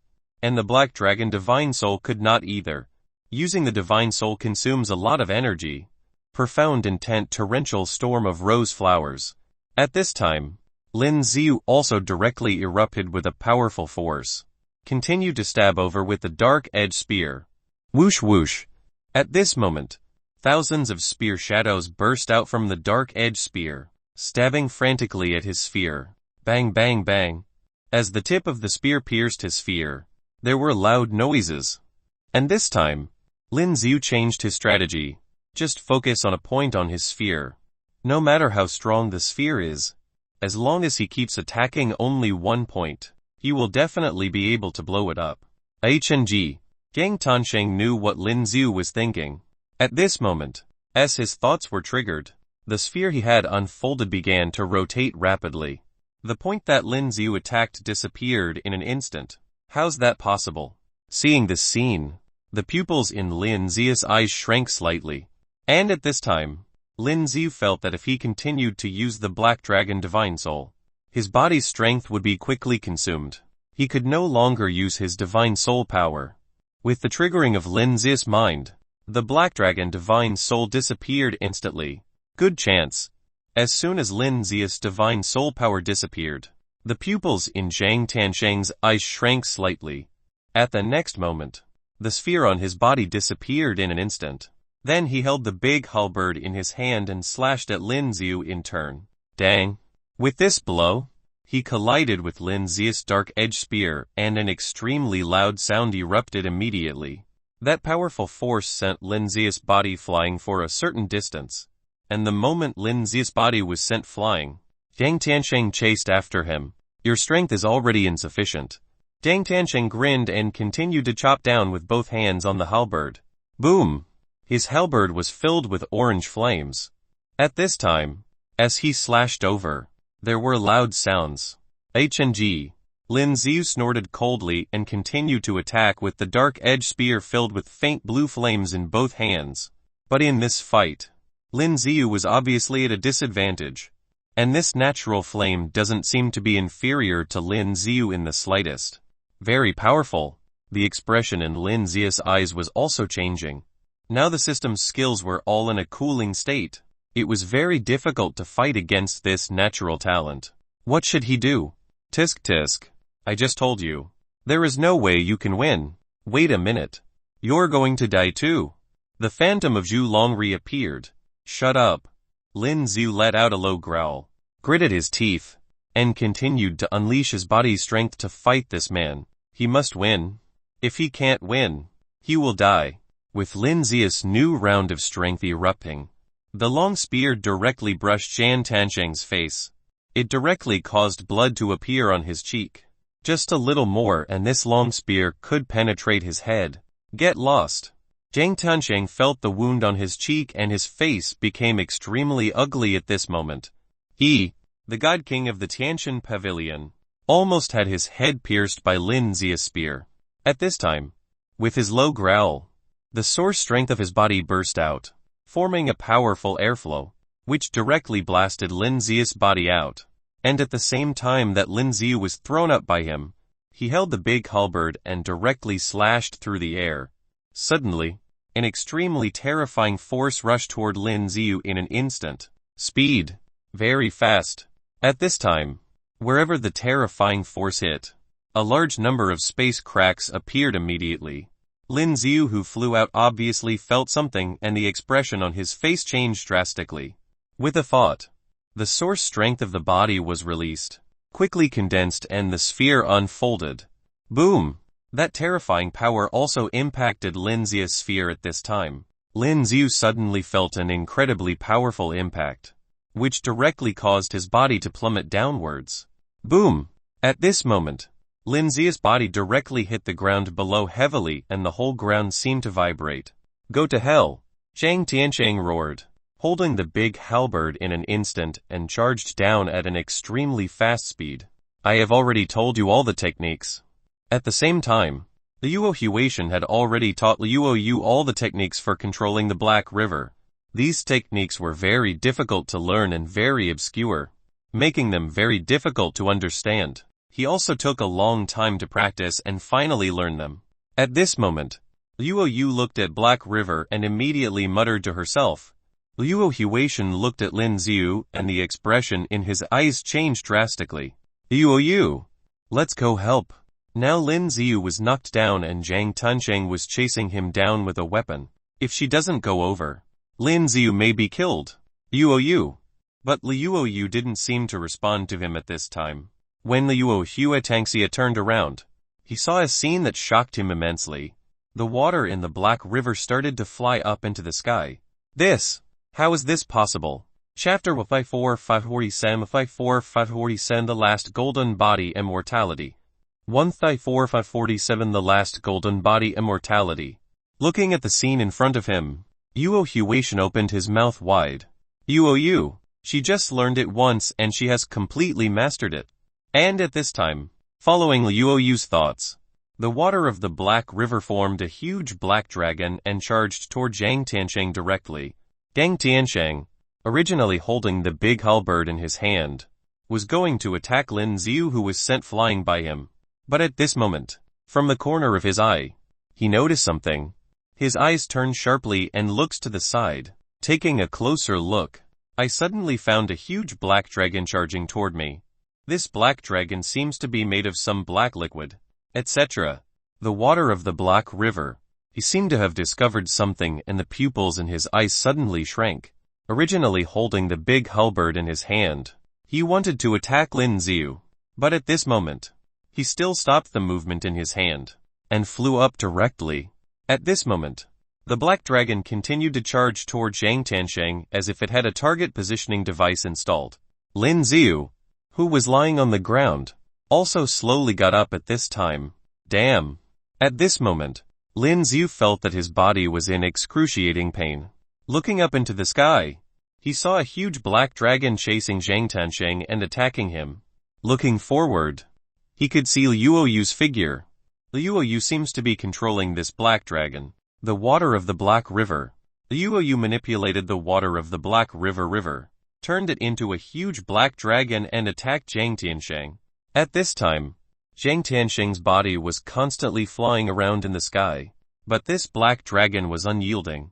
Speaker 1: And the Black Dragon Divine Soul could not either. Using the Divine Soul consumes a lot of energy. Profound intent torrential storm of rose flowers. At this time, Lin Xiu also directly erupted with a powerful force. Continued to stab over with the dark edge spear. Whoosh whoosh. At this moment, thousands of spear shadows burst out from the dark edge spear, stabbing frantically at his sphere. Bang bang bang. As the tip of the spear pierced his sphere, there were loud noises. And this time, Lin Xiu changed his strategy. Just focus on a point on his sphere. No matter how strong the sphere is, as long as he keeps attacking only one point, he will definitely be able to blow it up. HNG. Zhang Tiansheng knew what Lin Xiu was thinking. At this moment, as his thoughts were triggered, the sphere he had unfolded began to rotate rapidly. The point that Lin Xiu attacked disappeared in an instant. How's that possible? Seeing this scene, the pupils in Lin Xiu's eyes shrank slightly. And at this time, Lin Xiu felt that if he continued to use the Black Dragon Divine Soul, his body's strength would be quickly consumed. He could no longer use his Divine Soul power. With the triggering of Lin Xiu's mind, the Black Dragon Divine Soul disappeared instantly. Good chance. As soon as Lin Xiu's Divine Soul power disappeared, The pupils in Zhang Tansheng's eyes shrank slightly. At the next moment, the sphere on his body disappeared in an instant. Then he held the big halberd in his hand and slashed at Lin Xiu in turn. Dang! With this blow, he collided with Lin Xiu's dark edge spear, and an extremely loud sound erupted immediately. That powerful force sent Lin Xiu's body flying for a certain distance, and the moment Lin Xiu's body was sent flying, Zhang Tansheng chased after him. Your strength is already insufficient. Zhang Tansheng grinned and continued to chop down with both hands on the halberd. Boom! His halberd was filled with orange flames. At this time, as he slashed over, there were loud sounds. HNG. Lin Xiu snorted coldly and continued to attack with the dark edge spear filled with faint blue flames in both hands. But in this fight, Lin Xiu was obviously at a disadvantage, and this natural flame doesn't seem to be inferior to Lin Xiu in the slightest. Very powerful. The expression in Lin Xiu's eyes was also changing. Now the system's skills were all in a cooling state. It was very difficult to fight against this natural talent. What should he do? Tisk tisk. I just told you. There is no way you can win. Wait a minute. You're going to die too. The phantom of Zhu Long reappeared. Shut up. Lin Xiu let out a low growl, gritted his teeth, and continued to unleash his body's strength to fight this man. He must win. If he can't win, he will die. With Lin Xiu's new round of strength erupting, the long spear directly brushed Zhang Tansheng's face. It directly caused blood to appear on his cheek. Just a little more and this long spear could penetrate his head. Get lost. Zhang Tansheng felt the wound on his cheek and his face became extremely ugly at this moment. He, the God King of the Tiantian Pavilion, almost had his head pierced by Lin Xiu's spear. At this time, with his low growl, the source strength of his body burst out, forming a powerful airflow, which directly blasted Lin Xiu's body out. And at the same time that Lin Xiu was thrown up by him, he held the big halberd and directly slashed through the air. Suddenly, an extremely terrifying force rushed toward Lin Xiu in an instant. Speed. Very fast. At this time, wherever the terrifying force hit, a large number of space cracks appeared immediately. Lin Xiu, who flew out, obviously felt something and the expression on his face changed drastically. With a thought, the source strength of the body was released, quickly condensed, and the sphere unfolded. Boom! That terrifying power also impacted Lin Xiu's sphere at this time. Lin Xiu suddenly felt an incredibly powerful impact, which directly caused his body to plummet downwards. Boom! At this moment, Lin Xiu's body directly hit the ground below heavily and the whole ground seemed to vibrate. Go to hell! Zhang Tiansheng roared, holding the big halberd in an instant and charged down at an extremely fast speed. I have already told you all the techniques. At the same time, Liuo Huatian had already taught Liuo Yu all the techniques for controlling the Black River. These techniques were very difficult to learn and very obscure, making them very difficult to understand. He also took a long time to practice and finally learn them. At this moment, Liuo Yu looked at Black River and immediately muttered to herself. Liuo Huatian looked at Lin Xiu and the expression in his eyes changed drastically. Liuo Yu, let's go help. Now Lin Xiu was knocked down and Zhang Tansheng was chasing him down with a weapon. If she doesn't go over, Lin Xiu may be killed. Liuo Yu. But Liuo Yu didn't seem to respond to him at this time. When Liuo Huatian turned around, he saw a scene that shocked him immensely. The water in the Black River started to fly up into the sky. How is this possible? Chapter 547 The Last Golden Body Immortality. 547 The Last Golden Body Immortality. Looking at the scene in front of him, Liuo Huatian opened his mouth wide. Liuo Yu, she just learned it once and she has completely mastered it. And at this time, following Liuo Yu's thoughts, the water of the Black River formed a huge black dragon and charged toward Zhang Tansheng directly. Zhang Tansheng, originally holding the big halberd in his hand, was going to attack Lin Xiu, who was sent flying by him. But at this moment, from the corner of his eye, he noticed something. His eyes turned sharply and looks to the side. Taking a closer look, I suddenly found a huge black dragon charging toward me. This black dragon seems to be made of some black liquid, etc. The water of the black river. He seemed to have discovered something, and the pupils in his eyes suddenly shrank. Originally holding the big halberd in his hand, he wanted to attack Lin Xiu, but at this moment, he still stopped the movement in his hand, and flew up directly. At this moment, the black dragon continued to charge toward Zhang Tiansheng as if it had a target positioning device installed. Lin Xiu, who was lying on the ground, also slowly got up at this time. Damn. At this moment, Lin Xiu felt that his body was in excruciating pain. Looking up into the sky, he saw a huge black dragon chasing Zhang Tiansheng and attacking him. Looking forward, he could see Liu Yu's figure. Liu Yu seems to be controlling this black dragon. The water of the Black River. Liu Yu manipulated the water of the Black River, turned it into a huge black dragon and attacked Zhang Tiansheng. At this time, Zhang Tiansheng's body was constantly flying around in the sky, but this black dragon was unyielding.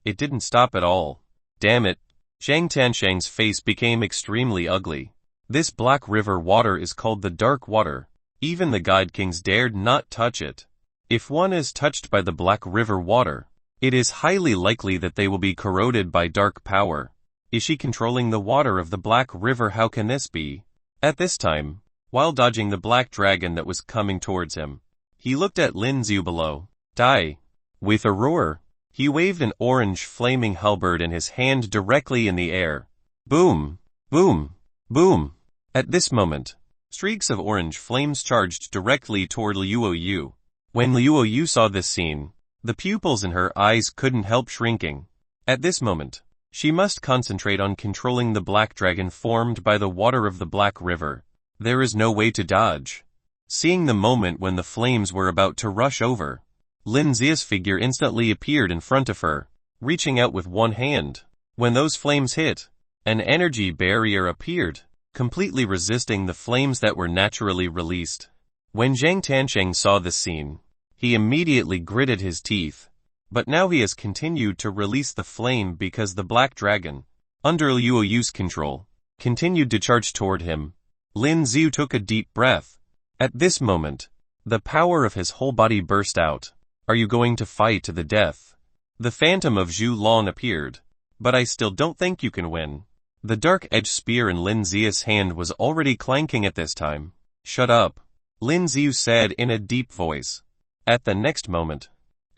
Speaker 1: It didn't stop at all. Damn it. Zhang Tiansheng's face became extremely ugly. This Black River water is called the Dark Water. Even the God Kings dared not touch it. If one is touched by the Black River water, it is highly likely that they will be corroded by dark power. Is she controlling the water of the Black River? How can this be? At this time, while dodging the black dragon that was coming towards him, he looked at Lin Xiu below. Die. With a roar, he waved an orange flaming halberd in his hand directly in the air. Boom! Boom! Boom! At this moment, streaks of orange flames charged directly toward Liu Yu. When Liu Yu saw this scene, the pupils in her eyes couldn't help shrinking. At this moment, she must concentrate on controlling the black dragon formed by the water of the Black River. There is no way to dodge. Seeing the moment when the flames were about to rush over, Lin Xiu's figure instantly appeared in front of her, reaching out with one hand. When those flames hit, an energy barrier appeared, completely resisting the flames that were naturally released. When Zhang Tiansheng saw this scene, he immediately gritted his teeth. But now he has continued to release the flame because the black dragon, under Liu Yu's control, continued to charge toward him. Lin Xiu took a deep breath. At this moment, the power of his whole body burst out. Are you going to fight to the death? The phantom of Zhu Lan appeared. But I still don't think you can win. The dark-edged spear in Lin Xiu's hand was already clanking at this time. Shut up, Lin Xiu said in a deep voice. At the next moment,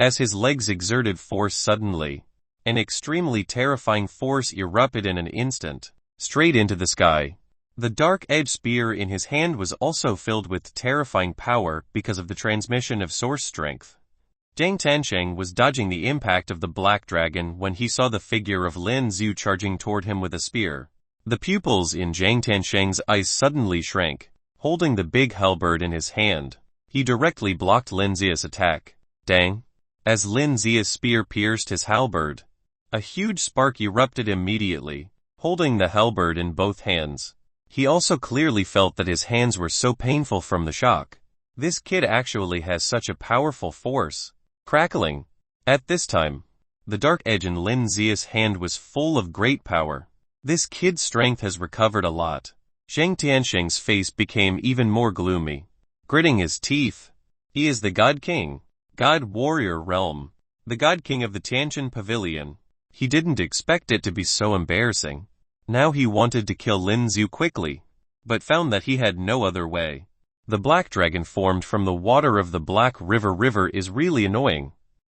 Speaker 1: as his legs exerted force suddenly, an extremely terrifying force erupted in an instant, straight into the sky. The dark-edged spear in his hand was also filled with terrifying power because of the transmission of source strength. Zhang Tiansheng was dodging the impact of the black dragon when he saw the figure of Lin Xiu charging toward him with a spear. The pupils in Zhang Tiansheng's eyes suddenly shrank. Holding the big halberd in his hand, he directly blocked Lin Xiu's attack. Dang! As Lin Xiu's spear pierced his halberd, a huge spark erupted immediately. Holding the halberd in both hands, he also clearly felt that his hands were so painful from the shock. This kid actually has such a powerful force. Crackling. At this time, the dark edge in Lin Xiu's hand was full of great power. This kid's strength has recovered a lot. Zhang Tiansheng's face became even more gloomy. Gritting his teeth. He is the God King, God Warrior Realm, the God King of the Tianjin Pavilion. He didn't expect it to be so embarrassing. Now he wanted to kill Lin Xiu quickly, but found that he had no other way. The black dragon formed from the water of the Black River is really annoying.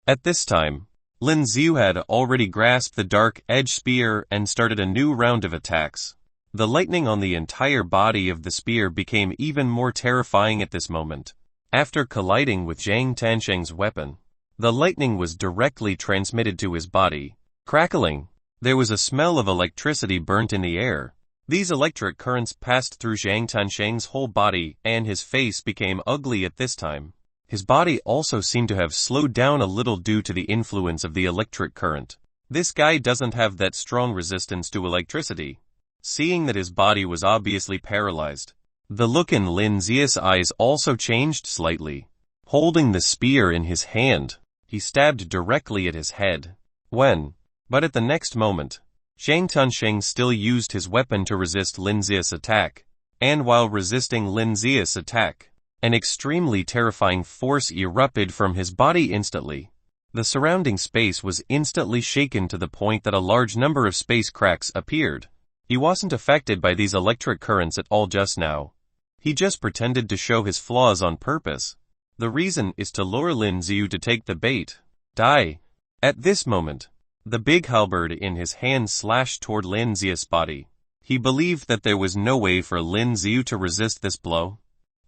Speaker 1: At this time, Lin Xiu had already grasped the dark-edged spear and started a new round of attacks. The lightning on the entire body of the spear became even more terrifying at this moment. After colliding with Zhang Tiansheng's weapon, the lightning was directly transmitted to his body. Crackling. There was a smell of electricity burnt in the air. These electric currents passed through Zhang Tiansheng's whole body, and his face became ugly at this time. His body also seemed to have slowed down a little due to the influence of the electric current. This guy doesn't have that strong resistance to electricity. Seeing that his body was obviously paralyzed, the look in Lin Xiu's eyes also changed slightly. Holding the spear in his hand, he stabbed directly at his head. But at the next moment, Zhang Tiansheng still used his weapon to resist Lin Xiu's attack. And while resisting Lin Zia's attack, an extremely terrifying force erupted from his body instantly. The surrounding space was instantly shaken to the point that a large number of space cracks appeared. He wasn't affected by these electric currents at all just now. He just pretended to show his flaws on purpose. The reason is to lure Lin Ziu to take the bait. Die. At this moment, the big halberd in his hand slashed toward Lin Zia's body. He believed that there was no way for Lin Ziu to resist this blow.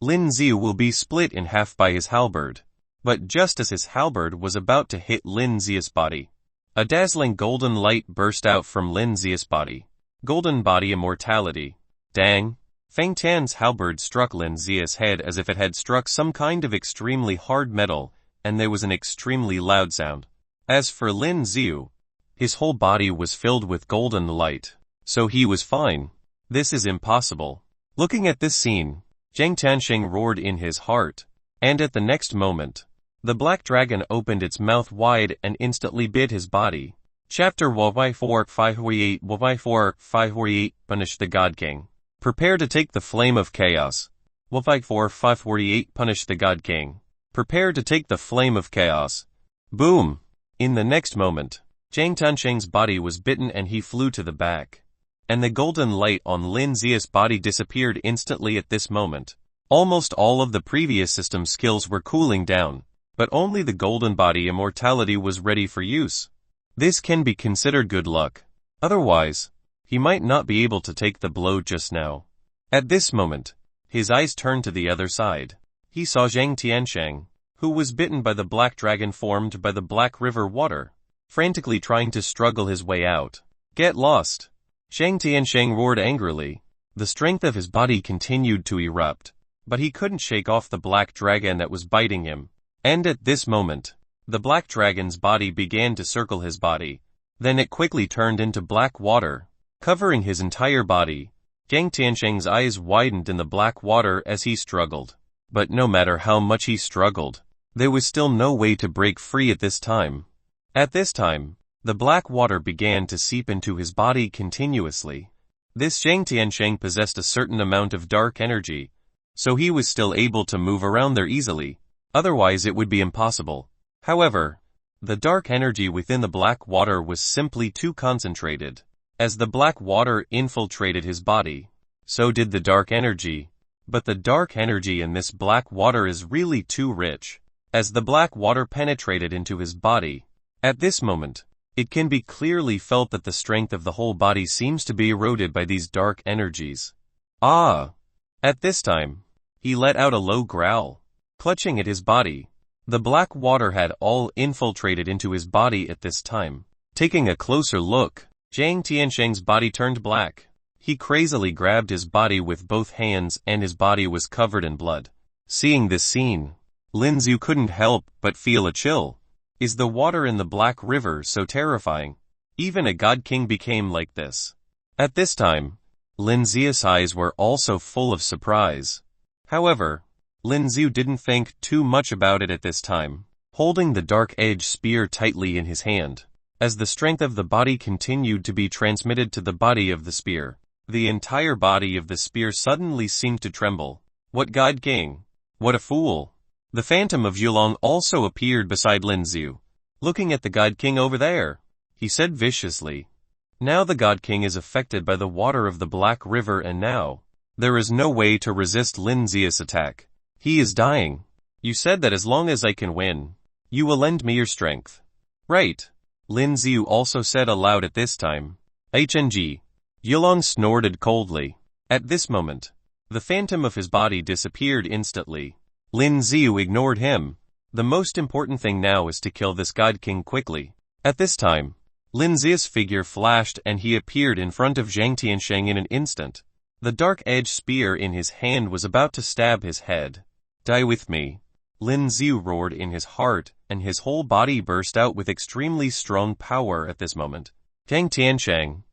Speaker 1: Lin Ziu will be split in half by his halberd. But just as his halberd was about to hit Lin Zia's body, a dazzling golden light burst out from Lin Zia's body. Golden body immortality. Dang. Feng Tian's halberd struck Lin Zia's head as if it had struck some kind of extremely hard metal, and there was an extremely loud sound. As for Lin Ziu, his whole body was filled with golden light, so he was fine. This is impossible. Looking at this scene, Zhang Tiansheng roared in his heart, and at the next moment, the black dragon opened its mouth wide and instantly bit his body. Chapter 548 Punish the God King. Prepare to take the flame of chaos. 548 Punish the God King. Prepare to take the flame of chaos. Boom! In the next moment, Zhang Tiansheng's body was bitten and he flew to the back. And the golden light on Lin Zia's body disappeared instantly at this moment. Almost all of the previous system skills were cooling down, but only the golden body immortality was ready for use. This can be considered good luck. Otherwise, he might not be able to take the blow just now. At this moment, his eyes turned to the other side. He saw Zhang Tiansheng, who was bitten by the black dragon formed by the black river water, frantically trying to struggle his way out. Get lost! Zhang Tiansheng roared angrily. The strength of his body continued to erupt, but he couldn't shake off the black dragon that was biting him. And at this moment, the black dragon's body began to circle his body. Then it quickly turned into black water, covering his entire body. Zhang Tiansheng's eyes widened in the black water as he struggled. But no matter how much he struggled, there was still no way to break free at this time. At this time, the black water began to seep into his body continuously. This Zhang Tiansheng possessed a certain amount of dark energy, so he was still able to move around there easily. Otherwise it would be impossible. However, the dark energy within the black water was simply too concentrated. As the black water infiltrated his body, so did the dark energy. But the dark energy in this black water is really too rich. As the black water penetrated into his body, at this moment, it can be clearly felt that the strength of the whole body seems to be eroded by these dark energies. Ah! At this time, he let out a low growl, clutching at his body. The black water had all infiltrated into his body at this time. Taking a closer look, Zhang Tiansheng's body turned black. He crazily grabbed his body with both hands and his body was covered in blood. Seeing this scene, Lin Ziu couldn't help but feel a chill. Is the water in the Black River so terrifying? Even a God King became like this. At this time, Lin Ziu's eyes were also full of surprise. However, Lin Ziu didn't think too much about it at this time, holding the dark edge spear tightly in his hand. As the strength of the body continued to be transmitted to the body of the spear, the entire body of the spear suddenly seemed to tremble. What God King? What a fool! The phantom of Yulong also appeared beside Lin Ziu. Looking at the God King over there, he said viciously. Now the God King is affected by the water of the Black River and now, there is no way to resist Lin Ziu's attack. He is dying. You said that as long as I can win, you will lend me your strength. Right. Lin Ziu also said aloud at this time. HNG. Yulong snorted coldly. At this moment, the phantom of his body disappeared instantly. Lin Ziu ignored him. The most important thing now is to kill this God King quickly. At this time, Lin Ziu's figure flashed and he appeared in front of Zhang Tiansheng in an instant. The dark edge spear in his hand was about to stab his head. Die with me. Lin Ziu roared in his heart, and his whole body burst out with extremely strong power at this moment. Zhang Tiansheng,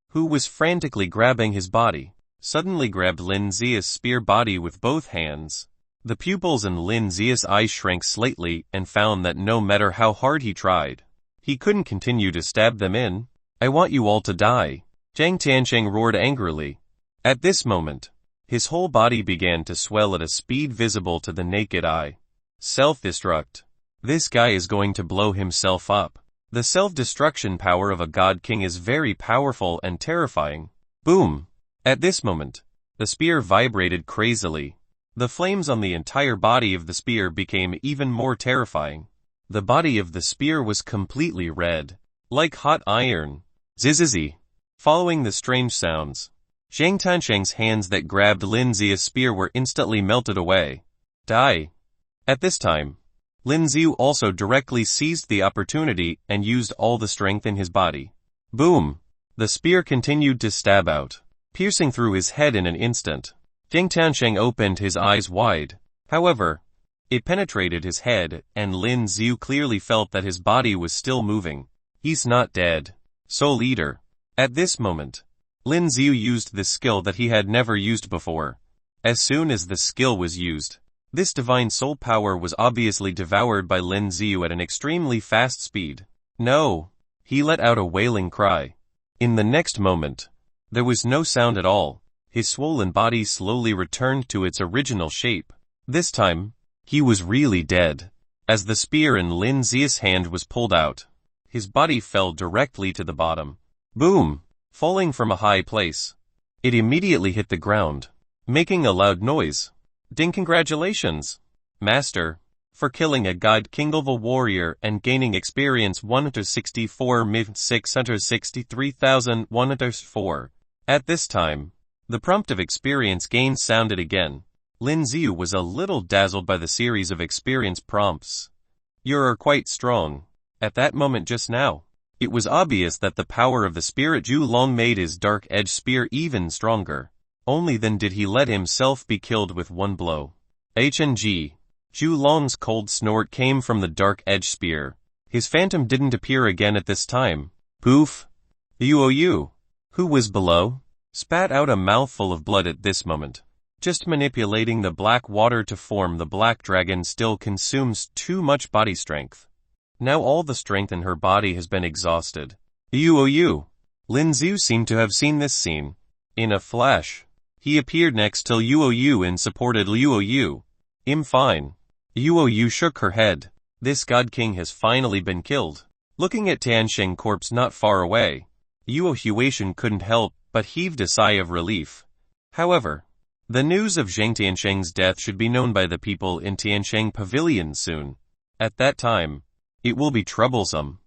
Speaker 1: who was frantically grabbing his body, suddenly grabbed Lin Ziu's spear body with both hands. The pupils in Lin Ziu's eyes shrank slightly and found that no matter how hard he tried, he couldn't continue to stab them in. I want you all to die. Zhang Tiansheng roared angrily. At this moment, His whole body began to swell at a speed visible to the naked eye. Self-destruct. This guy is going to blow himself up. The self-destruction power of a god king is very powerful and terrifying. Boom! At this moment, the spear vibrated crazily. The flames on the entire body of the spear became even more terrifying. The body of the spear was completely red, like hot iron. Zzzz. Following the strange sounds, Zhang Tiansheng's hands that grabbed Lin Zia's spear were instantly melted away. Die. At this time, Lin Ziu also directly seized the opportunity and used all the strength in his body. Boom! The spear continued to stab out, piercing through his head in an instant. Zhang Tiansheng opened his eyes wide. However, it penetrated his head, and Lin Ziu clearly felt that his body was still moving. He's not dead. Soul Eater. At this moment, Lin Ziu used the skill that he had never used before. As soon as the skill was used, this divine soul power was obviously devoured by Lin Ziu at an extremely fast speed. No! He let out a wailing cry. In the next moment, there was no sound at all. His swollen body slowly returned to its original shape. This time, he was really dead. As the spear in Lin Zia's hand was pulled out, his body fell directly to the bottom. Boom! Falling from a high place, it immediately hit the ground, making a loud noise. Ding! Congratulations, Master, for killing a god king level warrior and gaining experience 164,663,104. At this time, the prompt of experience gain sounded again. Lin Ziu was a little dazzled by the series of experience prompts. You're quite strong. At that moment just now, it was obvious that the power of the spirit Zhu Long made his dark edge spear even stronger. Only then did he let himself be killed with one blow. HNG. Zhu Long's cold snort came from the dark edge spear. His phantom didn't appear again at this time. Poof. Yuoyu, who was below, spat out a mouthful of blood at this moment. Just manipulating the black water to form the black dragon still consumes too much body strength. Now all the strength in her body has been exhausted. Yuoyu. Lin Ziu seemed to have seen this scene. In a flash, he appeared next to Yuoyu and supported Yuoyu. I'm fine. Yuoyu shook her head. This god king has finally been killed. Looking at Tiansheng corpse not far away, Yuohuation couldn't help but heaved a sigh of relief. However, the news of Zhang Tiansheng's death should be known by the people in Tiansheng Pavilion soon. At that time, it will be troublesome.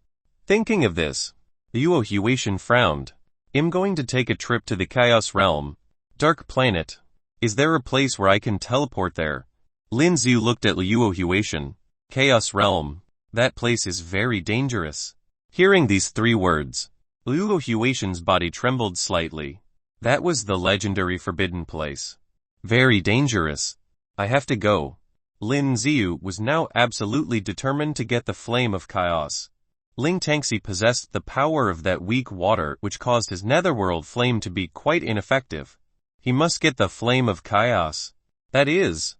Speaker 1: Thinking of this, Yuohuation frowned. I'm going to take a trip to the Chaos Realm. Dark Planet. Is there a place where I can teleport there? Lin Ziu looked at Yuohuation. Chaos Realm. That place is very dangerous. Hearing these three words, Yuohuation's body trembled slightly. That was the legendary forbidden place. Very dangerous. I have to go. Lin Ziu was now absolutely determined to get the flame of chaos. Ling Tangxi possessed the power of that weak water which caused his netherworld flame to be quite ineffective. He must get the flame of chaos. That is,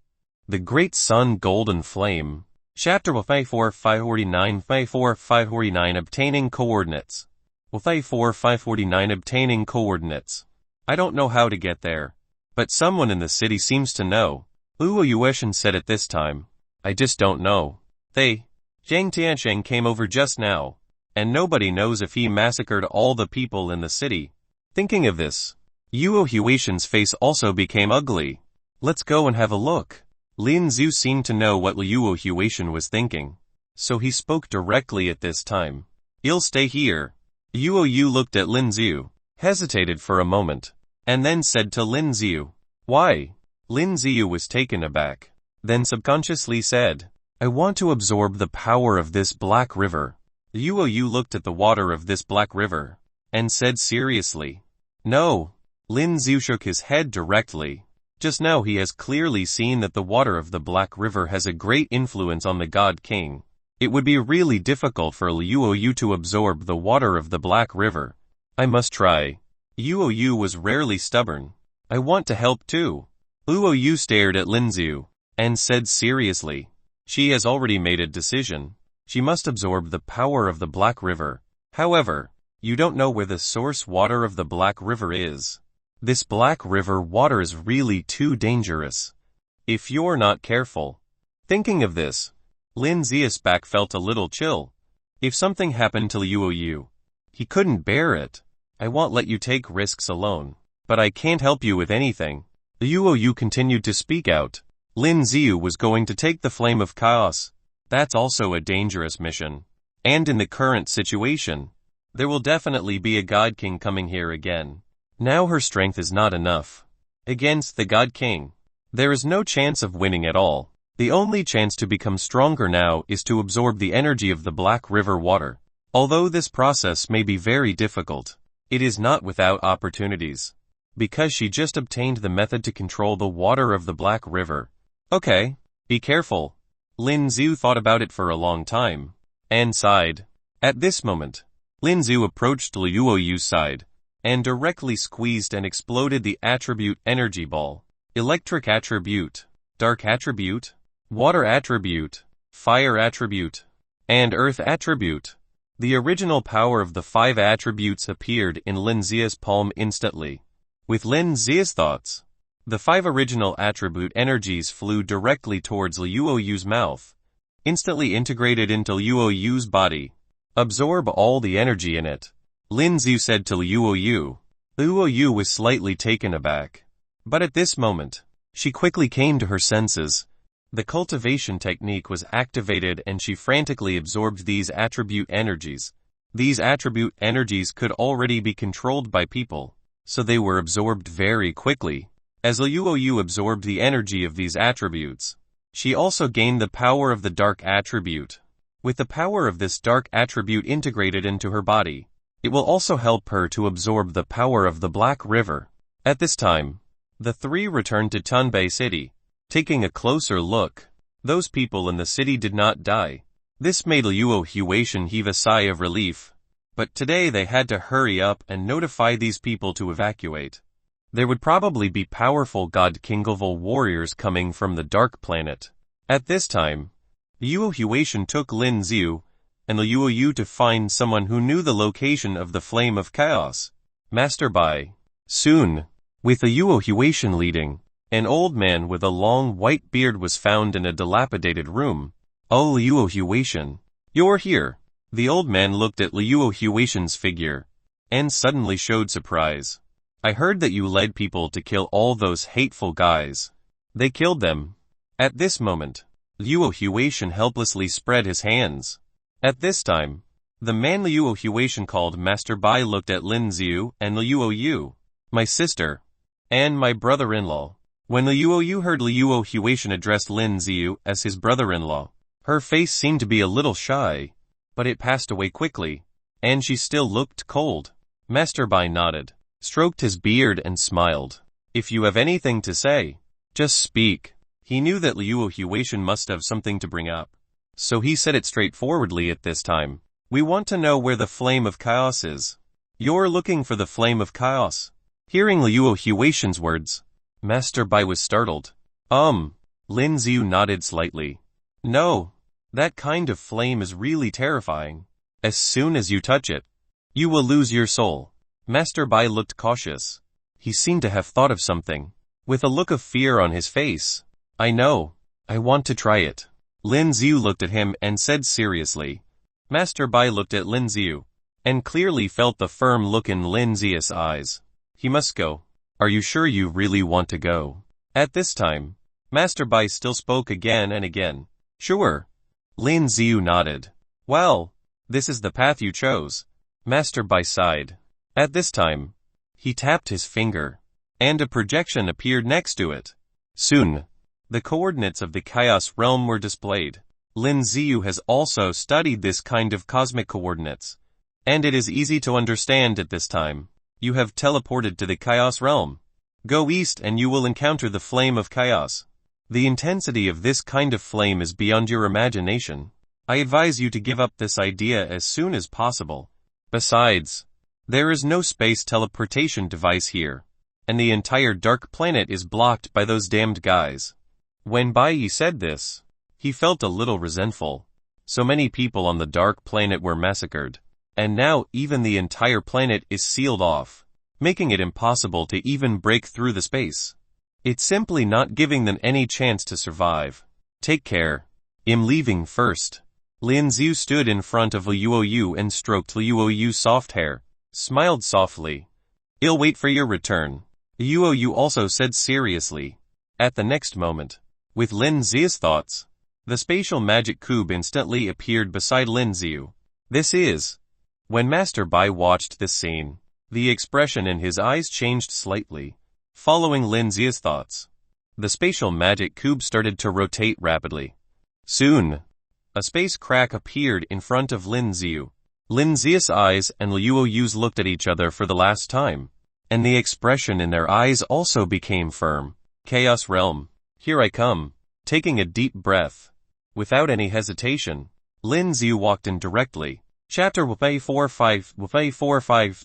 Speaker 1: the great sun golden flame. Chapter 549 Obtaining Coordinates. 549 Obtaining Coordinates. I don't know how to get there, but someone in the city seems to know. Yuohuation said at this time. I just don't know. Zhang Tiansheng came over just now, and nobody knows if he massacred all the people in the city. Thinking of this, Yuohuation's face also became ugly. Let's go and have a look. Lin Ziu seemed to know what Yuohuation was thinking, so he spoke directly at this time. You'll stay here. Yuoyu looked at Lin Ziu, hesitated for a moment, and then said to Lin Ziu, Why? Lin Ziu was taken aback, then subconsciously said, I want to absorb the power of this black river. Yuoyu looked at the water of this black river, and said seriously, No. Lin Ziu shook his head directly. Just now he has clearly seen that the water of the black river has a great influence on the god king. It would be really difficult for Yuoyu to absorb the water of the black river. I must try. Yuoyu was rarely stubborn. I want to help too. Yuoyu stared at Lin Ziu, and said seriously, She has already made a decision. She must absorb the power of the black river. However, you don't know where the source water of the black river is. This black river water is really too dangerous. If you're not careful. Thinking of this, Lin Zia's back felt a little chill. If something happened to Liu Yu, he couldn't bear it. I won't let you take risks alone. But I can't help you with anything. Liu Yu continued to speak out. Lin Ziu was going to take the flame of chaos. That's also a dangerous mission. And in the current situation, there will definitely be a God King coming here again. Now her strength is not enough. Against the God King, there is no chance of winning at all. The only chance to become stronger now is to absorb the energy of the Black River water. Although this process may be very difficult, it is not without opportunities. Because she just obtained the method to control the water of the Black River. Okay, be careful. Lin Ziu thought about it for a long time, and sighed. At this moment, Lin Ziu approached Liu Yu's side, and directly squeezed and exploded the attribute energy ball. Electric attribute, dark attribute, water attribute, fire attribute, and earth attribute. The original power of the 5 attributes appeared in Lin Zia's palm instantly. With Lin Zia's thoughts, the 5 original attribute energies flew directly towards Liu Yu's mouth, instantly integrated into Liu Yu's body. Absorb all the energy in it, Lin Ziu said to Liu Yu. Liu Yu was slightly taken aback. But at this moment, she quickly came to her senses. The cultivation technique was activated and she frantically absorbed these attribute energies. These attribute energies could already be controlled by people, so they were absorbed very quickly. As Liu Yu absorbed the energy of these attributes, she also gained the power of the dark attribute. With the power of this dark attribute integrated into her body, it will also help her to absorb the power of the Black River. At this time, the 3 returned to Tunbei City. Taking a closer look, those people in the city did not die. This made Liu Huation heave a sigh of relief. But today they had to hurry up and notify these people to evacuate. There would probably be powerful God King level warriors coming from the Dark Planet. At this time, Liu Huation took Lin Ziu and Liu Yu to find someone who knew the location of the Flame of Chaos. Master Bai. Soon, with Liu Huation leading, an old man with a long white beard was found in a dilapidated room. Oh, Liu Huation, you're here. The old man looked at Liu Huation's figure, and suddenly showed surprise. I heard that you led people to kill all those hateful guys. They killed them. At this moment, Liu Huation helplessly spread his hands. At this time, the man Liu Huation called Master Bai looked at Lin Ziu and Liu Yu, my sister, and my brother-in-law. When Liu Yu heard Liu Huation address Lin Ziu as his brother-in-law, her face seemed to be a little shy, but it passed away quickly, and she still looked cold. Master Bai nodded, stroked his beard and smiled. If you have anything to say, just speak. He knew that Liu Huation must have something to bring up, so he said it straightforwardly at this time. We want to know where the Flame of Chaos is. You're looking for the Flame of Chaos. Hearing Liu Huation's words, Master Bai was startled. Lin Ziu nodded slightly. No, that kind of flame is really terrifying. As soon as you touch it, you will lose your soul. Master Bai looked cautious. He seemed to have thought of something. With a look of fear on his face. I know. I want to try it. Lin Ziu looked at him and said seriously. Master Bai looked at Lin Ziu, and clearly felt the firm look in Lin Zia's eyes. He must go. Are you sure you really want to go? At this time, Master Bai still spoke again and again. Sure. Lin Ziu nodded. Well, this is the path you chose. Master Bai sighed. At this time, he tapped his finger, and a projection appeared next to it. Soon, the coordinates of the Chaos Realm were displayed. Lin Ziu has also studied this kind of cosmic coordinates, and it is easy to understand at this time. You have teleported to the Chaos Realm. Go east and you will encounter the Flame of Chaos. The intensity of this kind of flame is beyond your imagination. I advise you to give up this idea as soon as possible. Besides, there is no space teleportation device here, and the entire Dark Planet is blocked by those damned guys. When Bai Yi said this, he felt a little resentful. So many people on the Dark Planet were massacred, and now even the entire planet is sealed off. making it impossible to even break through the space. It's simply not giving them any chance to survive. Take care. I'm leaving first. Lin Xiu stood in front of Liu and stroked Liu's soft hair, smiled softly. I'll wait for your return, Liu also said seriously. At the next moment, with Lin Xiu's thoughts, the spatial magic cube instantly appeared beside Lin Xiu. This is. When Master Bai watched this scene, the expression in his eyes changed slightly. Following Lin Xiu's thoughts, the spatial magic cube started to rotate rapidly. Soon, a space crack appeared in front of Lin Xiu. Lin Xiu's eyes and Liu's looked at each other for the last time, and the expression in their eyes also became firm. Chaos Realm, here I come. Taking a deep breath, without any hesitation, Lin Xiu walked in directly. Chapter 45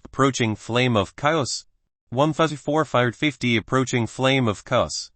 Speaker 1: Approaching Flame of Chaos. 14550 Approaching Flame of Chaos.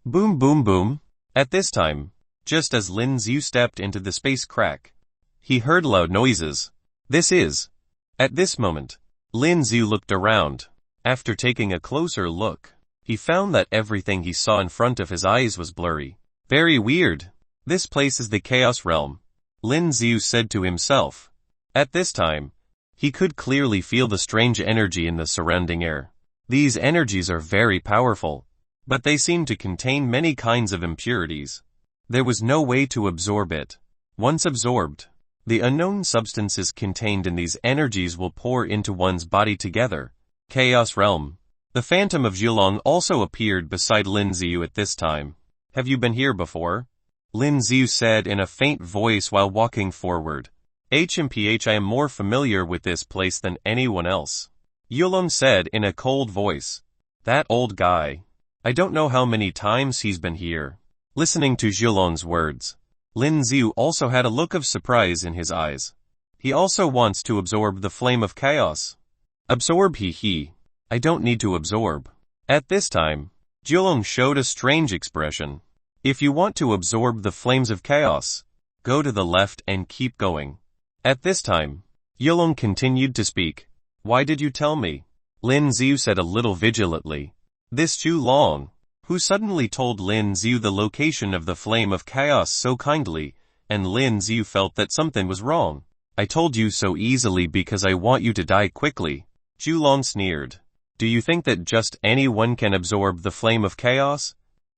Speaker 1: Boom boom boom. At this time, just as Lin Xiu stepped into the space crack, he heard loud noises. This is. At this moment, Lin Xiu looked around. After taking a closer look, he found that everything he saw in front of his eyes was blurry. Very weird. This place is the Chaos Realm, Lin Xiu said to himself. At this time, he could clearly feel the strange energy in the surrounding air. These energies are very powerful, but they seem to contain many kinds of impurities. There was no way to absorb it. Once absorbed, the unknown substances contained in these energies will pour into one's body together. Chaos Realm. The Phantom of Zhilong also appeared beside Lin Xiu at this time. Have you been here before? Lin Xiu said in a faint voice while walking forward. I am more familiar with this place than anyone else, Yulong said in a cold voice. That old guy. I don't know how many times he's been here. Listening to Zhilong's words, Lin Xiu also had a look of surprise in his eyes. He also wants to absorb the flame of chaos. Absorb he. I don't need to absorb. At this time, Zhilong showed a strange expression. If you want to absorb the flames of chaos, go to the left and keep going. At this time, Yulong continued to speak. Why did you tell me? Lin Xiu said a little vigilantly. This Zhilong, who suddenly told Lin Xiu the location of the flame of chaos so kindly, and Lin Xiu felt that something was wrong. I told you so easily because I want you to die quickly. Zhilong sneered. Do you think that just anyone can absorb the flame of chaos?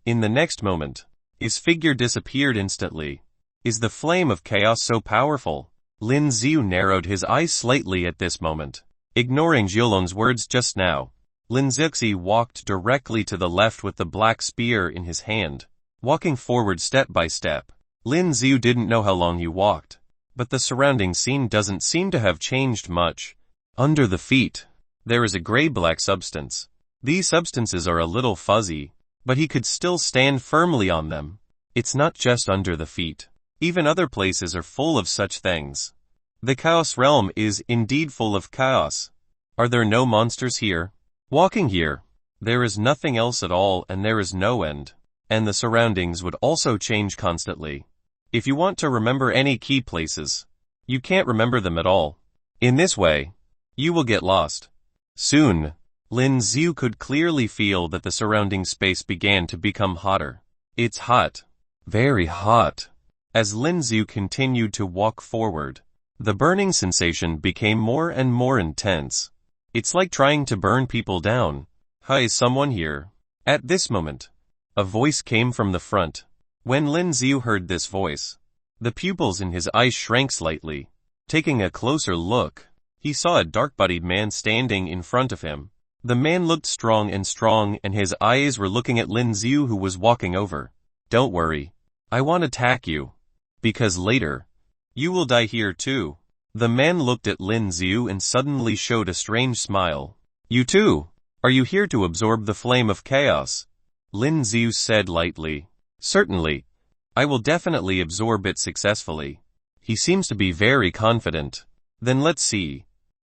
Speaker 1: In the next moment, his figure disappeared instantly. Is the flame of chaos so powerful? Lin Xiu narrowed his eyes slightly at this moment. Ignoring Zhilong's words just now, Lin Zixi walked directly to the left with the black spear in his hand, walking forward step by step. Lin Xiu didn't know how long he walked, but the surrounding scene doesn't seem to have changed much. Under the feet, there is a gray-black substance. These substances are a little fuzzy, but he could still stand firmly on them. It's not just under the feet. Even other places are full of such things. The Chaos Realm is indeed full of chaos. Are there no monsters here? Walking here, there is nothing else at all and there is no end. And the surroundings would also change constantly. If you want to remember any key places, you can't remember them at all. In this way, you will get lost. Soon, Lin Xiu could clearly feel that the surrounding space began to become hotter. It's hot. Very hot. As Lin Xiu continued to walk forward, the burning sensation became more and more intense. It's like trying to burn people down. Hi, is someone here? At this moment, a voice came from the front. When Lin Xiu heard this voice, the pupils in his eyes shrank slightly. Taking a closer look, he saw a dark-bodied man standing in front of him. The man looked strong and his eyes were looking at Lin Xiu who was walking over. Don't worry. I won't attack you. Because later, you will die here too. The man looked at Lin Xiu and suddenly showed a strange smile. You too? Are you here to absorb the flame of chaos? Lin Xiu said lightly. Certainly. I will definitely absorb it successfully. He seems to be very confident. Then let's see.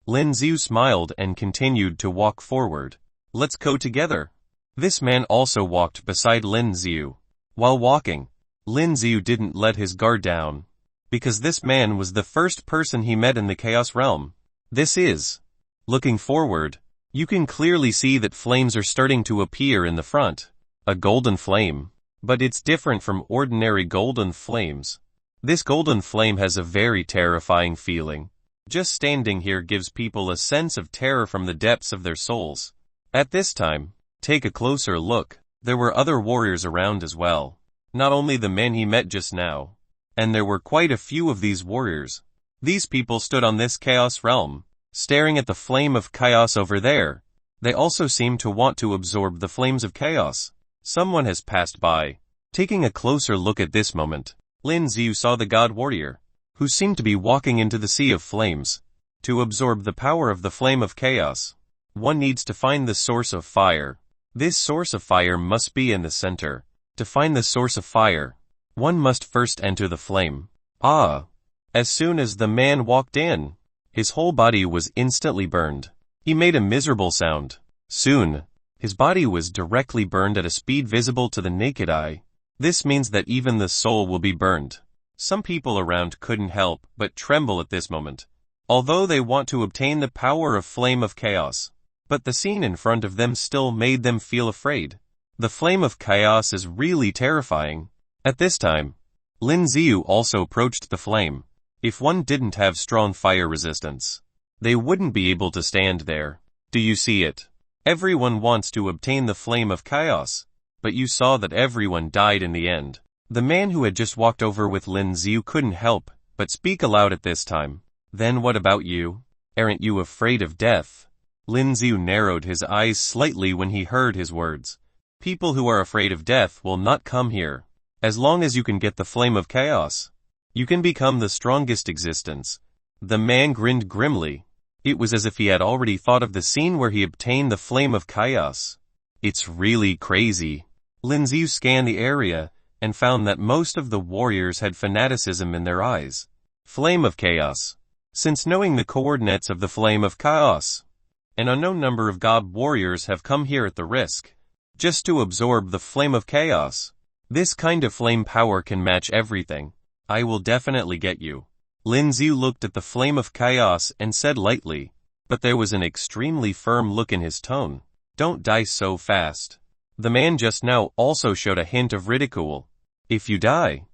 Speaker 1: Lin Xiu smiled and continued to walk forward. Let's go together. This man also walked beside Lin Xiu. While walking, Lin Xiu didn't let his guard down, because this man was the first person he met in the Chaos Realm. This is. Looking forward, You can clearly see that flames are starting to appear in the front. A golden flame. But it's different from ordinary golden flames. This golden flame has a very terrifying feeling. Just standing here gives people a sense of terror from the depths of their souls. At this time, take a closer look. There were other warriors around as well. Not only the men he met just now. And there were quite a few of these warriors. These people stood on this chaos realm, staring at the flame of chaos over there. They also seemed to want to absorb the flames of chaos. Someone has passed by. Taking a closer look at this moment, Lin Xiu saw the god warrior, who seemed to be walking into the sea of flames. To absorb the power of the flame of chaos, one needs to find the source of fire. This source of fire must be in the center. To find the source of fire, one must first enter the flame. As soon as the man walked in, his whole body was instantly burned. He made a miserable sound. Soon, his body was directly burned at a speed visible to the naked eye. This means that even the soul will be burned. Some people around couldn't help but tremble at this moment, although they want to obtain the power of flame of chaos. But the scene in front of them still made them feel afraid. The flame of chaos is really terrifying. At this time, Lin Xiu also approached the flame. If one didn't have strong fire resistance, they wouldn't be able to stand there. Do you see it? Everyone wants to obtain the flame of chaos, but you saw that everyone died in the end. The man who had just walked over with Lin Xiu couldn't help but speak aloud at this time. Then what about you? Aren't you afraid of death? Lin Xiu narrowed his eyes slightly when he heard his words. People who are afraid of death will not come here. As long as you can get the flame of chaos, you can become the strongest existence. The man grinned grimly. It was as if he had already thought of the scene where he obtained the flame of chaos. It's really crazy. Lin Xiu scanned the area and found that most of the warriors had fanaticism in their eyes. Flame of chaos. Since knowing the coordinates of the flame of chaos, an unknown number of god warriors have come here at the risk, just to absorb the flame of chaos. This kind of flame power can match everything. I will definitely get you. Lin Xiu looked at the flame of chaos and said lightly, but there was an extremely firm look in his tone. Don't die so fast. The man just now also showed a hint of ridicule. If you die,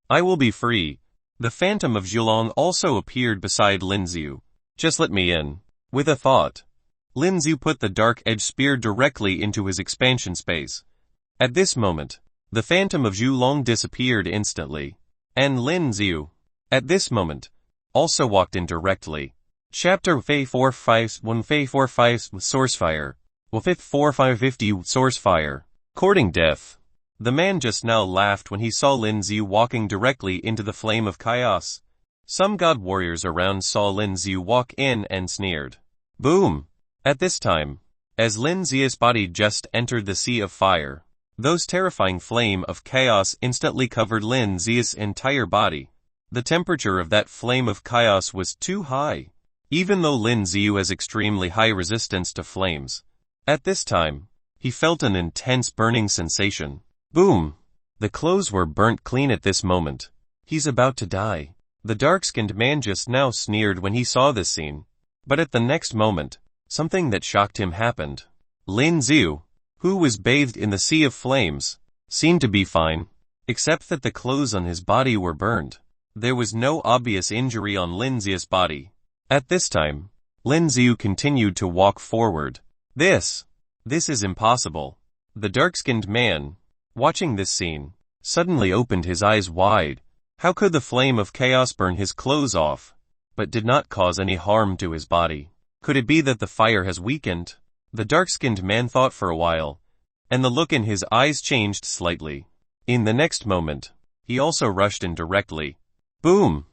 Speaker 1: I will be free. The phantom of Zhulong also appeared beside Lin Xiu. Just let me in. With a thought, Lin Xiu put the dark-edged spear directly into his expansion space. At this moment, the phantom of Zhulong disappeared instantly. And Lin Xiu, at this moment, also walked in directly. Chapter 451 Source Fire. 4550 Source Fire. Courting Death. The man just now laughed when he saw Lin Xiu walking directly into the flame of chaos. Some god warriors around saw Lin Xiu walk in and sneered. Boom! At this time, as Lin Xiu's body just entered the sea of fire, those terrifying flame of chaos instantly covered Lin Xiu's entire body. The temperature of that flame of chaos was too high, even though Lin Xiu has extremely high resistance to flames. At this time, he felt an intense burning sensation. Boom! The clothes were burnt clean at this moment. He's about to die. The dark-skinned man just now sneered when he saw this scene. But at the next moment, something that shocked him happened. Lin Xiu, who was bathed in the sea of flames, seemed to be fine, except that the clothes on his body were burned. There was no obvious injury on Lin Xiu's body. At this time, Lin Xiu continued to walk forward. This is impossible. The dark-skinned man, watching this scene, suddenly opened his eyes wide. How could the flame of chaos burn his clothes off, but did not cause any harm to his body? Could it be that the fire has weakened? The dark-skinned man thought for a while, and the look in his eyes changed slightly. In the next moment, he also rushed in directly. Boom!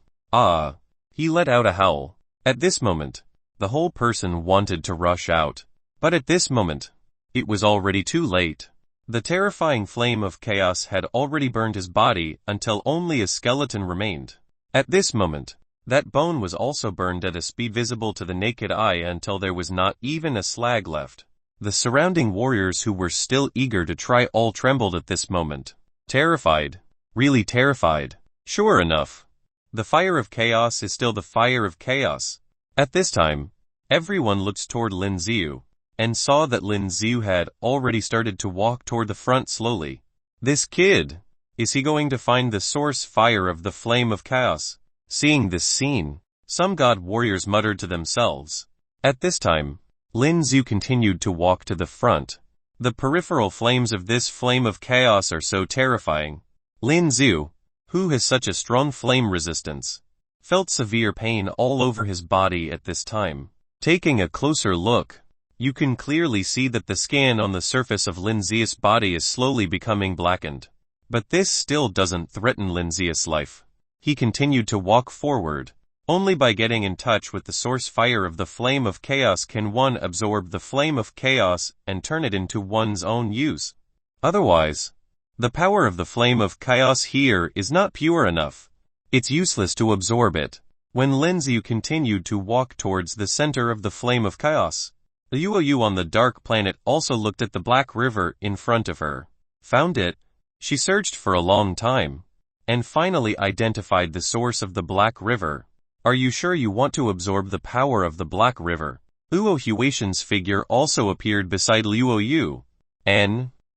Speaker 1: He let out a howl. At this moment, the whole person wanted to rush out. But at this moment, it was already too late. The terrifying flame of chaos had already burned his body until only a skeleton remained. At this moment, that bone was also burned at a speed visible to the naked eye until there was not even a slag left. The surrounding warriors who were still eager to try all trembled at this moment. Terrified. Really terrified. Sure enough, the fire of chaos is still the fire of chaos. At this time, everyone looks toward Lin Xiu, and saw that Lin Xiu had already started to walk toward the front slowly. This kid! Is he going to find the source fire of the flame of chaos? Seeing this scene, some god warriors muttered to themselves. At this time, Lin Xiu continued to walk to the front. The peripheral flames of this flame of chaos are so terrifying. Lin Xiu, who has such a strong flame resistance, felt severe pain all over his body at this time. Taking a closer look, you can clearly see that the skin on the surface of Lin Xiu's body is slowly becoming blackened. But this still doesn't threaten Lin Xiu's life. He continued to walk forward. Only by getting in touch with the source fire of the flame of chaos can one absorb the flame of chaos and turn it into one's own use. Otherwise, the power of the flame of chaos here is not pure enough. It's useless to absorb it. When Lin Xiu continued to walk towards the center of the flame of chaos, the Yuoyu on the dark planet also looked at the black river in front of her. Found it. She searched for a long time, and finally identified the source of the black river. Are you sure you want to absorb the power of the black river? Luo Huatian's figure also appeared beside Luo Yu.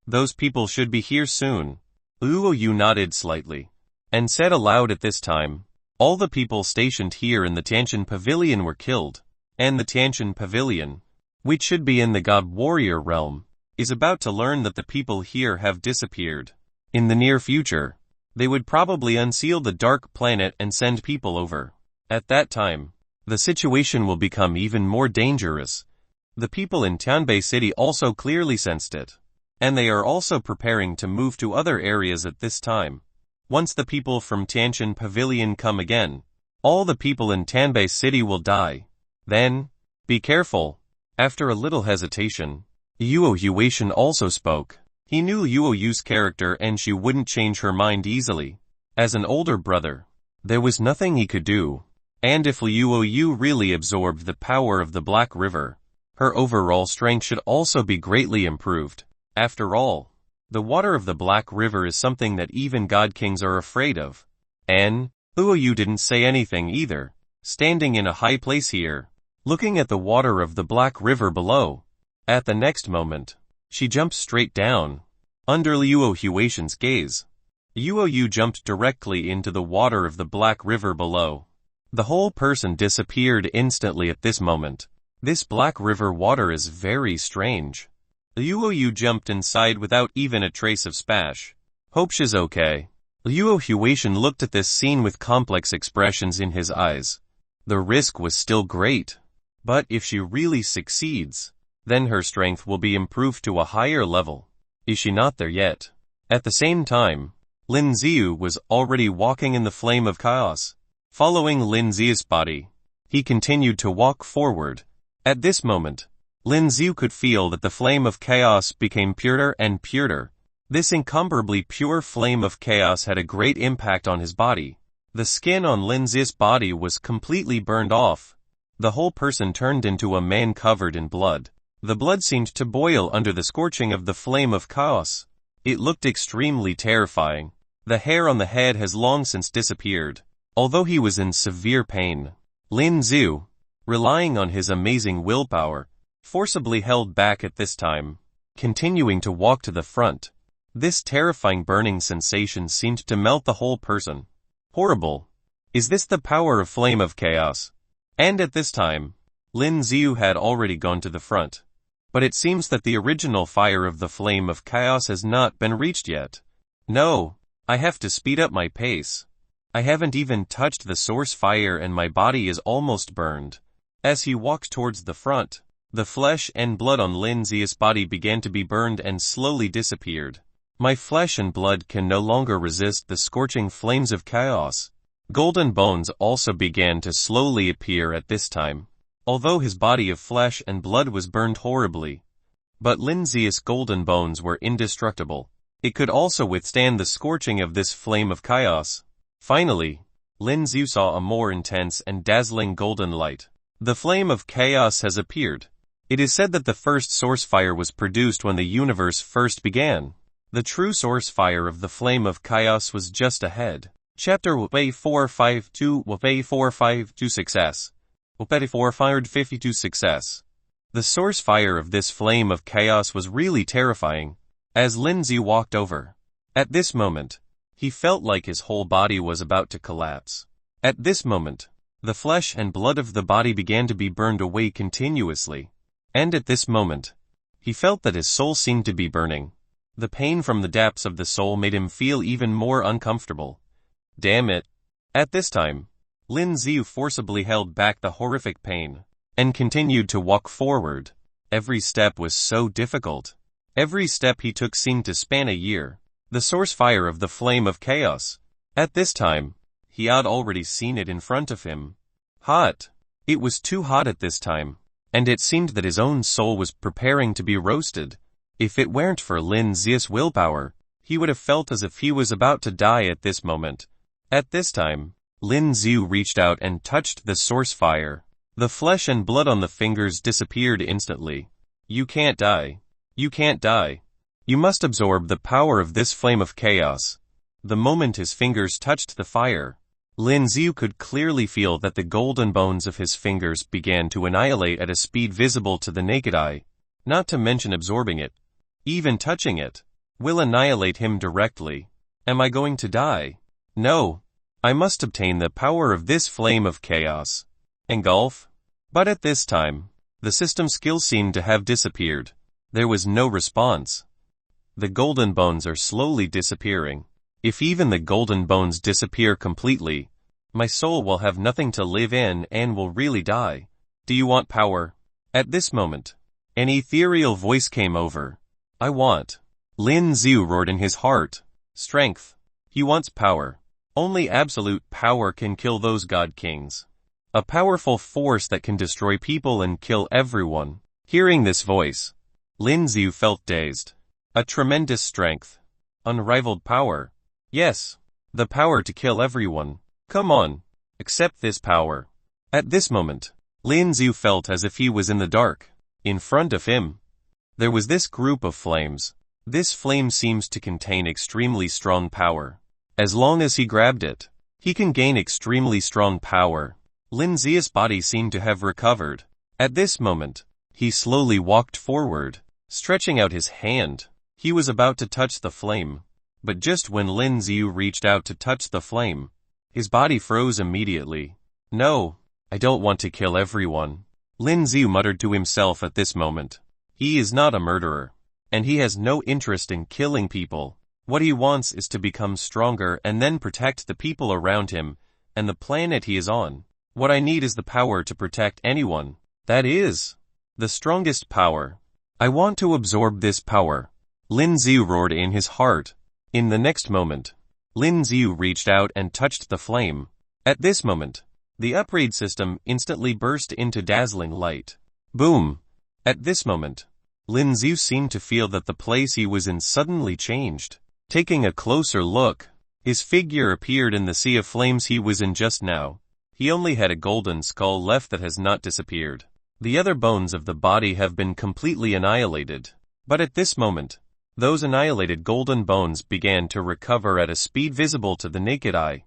Speaker 1: Those people should be here soon. Luo Yu nodded slightly, and said aloud at this time, all the people stationed here in the Tiantian Pavilion were killed, and the Tiantian Pavilion, which should be in the God Warrior realm, is about to learn that the people here have disappeared. In the near future, they would probably unseal the dark planet and send people over. At that time, the situation will become even more dangerous. The people in Tianbei City also clearly sensed it, and they are also preparing to move to other areas at this time. Once the people from Tiantian Pavilion come again, all the people in Tianbei City will die. Then, be careful. After a little hesitation, Luo Huatian also spoke. He knew Luo Yu's character and she wouldn't change her mind easily. As an older brother, there was nothing he could do. And if Luo Yu really absorbed the power of the Black River, her overall strength should also be greatly improved. After all, the water of the Black River is something that even God Kings are afraid of. And Luo Yu didn't say anything either, standing in a high place here, looking at the water of the Black River below. At the next moment, she jumped straight down, under Luo Huatian's gaze. Luo Yu jumped directly into the water of the Black River below. The whole person disappeared instantly at this moment. This Black River water is very strange. Luo Yu jumped inside without even a trace of splash. Hope she's okay. Luo Huatian looked at this scene with complex expressions in his eyes. The risk was still great. But if she really succeeds, then her strength will be improved to a higher level. Is she not there yet? At the same time, Lin Xiu was already walking in the flame of chaos. Following Lin Xiu's body, he continued to walk forward. At this moment, Lin Xiu could feel that the flame of chaos became purer and purer. This incomparably pure flame of chaos had a great impact on his body. The skin on Lin Xiu's body was completely burned off. The whole person turned into a man covered in blood. The blood seemed to boil under the scorching of the flame of chaos. It looked extremely terrifying. The hair on the head has long since disappeared. Although he was in severe pain, Lin Xiu, relying on his amazing willpower, forcibly held back at this time, continuing to walk to the front. This terrifying burning sensation seemed to melt the whole person. Horrible. Is this the power of flame of chaos? And at this time, Lin Xiu had already gone to the front. But it seems that the original fire of the flame of chaos has not been reached yet. No, I have to speed up my pace. I haven't even touched the source fire and my body is almost burned. As he walked towards the front, the flesh and blood on Lin Xiu's body began to be burned and slowly disappeared. My flesh and blood can no longer resist the scorching flames of chaos. Golden bones also began to slowly appear at this time. Although his body of flesh and blood was burned horribly, but Lin Xiu's golden bones were indestructible. It could also withstand the scorching of this flame of chaos. Finally, Lin Xiu saw a more intense and dazzling golden light. The flame of chaos has appeared. It is said that the first source fire was produced when the universe first began. The true source fire of the flame of chaos was just ahead. Chapter WP 452 WP 452 Success. WP 452 Success. The source fire of this flame of chaos was really terrifying, as Lin Zi walked over. At this moment, he felt like his whole body was about to collapse. At this moment, the flesh and blood of the body began to be burned away continuously. And at this moment, he felt that his soul seemed to be burning. The pain from the depths of the soul made him feel even more uncomfortable. Damn it. At this time, Lin Zi forcibly held back the horrific pain and continued to walk forward. Every step was so difficult. Every step he took seemed to span a year. The source fire of the flame of chaos. At this time, he had already seen it in front of him. Hot. It was too hot at this time, and it seemed that his own soul was preparing to be roasted. If it weren't for Lin Zi's willpower, he would have felt as if he was about to die at this moment. At this time, Lin Zi reached out and touched the source fire. The flesh and blood on the fingers disappeared instantly. You can't die. You can't die. You must absorb the power of this flame of chaos. The moment his fingers touched the fire, Lin Zi could clearly feel that the golden bones of his fingers began to annihilate at a speed visible to the naked eye, not to mention absorbing it. Even touching it will annihilate him directly. Am I going to die? No. I must obtain the power of this flame of chaos. Engulf? But at this time, the system skill seemed to have disappeared. There was no response. The golden bones are slowly disappearing. If even the golden bones disappear completely, my soul will have nothing to live in and will really die. Do you want power? At this moment, an ethereal voice came over. I want. Lin Zi roared in his heart. Strength. He wants power. Only absolute power can kill those god kings. A powerful force that can destroy people and kill everyone. Hearing this voice, Lin Zi felt dazed. A tremendous strength. Unrivaled power. Yes. The power to kill everyone. Come on. Accept this power. At this moment, Lin Zi felt as if he was in the dark. In front of him, there was this group of flames. This flame seems to contain extremely strong power. As long as he grabbed it, he can gain extremely strong power. Lin Zi's body seemed to have recovered. At this moment, he slowly walked forward, stretching out his hand. He was about to touch the flame. But just when Lin Zi reached out to touch the flame, his body froze immediately. No, I don't want to kill everyone. Lin Zi muttered to himself at this moment. He is not a murderer, and he has no interest in killing people. What he wants is to become stronger and then protect the people around him and the planet he is on. What I need is the power to protect anyone. That is the strongest power. I want to absorb this power. Lin Zi roared in his heart. In the next moment, Lin Zi reached out and touched the flame. At this moment, the upgrade system instantly burst into dazzling light. Boom! At this moment, Lin Zi seemed to feel that the place he was in suddenly changed. Taking a closer look, his figure appeared in the sea of flames he was in just now. He only had a golden skull left that has not disappeared. The other bones of the body have been completely annihilated. But at this moment, those annihilated golden bones began to recover at a speed visible to the naked eye.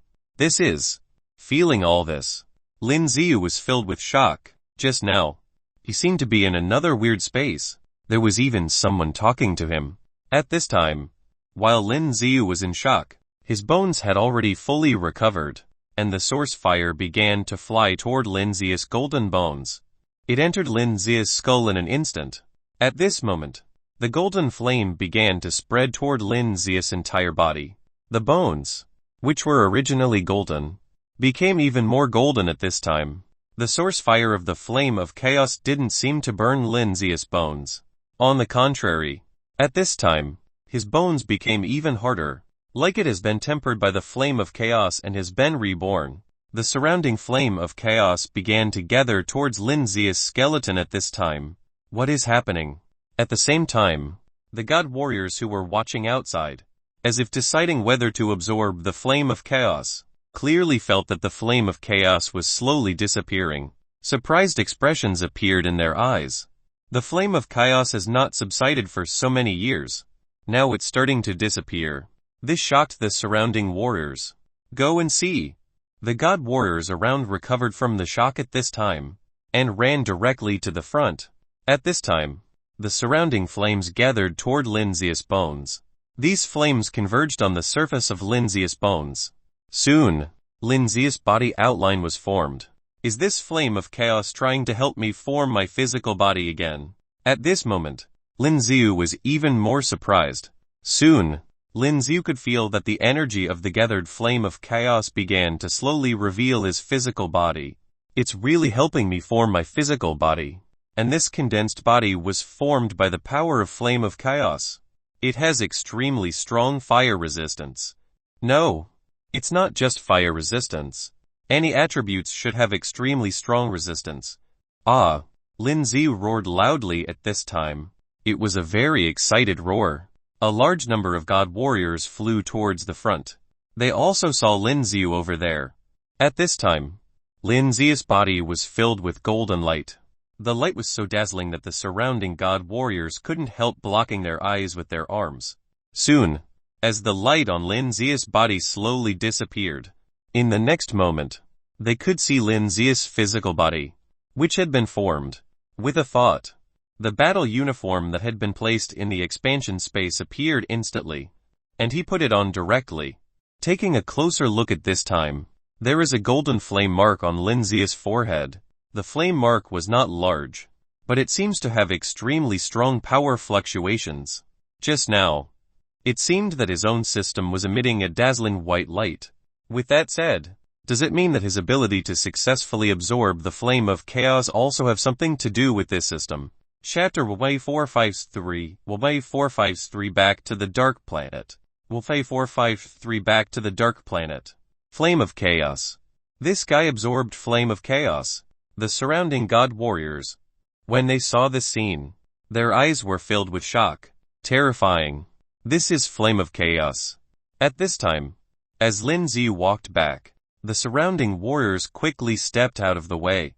Speaker 1: Feeling all this, Lin Zi was filled with shock. Just now, he seemed to be in another weird space. There was even someone talking to him. At this time, while Lin Zi was in shock, his bones had already fully recovered, and the source fire began to fly toward Lin Zi's golden bones. It entered Lin Zi's skull in an instant. At this moment, the golden flame began to spread toward Lin Zi's entire body. The bones, which were originally golden, became even more golden at this time. The source fire of the flame of chaos didn't seem to burn Lin Zi's bones. On the contrary, at this time, his bones became even harder, like it has been tempered by the flame of chaos and has been reborn. The surrounding flame of chaos began to gather towards Lin Zi's skeleton at this time. What is happening? At the same time, the god warriors who were watching outside, as if deciding whether to absorb the flame of chaos, clearly felt that the flame of chaos was slowly disappearing. Surprised expressions appeared in their eyes. The flame of chaos has not subsided for so many years. Now it's starting to disappear. This shocked the surrounding warriors. Go and see. The god warriors around recovered from the shock at this time, and ran directly to the front. At this time, the surrounding flames gathered toward Linzius' bones. These flames converged on the surface of Linzius' bones. Soon, Linzius' body outline was formed. Is this flame of chaos trying to help me form my physical body again? At this moment, Linziu was even more surprised. Soon, Linziu could feel that the energy of the gathered flame of chaos began to slowly reveal his physical body. It's really helping me form my physical body. And this condensed body was formed by the power of flame of chaos. It has extremely strong fire resistance. No, it's not just fire resistance. Any attributes should have extremely strong resistance. Ah! Linziu roared loudly at this time. It was a very excited roar. A large number of god warriors flew towards the front. They also saw Linziu over there. At this time, Linzius' body was filled with golden light. The light was so dazzling that the surrounding god warriors couldn't help blocking their eyes with their arms. Soon, as the light on Linzius' body slowly disappeared, in the next moment, they could see Linzius' physical body, which had been formed. With a thought, the battle uniform that had been placed in the expansion space appeared instantly, and he put it on directly. Taking a closer look at this time, there is a golden flame mark on Linzius' forehead. The flame mark was not large, but it seems to have extremely strong power fluctuations. Just now, it seemed that his own system was emitting a dazzling white light. With that said, does it mean that his ability to successfully absorb the flame of chaos also have something to do with this system? Chapter Way 453, Way 453 Back to the Dark Planet. Way 453 Back to the Dark Planet. Flame of Chaos. This guy absorbed flame of chaos. The surrounding god warriors, when they saw this scene, their eyes were filled with shock. Terrifying. This is flame of chaos. At this time, as Linziu walked back, the surrounding warriors quickly stepped out of the way.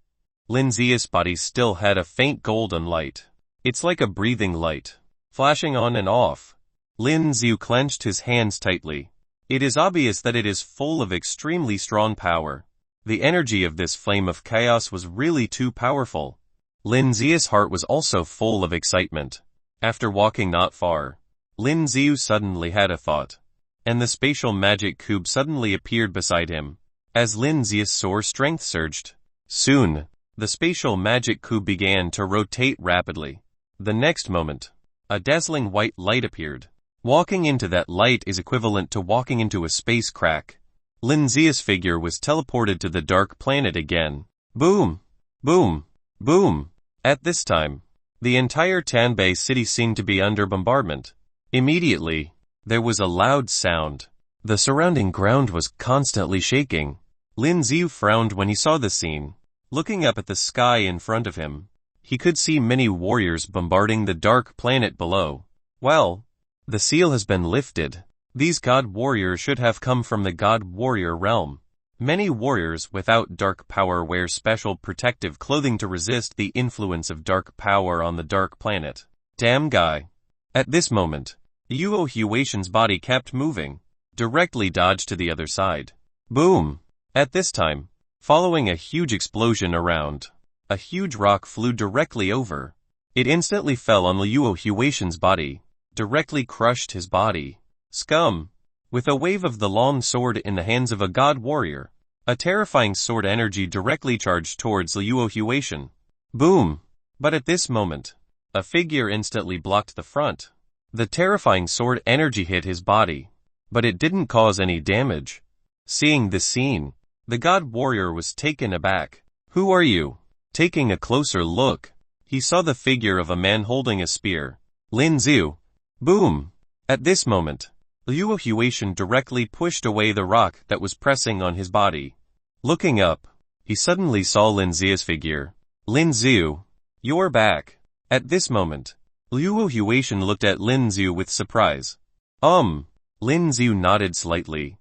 Speaker 1: Linzius' body still had a faint golden light. It's like a breathing light, flashing on and off. Linziu clenched his hands tightly. It is obvious that it is full of extremely strong power. The energy of this flame of chaos was really too powerful. Linzius' heart was also full of excitement. After walking not far, Linziu suddenly had a thought, and the spatial magic cube suddenly appeared beside him. As Linzius' sore strength surged, soon, the spatial magic cube began to rotate rapidly. The next moment, a dazzling white light appeared. Walking into that light is equivalent to walking into a space crack. Linzius' figure was teleported to the dark planet again. Boom! Boom! Boom! At this time, the entire Tanbei city seemed to be under bombardment. Immediately, there was a loud sound. The surrounding ground was constantly shaking. Linziu frowned when he saw the scene. Looking up at the sky in front of him, he could see many warriors bombarding the dark planet below. Well, the seal has been lifted. These god warriors should have come from the god warrior realm. Many warriors without dark power wear special protective clothing to resist the influence of dark power on the dark planet. Damn guy. At this moment, Yuo Huatian's body kept moving, directly dodged to the other side. Boom! At this time, following a huge explosion around, a huge rock flew directly over. It instantly fell on Yuo Huatian's body, directly crushed his body. Scum! With a wave of the long sword in the hands of a god warrior, a terrifying sword energy directly charged towards Yuo Huatian. Boom! But at this moment, a figure instantly blocked the front. The terrifying sword energy hit his body, but it didn't cause any damage. Seeing this scene, the god warrior was taken aback. Who are you? Taking a closer look, he saw the figure of a man holding a spear. Linziu. Boom! At this moment, Yuo Huatian directly pushed away the rock that was pressing on his body. Looking up, he suddenly saw Linziu's figure. Linziu, you're back. At this moment, Yuo Huatian looked at Linziu with surprise. Linziu nodded slightly.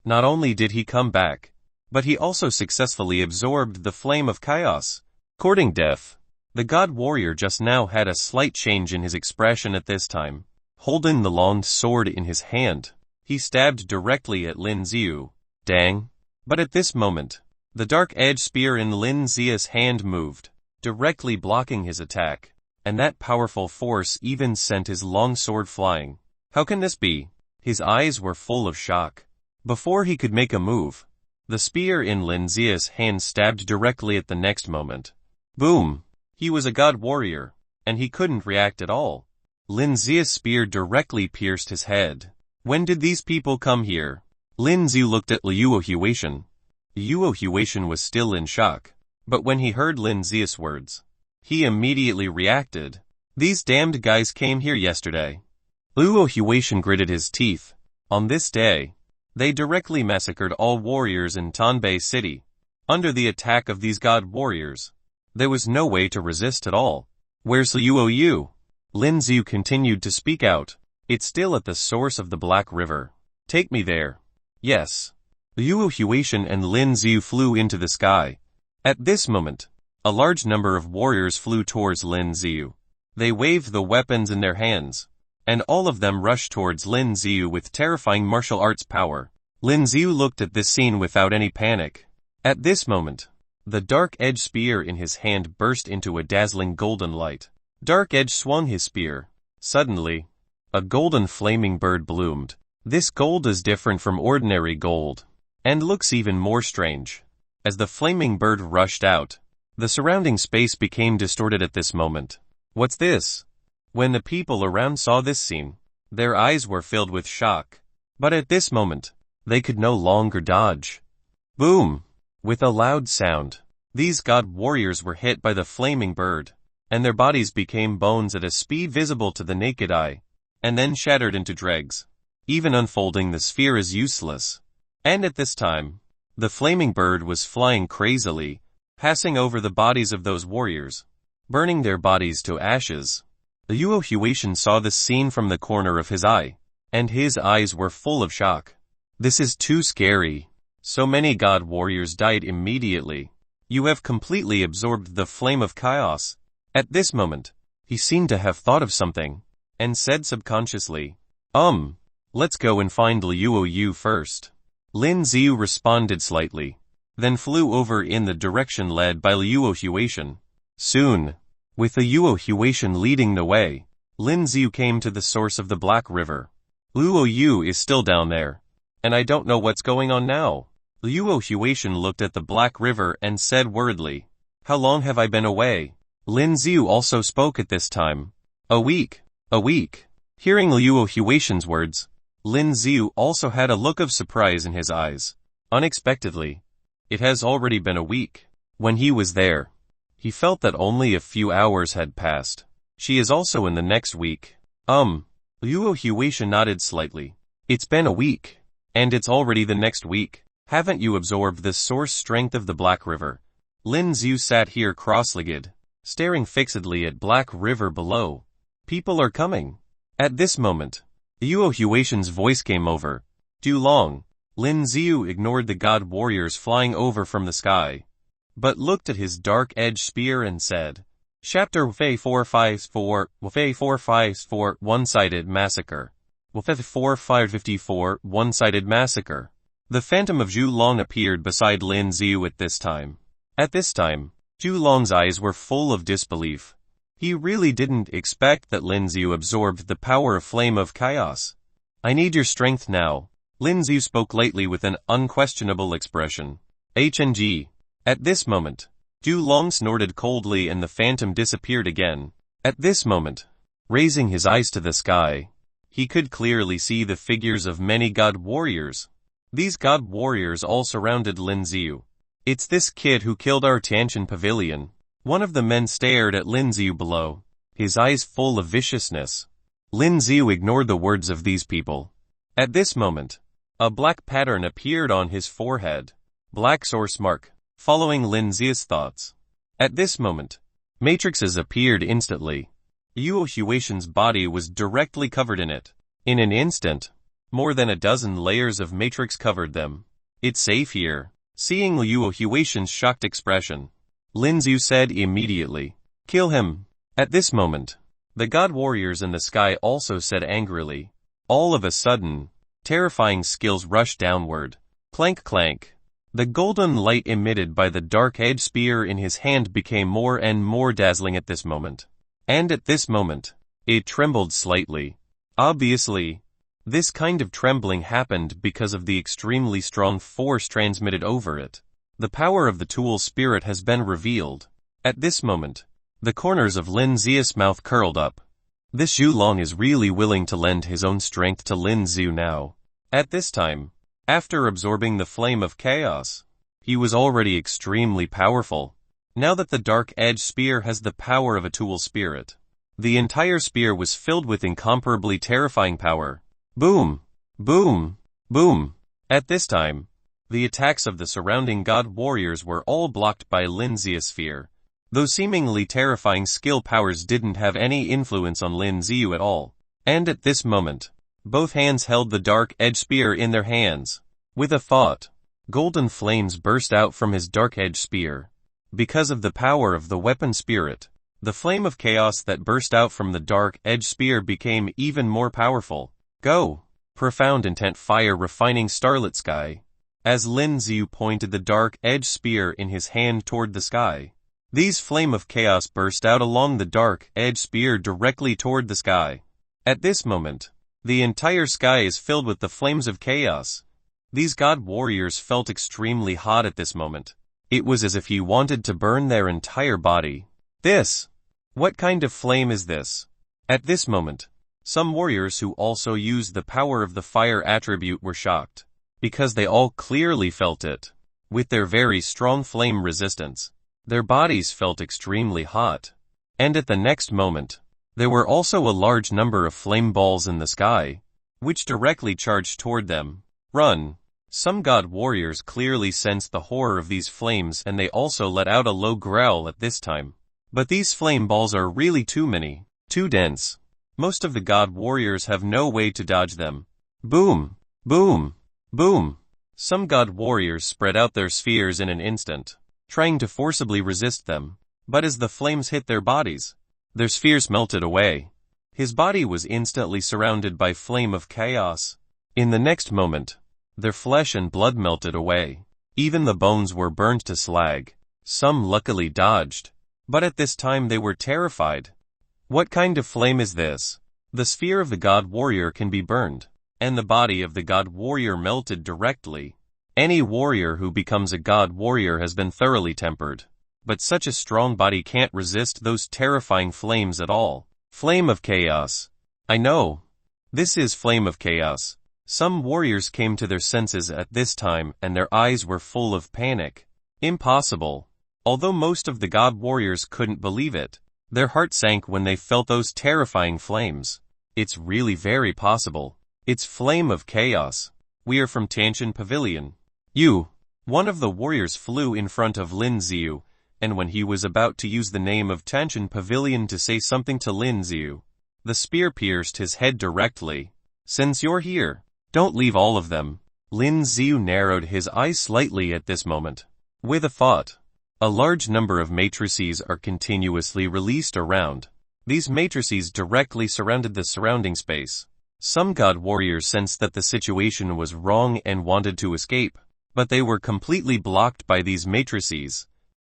Speaker 1: Not only did he come back, but he also successfully absorbed the flame of chaos. Courting death, the god warrior just now had a slight change in his expression at this time. Holding the long sword in his hand, he stabbed directly at Linziu. Dang! But at this moment, the dark edge spear in Linziu's hand moved, directly blocking his attack. and that powerful force even sent his long sword flying. How can this be? His eyes were full of shock. Before he could make a move, the spear in Lin Zia's hand stabbed directly at the next moment. Boom! He was a god warrior, and he couldn't react at all. Lin Zia's spear directly pierced his head. When did these people come here? Lin Zia looked at Luo Huatian. Luo Huatian was still in shock, but when he heard Lin Zia's words, he immediately reacted. These damned guys came here yesterday. Luo Huatian gritted his teeth. On this day, they directly massacred all warriors in Tanbei City. Under the attack of these god warriors, there was no way to resist at all. Where's Luo Yu? Lin Zia continued to speak out. It's still at the source of the Black River. Take me there. Yes. Luo Huatian and Lin Zia flew into the sky. At this moment, a large number of warriors flew towards Lin Zia. They waved the weapons in their hands, and all of them rushed towards Lin Zia with terrifying martial arts power. Lin Zia looked at this scene without any panic. At this moment, the Dark Edge spear in his hand burst into a dazzling golden light. Dark Edge swung his spear. Suddenly, a golden flaming bird bloomed. This gold is different from ordinary gold, and looks even more strange. As the flaming bird rushed out, the surrounding space became distorted at this moment. What's this? When the people around saw this scene, their eyes were filled with shock. But at this moment, they could no longer dodge. Boom! With a loud sound, these god warriors were hit by the flaming bird, and their bodies became bones at a speed visible to the naked eye, and then shattered into dregs. Even unfolding the sphere is useless. And at this time, the flaming bird was flying crazily, passing over the bodies of those warriors, burning their bodies to ashes. Luo Huatian saw this scene from the corner of his eye, and his eyes were full of shock. This is too scary. So many god warriors died immediately. You have completely absorbed the flame of chaos. At this moment, he seemed to have thought of something, and said subconsciously, let's go and find Luo Yu first. Lin Zia responded slightly, then flew over in the direction led by Luo Huatian. Soon, with Luo Huatian leading the way, Lin Zia came to the source of the Black River. Luo Yu is still down there, and I don't know what's going on now. Luo Huatian looked at the Black River and said worriedly, How long have I been away? Lin Zia also spoke at this time. A week. Hearing Luo Huatian's words, Lin Zia also had a look of surprise in his eyes. Unexpectedly, it has already been a week. When he was there, he felt that only a few hours had passed. She is also in the next week. Luo Huatian nodded slightly. It's been a week, and it's already the next week. Haven't you absorbed the source strength of the Black River? Lin Zia sat here cross-legged, staring fixedly at Black River below. People are coming. At this moment, Luo Huatian's voice came over. Too long. Lin Zia ignored the god warriors flying over from the sky, but looked at his Dark Edge spear and said, Chapter 454, One-Sided Massacre. 454, One-Sided Massacre. The Phantom of Zhu Long appeared beside Lin Zia at this time. At this time, Zhu Long's eyes were full of disbelief. He really didn't expect that Lin Zia absorbed the power of Flame of Chaos. I need your strength now. Lin Zia spoke lightly with an unquestionable expression. HNG. At this moment, Zhu Long snorted coldly and the phantom disappeared again. At this moment, raising his eyes to the sky, he could clearly see the figures of many god warriors. These god warriors all surrounded Lin Zia. It's this kid who killed our Tiantian pavilion. One of the men stared at Lin Zia below, his eyes full of viciousness. Lin Zia ignored the words of these people. At this moment, a black pattern appeared on his forehead. Black source mark, following Lin Zia's thoughts. At this moment, matrices appeared instantly. Luo Huatian's body was directly covered in it. In an instant, more than a dozen layers of matrix covered them. It's safe here. Seeing Luo Huatian's shocked expression, Lin Zia said immediately, Kill him. At this moment, the god warriors in the sky also said angrily. All of a sudden, terrifying skills rushed downward. Clank clank. The golden light emitted by the Dark Edge spear in his hand became more and more dazzling at this moment. and at this moment, it trembled slightly. Obviously, this kind of trembling happened because of the extremely strong force transmitted over it. The power of the tool spirit has been revealed. At this moment, the corners of Lin Zia's mouth curled up. This Zhu Long is really willing to lend his own strength to Lin Ziu now. At this time, after absorbing the flame of chaos, he was already extremely powerful. Now that the Dark Edge Spear has the power of a tool spirit, the entire spear was filled with incomparably terrifying power. Boom! Boom! Boom! At this time, the attacks of the surrounding god warriors were all blocked by Lin Zia's sphere. Those seemingly terrifying skill powers didn't have any influence on Lin Ziu at all. And at this moment, both hands held the Dark Edge Spear in their hands. With a thought, golden flames burst out from his Dark Edge Spear. Because of the power of the weapon spirit, the flame of chaos that burst out from the Dark Edge Spear became even more powerful. Go! Profound intent fire refining starlit sky. As Lin Ziu pointed the Dark Edge Spear in his hand toward the sky, these flame of chaos burst out along the Dark Edge Spear directly toward the sky. At this moment, the entire sky is filled with the flames of chaos. These god warriors felt extremely hot at this moment. It was as if he wanted to burn their entire body. What kind of flame is this? At this moment, some warriors who also used the power of the fire attribute were shocked, because they all clearly felt it. With their very strong flame resistance, their bodies felt extremely hot. And at the next moment, there were also a large number of flame balls in the sky, which directly charged toward them. Run! Some god warriors clearly sensed the horror of these flames and they also let out a low growl at this time. But these flame balls are really too many, too dense. Most of the god warriors have no way to dodge them. Boom! Boom! Boom! Some god warriors spread out their spheres in an instant, trying to forcibly resist them. But as the flames hit their bodies, their spheres melted away. His body was instantly surrounded by flame of chaos. In the next moment, their flesh and blood melted away. Even the bones were burned to slag. Some luckily dodged, but at this time they were terrified. What kind of flame is this? The sphere of the god warrior can be burned, and the body of the god warrior melted directly. Any warrior who becomes a god warrior has been thoroughly tempered. But such a strong body can't resist those terrifying flames at all. Flame of chaos. I know. This is flame of chaos. Some warriors came to their senses at this time and their eyes were full of panic. Impossible. Although most of the god warriors couldn't believe it, their heart sank when they felt those terrifying flames. It's really very possible. It's flame of chaos. We are from Tanshan Pavilion. One of the warriors flew in front of Lin Ziu, and when he was about to use the name of Tanshan Pavilion to say something to Lin Ziu, the spear pierced his head directly. Since you're here, don't leave all of them. Lin Ziu narrowed his eyes slightly at this moment. With a thought, a large number of matrices are continuously released around. These matrices directly surrounded the surrounding space. Some god warriors sensed that the situation was wrong and wanted to escape, but they were completely blocked by these matrices.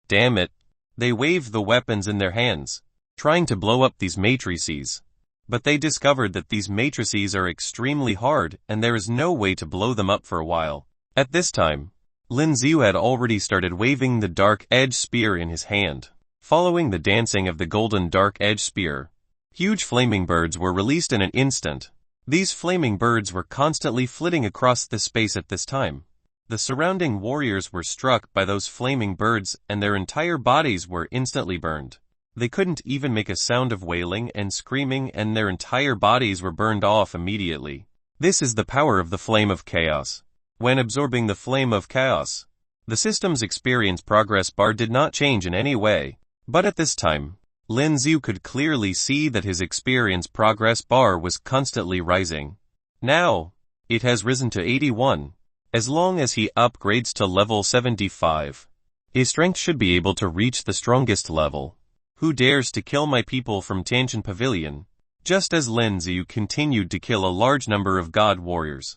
Speaker 1: Damn it. They waved the weapons in their hands, trying to blow up these matrices. But they discovered that these matrices are extremely hard and there is no way to blow them up for a while. At this time, Lin Ziu had already started waving the Dark Edge Spear in his hand. Following the dancing of the golden Dark Edge Spear, huge flaming birds were released in an instant. These flaming birds were constantly flitting across the space at this time. The surrounding warriors were struck by those flaming birds and their entire bodies were instantly burned. They couldn't even make a sound of wailing and screaming and their entire bodies were burned off immediately. This is the power of the flame of chaos. When absorbing the flame of chaos, the system's experience progress bar did not change in any way. But at this time, Lin Ziu could clearly see that his experience progress bar was constantly rising. Now, it has risen to 81. As long as he upgrades to level 75, his strength should be able to reach the strongest level. Who dares to kill my people from Tanshan Pavilion? Just as Lin Ziu continued to kill a large number of god warriors,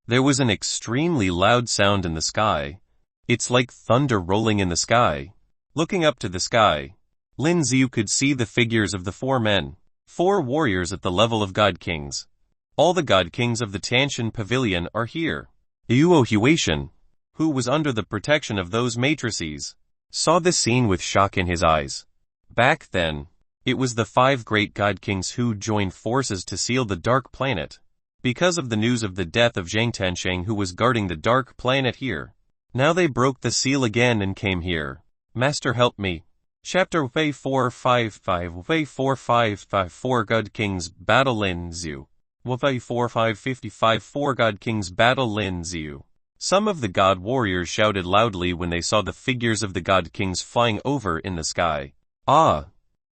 Speaker 1: there was an extremely loud sound in the sky. It's like thunder rolling in the sky. Looking up to the sky, Lin Xiu could see the figures of the 4 men, 4 warriors at the level of God Kings. All the God Kings of the Tanshan Pavilion are here. Yuo Huatian, who was under the protection of those matrices, saw this scene with shock in his eyes. Back then, it was the 5 great God Kings who joined forces to seal the Dark Planet, because of the news of the death of Zhang Tansheng, who was guarding the Dark Planet here. Now they broke the seal again and came here. Master, help me. Chapter Wei 455 Wei 4554 God Kings Battle Lin Xiu. Wei 4555 4 God Kings Battle Lin Xiu. Some of the God warriors shouted loudly when they saw the figures of the God Kings flying over in the sky. Ah!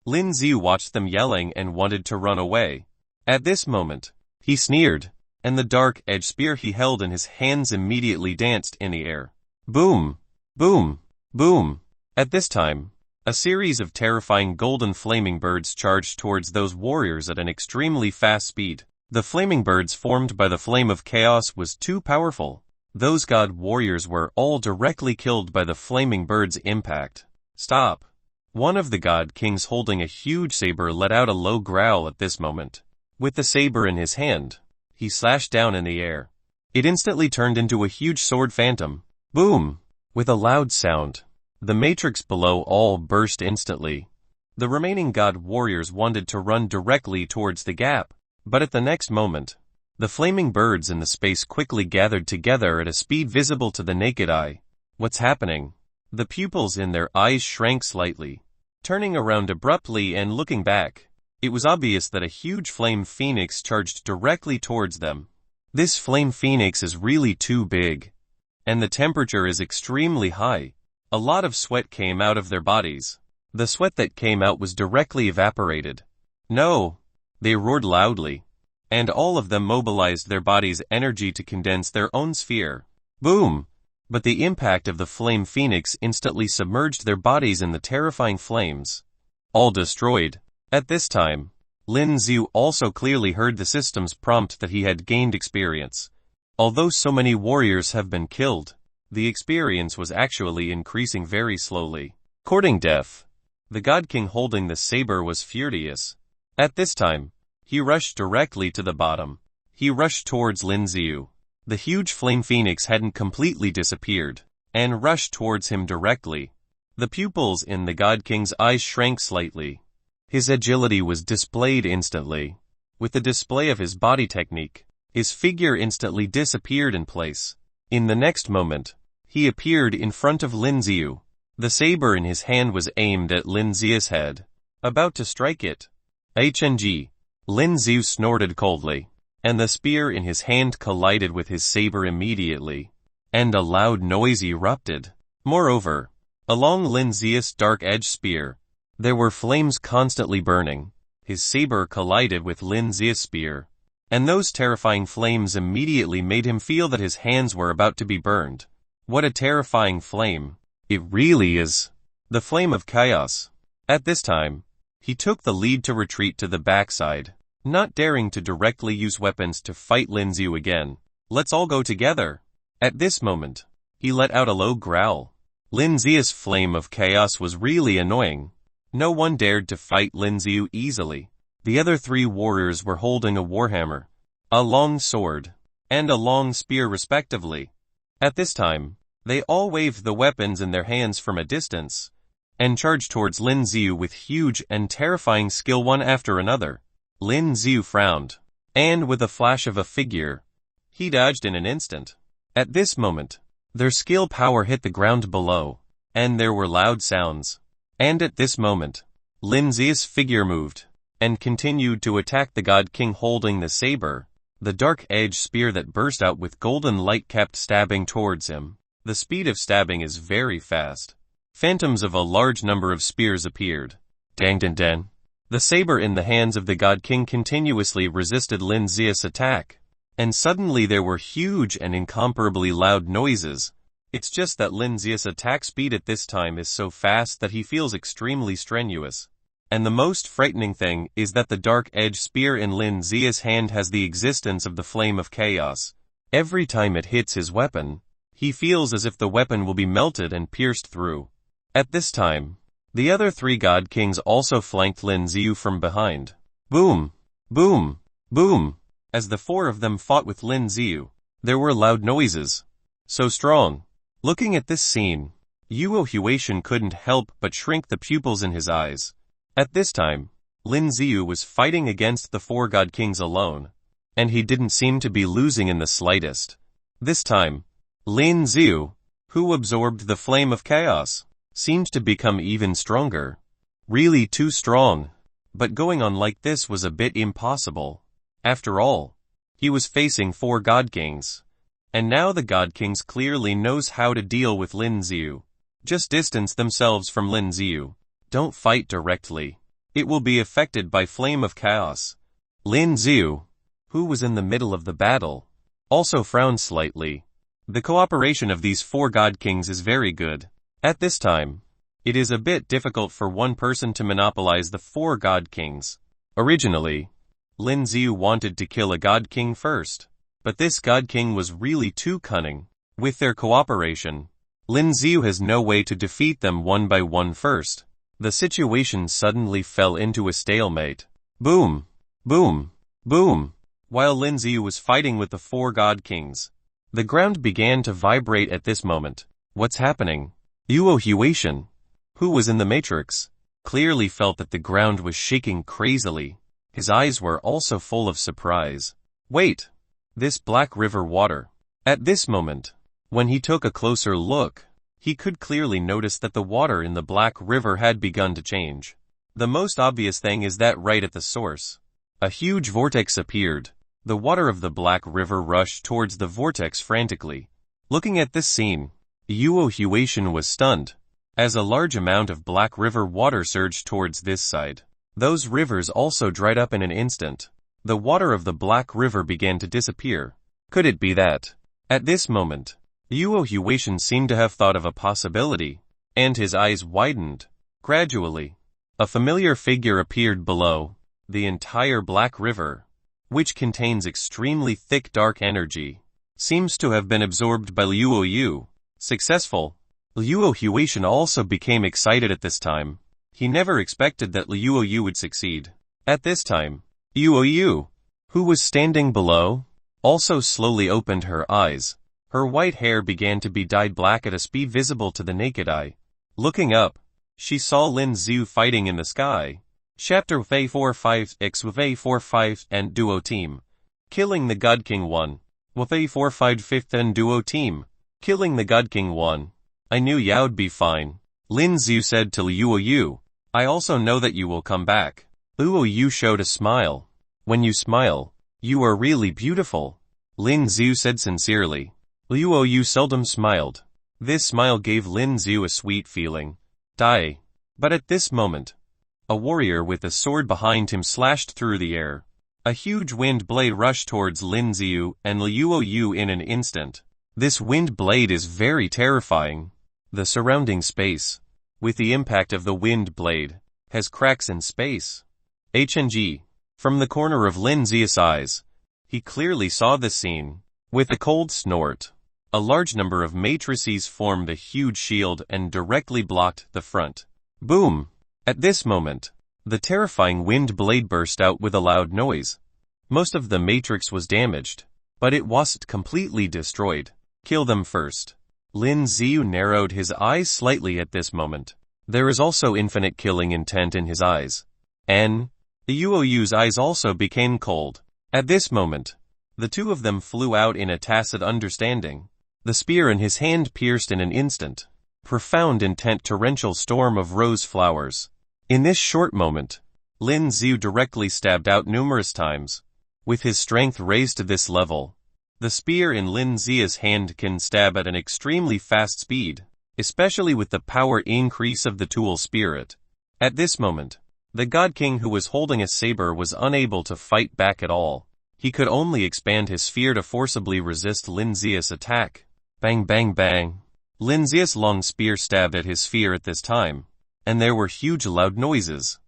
Speaker 1: Lin Xiu watched them yelling and wanted to run away. At this moment, he sneered, and the dark edge spear he held in his hands immediately danced in the air. Boom! Boom! Boom! At this time, a series of terrifying golden flaming birds charged towards those warriors at an extremely fast speed. The flaming birds formed by the flame of chaos was too powerful. Those God warriors were all directly killed by the flaming birds' impact. Stop! One of the God Kings holding a huge saber let out a low growl at this moment. With the saber in his hand, he slashed down in the air. It instantly turned into a huge sword phantom. Boom! With a loud sound, the matrix below all burst instantly. The remaining God warriors wanted to run directly towards the gap, but at the next moment, the flaming birds in the space quickly gathered together at a speed visible to the naked eye. What's happening? The pupils in their eyes shrank slightly. Turning around abruptly and looking back, it was obvious that a huge flame phoenix charged directly towards them. This flame phoenix is really too big, and the temperature is extremely high. A lot of sweat came out of their bodies. The sweat that came out was directly evaporated. No! They roared loudly, and all of them mobilized their body's energy to condense their own sphere. Boom! But the impact of the flame phoenix instantly submerged their bodies in the terrifying flames. All destroyed. At this time, Lin Xiu also clearly heard the system's prompt that he had gained experience. Although so many warriors have been killed, the experience was actually increasing very slowly. Courting death. The God King holding the saber was furious. At this time, he rushed directly to the bottom. He rushed towards Lin Xiu. The huge flame phoenix hadn't completely disappeared, and rushed towards him directly. The pupils in the God King's eyes shrank slightly. His agility was displayed instantly. With the display of his body technique, his figure instantly disappeared in place. In the next moment, he appeared in front of Lin Xiu. The saber in his hand was aimed at Lin Xiu's head, about to strike it. HNG. Lin Xiu snorted coldly, and the spear in his hand collided with his saber immediately, and a loud noise erupted. Moreover, along Lin Xiu's dark-edged spear, there were flames constantly burning. His saber collided with Lin Xiu's spear, and those terrifying flames immediately made him feel that his hands were about to be burned. What a terrifying flame! It really is. The flame of chaos. At this time, he took the lead to retreat to the backside, not daring to directly use weapons to fight Lin Xiu again. Let's all go together. At this moment, he let out a low growl. Lin Xiu's flame of chaos was really annoying. No one dared to fight Lin Xiu easily. The other 3 warriors were holding a warhammer, a long sword, and a long spear respectively. At this time, they all waved the weapons in their hands from a distance, and charged towards Lin Xiu with huge and terrifying skill one after another. Lin Xiu frowned, and with a flash of a figure, he dodged in an instant. At this moment, their skill power hit the ground below, and there were loud sounds. And at this moment, Lin Xiu's figure moved, and continued to attack the God King holding the saber. The dark-edged spear that burst out with golden light kept stabbing towards him. The speed of stabbing is very fast. Phantoms of a large number of spears appeared. Dang dang dang. The saber in the hands of the God King continuously resisted Lin Xiu's attack. And suddenly there were huge and incomparably loud noises. It's just that Lin Xiu's attack speed at this time is so fast that he feels extremely strenuous. And the most frightening thing is that the dark-edged spear in Lin Xiu's hand has the existence of the flame of chaos. Every time it hits his weapon, he feels as if the weapon will be melted and pierced through. At this time, The other three god kings also flanked Lin Xiu from behind. Boom! Boom! Boom! As the four of them fought with Lin Xiu, there were loud noises. So strong. Looking at this scene, Yuo Huatian couldn't help but shrink the pupils in his eyes. At this time, Lin Xiu was fighting against the four god kings alone, and he didn't seem to be losing in the slightest. This time, Lin Xiu, who absorbed the flame of chaos, seemed to become even stronger. Really too strong. But going on like this was a bit impossible. After all, he was facing four god kings. And now the god kings clearly knows how to deal with Lin Xiu. Just distance themselves from Lin Xiu. Don't fight directly. It will be affected by flame of chaos. Lin Xiu, who was in the middle of the battle, also frowned slightly. The cooperation of these four god kings is very good. At this time, it is a bit difficult for one person to monopolize the four god kings. Originally, Lin Xiu wanted to kill a god king first, but this god king was really too cunning. With their cooperation, Lin Xiu has no way to defeat them one by one first. The situation suddenly fell into a stalemate. Boom! Boom! Boom! While Lin Xiu was fighting with the four god kings, the ground began to vibrate at this moment. What's happening? Yuo Huatian, who was in the matrix, clearly felt that the ground was shaking crazily. His eyes were also full of surprise. Wait! This black river water. At this moment, when he took a closer look, he could clearly notice that the water in the black river had begun to change. The most obvious thing is that right at the source, a huge vortex appeared. The water of the black river rushed towards the vortex frantically. Looking at this scene, Yuo Huatian was stunned, as a large amount of black river water surged towards this side. Those rivers also dried up in an instant. The water of the black river began to disappear. Could it be that? At this moment, Yuo Huatian seemed to have thought of a possibility, and his eyes widened. Gradually, a familiar figure appeared below. The entire black river, which contains extremely thick dark energy, seems to have been absorbed by Luo Yu. Successful. Luo Huatian also became excited at this time. He never expected that Luo Yu would succeed. At this time, Luo Yu, who was standing below, also slowly opened her eyes. Her white hair began to be dyed black at a speed visible to the naked eye. Looking up, she saw Lin Xiu fighting in the sky. Chapter V45 X V45 and Duo Team. Killing the God King 1. V45 5th and Duo Team. Killing the God King 1. I knew Yao'd be fine. Lin Xiu said to Luo Yu. I also know that you will come back. Luo Yu showed a smile. When you smile, you are really beautiful. Lin Xiu said sincerely. Luo Yu seldom smiled. This smile gave Lin Xiu a sweet feeling. Die. But at this moment, a warrior with a sword behind him slashed through the air. A huge wind blade rushed towards Lin Xiu and Luo Yu in an instant. This wind blade is very terrifying. The surrounding space, with the impact of the wind blade, has cracks in space. HNG. From the corner of Lin Xiu's eyes, he clearly saw the scene. With a cold snort, a large number of matrices formed a huge shield and directly blocked the front. Boom! At this moment, the terrifying wind blade burst out with a loud noise. Most of the matrix was damaged, but it wasn't completely destroyed. Kill them first. Lin Xiu narrowed his eyes slightly at this moment. There is also infinite killing intent in his eyes. The Luo Yu's eyes also became cold. At this moment, the two of them flew out in a tacit understanding. The spear in his hand pierced in an instant. Profound intent torrential storm of rose flowers. In this short moment, Lin Xiu directly stabbed out numerous times. With his strength raised to this level, the spear in Lin Xiu's hand can stab at an extremely fast speed, especially with the power increase of the tool spirit. At this moment, the God King who was holding a saber was unable to fight back at all. He could only expand his sphere to forcibly resist Lin Xiu's attack. Bang bang bang. Lin Xiu's long spear stabbed at his sphere at this time, and there were huge loud noises.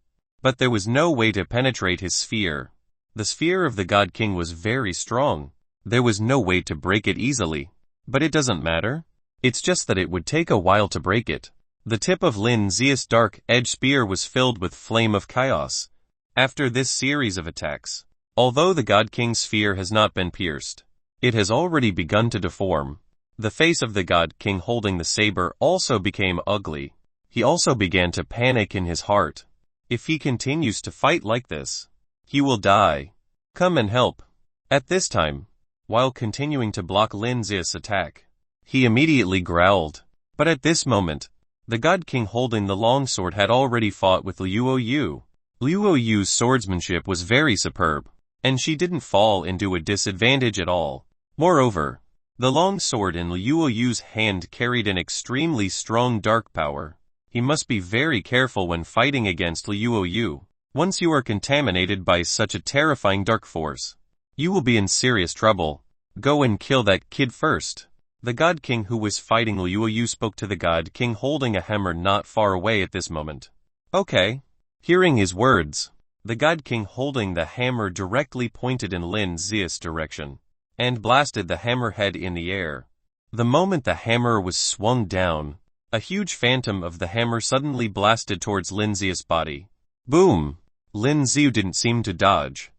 Speaker 1: But there was no way to penetrate his sphere. The sphere of the God King was very strong. There was no way to break it easily. But it doesn't matter. It's just that it would take a while to break it. The tip of Lin Zia's dark-edged spear was filled with flame of chaos. After this series of attacks, although the God King's spear has not been pierced, it has already begun to deform. The face of the God King holding the saber also became ugly. He also began to panic in his heart. If he continues to fight like this, he will die. Come and help. At this time, while continuing to block Lin Zia's attack, he immediately growled. But at this moment, the God King holding the longsword had already fought with Liu Yu. Liu Yu's swordsmanship was very superb, and she didn't fall into a disadvantage at all. Moreover, the long sword in Liu Yu's hand carried an extremely strong dark power. He must be very careful when fighting against Liu Yu. Once you are contaminated by such a terrifying dark force, you will be in serious trouble. Go and kill that kid first. The God King who was fighting Liu Yu spoke to the God King holding a hammer not far away at this moment. Okay. Hearing his words, the God King holding the hammer directly pointed in Lin Zia's direction, and blasted the hammer head in the air. The moment the hammer was swung down, a huge phantom of the hammer suddenly blasted towards Lin Zia's body. Boom! Lin Ziu didn't seem to dodge.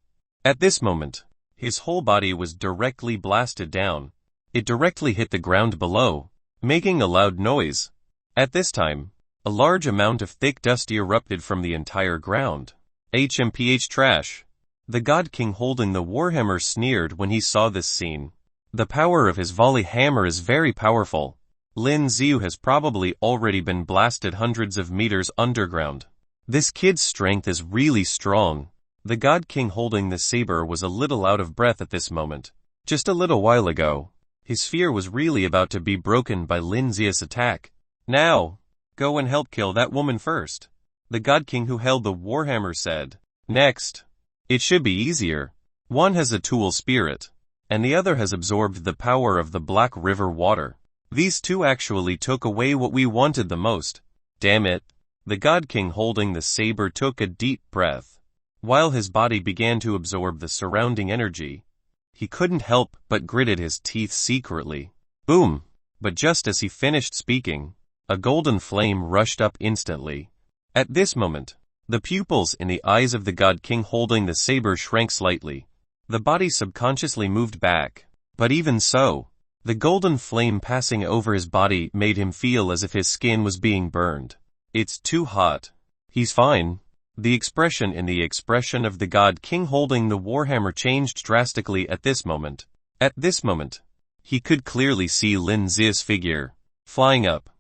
Speaker 1: At this moment, his whole body was directly blasted down. It directly hit the ground below, making a loud noise. At this time, a large amount of thick dust erupted from the entire ground. HMPH trash. The God King holding the warhammer sneered when he saw this scene. The power of his volley hammer is very powerful. Lin Ziu has probably already been blasted hundreds of meters underground. This kid's strength is really strong. The God King holding the saber was a little out of breath at this moment. Just a little while ago, his fear was really about to be broken by Lin Zia's attack. Now, go and help kill that woman first, the God King who held the warhammer said. Next, it should be easier. One has a tool spirit, and the other has absorbed the power of the Black River water. These two actually took away what we wanted the most. Damn it. The God King holding the saber took a deep breath. While his body began to absorb the surrounding energy, he couldn't help but gritted his teeth secretly. Boom! But just as he finished speaking, a golden flame rushed up instantly. At this moment, the pupils in the eyes of the God King holding the saber shrank slightly. The body subconsciously moved back, but even so, the golden flame passing over his body made him feel as if his skin was being burned. It's too hot. He's fine. The expression of the God King holding the warhammer changed drastically at this moment. At this moment, he could clearly see Lin Zia's figure, flying up.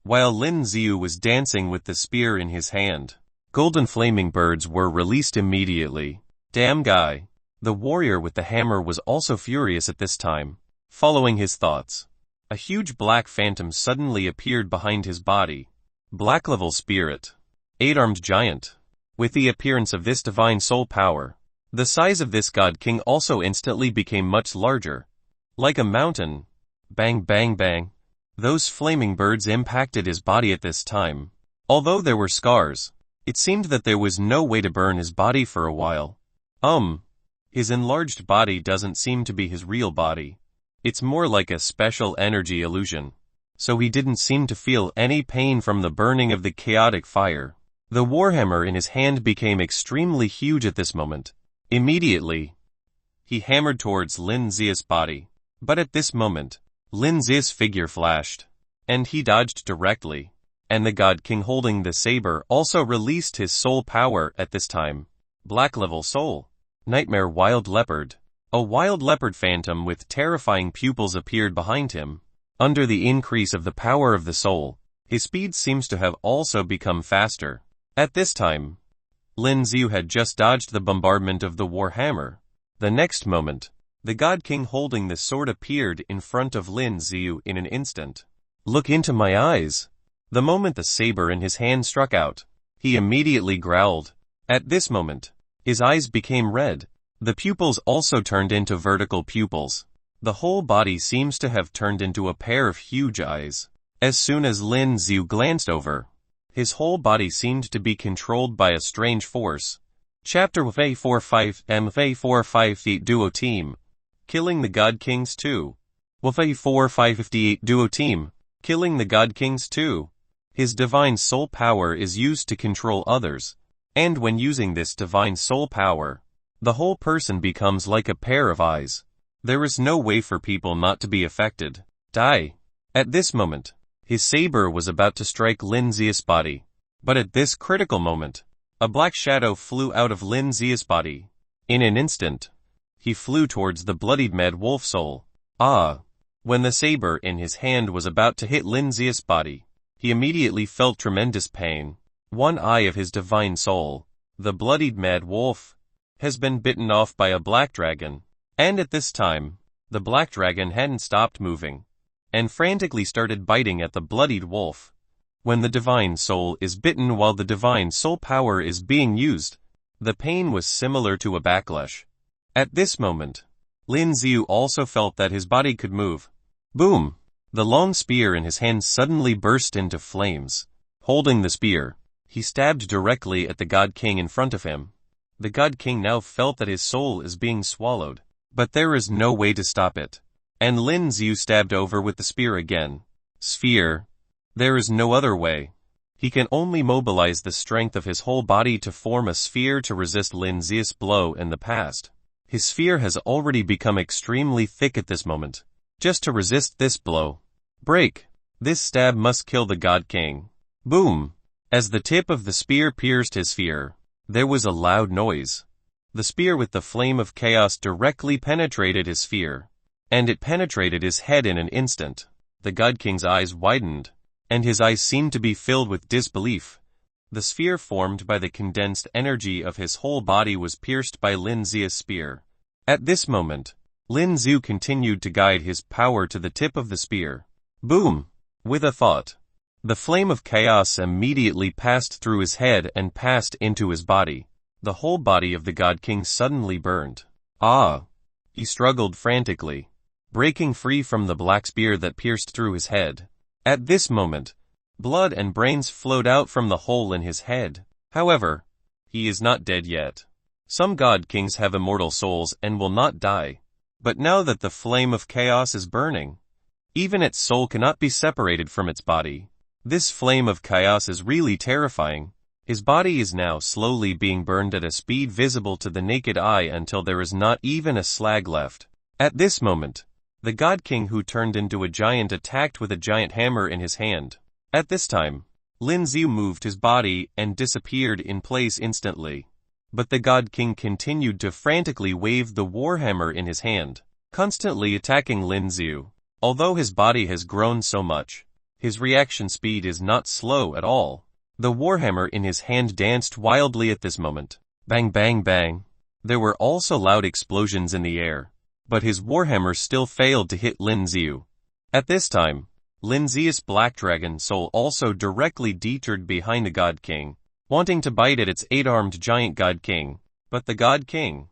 Speaker 1: While Lin Ziu was dancing with the spear in his hand, golden flaming birds were released immediately. Damn guy. The warrior with the hammer was also furious at this time. Following his thoughts, a huge black phantom suddenly appeared behind his body. Black level spirit. 8-armed giant. With the appearance of this divine soul power, the size of this God King also instantly became much larger. Like a mountain. Bang bang bang. Those flaming birds impacted his body at this time. Although there were scars, it seemed that there was no way to burn his body for a while. His enlarged body doesn't seem to be his real body. It's more like a special energy illusion. So he didn't seem to feel any pain from the burning of the chaotic fire. The warhammer in his hand became extremely huge at this moment. Immediately, he hammered towards Lin Zia's body. But at this moment, Lin Zia's figure flashed, and he dodged directly. And the God King holding the saber also released his soul power at this time. Black level soul. Nightmare wild leopard. A wild leopard phantom with terrifying pupils appeared behind him. Under the increase of the power of the soul, his speed seems to have also become faster. At this time, Lin Ziu had just dodged the bombardment of the warhammer. The next moment, the God King holding the sword appeared in front of Lin Ziu in an instant. Look into my eyes. The moment the saber in his hand struck out, he immediately growled. At this moment, his eyes became red. The pupils also turned into vertical pupils. The whole body seems to have turned into a pair of huge eyes. As soon as Lin Ziu glanced over, his whole body seemed to be controlled by a strange force. Chapter WFA45 MFA45 Feet Duo Team. Killing the God Kings 2. WFA4558 Duo Team. Killing the God Kings 2. His divine soul power is used to control others, and when using this divine soul power, the whole person becomes like a pair of eyes. There is no way for people not to be affected. Die. At this moment, his saber was about to strike Lin Zia's body. But at this critical moment, a black shadow flew out of Lin Zia's body. In an instant, he flew towards the bloodied mad wolf soul. When the saber in his hand was about to hit Lin Zia's body, he immediately felt tremendous pain. One eye of his divine soul, the bloodied mad wolf, has been bitten off by a black dragon. And at this time, the black dragon hadn't stopped moving, and frantically started biting at the bloodied wolf. When the divine soul is bitten while the divine soul power is being used, the pain was similar to a backlash. At this moment, Lin Ziu also felt that his body could move. Boom! The long spear in his hand suddenly burst into flames. Holding the spear, he stabbed directly at the God King in front of him. The God King now felt that his soul is being swallowed, but there is no way to stop it. And Lin Ziu stabbed over with the spear again. Sphere. There is no other way. He can only mobilize the strength of his whole body to form a sphere to resist Lin Zia's blow in the past. His sphere has already become extremely thick at this moment. Just to resist this blow. Break. This stab must kill the God King. Boom. As the tip of the spear pierced his sphere, there was a loud noise. The spear with the flame of chaos directly penetrated his sphere, and it penetrated his head in an instant. The God King's eyes widened, and his eyes seemed to be filled with disbelief. The sphere formed by the condensed energy of his whole body was pierced by Lin Zia's spear. At this moment, Lin Ziu continued to guide his power to the tip of the spear. Boom! With a thought, the flame of chaos immediately passed through his head and passed into his body. The whole body of the God King suddenly burned. He struggled frantically, breaking free from the black spear that pierced through his head. At this moment, blood and brains flowed out from the hole in his head. However, he is not dead yet. Some God Kings have immortal souls and will not die. But now that the flame of chaos is burning, even its soul cannot be separated from its body. This flame of chaos is really terrifying. His body is now slowly being burned at a speed visible to the naked eye until there is not even a slag left. At this moment, the God King who turned into a giant attacked with a giant hammer in his hand. At this time, Lin Ziu moved his body and disappeared in place instantly. But the God King continued to frantically wave the warhammer in his hand, constantly attacking Lin Ziu. Although his body has grown so much, his reaction speed is not slow at all. The warhammer in his hand danced wildly at this moment. Bang bang bang. There were also loud explosions in the air, but his warhammer still failed to hit Lin Ziu. At this time, Lin Zia's black dragon soul also directly detoured behind the God King, wanting to bite at its 8-armed giant God King. But the God King,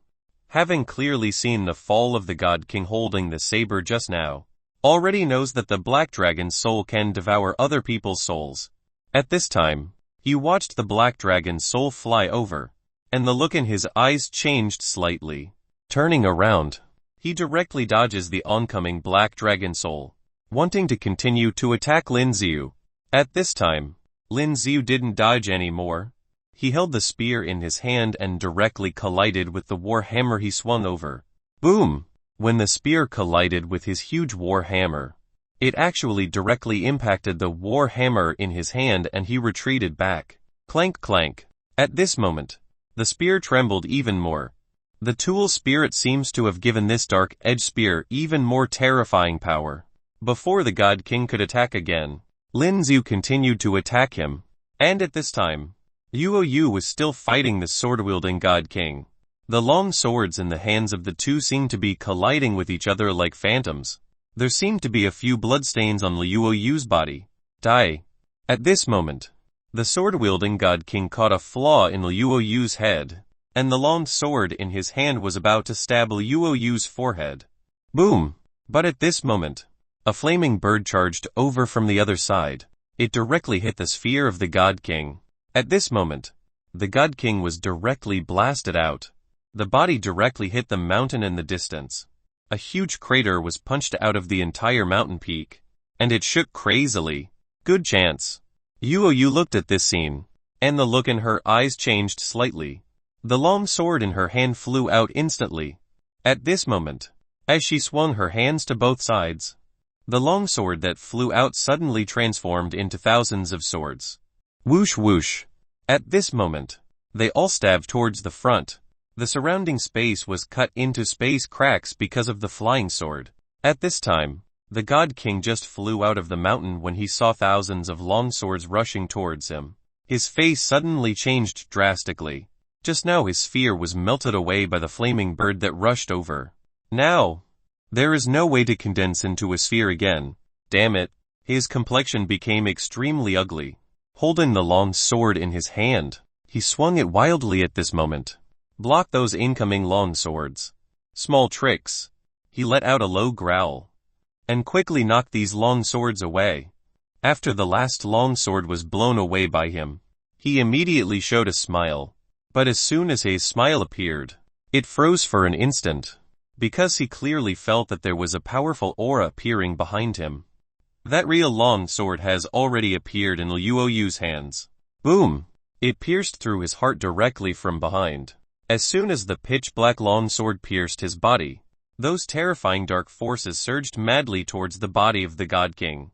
Speaker 1: having clearly seen the fall of the God King holding the saber just now, already knows that the black dragon's soul can devour other people's souls. At this time, he watched the black dragon's soul fly over, and the look in his eyes changed slightly. Turning around, he directly dodges the oncoming black dragon soul, wanting to continue to attack Lin Ziu. At this time, Lin Ziu didn't dodge anymore. He held the spear in his hand and directly collided with the war hammer he swung over. Boom! When the spear collided with his huge war hammer, it actually directly impacted the war hammer in his hand and he retreated back. Clank clank. At this moment, the spear trembled even more. The tool spirit seems to have given this dark edge spear even more terrifying power. Before the God King could attack again, Lin Ziu continued to attack him, and at this time, Yuo Yu was still fighting the sword-wielding God King. The long swords in the hands of the two seemed to be colliding with each other like phantoms. There seemed to be a few bloodstains on Yuo Yu's body. Die. At this moment, the sword-wielding God King caught a flaw in Yuo Yu's head, and the long sword in his hand was about to stab Yuo Yu's forehead. Boom! But at this moment, a flaming bird charged over from the other side. It directly hit the sphere of the God King. At this moment, the God King was directly blasted out. The body directly hit the mountain in the distance. A huge crater was punched out of the entire mountain peak, and it shook crazily. Good chance. Yuoyu looked at this scene, and the look in her eyes changed slightly. The long sword in her hand flew out instantly. At this moment, as she swung her hands to both sides, the long sword that flew out suddenly transformed into thousands of swords. Whoosh whoosh. At this moment, they all stabbed towards the front. The surrounding space was cut into space cracks because of the flying sword. At this time, the God King just flew out of the mountain when he saw thousands of long swords rushing towards him. His face suddenly changed drastically. Just now his sphere was melted away by the flaming bird that rushed over. Now, there is no way to condense into a sphere again. Damn it. His complexion became extremely ugly. Holding the long sword in his hand, he swung it wildly at this moment. Block those incoming long swords. Small tricks. He let out a low growl, and quickly knocked these long swords away. After the last long sword was blown away by him, he immediately showed a smile. But as soon as his smile appeared, it froze for an instant, because he clearly felt that there was a powerful aura appearing behind him. That real long sword has already appeared in Yuoyu's hands. Boom! It pierced through his heart directly from behind. As soon as the pitch-black long sword pierced his body, those terrifying dark forces surged madly towards the body of the God King.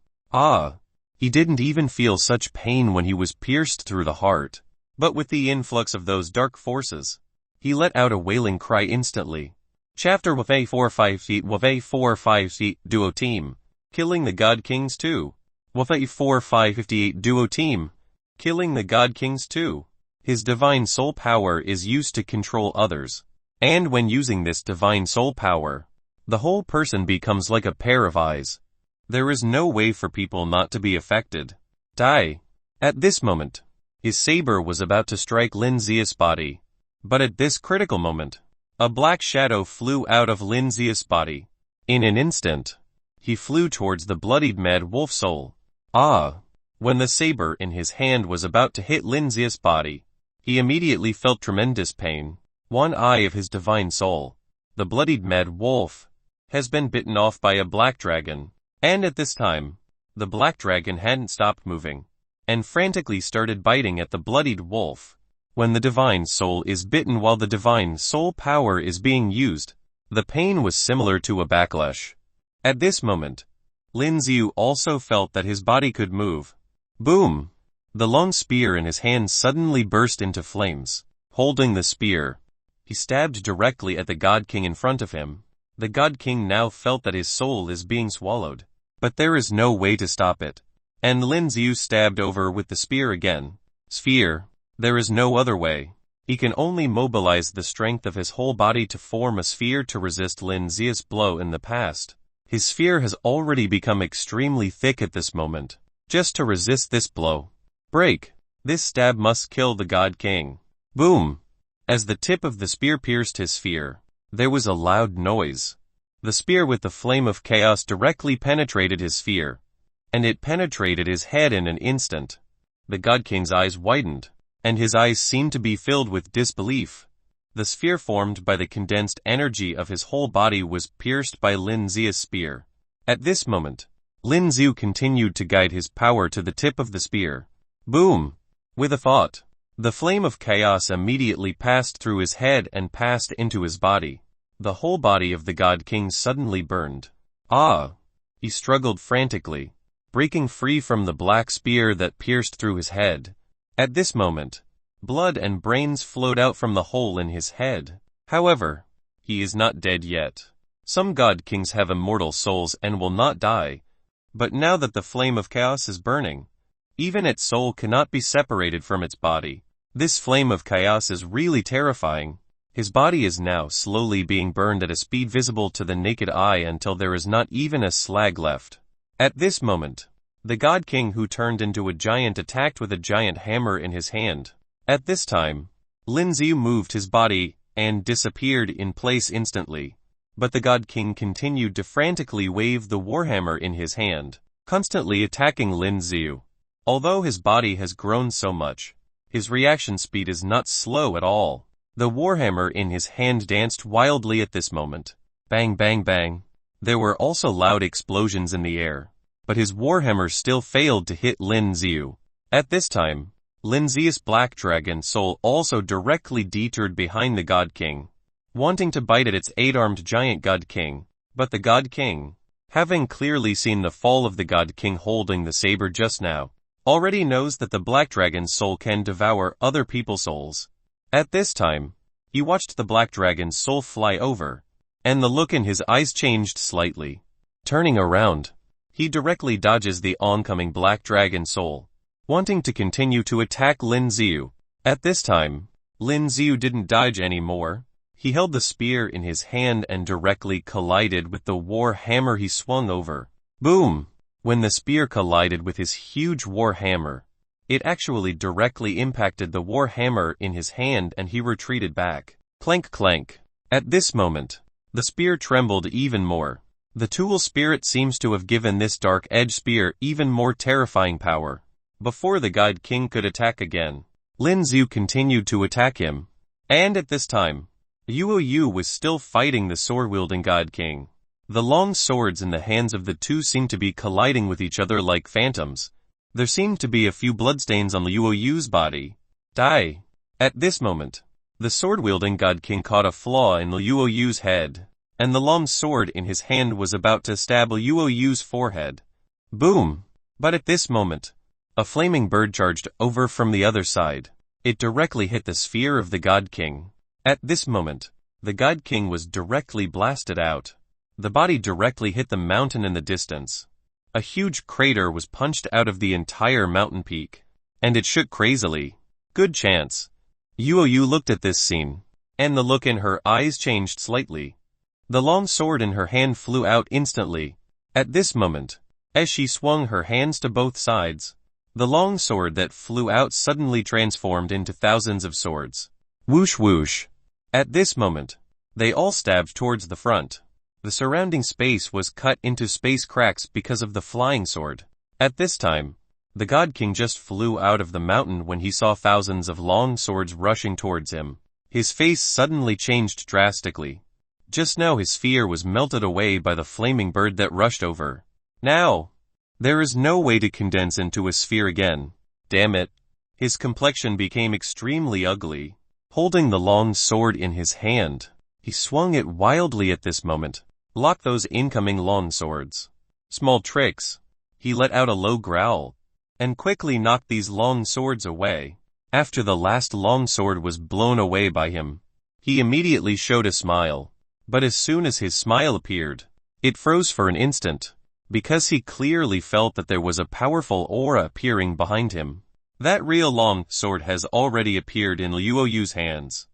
Speaker 1: He didn't even feel such pain when he was pierced through the heart. But with the influx of those dark forces, he let out a wailing cry instantly. Chapter WFA 45 feet WFA 45 feet Duo Team. Killing the God Kings 2. WFA 4558 Duo Team. Killing the God Kings 2. His divine soul power is used to control others. And when using this divine soul power, the whole person becomes like a pair of eyes. There is no way for people not to be affected. Die. At this moment, his saber was about to strike Lin Zia's body. But at this critical moment, a black shadow flew out of Lin Zia's body. In an instant, he flew towards the bloodied mad wolf soul. When the saber in his hand was about to hit Lin Zia's body, he immediately felt tremendous pain. One eye of his divine soul, the bloodied mad wolf, has been bitten off by a black dragon. And at this time, the black dragon hadn't stopped moving, and frantically started biting at the bloodied wolf. When the divine soul is bitten while the divine soul power is being used, the pain was similar to a backlash. At this moment, Lin Ziu also felt that his body could move. Boom! The long spear in his hand suddenly burst into flames. Holding the spear, he stabbed directly at the God King in front of him. The God King now felt that his soul is being swallowed, but there is no way to stop it. And Lin Ziu stabbed over with the spear again. Sphere. There is no other way. He can only mobilize the strength of his whole body to form a sphere to resist Lin Zia's blow in the past. His sphere has already become extremely thick at this moment. Just to resist this blow. Break. This stab must kill the God King. Boom. As the tip of the spear pierced his sphere, there was a loud noise. The spear with the flame of chaos directly penetrated his sphere, and it penetrated his head in an instant. The God King's eyes widened, and his eyes seemed to be filled with disbelief. The sphere formed by the condensed energy of his whole body was pierced by Lin Zia's spear. At this moment, Lin Ziu continued to guide his power to the tip of the spear. Boom! With a thought, the flame of chaos immediately passed through his head and passed into his body. The whole body of the God King suddenly burned. He struggled frantically, breaking free from the black spear that pierced through his head. At this moment, blood and brains flowed out from the hole in his head. However, he is not dead yet. Some God Kings have immortal souls and will not die. But now that the flame of chaos is burning, even its soul cannot be separated from its body. This flame of chaos is really terrifying. His body is now slowly being burned at a speed visible to the naked eye until there is not even a slag left. At this moment, the God King who turned into a giant attacked with a giant hammer in his hand. At this time, Lin Ziu moved his body and disappeared in place instantly. But the God King continued to frantically wave the warhammer in his hand, constantly attacking Lin Ziu. Although his body has grown so much, his reaction speed is not slow at all. The warhammer in his hand danced wildly at this moment. Bang bang bang. There were also loud explosions in the air, but his warhammer still failed to hit Lin Ziu. At this time, Lin Zia's black dragon soul also directly detoured behind the God King, wanting to bite at its 8-armed giant God King, but the God King, having clearly seen the fall of the God King holding the saber just now, already knows that the black dragon's soul can devour other people's souls. At this time, he watched the black dragon's soul fly over, and the look in his eyes changed slightly. Turning around, he directly dodges the oncoming black dragon soul, wanting to continue to attack Lin Ziyu. At this time, Lin Ziyu didn't dodge anymore. He held the spear in his hand and directly collided with the war hammer he swung over. Boom! When the spear collided with his huge war hammer, it actually directly impacted the war hammer in his hand and he retreated back. Clank clank. At this moment, the spear trembled even more. The tool spirit seems to have given this dark edge spear even more terrifying power. Before the God King could attack again, Lin Ziyu continued to attack him. And at this time, Yuo Yu was still fighting the sword-wielding God King. The long swords in the hands of the two seemed to be colliding with each other like phantoms. There seemed to be a few bloodstains on Yuo Yu's body. Die! At this moment, the sword-wielding God King caught a flaw in Yuo Yu's head, and the long sword in his hand was about to stab Yuo Yu's forehead. Boom! But at this moment, a flaming bird charged over from the other side. It directly hit the sphere of the God King. At this moment, the God King was directly blasted out. The body directly hit the mountain in the distance. A huge crater was punched out of the entire mountain peak, and it shook crazily. Good chance. Yuo Yu looked at this scene, and the look in her eyes changed slightly. The long sword in her hand flew out instantly. At this moment, as she swung her hands to both sides, the long sword that flew out suddenly transformed into thousands of swords. Whoosh whoosh. At this moment, they all stabbed towards the front. The surrounding space was cut into space cracks because of the flying sword. At this time, the God King just flew out of the mountain when he saw thousands of long swords rushing towards him. His face suddenly changed drastically. Just now his fear was melted away by the flaming bird that rushed over. Now, there is no way to condense into a sphere again. Damn it. His complexion became extremely ugly. Holding the long sword in his hand, he swung it wildly at this moment. Lock those incoming long swords. Small tricks. He let out a low growl, and quickly knocked these long swords away. After the last long sword was blown away by him, he immediately showed a smile. But as soon as his smile appeared, it froze for an instant, because he clearly felt that there was a powerful aura appearing behind him. That real long sword has already appeared in Yuo Yu's hands.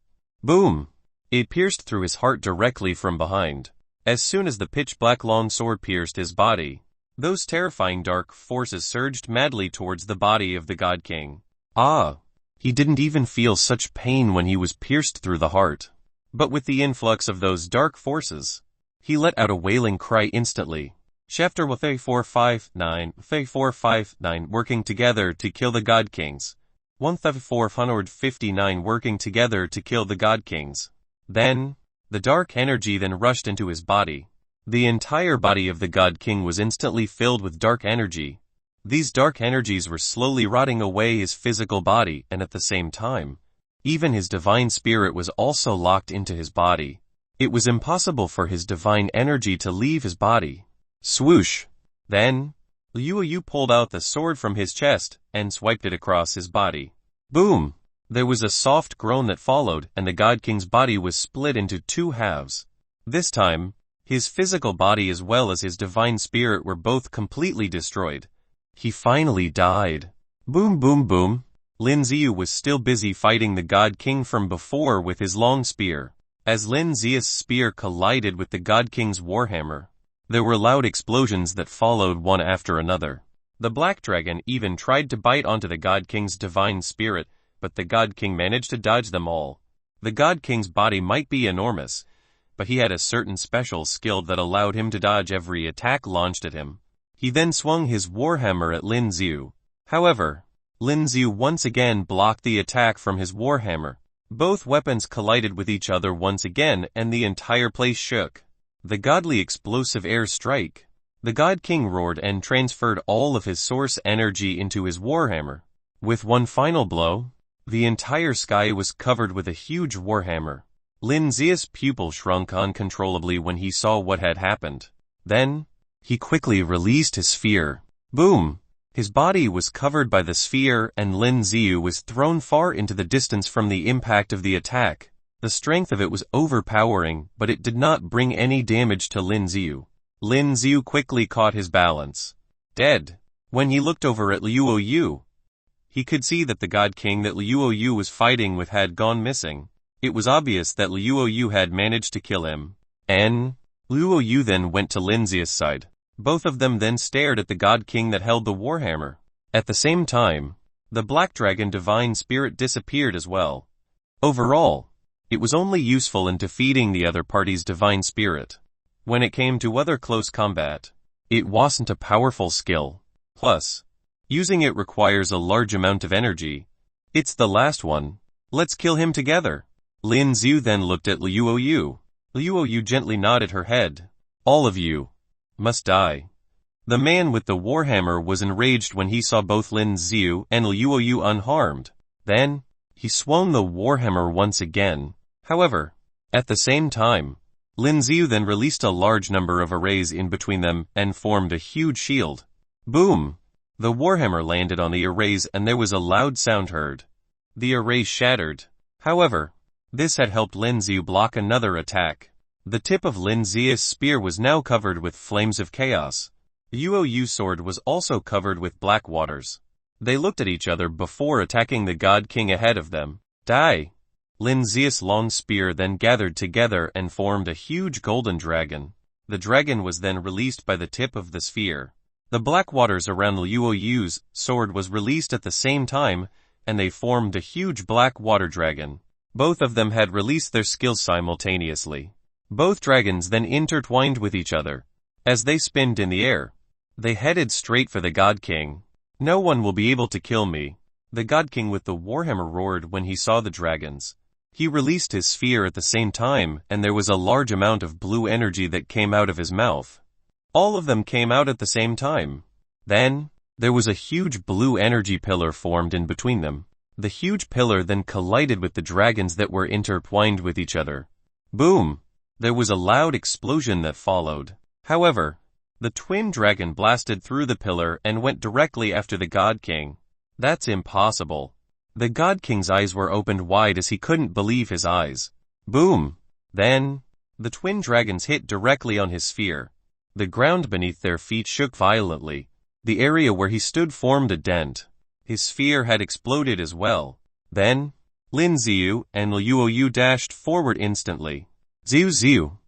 Speaker 1: Boom! It pierced through his heart directly from behind. As soon as the pitch-black long sword pierced his body, those terrifying dark forces surged madly towards the body of the God King. Ah! He didn't even feel such pain when he was pierced through the heart. But with the influx of those dark forces, he let out a wailing cry instantly. Chapter 459 working together to kill the God Kings. 1459 working together to kill the God Kings. Then, the dark energy then rushed into his body. The entire body of the God King was instantly filled with dark energy. These dark energies were slowly rotting away his physical body, and at the same time, even his divine spirit was also locked into his body. It was impossible for his divine energy to leave his body. Swoosh! Then, Yuo Yu pulled out the sword from his chest and swiped it across his body. Boom! There was a soft groan that followed, and the God King's body was split into two halves. This time, his physical body as well as his divine spirit were both completely destroyed. He finally died. Boom boom boom. Lin Ziyu was still busy fighting the God King from before with his long spear. As Lin Ziya's spear collided with the God King's warhammer, there were loud explosions that followed one after another. The black dragon even tried to bite onto the God King's divine spirit, but the God King managed to dodge them all. The God King's body might be enormous, but he had a certain special skill that allowed him to dodge every attack launched at him. He then swung his warhammer at Lin Ziyu. However, Lin Ziyu once again blocked the attack from his warhammer. Both weapons collided with each other once again and the entire place shook. The godly explosive air strike. The God King roared and transferred all of his source energy into his warhammer. With one final blow, the entire sky was covered with a huge warhammer. Lin Zia's pupil shrunk uncontrollably when he saw what had happened. Then, he quickly released his sphere. Boom! His body was covered by the sphere and Lin Ziu was thrown far into the distance from the impact of the attack. The strength of it was overpowering, but it did not bring any damage to Lin Ziu. Lin Ziu quickly caught his balance. Dead. When he looked over at Liu Yu, he could see that the God King that Liu Yu was fighting with had gone missing. It was obvious that Liu Yu had managed to kill him. Liu Yu then went to Lin Zia's side. Both of them then stared at the God King that held the warhammer. At the same time, the Black Dragon Divine Spirit disappeared as well. Overall, it was only useful in defeating the other party's Divine Spirit. When it came to other close combat, it wasn't a powerful skill. Plus, using it requires a large amount of energy. It's the last one. Let's kill him together. Lin Ziu then looked at Liu Yu. Liu Yu gently nodded her head. All of you must die. The man with the warhammer was enraged when he saw both Lin Ziu and Liu Yu unharmed. Then, he swung the warhammer once again. However, at the same time, Lin Ziu then released a large number of arrays in between them and formed a huge shield. Boom! The warhammer landed on the arrays and there was a loud sound heard. The arrays shattered. However, this had helped Lin Ziu block another attack. The tip of Lin Zia's spear was now covered with flames of chaos. Liu Yu's sword was also covered with black waters. They looked at each other before attacking the God King ahead of them. Die! Lin Zia's long spear then gathered together and formed a huge golden dragon. The dragon was then released by the tip of the sphere. The black waters around Liu Yu's sword was released at the same time, and they formed a huge black water dragon. Both of them had released their skills simultaneously. Both dragons then intertwined with each other. As they spinned in the air, they headed straight for the God King. No one will be able to kill me. The God King with the warhammer roared when he saw the dragons. He released his sphere at the same time, and there was a large amount of blue energy that came out of his mouth. All of them came out at the same time. Then, there was a huge blue energy pillar formed in between them. The huge pillar then collided with the dragons that were intertwined with each other. Boom! There was a loud explosion that followed. However, the twin dragon blasted through the pillar and went directly after the God King. That's impossible. The God King's eyes were opened wide as he couldn't believe his eyes. Boom! Then, the twin dragons hit directly on his sphere. The ground beneath their feet shook violently. The area where he stood formed a dent. His sphere had exploded as well. Then, Lin Ziu and Liu Yu dashed forward instantly. Ziu Ziu.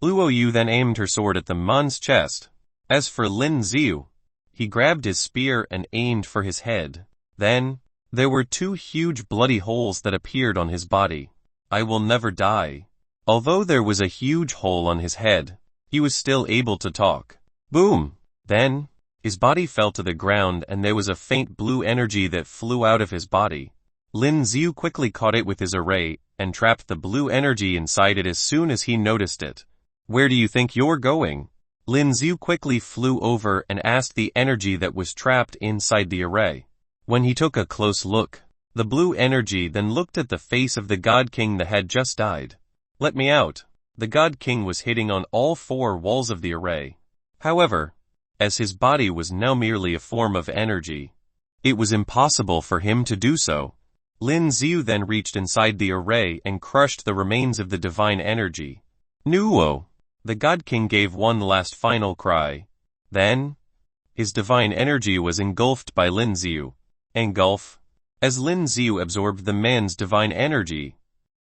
Speaker 1: Liu Yu then aimed her sword at the man's chest. As for Lin Ziu, he grabbed his spear and aimed for his head. Then, there were two huge bloody holes that appeared on his body. I will never die. Although there was a huge hole on his head, he was still able to talk. Boom! Then, his body fell to the ground and there was a faint blue energy that flew out of his body. Lin Ziu quickly caught it with his array and trapped the blue energy inside it as soon as he noticed it. Where do you think you're going? Lin Ziu quickly flew over and asked the energy that was trapped inside the array. When he took a close look, the blue energy then looked at the face of the God King that had just died. Let me out. The God King was hitting on all four walls of the array. However, as his body was now merely a form of energy, it was impossible for him to do so. Lin Ziu then reached inside the array and crushed the remains of the divine energy. Nuo! The God King gave one last final cry. Then, his divine energy was engulfed by Lin Ziu. Engulf. As Lin Ziu absorbed the man's divine energy,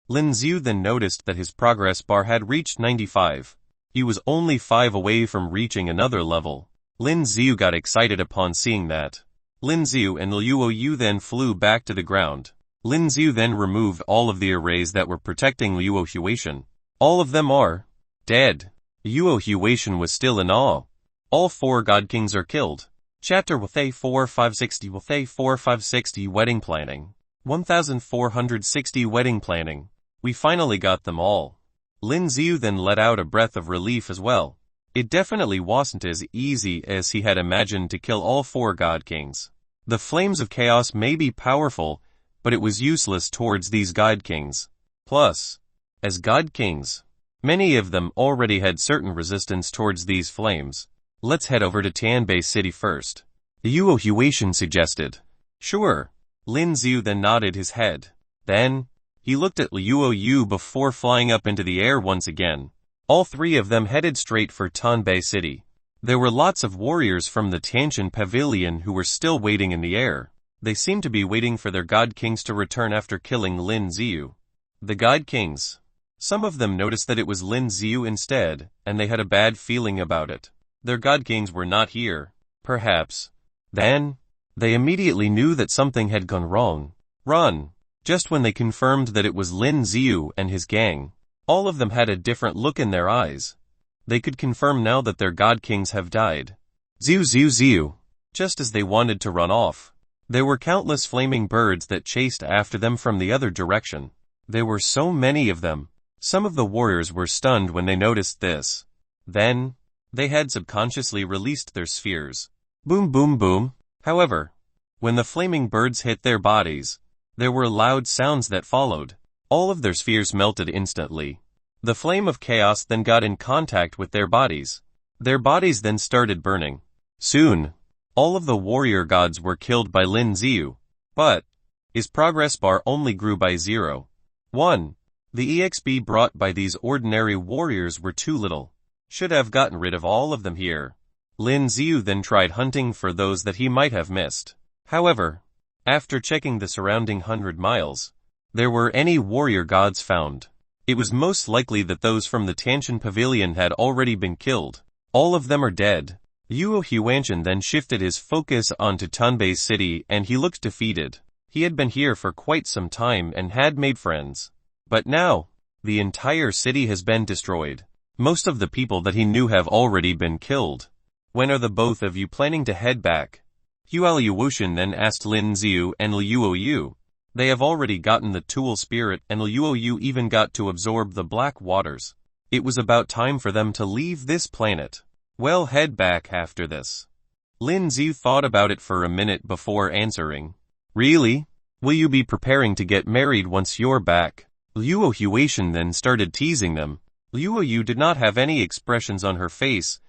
Speaker 1: Lin Ziu then noticed that his progress bar had reached 95. He was only 5 away from reaching another level. Lin Ziu got excited upon seeing that. Lin Ziu and Liu Yu then flew back to the ground. Lin Ziu then removed all of the arrays that were protecting Liu Huatian. All of them are dead. Liu Huatian was still in awe. All 4 God Kings are killed. Chapter with A4560 with A4560 Wedding Planning. 1460 Wedding Planning. We finally got them all. Lin Ziu then let out a breath of relief as well. It definitely wasn't as easy as he had imagined to kill all 4 God Kings. The flames of chaos may be powerful, but it was useless towards these god kings. Plus, as god kings, many of them already had certain resistance towards these flames. Let's head over to Tianbei City first. Yuo Huatian suggested. Sure. Lin Xiu then nodded his head. Then, he looked at Luo Yu before flying up into the air once again. All three of them headed straight for Tianbei City. There were lots of warriors from the Tiantian Pavilion who were still waiting in the air. They seemed to be waiting for their god kings to return after killing Lin Xiu. The god kings. Some of them noticed that it was Lin Xiu instead, and they had a bad feeling about it. Their god kings were not here. Perhaps. Then, they immediately knew that something had gone wrong. Run! Just when they confirmed that it was Lin Xiu and his gang, all of them had a different look in their eyes. They could confirm now that their god kings have died. Xiu Xiu Xiu. Just as they wanted to run off, there were countless flaming birds that chased after them from the other direction. There were so many of them. Some of the warriors were stunned when they noticed this. Then, they had subconsciously released their spheres. Boom boom boom. However, when the flaming birds hit their bodies, there were loud sounds that followed. All of their spheres melted instantly. The flame of chaos then got in contact with their bodies. Their bodies then started burning. Soon, all of the warrior gods were killed by Lin Xiu. But, his progress bar only grew by 0.1. The EXP brought by these ordinary warriors were too little. Should have gotten rid of all of them here. Lin Xiu then tried hunting for those that he might have missed. However, after checking the surrounding 100 miles, there were any warrior gods found. It was most likely that those from the Tiantian Pavilion had already been killed. All of them are dead. Yuo Huatian then shifted his focus onto Tianbei City and he looked defeated. He had been here for quite some time and had made friends. But now, the entire city has been destroyed. Most of the people that he knew have already been killed. When are the both of you planning to head back? Huo Huatian then asked Lin Xiu and Luo Yu. They have already gotten the tool spirit and Luo Yu even got to absorb the black waters. It was about time for them to leave this planet. Well, head back after this. Lin Xiu thought about it for a minute before answering. Really? Will you be preparing to get married once you're back? Luo Huatian then started teasing them. Luo Yu did not have any expressions on her face,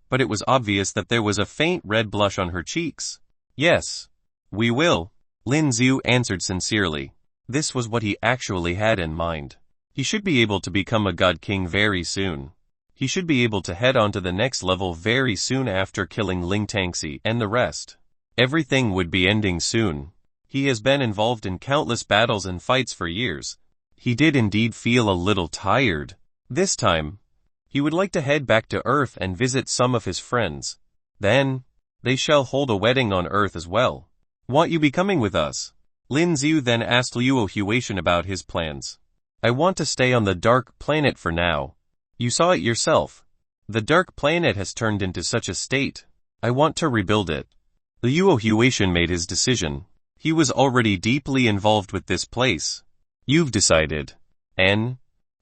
Speaker 1: but it was obvious that there was a faint red blush on her cheeks. Yes, we will. Lin Xiu answered sincerely. This was what he actually had in mind. He should be able to become a god king very soon. He should be able to head on to the next level very soon after killing Ling Tangxi and the rest. Everything would be ending soon. He has been involved in countless battles and fights for years. He did indeed feel a little tired. This time, he would like to head back to Earth and visit some of his friends. Then, they shall hold a wedding on Earth as well. Want you be coming with us? Lin Xiu then asked Luo Huatian about his plans. I want to stay on the dark planet for now. You saw it yourself. The dark planet has turned into such a state. I want to rebuild it. Luo Huatian made his decision. He was already deeply involved with this place. You've decided.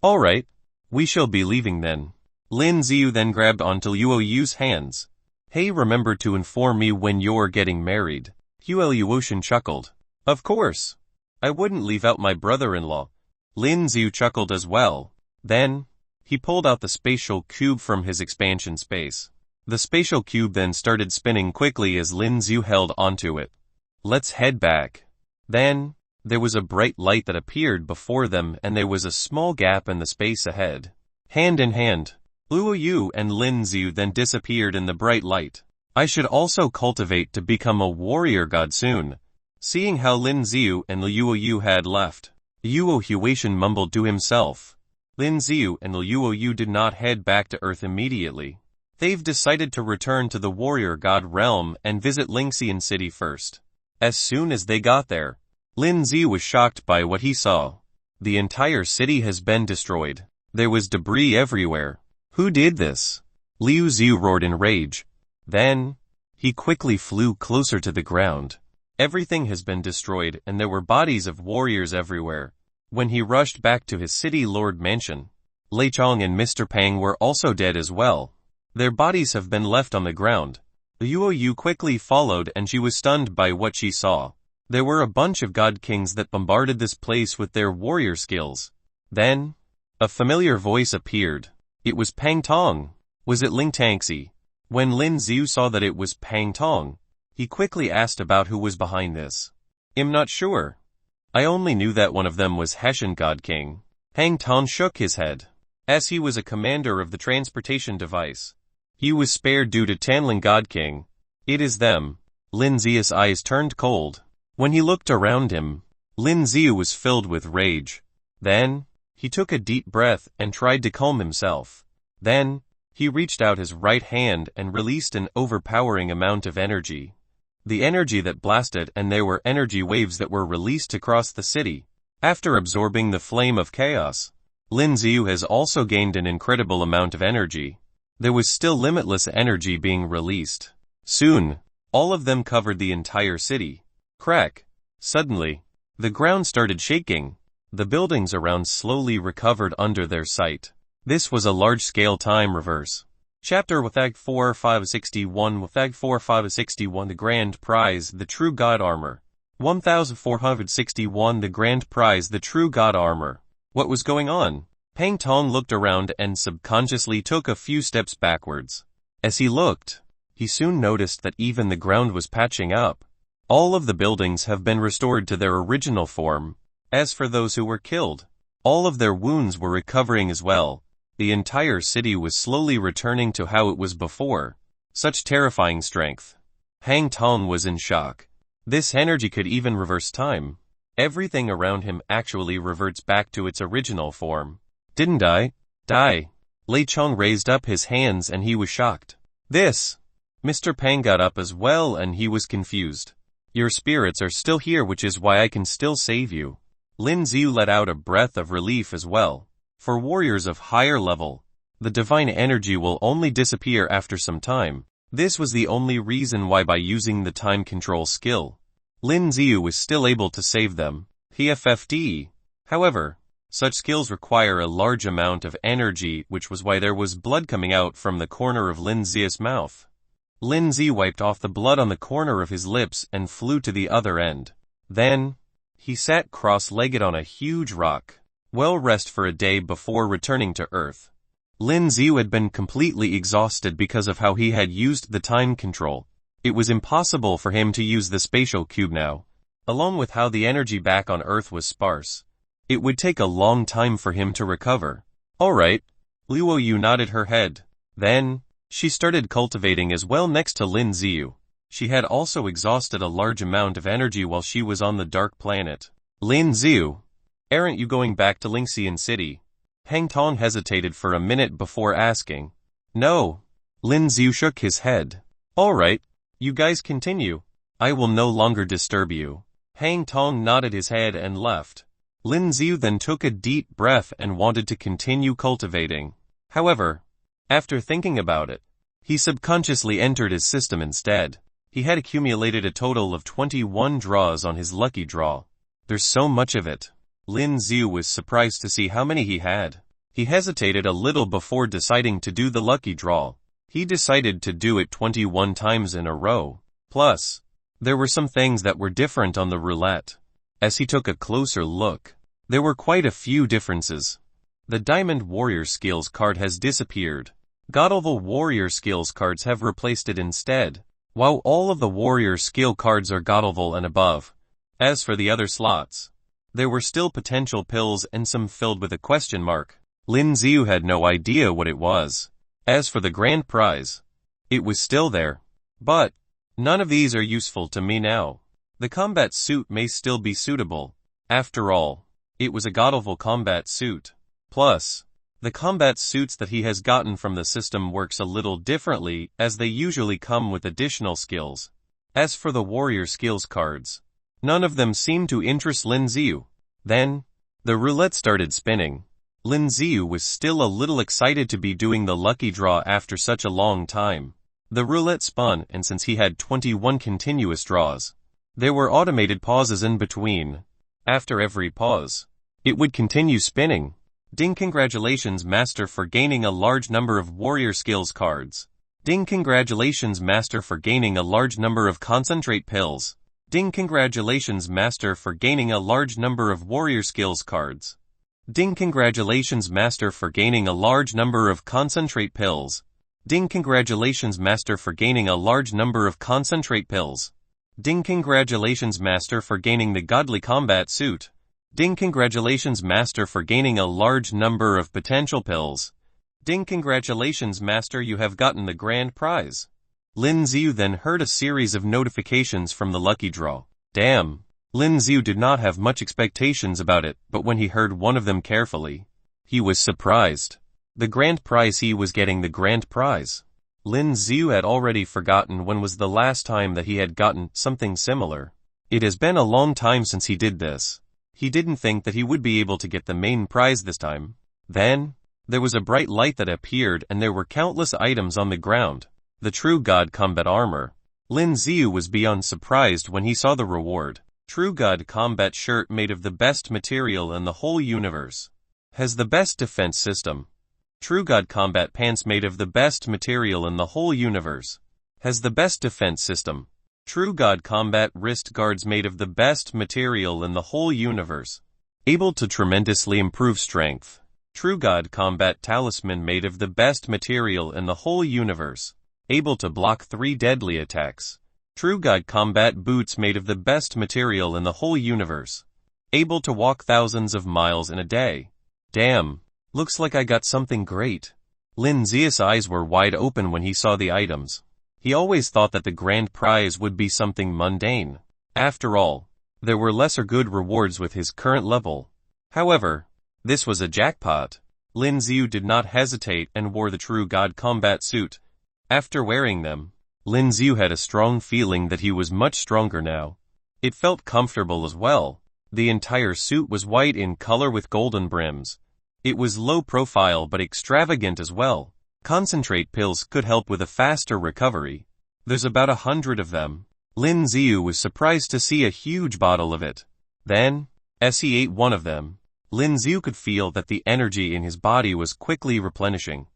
Speaker 1: Alright. We shall be leaving then. Lin Xiu then grabbed onto Luo Yu's hands. Hey, remember to inform me when you're getting married. Huo Huatian chuckled. Of course. I wouldn't leave out my brother-in-law. Lin Xiu chuckled as well. Then, he pulled out the spatial cube from his expansion space. The spatial cube then started spinning quickly as Lin Xiu held onto it. Let's head back. Then, there was a bright light that appeared before them and there was a small gap in the space ahead. Hand in hand, Luo Yu and Lin Xiu then disappeared in the bright light. I should also cultivate to become a warrior god soon. Seeing how Lin Xiu and Luo Yu had left, Yuo Huatian mumbled to himself. Lin Xiu and Luo Yu did not head back to Earth immediately. They've decided to return to the warrior god realm and visit Lingxian City first. As soon as they got there, Lin Xiu was shocked by what he saw. The entire city has been destroyed. There was debris everywhere. Who did this? Liu Xiu roared in rage. Then, he quickly flew closer to the ground. Everything has been destroyed and there were bodies of warriors everywhere. When he rushed back to his city lord mansion, Lei Chong and Mr. Pang were also dead as well. Their bodies have been left on the ground. Luoyu quickly followed and she was stunned by what she saw. There were a bunch of god kings that bombarded this place with their warrior skills. Then, a familiar voice appeared. It was Pang Tong. Was it Ling Tangxi? When Lin Xiu saw that it was Pang Tong, he quickly asked about who was behind this. I'm not sure. I only knew that one of them was Hessian God King. Pang Tong shook his head. As he was a commander of the transportation device, he was spared due to Tanling God King. It is them. Lin Xiu's eyes turned cold. When he looked around him, Lin Xiu was filled with rage. Then, he took a deep breath and tried to calm himself. Then, he reached out his right hand and released an overpowering amount of energy. The energy that blasted, and there were energy waves that were released across the city. After absorbing the flame of chaos, Lin Xiu has also gained an incredible amount of energy. There was still limitless energy being released. Soon, all of them covered the entire city. Crack. Suddenly, the ground started shaking. The buildings around slowly recovered under their sight. This was a large-scale time reverse. Chapter Withag 4561 Withag 4561 The Grand Prize The True God Armor 1461 The Grand Prize The True God Armor. What was going on? Pang Tong looked around and subconsciously took a few steps backwards. As he looked, he soon noticed that even the ground was patching up. All of the buildings have been restored to their original form. As for those who were killed, all of their wounds were recovering as well. The entire city was slowly returning to how it was before. Such terrifying strength. Pang Tong was in shock. This energy could even reverse time. Everything around him actually reverts back to its original form. Didn't I die? Lei Chong raised up his hands and he was shocked. This! Mr. Pang got up as well and he was confused. Your spirits are still here, which is why I can still save you. Lin Xiu let out a breath of relief as well. For warriors of higher level, the divine energy will only disappear after some time. This was the only reason why by using the time control skill, Lin Xiu was still able to save them. PFFD. However, such skills require a large amount of energy, which was why there was blood coming out from the corner of Lin Xiu's mouth. Lin Xiu wiped off the blood on the corner of his lips and flew to the other end. Then, he sat cross-legged on a huge rock. Well rest for a day before returning to Earth. Lin Xiu had been completely exhausted because of how he had used the time control. It was impossible for him to use the spatial cube now. Along with how the energy back on Earth was sparse, it would take a long time for him to recover. Alright. Luoyu nodded her head. Then, she started cultivating as well next to Lin Xiu. She had also exhausted a large amount of energy while she was on the dark planet. Lin Xiu. Aren't you going back to Lingxian City? Pang Tong hesitated for a minute before asking. No. Lin Xiu shook his head. Alright, you guys continue. I will no longer disturb you. Pang Tong nodded his head and left. Lin Xiu then took a deep breath and wanted to continue cultivating. However, after thinking about it, he subconsciously entered his system instead. He had accumulated a total of 21 draws on his lucky draw. There's so much of it. Lin Xiu was surprised to see how many he had. He hesitated a little before deciding to do the lucky draw. He decided to do it 21 times in a row. Plus, there were some things that were different on the roulette. As he took a closer look, there were quite a few differences. The Diamond Warrior Skills card has disappeared. God-level Warrior Skills cards have replaced it instead, while all of the Warrior Skill cards are God-level and above. As for the other slots, there were still potential pills and some filled with a question mark. Lin Xiu had no idea what it was. As for the grand prize, it was still there. But, none of these are useful to me now. The combat suit may still be suitable. After all, it was a god-level combat suit. Plus, the combat suits that he has gotten from the system works a little differently as they usually come with additional skills. As for the warrior skills cards, none of them seemed to interest Lin Xiu. Then, the roulette started spinning. Lin Xiu was still a little excited to be doing the lucky draw after such a long time. The roulette spun, and since he had 21 continuous draws, there were automated pauses in between. After every pause, it would continue spinning. Ding! Congratulations, Master, for gaining a large number of warrior skills cards. Ding, congratulations master for gaining a large number of concentrate pills. Ding, congratulations master for gaining a large number of warrior skills cards. Ding, congratulations master for gaining a large number of concentrate pills. Ding, congratulations master for gaining a large number of concentrate pills. Ding, congratulations master for gaining the godly combat suit. Ding, congratulations master for gaining a large number of potential pills. Ding, congratulations master, you have gotten the grand prize. Lin Xiu then heard a series of notifications from the lucky draw. Damn. Lin Xiu did not have much expectations about it, but when he heard one of them carefully, he was surprised. The grand prize, he was getting the grand prize. Lin Xiu had already forgotten when was the last time that he had gotten something similar. It has been a long time since he did this. He didn't think that he would be able to get the main prize this time. Then, there was a bright light that appeared and there were countless items on the ground. The True God Combat Armor. Lin Xiu was beyond surprised when he saw the reward. True God Combat Shirt made of the best material in the whole universe. Has the best defense system. True God Combat Pants made of the best material in the whole universe. Has the best defense system. True God Combat Wrist Guards made of the best material in the whole universe. Able to tremendously improve strength. True God Combat Talisman made of the best material in the whole universe. Able to block 3 deadly attacks. True God Combat Boots made of the best material in the whole universe. Able to walk thousands of miles in a day. Damn. Looks like I got something great. Lin Xiu's eyes were wide open when he saw the items. He always thought that the grand prize would be something mundane. After all, there were lesser good rewards with his current level. However, this was a jackpot. Lin Xiu did not hesitate and wore the True God Combat Suit. After wearing them, Lin Xiu had a strong feeling that he was much stronger now. It felt comfortable as well. The entire suit was white in color with golden brims. It was low profile but extravagant as well. Concentrate pills could help with a faster recovery. There's about 100 of them. Lin Xiu was surprised to see a huge bottle of it. Then, as he ate one of them, Lin Xiu could feel that the energy in his body was quickly replenishing.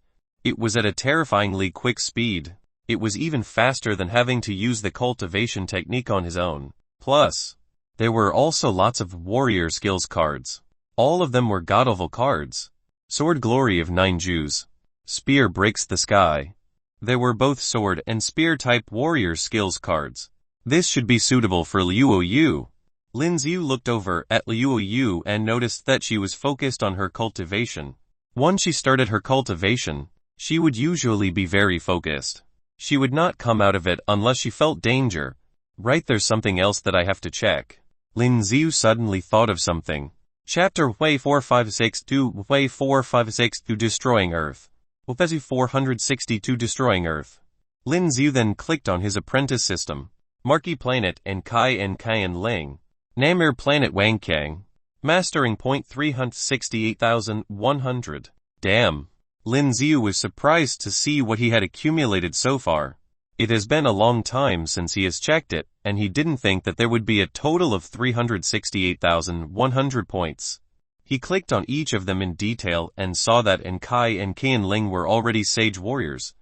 Speaker 1: It was at a terrifyingly quick speed. It was even faster than having to use the cultivation technique on his own. Plus, there were also lots of warrior skills cards. All of them were god-level cards. Sword Glory of 9 Jews. Spear Breaks the Sky. There were both sword and spear type warrior skills cards. This should be suitable for Liu Yu. Lin Xiu looked over at Liu Yu and noticed that she was focused on her cultivation. Once she started her cultivation, she would usually be very focused. She would not come out of it unless she felt danger. Right, there's something else that I have to check. Lin Xiu suddenly thought of something. Chapter Hui 4562 Hui 4562 Destroying Earth. Wupezi 462 Destroying Earth. Lin Xiu then clicked on his apprentice system. Marquee Planet and Kayan Ling. Namir Planet Wangkang. Mastering point 368,100. Damn. Lin Xiu was surprised to see what he had accumulated so far. It has been a long time since he has checked it, and he didn't think that there would be a total of 368,100 points. He clicked on each of them in detail and saw that Kai and Qianling were already sage warriors.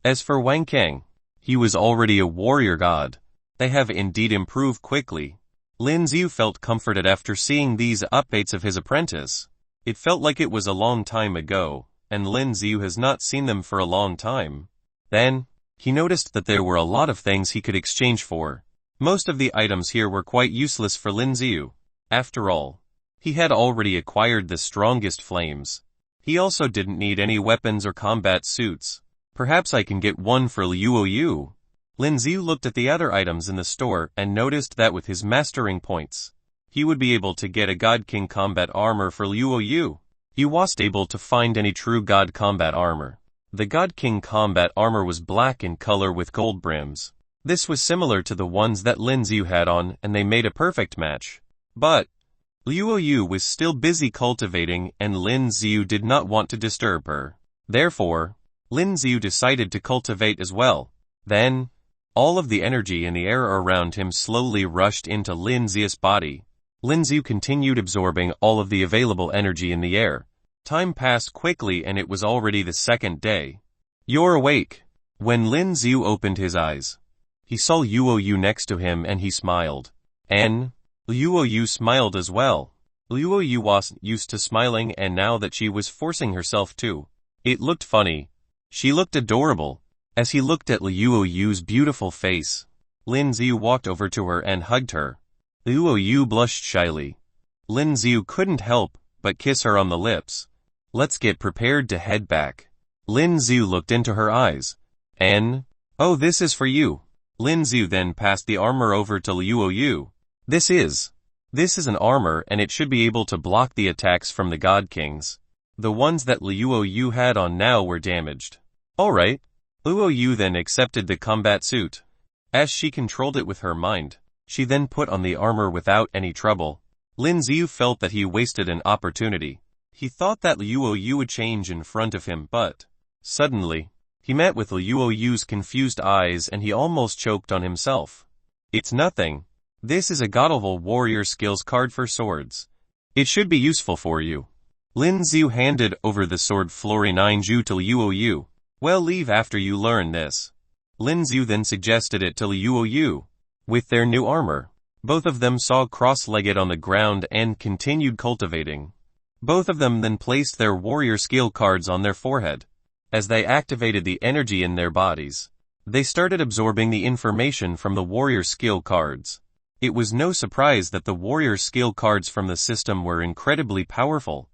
Speaker 1: As for Wang Kang, he was already a warrior god. They have indeed improved quickly. Lin Xiu felt comforted after seeing these updates of his apprentice. It felt like it was a long time ago, and Lin Xiu has not seen them for a long time. Then, he noticed that there were a lot of things he could exchange for. Most of the items here were quite useless for Lin Xiu. After all, he had already acquired the strongest flames. He also didn't need any weapons or combat suits. Perhaps I can get one for Liu Yu. Lin Xiu looked at the other items in the store and noticed that with his mastering points, he would be able to get a God King combat armor for Liu Yu. He wasn't able to find any true God combat armor. The God King combat armor was black in color with gold brims. This was similar to the ones that Lin Xiu had on, and they made a perfect match. But Liu Yu was still busy cultivating, and Lin Xiu did not want to disturb her. Therefore, Lin Xiu decided to cultivate as well. Then, all of the energy in the air around him slowly rushed into Lin Xiu's body. Lin Xiu continued absorbing all of the available energy in the air. Time passed quickly and it was already the second day. You're awake. When Lin Xiu opened his eyes, he saw Luo Yu next to him and he smiled. And Luo Yu smiled as well. Luo Yu wasn't used to smiling, and now that she was forcing herself to, it looked funny. She looked adorable. As he looked at Luo Yu's beautiful face, Lin Xiu walked over to her and hugged her. Luo Yu blushed shyly. Lin Xiu couldn't help but kiss her on the lips. Let's get prepared to head back. Lin Xiu looked into her eyes. And, oh, this is for you. Lin Xiu then passed the armor over to Luo Yu. This is an armor, and it should be able to block the attacks from the God Kings. The ones that Luo Yu had on now were damaged. Alright. Luo Yu then accepted the combat suit. As she controlled it with her mind, she then put on the armor without any trouble. Lin Xiu felt that he wasted an opportunity. He thought that Luo Yu would change in front of him, but suddenly, he met with Luo Yu's confused eyes and he almost choked on himself. It's nothing. This is a God-level warrior skills card for swords. It should be useful for you. Lin Xiu handed over the sword Flori 9 to Luo Yu. Well, leave after you learn this. Lin Xiu then suggested it to Luo Yu. With their new armor, both of them saw cross-legged on the ground and continued cultivating. Both of them then placed their warrior skill cards on their forehead. As they activated the energy in their bodies, they started absorbing the information from the warrior skill cards. It was no surprise that the warrior skill cards from the system were incredibly powerful.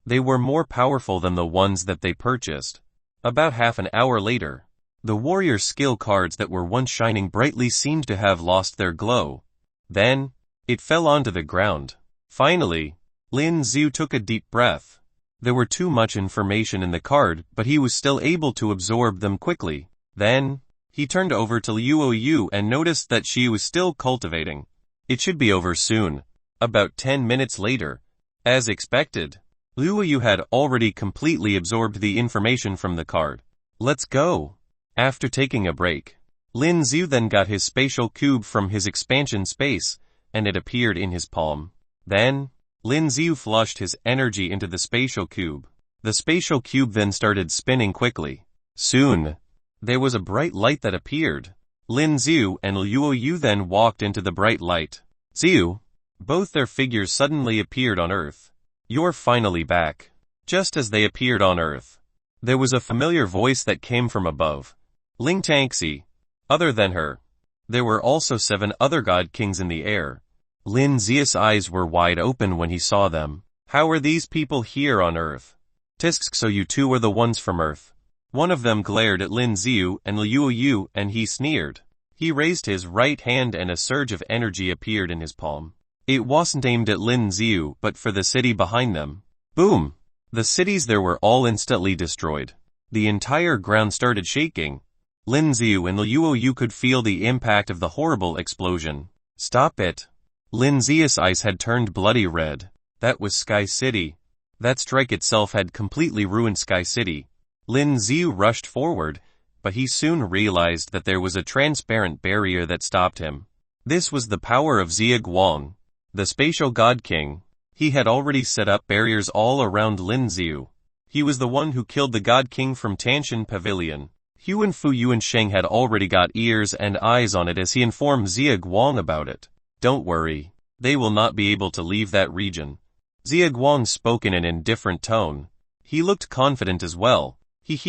Speaker 1: They were more powerful than the ones that they purchased. About half an hour later, the warrior skill cards that were once shining brightly seemed to have lost their glow. Then, it fell onto the ground. Finally, Lin Xiu took a deep breath. There were too much information in the card, but he was still able to absorb them quickly. Then, he turned over to Luo Yu and noticed that she was still cultivating. It should be over soon. About 10 minutes later, as expected, Luo Yu had already completely absorbed the information from the card. Let's go. After taking a break, Lin Xiu then got his spatial cube from his expansion space, and it appeared in his palm. Then, Lin Xiu flushed his energy into the spatial cube. The spatial cube then started spinning quickly. Soon, there was a bright light that appeared. Lin Xiu and Luo Yu then walked into the bright light. Xiu, both their figures suddenly appeared on Earth. You're finally back. Just as they appeared on Earth, there was a familiar voice that came from above. Ling Tangxi. Other than her, there were also 7 other God Kings in the air. Lin Xiu's eyes were wide open when he saw them. How are these people here on Earth? Tisk, so you two are the ones from Earth. One of them glared at Lin Xiu and Luo Yu and he sneered. He raised his right hand and a surge of energy appeared in his palm. It wasn't aimed at Lin Xiu but for the city behind them. Boom! The cities there were all instantly destroyed. The entire ground started shaking. Lin Xiu and Luo Yu could feel the impact of the horrible explosion. Stop it! Lin Xiu's eyes had turned bloody red. That was Sky City. That strike itself had completely ruined Sky City. Lin Xiu rushed forward, but he soon realized that there was a transparent barrier that stopped him. This was the power of Xie Guang, the spatial God King. He had already set up barriers all around Lin Xiu. He was the one who killed the God King from Tanshan Pavilion. Huan Fu Yuan Sheng had already got ears and eyes on it as he informed Xie Guang about it. Don't worry, they will not be able to leave that region. Xie Guang spoke in an indifferent tone. He looked confident as well.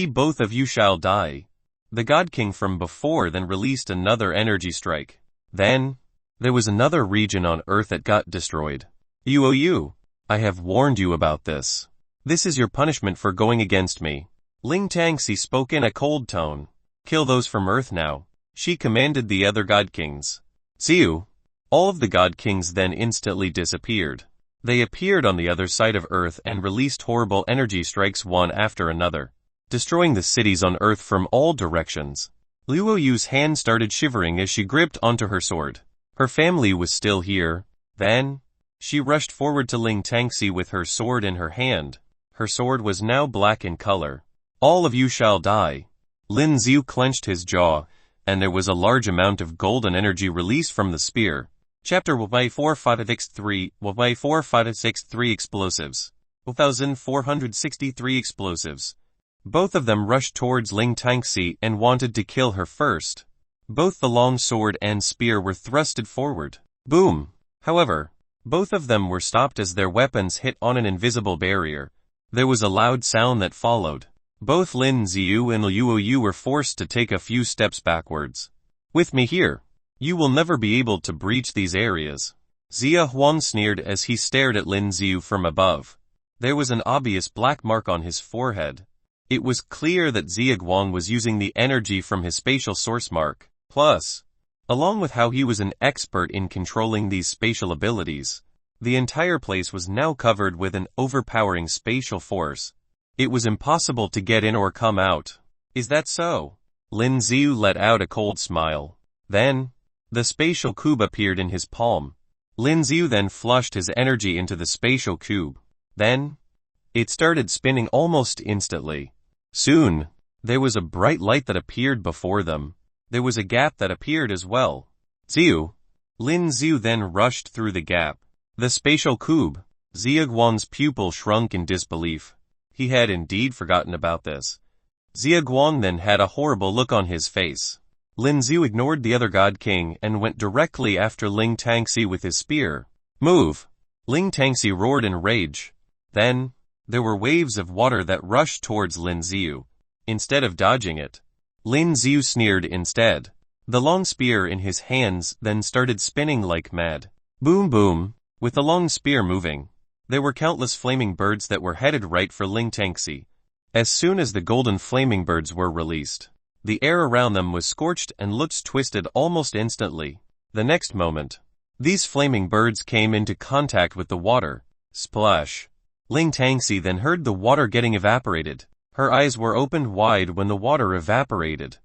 Speaker 1: Both of you shall die. The God King from before then released another energy strike. Then, there was another region on Earth that got destroyed. Luo Yu, I have warned you about this. This is your punishment for going against me. Ling Tangxi spoke in a cold tone. Kill those from Earth now. She commanded the other God Kings. Xiu. All of the God Kings then instantly disappeared. They appeared on the other side of Earth and released horrible energy strikes one after another, destroying the cities on Earth from all directions. Luo Yu's hand started shivering as she gripped onto her sword. Her family was still here. Then, she rushed forward to Ling Tangxi with her sword in her hand. Her sword was now black in color. All of you shall die. Lin Xiu clenched his jaw, and there was a large amount of golden energy released from the spear. Chapter 4563 4563 Explosives. 1463 Explosives. Both of them rushed towards Ling Tangxi and wanted to kill her first. Both the long sword and spear were thrusted forward. Boom! However, both of them were stopped as their weapons hit on an invisible barrier. There was a loud sound that followed. Both Lin Ziyu and Luo Yu were forced to take a few steps backwards. With me here, you will never be able to breach these areas. Zia Huan sneered as he stared at Lin Ziyu from above. There was an obvious black mark on his forehead. It was clear that Zia Guang was using the energy from his spatial source mark. Plus, along with how he was an expert in controlling these spatial abilities, the entire place was now covered with an overpowering spatial force. It was impossible to get in or come out. Is that so? Lin Ziyu let out a cold smile. Then, the spatial cube appeared in his palm. Lin Ziyu then flushed his energy into the spatial cube. Then, it started spinning almost instantly. Soon, there was a bright light that appeared before them. There was a gap that appeared as well. Ziyu. Lin Ziyu then rushed through the gap. The spatial cube. Zia Guang's pupil shrunk in disbelief. He had indeed forgotten about this. Zia Guang then had a horrible look on his face. Lin Ziyu ignored the other God King and went directly after Ling Tangxi with his spear. Move! Ling Tangxi roared in rage. Then, there were waves of water that rushed towards Lin Ziyu. Instead of dodging it, Lin Ziyu sneered instead. The long spear in his hands then started spinning like mad. Boom boom! With the long spear moving, there were countless flaming birds that were headed right for Ling Tangxi. As soon as the golden flaming birds were released, the air around them was scorched and looked twisted almost instantly. The next moment, these flaming birds came into contact with the water. Splash! Ling Tangxi then heard the water getting evaporated. Her eyes were opened wide when the water evaporated.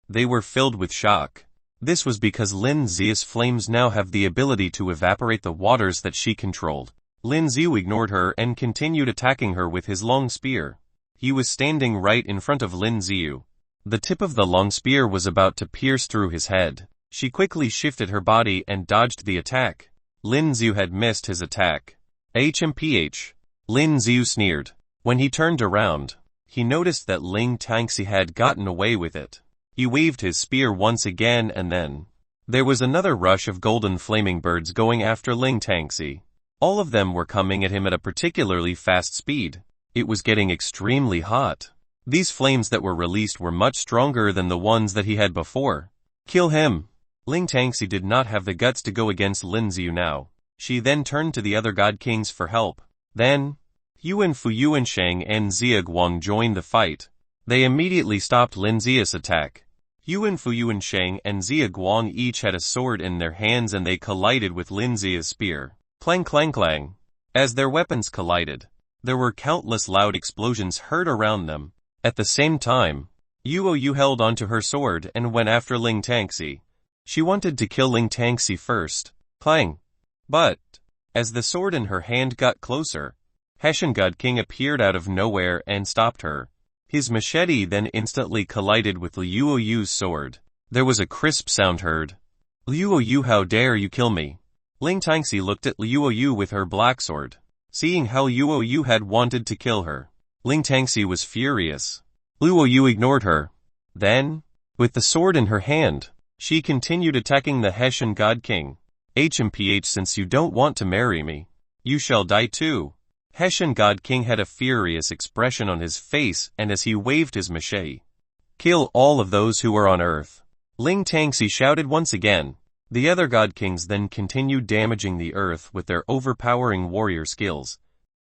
Speaker 1: They were filled with shock. This was because Lin Ziyu's flames now have the ability to evaporate the waters that she controlled. Lin Ziyu ignored her and continued attacking her with his long spear. He was standing right in front of Lin Ziyu. The tip of the long spear was about to pierce through his head. She quickly shifted her body and dodged the attack. Lin Ziyu had missed his attack. HMPH. Lin Ziyu sneered. When he turned around, he noticed that Ling Tangxi had gotten away with it. He waved his spear once again and then there was another rush of golden flaming birds going after Ling Tangxi. All of them were coming at him at a particularly fast speed. It was getting extremely hot. These flames that were released were much stronger than the ones that he had before. Kill him! Ling Tangxi did not have the guts to go against Lin Ziyu now. She then turned to the other God Kings for help. Then, Yuan Fu Yuan Shang and Zia Guang joined the fight. They immediately stopped Lin Ziya's attack. Yuan Fu Yuan Shang and Zia Guang each had a sword in their hands and they collided with Lin Ziya's spear. Clang clang clang. As their weapons collided, there were countless loud explosions heard around them. At the same time, Luo Yu held onto her sword and went after Ling Tangxi. She wanted to kill Ling Tangxi first. Clang. But, as the sword in her hand got closer, Hessian God King appeared out of nowhere and stopped her. His machete then instantly collided with Luo Yu's sword. There was a crisp sound heard. Luo Yu, how dare you kill me? Ling Tangxi looked at Luo Yu with her black sword. Seeing how Luo Yu had wanted to kill her, Ling Tangxi was furious. Luo Yu ignored her. Then, with the sword in her hand, she continued attacking the Hessian God King. HMPH, since you don't want to marry me, you shall die too. Hessian God King had a furious expression on his face and as he waved his machete. Kill all of those who are on earth. Ling Tangxi shouted once again. The other God Kings then continued damaging the earth with their overpowering warrior skills.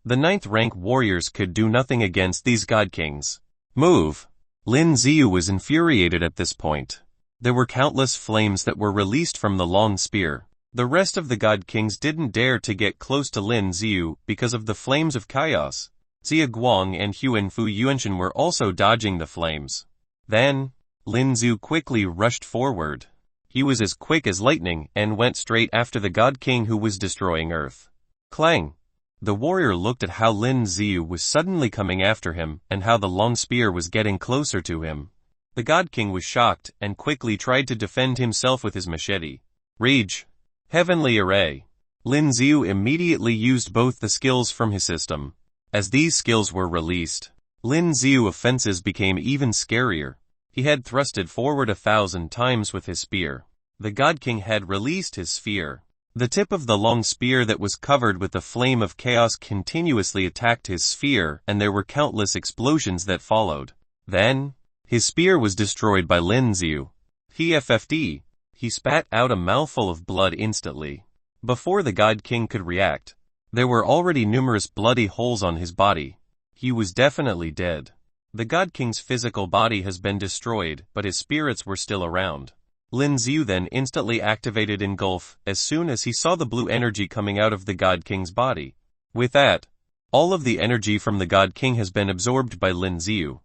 Speaker 1: The 9th rank warriors could do nothing against these God Kings. Move! Lin Ziyu was infuriated at this point. There were countless flames that were released from the long spear. The rest of the God Kings didn't dare to get close to Lin Ziyu because of the flames of chaos. Zia Guang and Huan Fu Yuanshan were also dodging the flames. Then, Lin Ziyu quickly rushed forward. He was as quick as lightning and went straight after the God King who was destroying Earth. Clang! The warrior looked at how Lin Ziyu was suddenly coming after him and how the long spear was getting closer to him. The God King was shocked and quickly tried to defend himself with his machete. Rage! Heavenly Array! Lin Ziyu immediately used both the skills from his system. As these skills were released, Lin Xiu's offenses became even scarier. He had thrusted forward 1,000 times with his spear. The God King had released his spear. The tip of the long spear that was covered with the flame of chaos continuously attacked his sphere, and there were countless explosions that followed. Then, his spear was destroyed by Lin Xiu. He spat out a mouthful of blood instantly. Before the God King could react, there were already numerous bloody holes on his body. He was definitely dead. The God King's physical body has been destroyed, but his spirits were still around. Lin Xiu then instantly activated Engulf as soon as he saw the blue energy coming out of the God King's body. With that, all of the energy from the God King has been absorbed by Lin Xiu.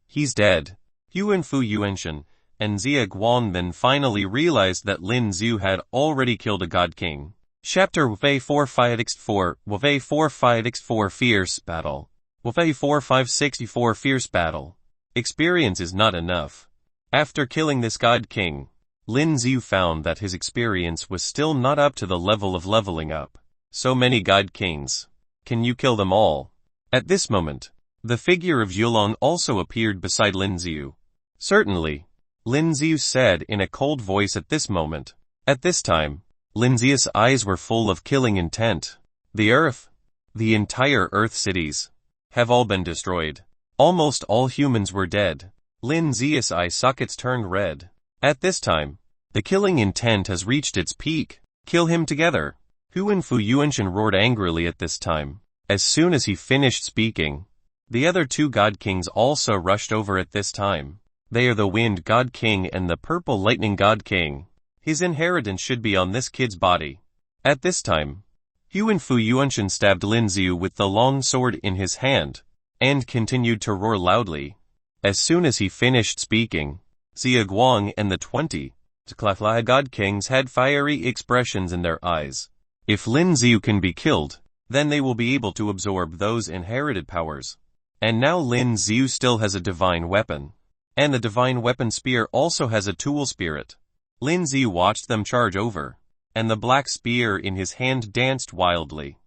Speaker 1: He's dead. Yuan Fu Yuanshan and Zia Guang then finally realized that Lin Xiu had already killed a God King. Chapter Wei 4 Fiatix 4 Wei 4 Fiatix 4 Fierce Battle. Wei 4 564 Fierce Battle. Experience is not enough. After killing this God King, Lin Xiu found that his experience was still not up to the level of leveling up. So many God Kings. Can you kill them all? At this moment, the figure of Yulong also appeared beside Lin Xiu. Certainly, Lin Xiu said in a cold voice at this moment. At this time, Lin Xiu's eyes were full of killing intent. The entire Earth cities, have all been destroyed. Almost all humans were dead. Lin Xiu's eye sockets turned red. At this time, the killing intent has reached its peak. Kill him together. Huan Fu Yuanshan roared angrily at this time. As soon as he finished speaking, the other two God Kings also rushed over at this time. They are the Wind God King and the Purple Lightning God King. His inheritance should be on this kid's body. At this time, Huan Fu Yuanshan stabbed Lin Xiu with the long sword in his hand, and continued to roar loudly. As soon as he finished speaking, Zia Guang and the 20 God Kings had fiery expressions in their eyes. If Lin Xiu can be killed, then they will be able to absorb those inherited powers. And now Lin Xiu still has a divine weapon. And the divine weapon spear also has a tool spirit. Lin Xiu watched them charge over, and the black spear in his hand danced wildly.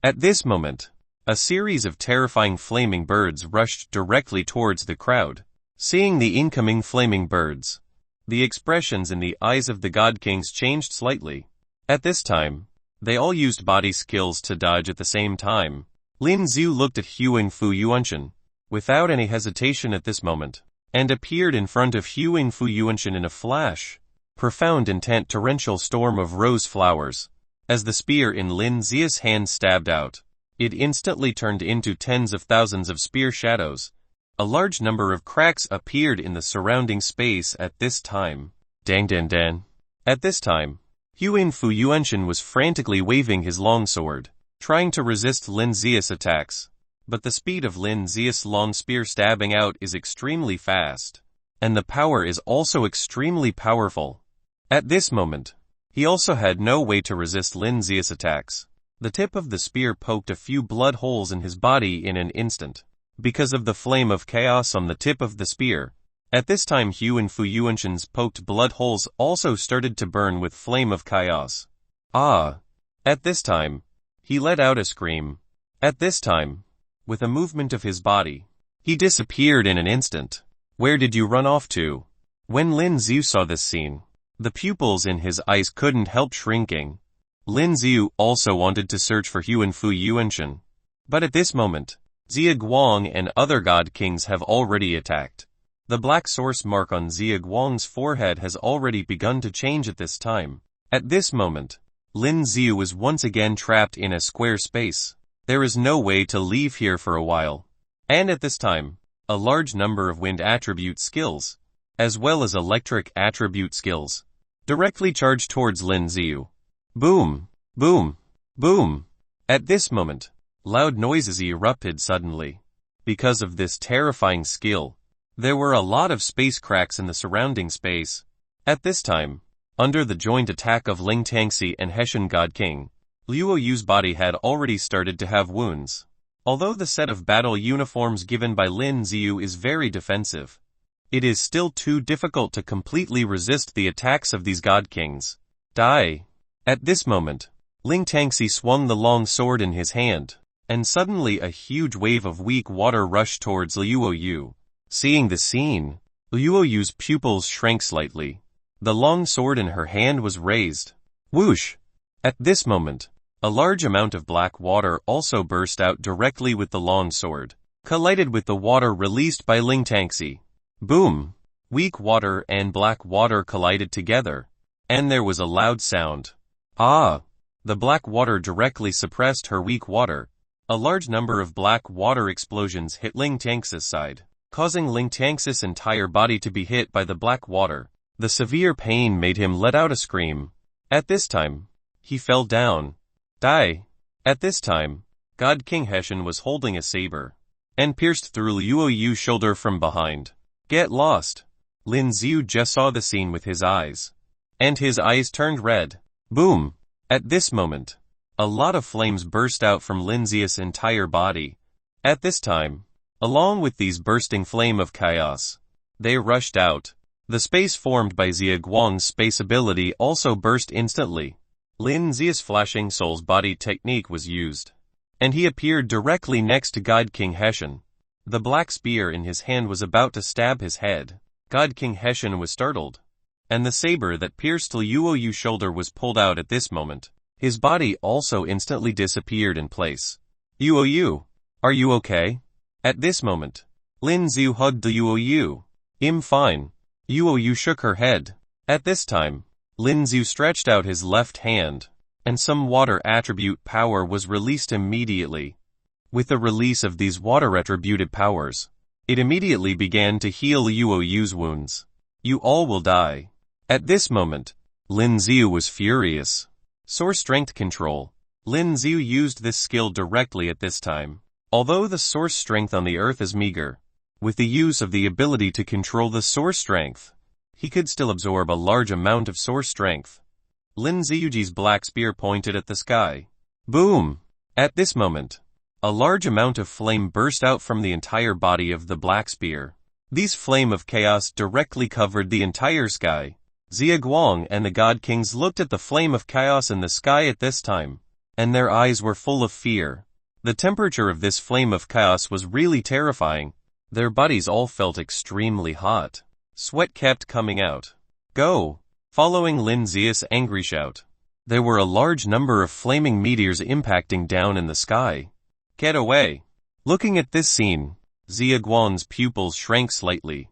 Speaker 1: At this moment, a series of terrifying flaming birds rushed directly towards the crowd. Seeing the incoming flaming birds, the expressions in the eyes of the God Kings changed slightly. At this time, they all used body skills to dodge at the same time. Lin Xiu looked at Huan Fu Yuanshan, without any hesitation at this moment, and appeared in front of Huan Fu Yuanshan in a flash. Profound intent torrential storm of rose flowers. As the spear in Lin Xiu's hand stabbed out, it instantly turned into tens of thousands of spear shadows. A large number of cracks appeared in the surrounding space at this time. Dang dan dan. At this time, Huan Fu Yuanshan was frantically waving his long sword, trying to resist Lin Xiu's attacks. But the speed of Lin Xiu's long spear stabbing out is extremely fast, and the power is also extremely powerful. At this moment, he also had no way to resist Lin Xiu's attacks. The tip of the spear poked a few blood holes in his body in an instant, because of the flame of chaos on the tip of the spear. At this time Huan Fu Yuanshan's poked blood holes also started to burn with flame of chaos. Ah! At this time, he let out a scream. At this time, with a movement of his body, he disappeared in an instant. Where did you run off to? When Lin Xiu saw this scene, the pupils in his eyes couldn't help shrinking. Lin Xiu also wanted to search for Huan Fu Yuanshan. But at this moment, Zia Guang and other God Kings have already attacked. The black source mark on Zia Guang's forehead has already begun to change at this time. At this moment, Lin Xiu is once again trapped in a square space. There is no way to leave here for a while. And at this time, a large number of wind attribute skills, as well as electric attribute skills, directly charge towards Lin Xiu. Boom! Boom! Boom! At this moment, loud noises erupted suddenly. Because of this terrifying skill, there were a lot of space cracks in the surrounding space. At this time, under the joint attack of Ling Tangxi and Hessian God King, Luo Yu's body had already started to have wounds. Although the set of battle uniforms given by Lin Xiu is very defensive, it is still too difficult to completely resist the attacks of these God Kings. Die! At this moment, Ling Tangxi swung the long sword in his hand, and suddenly a huge wave of weak water rushed towards Liu Yu. Seeing the scene, Liu Yu's pupils shrank slightly. The long sword in her hand was raised. Whoosh! At this moment, a large amount of black water also burst out directly with the long sword, collided with the water released by Ling Tangxi. Boom! Weak water and black water collided together, and there was a loud sound. Ah! The black water directly suppressed her weak water. A large number of black water explosions hit Ling Tangxi's side, causing Ling Tangxi's entire body to be hit by the black water. The severe pain made him let out a scream. At this time, he fell down. Die! At this time, God King Hessian was holding a saber, and pierced through Liu Yu's shoulder from behind. Get lost! Lin Xiu just saw the scene with his eyes, and his eyes turned red. Boom! At this moment, a lot of flames burst out from Lin Xiu's entire body. At this time, along with these bursting flame of chaos, they rushed out. The space formed by Xia Guang's space ability also burst instantly. Lin Xiu's flashing soul's body technique was used, and he appeared directly next to God King Hessian. The black spear in his hand was about to stab his head. God King Hessian was startled, and the saber that pierced Liu Yu's shoulder was pulled out at this moment. His body also instantly disappeared in place. Liu Yu, are you okay? At this moment, Lin Xiu hugged Liu Yu. I'm fine. Liu Yu shook her head. At this time, Lin Xiu stretched out his left hand, and some water attribute power was released immediately. With the release of these water attributed powers, it immediately began to heal Liu Yu's wounds. You all will die. At this moment, Lin Xiu was furious. Source strength control. Lin Xiu used this skill directly at this time. Although the source strength on the earth is meager, with the use of the ability to control the source strength, he could still absorb a large amount of source strength. Lin Xiuji's black spear pointed at the sky. Boom! At this moment, a large amount of flame burst out from the entire body of the black spear. These flame of chaos directly covered the entire sky. Xia Guang and the God Kings looked at the flame of chaos in the sky at this time, and their eyes were full of fear. The temperature of this flame of chaos was really terrifying. Their bodies all felt extremely hot. Sweat kept coming out. Go! Following Lin Xiu's angry shout, there were a large number of flaming meteors impacting down in the sky. Get away! Looking at this scene, Xia Guang's pupils shrank slightly.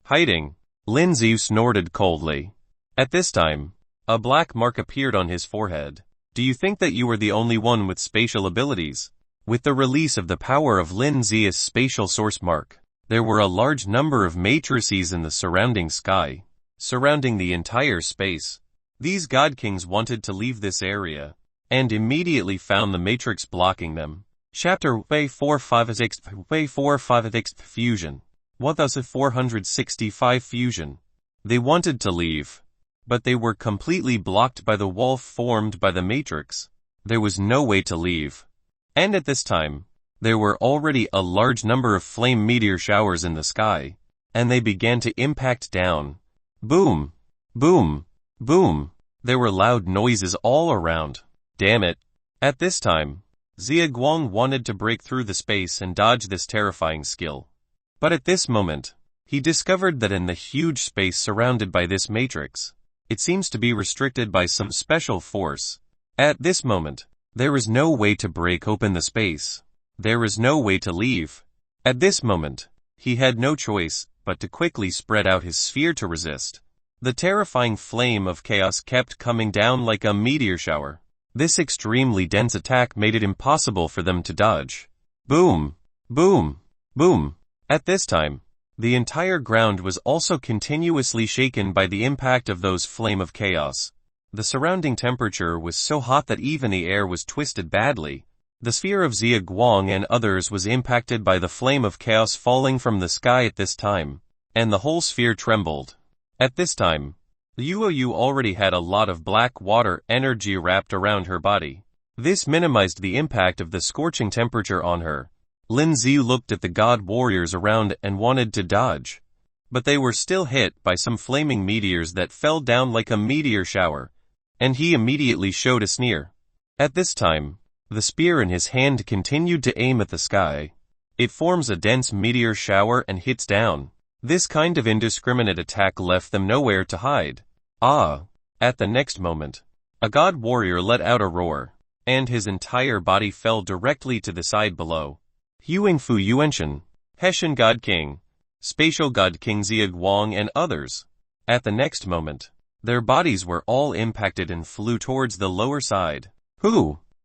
Speaker 1: Hiding, Lin Xiu snorted coldly. At this time, a black mark appeared on his forehead. Do you think that you are the only one with spatial abilities? With the release of the power of Lin Xiu's spatial source mark, there were a large number of matrices in the surrounding sky, surrounding the entire space. These God Kings wanted to leave this area, and immediately found the matrix blocking them. Chapter Way 456 Fusion. 1465 Fusion. They wanted to leave, but they were completely blocked by the wall formed by the matrix. There was no way to leave. And at this time, there were already a large number of flame meteor showers in the sky, and they began to impact down. Boom! Boom! Boom! There were loud noises all around. Damn it! At this time, Xia Guang wanted to break through the space and dodge this terrifying skill. But at this moment, he discovered that in the huge space surrounded by this matrix, it seems to be restricted by some special force. At this moment, there is no way to break open the space. There is no way to leave. At this moment, he had no choice but to quickly spread out his sphere to resist. The terrifying flame of chaos kept coming down like a meteor shower. This extremely dense attack made it impossible for them to dodge. Boom! Boom! Boom! At this time, the entire ground was also continuously shaken by the impact of those flame of chaos. The surrounding temperature was so hot that even the air was twisted badly. The sphere of Xia Guang and others was impacted by the flame of chaos falling from the sky at this time, and the whole sphere trembled. At this time, Liu Yu already had a lot of black water energy wrapped around her body. This minimized the impact of the scorching temperature on her. Lin Xiu looked at the god warriors around and wanted to dodge, but they were still hit by some flaming meteors that fell down like a meteor shower, and he immediately showed a sneer. At this time, The spear in his hand continued to aim at the sky. It forms a dense meteor shower and hits down. This kind of indiscriminate attack left them nowhere to hide. At the next moment, a god warrior let out a roar, and his entire body fell directly to the side below. Huang Fu Yuanshan, Hessian God King, Spatial God King Zia Guang and others. At the next moment, their bodies were all impacted and flew towards the lower side.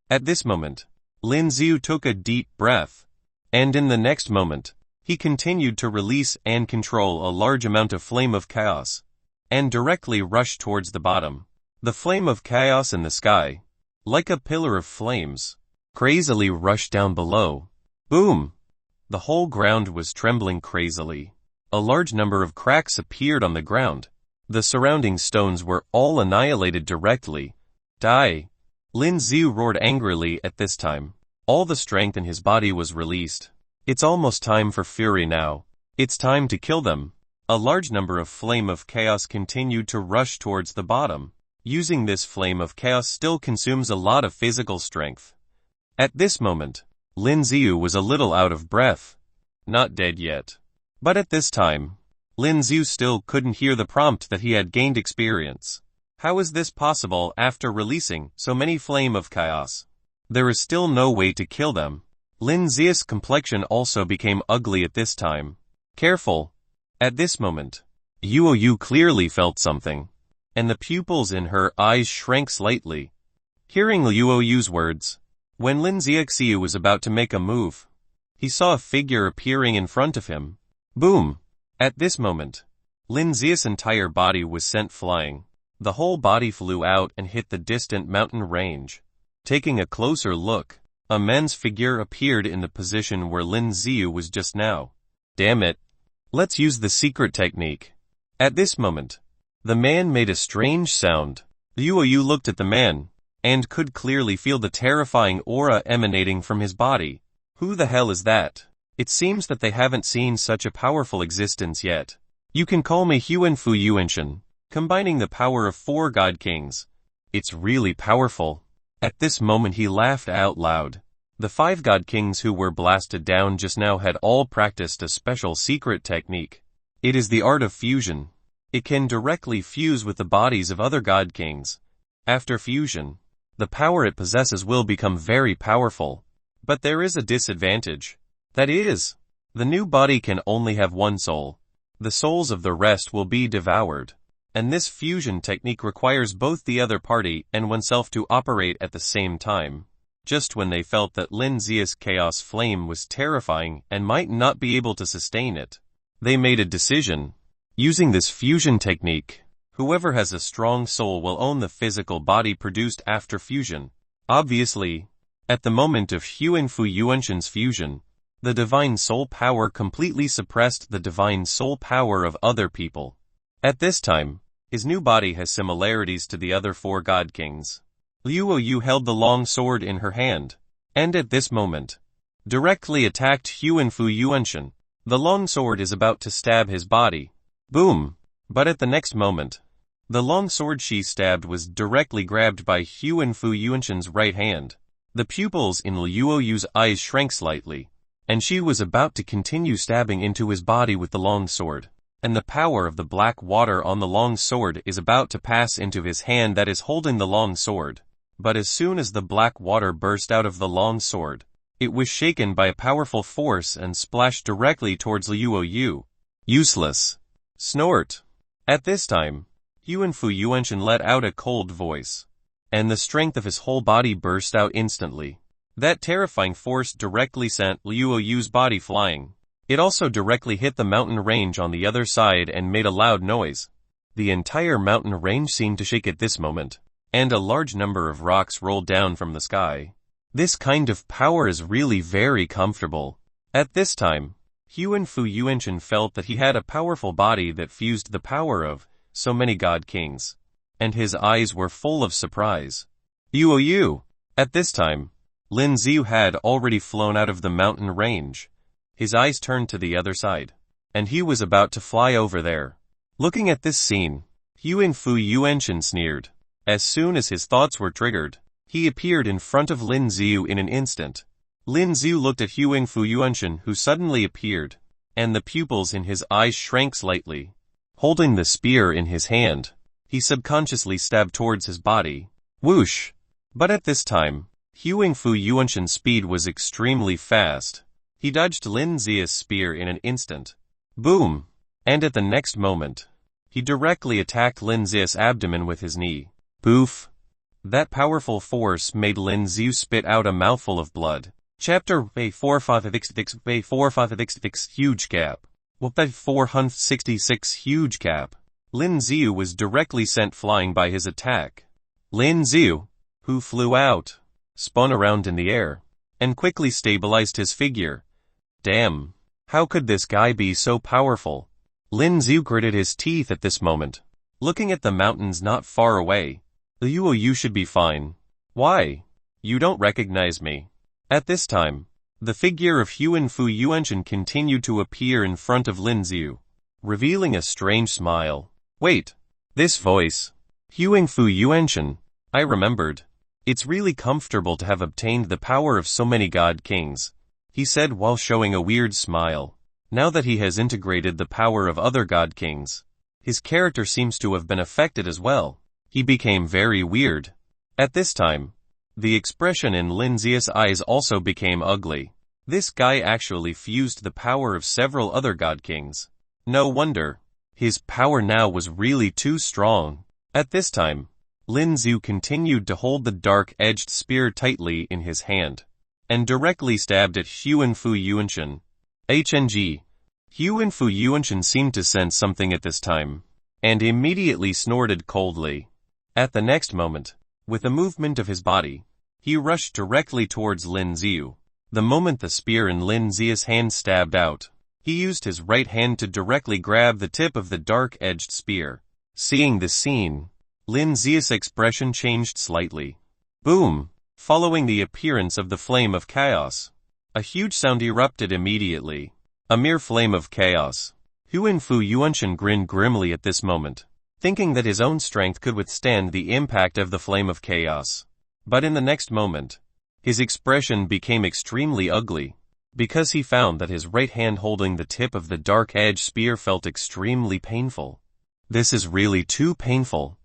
Speaker 1: At this moment, Lin Xiu took a deep breath, and in the next moment, he continued to release and control a large amount of flame of chaos, and directly rushed towards the bottom. The flame of chaos in the sky, like a pillar of flames, crazily rushed down below. Boom! The whole ground was trembling crazily. A large number of cracks appeared on the ground. The surrounding stones were all annihilated directly. Die! Lin Xiu roared angrily at this time. All the strength in his body was released. It's almost time for fury now. It's time to kill them. A large number of flame of chaos continued to rush towards the bottom. Using this flame of chaos still consumes a lot of physical strength. At this moment, Lin Xiu was a little out of breath. Not dead yet. But at this time, Lin Xiu still couldn't hear the prompt that he had gained experience. How is this possible after releasing so many flame of chaos? There is still no way to kill them. Lin Xiu's complexion also became ugly at this time. Careful. At this moment, Yuoyu clearly felt something, and the pupils in her eyes shrank slightly. Hearing Yuoyu's words, when Lin Xiu was about to make a move, he saw a figure appearing in front of him. Boom! At this moment, Lin Xiu's entire body was sent flying. The whole body flew out and hit the distant mountain range. Taking a closer look, a man's figure appeared in the position where Lin Xiu was just now. Damn it! Let's use the secret technique. At this moment, the man made a strange sound. Yuoyu looked at the man, and could clearly feel the terrifying aura emanating from his body. Who the hell is that? It seems that they haven't seen such a powerful existence yet. You can call me Huan Fu Yuanshan, combining the power of 4 God Kings. It's really powerful. At this moment he laughed out loud. The 5 God Kings who were blasted down just now had all practiced a special secret technique. It is the art of fusion. It can directly fuse with the bodies of other God Kings. After fusion, the power it possesses will become very powerful. But there is a disadvantage. That is, the new body can only have one soul. The souls of the rest will be devoured. And this fusion technique requires both the other party and oneself to operate at the same time. Just when they felt that Lin Xiu's chaos flame was terrifying and might not be able to sustain it, they made a decision. Using this fusion technique, whoever has a strong soul will own the physical body produced after fusion. Obviously, at the moment of Huan Fu Yuanshan's fusion, the divine soul power completely suppressed the divine soul power of other people. At this time, his new body has similarities to the other 4 God Kings. Yuoyu held the long sword in her hand, and at this moment, directly attacked Huan Fu Yuanshan. The long sword is about to stab his body. Boom! But at the next moment, the long sword she stabbed was directly grabbed by Huan Fu Yuanshan's right hand. The pupils in Yuoyu's eyes shrank slightly, and she was about to continue stabbing into his body with the long sword. And the power of the black water on the long sword is about to pass into his hand that is holding the long sword. But as soon as the black water burst out of the long sword, it was shaken by a powerful force and splashed directly towards Yuoyu. Useless. Snort. At this time, Huan Fu Yuanshan let out a cold voice, and the strength of his whole body burst out instantly. That terrifying force directly sent Yuoyu's body flying. It also directly hit the mountain range on the other side and made a loud noise. The entire mountain range seemed to shake at this moment, and a large number of rocks rolled down from the sky. This kind of power is really very comfortable. At this time, Huan Fu Yuanshan felt that he had a powerful body that fused the power of so many God Kings, and his eyes were full of surprise. Yuoyu! At this time, Lin Xiu had already flown out of the mountain range. His eyes turned to the other side, and he was about to fly over there. Looking at this scene, Huan Fu Yuanshan sneered. As soon as his thoughts were triggered, He appeared in front of Lin Xiu in an instant. Lin Xiu looked at Huang Fu Yuanchen, who suddenly appeared, and the pupils in his eyes shrank slightly. Holding the spear in his hand, he subconsciously stabbed towards his body. Whoosh! But at this time, Huang Fu Yuanchen's speed was extremely fast. He dodged Lin Xiu's spear in an instant. Boom! And at the next moment, he directly attacked Lin Xiu's abdomen with his knee. Poof! That powerful force made Lin Xiu spit out a mouthful of blood. Chapter 456 Huge Gap. What the 466 Huge Gap? Lin Xiu was directly sent flying by his attack. Lin Xiu, who flew out, spun around in the air, and quickly stabilized his figure. Damn! How could this guy be so powerful? Lin Xiu gritted his teeth at this moment. Looking at the mountains not far away, you should be fine. Why? You don't recognize me. At this time, the figure of Huang Fu Yuanchen continued to appear in front of Lin Xiu, revealing a strange smile. Wait, this voice. Huang Fu Yuanchen, I remembered. It's really comfortable to have obtained the power of so many god kings, he said while showing a weird smile. Now that he has integrated the power of other god kings, his character seems to have been affected as well. He became very weird. At this time, the expression in Lin Xiu's eyes also became ugly. This guy actually fused the power of several other god kings. No wonder. His power now was really too strong. At this time, Lin Xiu continued to hold the dark-edged spear tightly in his hand, and directly stabbed at Huang Fu Yuanchen. HNG. Huang Fu Yuanchen seemed to sense something at this time, and immediately snorted coldly. At the next moment, with a movement of his body, he rushed directly towards Lin Xiu. The moment the spear in Lin Xiu's hand stabbed out, he used his right hand to directly grab the tip of the dark-edged spear. Seeing this scene, Lin Xiu's expression changed slightly. Boom! Following the appearance of the flame of chaos, a huge sound erupted immediately. A mere flame of chaos. Huang Fu Yuanchen grinned grimly at this moment, thinking that his own strength could withstand the impact of the flame of chaos. But in the next moment, his expression became extremely ugly, because he found that his right hand holding the tip of the dark-edged spear felt extremely painful. This is really too painful.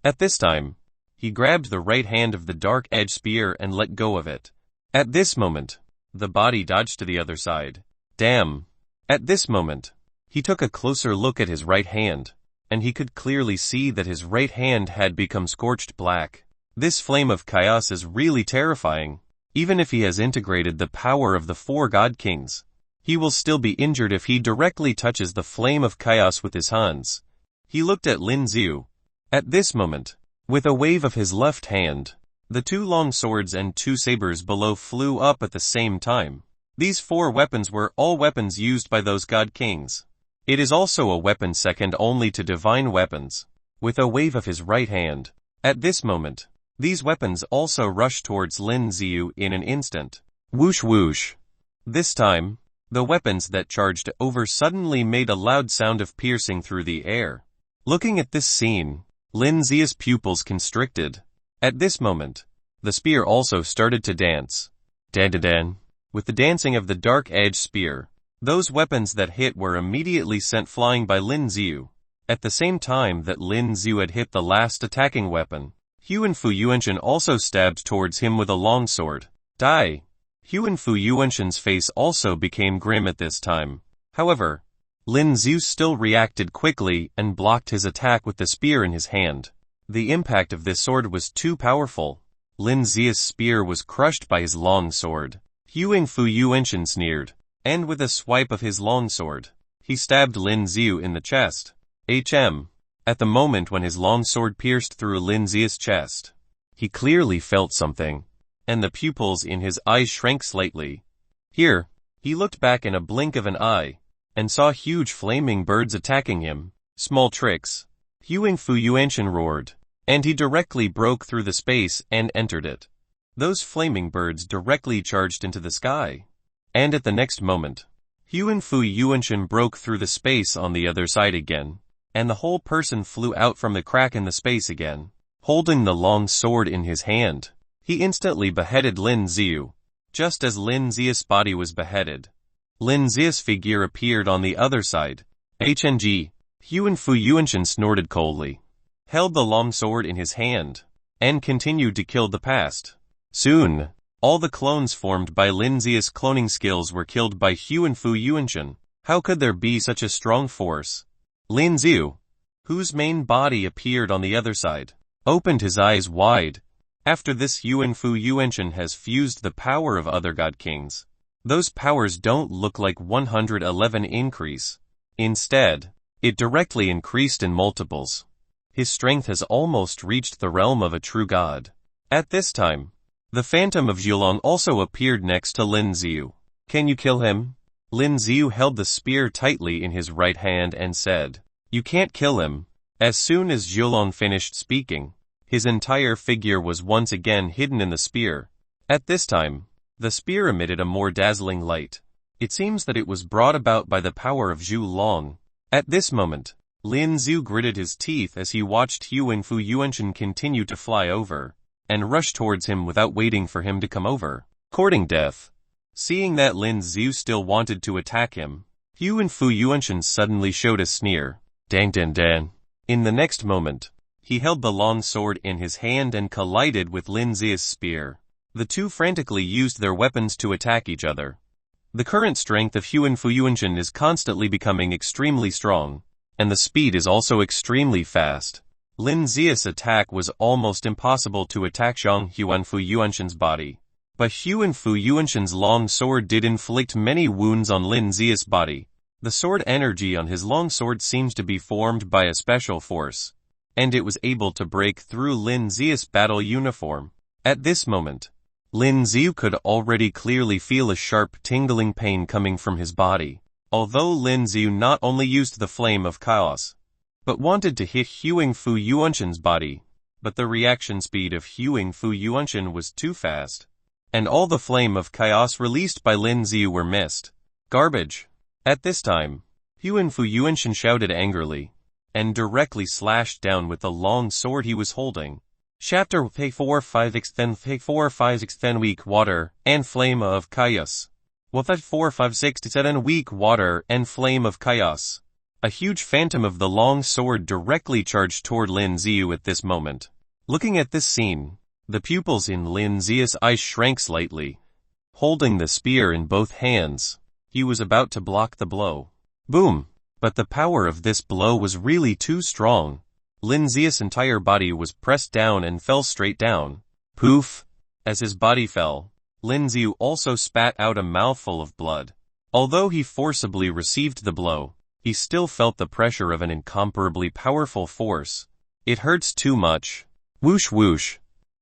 Speaker 1: At this time, he grabbed the right hand of the dark-edged spear and let go of it. At this moment, the body dodged to the other side. Damn! At this moment, he took a closer look at his right hand, and he could clearly see that his right hand had become scorched black. This flame of chaos is really terrifying. Even if he has integrated the power of the 4 god kings, he will still be injured if he directly touches the flame of chaos with his hands. He looked at Lin Xiu. At this moment, with a wave of his left hand, the 2 long swords and 2 sabers below flew up at the same time. These 4 weapons were all weapons used by those god kings. It is also a weapon second only to divine weapons. With a wave of his right hand, at this moment, these weapons also rushed towards Lin Xiu in an instant. Whoosh whoosh. This time, the weapons that charged over suddenly made a loud sound of piercing through the air. Looking at this scene, Lin Xiu's pupils constricted. At this moment, the spear also started to dance. Dan-dan-dan. With the dancing of the dark-edged spear, those weapons that hit were immediately sent flying by Lin Xiu. At the same time that Lin Xiu had hit the last attacking weapon, Huang Fu Yuanchen also stabbed towards him with a long sword. Die! Huang Fu Yuanchen's face also became grim at this time. However, Lin Xiu still reacted quickly and blocked his attack with the spear in his hand. The impact of this sword was too powerful. Lin Xiu's spear was crushed by his long sword. Huang Fu Yuanchen sneered, and with a swipe of his long sword, he stabbed Lin Xiu in the chest. At the moment when his long sword pierced through Lin Xiu's chest, he clearly felt something, and the pupils in his eyes shrank slightly. Here, he looked back in a blink of an eye, and saw huge flaming birds attacking him. Small tricks. Huang Fu Yuanchen roared, and he directly broke through the space and entered it. Those flaming birds directly charged into the sky. And at the next moment, Huang Fu Yuanchen broke through the space on the other side again, and the whole person flew out from the crack in the space again. Holding the long sword in his hand, He instantly beheaded Lin Ziyu. Just as Lin Ziyu's body was beheaded, Lin Ziyu's figure appeared on the other side. HNG. Huan Fu Yuanshan snorted coldly, held the long sword in his hand, and continued to kill the past. Soon, all the clones formed by Lin Ziyu's cloning skills were killed by Huan Fu Yuanshan. How could there be such a strong force? Lin Ziyu, whose main body appeared on the other side, opened his eyes wide. After this, Huan Fu Yuanshan has fused the power of other god kings. Those powers don't look like 111 increase. Instead, it directly increased in multiples. His strength has almost reached the realm of a true god. At this time, the Phantom of Zhulong also appeared next to Lin Ziyu. Can you kill him? Lin Ziyu held the spear tightly in his right hand and said, You can't kill him. As soon as Zhulong finished speaking, his entire figure was once again hidden in the spear. At this time, the spear emitted a more dazzling light. It seems that it was brought about by the power of Zhulong. At this moment, Lin Ziyu gritted his teeth as he watched Huan Fu Yuanshan continue to fly over, and rush towards him without waiting for him to come over, courting death. Seeing that Lin Ziyu still wanted to attack him, Huan Fu Yuanshan suddenly showed a sneer. Dang dan dan. In the next moment, he held the long sword in his hand and collided with Lin Ziyu's spear. The two frantically used their weapons to attack each other. The current strength of Huan Fu Yuanshan is constantly becoming extremely strong, and the speed is also extremely fast. Lin Ziyu's attack was almost impossible to attack Huan Fu Yuanshan's body. But Huan Fu Yuanshan's long sword did inflict many wounds on Lin Ziyu's body. The sword energy on his long sword seems to be formed by a special force, and it was able to break through Lin Ziyu's battle uniform. At this moment, Lin Ziyu could already clearly feel a sharp tingling pain coming from his body. Although Lin Ziyu not only used the flame of chaos, but wanted to hit Huan Fu Yuanshan's body, but the reaction speed of Huan Fu Yuanshan was too fast, and all the flame of chaos released by Lin Ziyu were missed. Garbage. At this time, Huan Fu Yuanshan shouted angrily, and directly slashed down with the long sword he was holding. Chapter 4-5 Extend 4-5 Extend Weak Water and Flame of Chaos. What 4-5-6-7 Weak Water and Flame of Chaos. A huge phantom of the long sword directly charged toward Lin Ziyu at this moment. Looking at this scene, the pupils in Lin Ziyu's eyes shrank slightly. Holding the spear in both hands, he was about to block the blow. Boom! But the power of this blow was really too strong. Lin Ziyu's entire body was pressed down and fell straight down. Poof! As his body fell, Lin Ziyu also spat out a mouthful of blood. Although he forcibly received the blow, he still felt the pressure of an incomparably powerful force. It hurts too much. Whoosh whoosh.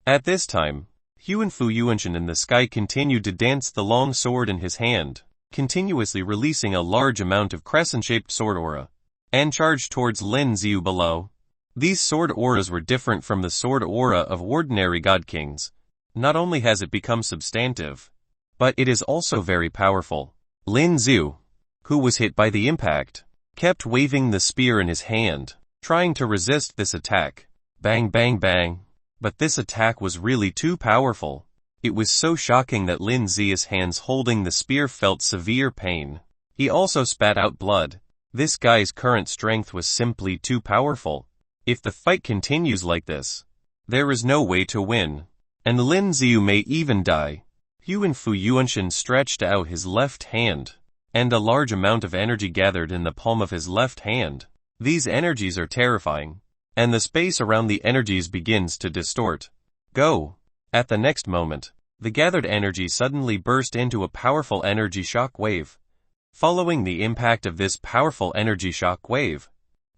Speaker 1: At this time, Huan Fu Yuanshan in the sky continued to dance the long sword in his hand, continuously releasing a large amount of crescent-shaped sword aura, and charged towards Lin Ziyu below. These sword auras were different from the sword aura of ordinary god kings. Not only has it become substantive, but it is also very powerful. Lin Ziyu, who was hit by the impact, kept waving the spear in his hand, trying to resist this attack. Bang bang bang. But this attack was really too powerful. It was so shocking that Lin Ziyu's hands holding the spear felt severe pain. He also spat out blood. This guy's current strength was simply too powerful. If the fight continues like this, there is no way to win, and Lin Ziyu may even die. Huan Fu Yuanshan stretched out his left hand, and a large amount of energy gathered in the palm of his left hand. These energies are terrifying, and the space around the energies begins to distort. Go! At the next moment, the gathered energy suddenly burst into a powerful energy shock wave. Following the impact of this powerful energy shock wave,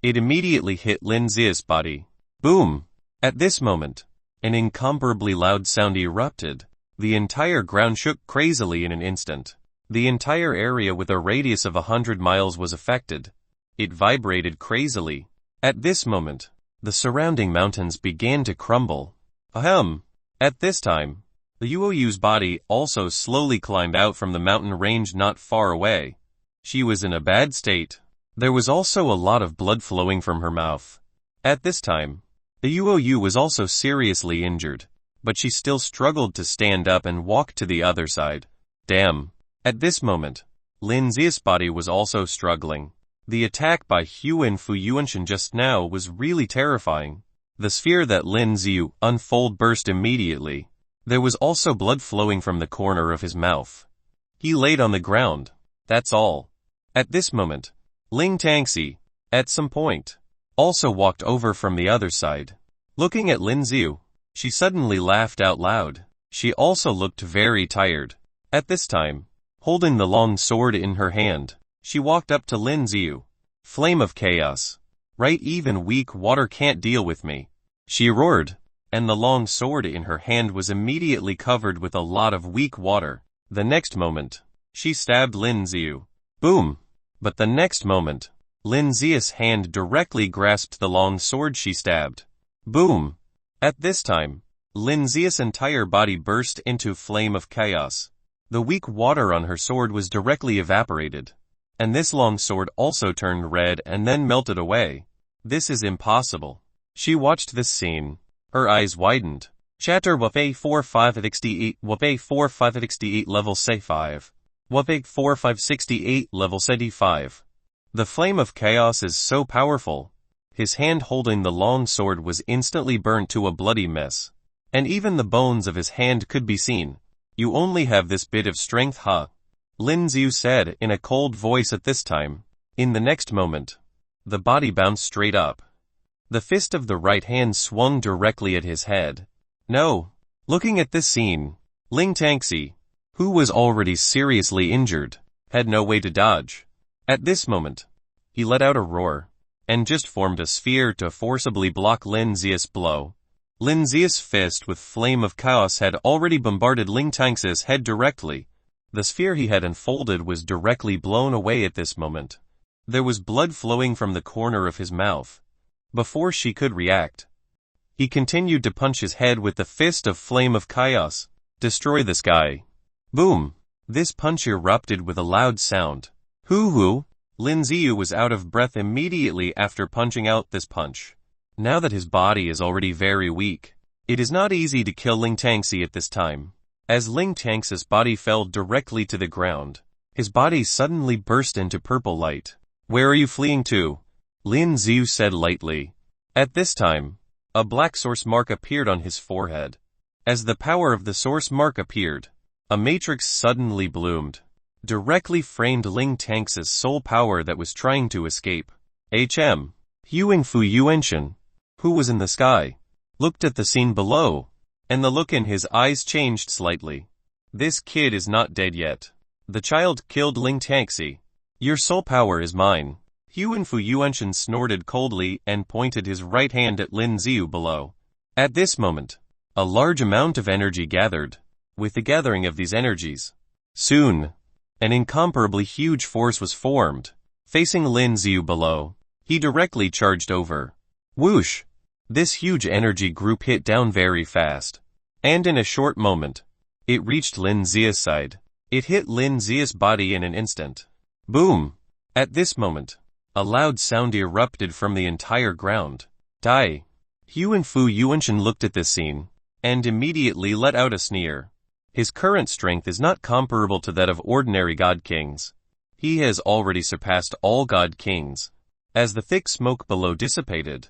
Speaker 1: it immediately hit Lin Ziyu's body. Boom! At this moment, an incomparably loud sound erupted. The entire ground shook crazily in an instant. The entire area with a radius of 100 miles was affected. It vibrated crazily. At this moment, the surrounding mountains began to crumble. Ahem! At this time, the Yuoyu's body also slowly climbed out from the mountain range not far away. She was in a bad state. There was also a lot of blood flowing from her mouth. At this time, the Yuoyu was also seriously injured. but she still struggled to stand up and walk to the other side. Damn. At this moment, Lin Zia's body was also struggling. The attack by Huan Fu Yuanshan just now was really terrifying. The sphere that Lin Ziu unfold burst immediately. There was also blood flowing from the corner of his mouth. He laid on the ground. That's all. At this moment, Ling Tangxi, at some point, also walked over from the other side. Looking at Lin Ziu, she suddenly laughed out loud. She also looked very tired. At this time, holding the long sword in her hand, she walked up to Lin Ziu. Flame of chaos. Right, even weak water can't deal with me. She roared, and the long sword in her hand was immediately covered with a lot of weak water. The next moment, she stabbed Lin Ziu. Boom! But the next moment, Lin Zia's hand directly grasped the long sword she stabbed. Boom! At this time, Lin Zia's entire body burst into flame of chaos. The weak water on her sword was directly evaporated. And this long sword also turned red and then melted away. This is impossible. She watched this scene. Her eyes widened. Chatter Wafei 4568 Wafei 4568 level say 5. Wafei 4568 level 75. The flame of chaos is so powerful. His hand holding the long sword was instantly burnt to a bloody mess. And even the bones of his hand could be seen. You only have this bit of strength, huh? Lin Ziu said in a cold voice at this time. In the next moment, the body bounced straight up. The fist of the right hand swung directly at his head. No. Looking at this scene, Ling Tangxi, who was already seriously injured, had no way to dodge. At this moment, he let out a roar, and just formed a sphere to forcibly block Lin Zia's blow. Lin Zia's fist with flame of chaos had already bombarded Ling Tangxi's head directly. The sphere he had unfolded was directly blown away at this moment. There was blood flowing from the corner of his mouth. Before she could react, he continued to punch his head with the fist of flame of chaos. Destroy this guy. Boom! This punch erupted with a loud sound. Hoo-hoo! Lin Ziu was out of breath immediately after punching out this punch. Now that his body is already very weak, it is not easy to kill Ling Tangxi at this time. As Ling Tangxi's body fell directly to the ground, his body suddenly burst into purple light. Where are you fleeing to? Lin Ziu said lightly. At this time, a black source mark appeared on his forehead. As the power of the source mark appeared, a matrix suddenly bloomed, directly framed Ling Tangxi's soul power that was trying to escape. Huan Fu Yuanshan, who was in the sky, looked at the scene below, and the look in his eyes changed slightly. This kid is not dead yet. The child killed Ling Tangxi. Your soul power is mine. Huan Fu Yuanshan snorted coldly and pointed his right hand at Lin Ziu below. At this moment, a large amount of energy gathered. With the gathering of these energies, soon, an incomparably huge force was formed. Facing Lin Ziu below, he directly charged over. Whoosh! This huge energy group hit down very fast. And in a short moment, it reached Lin Zia's side. It hit Lin Zia's body in an instant. Boom! At this moment, a loud sound erupted from the entire ground. Die! Huan Fu Yuanshan looked at this scene, and immediately let out a sneer. His current strength is not comparable to that of ordinary god kings. He has already surpassed all god kings. As the thick smoke below dissipated,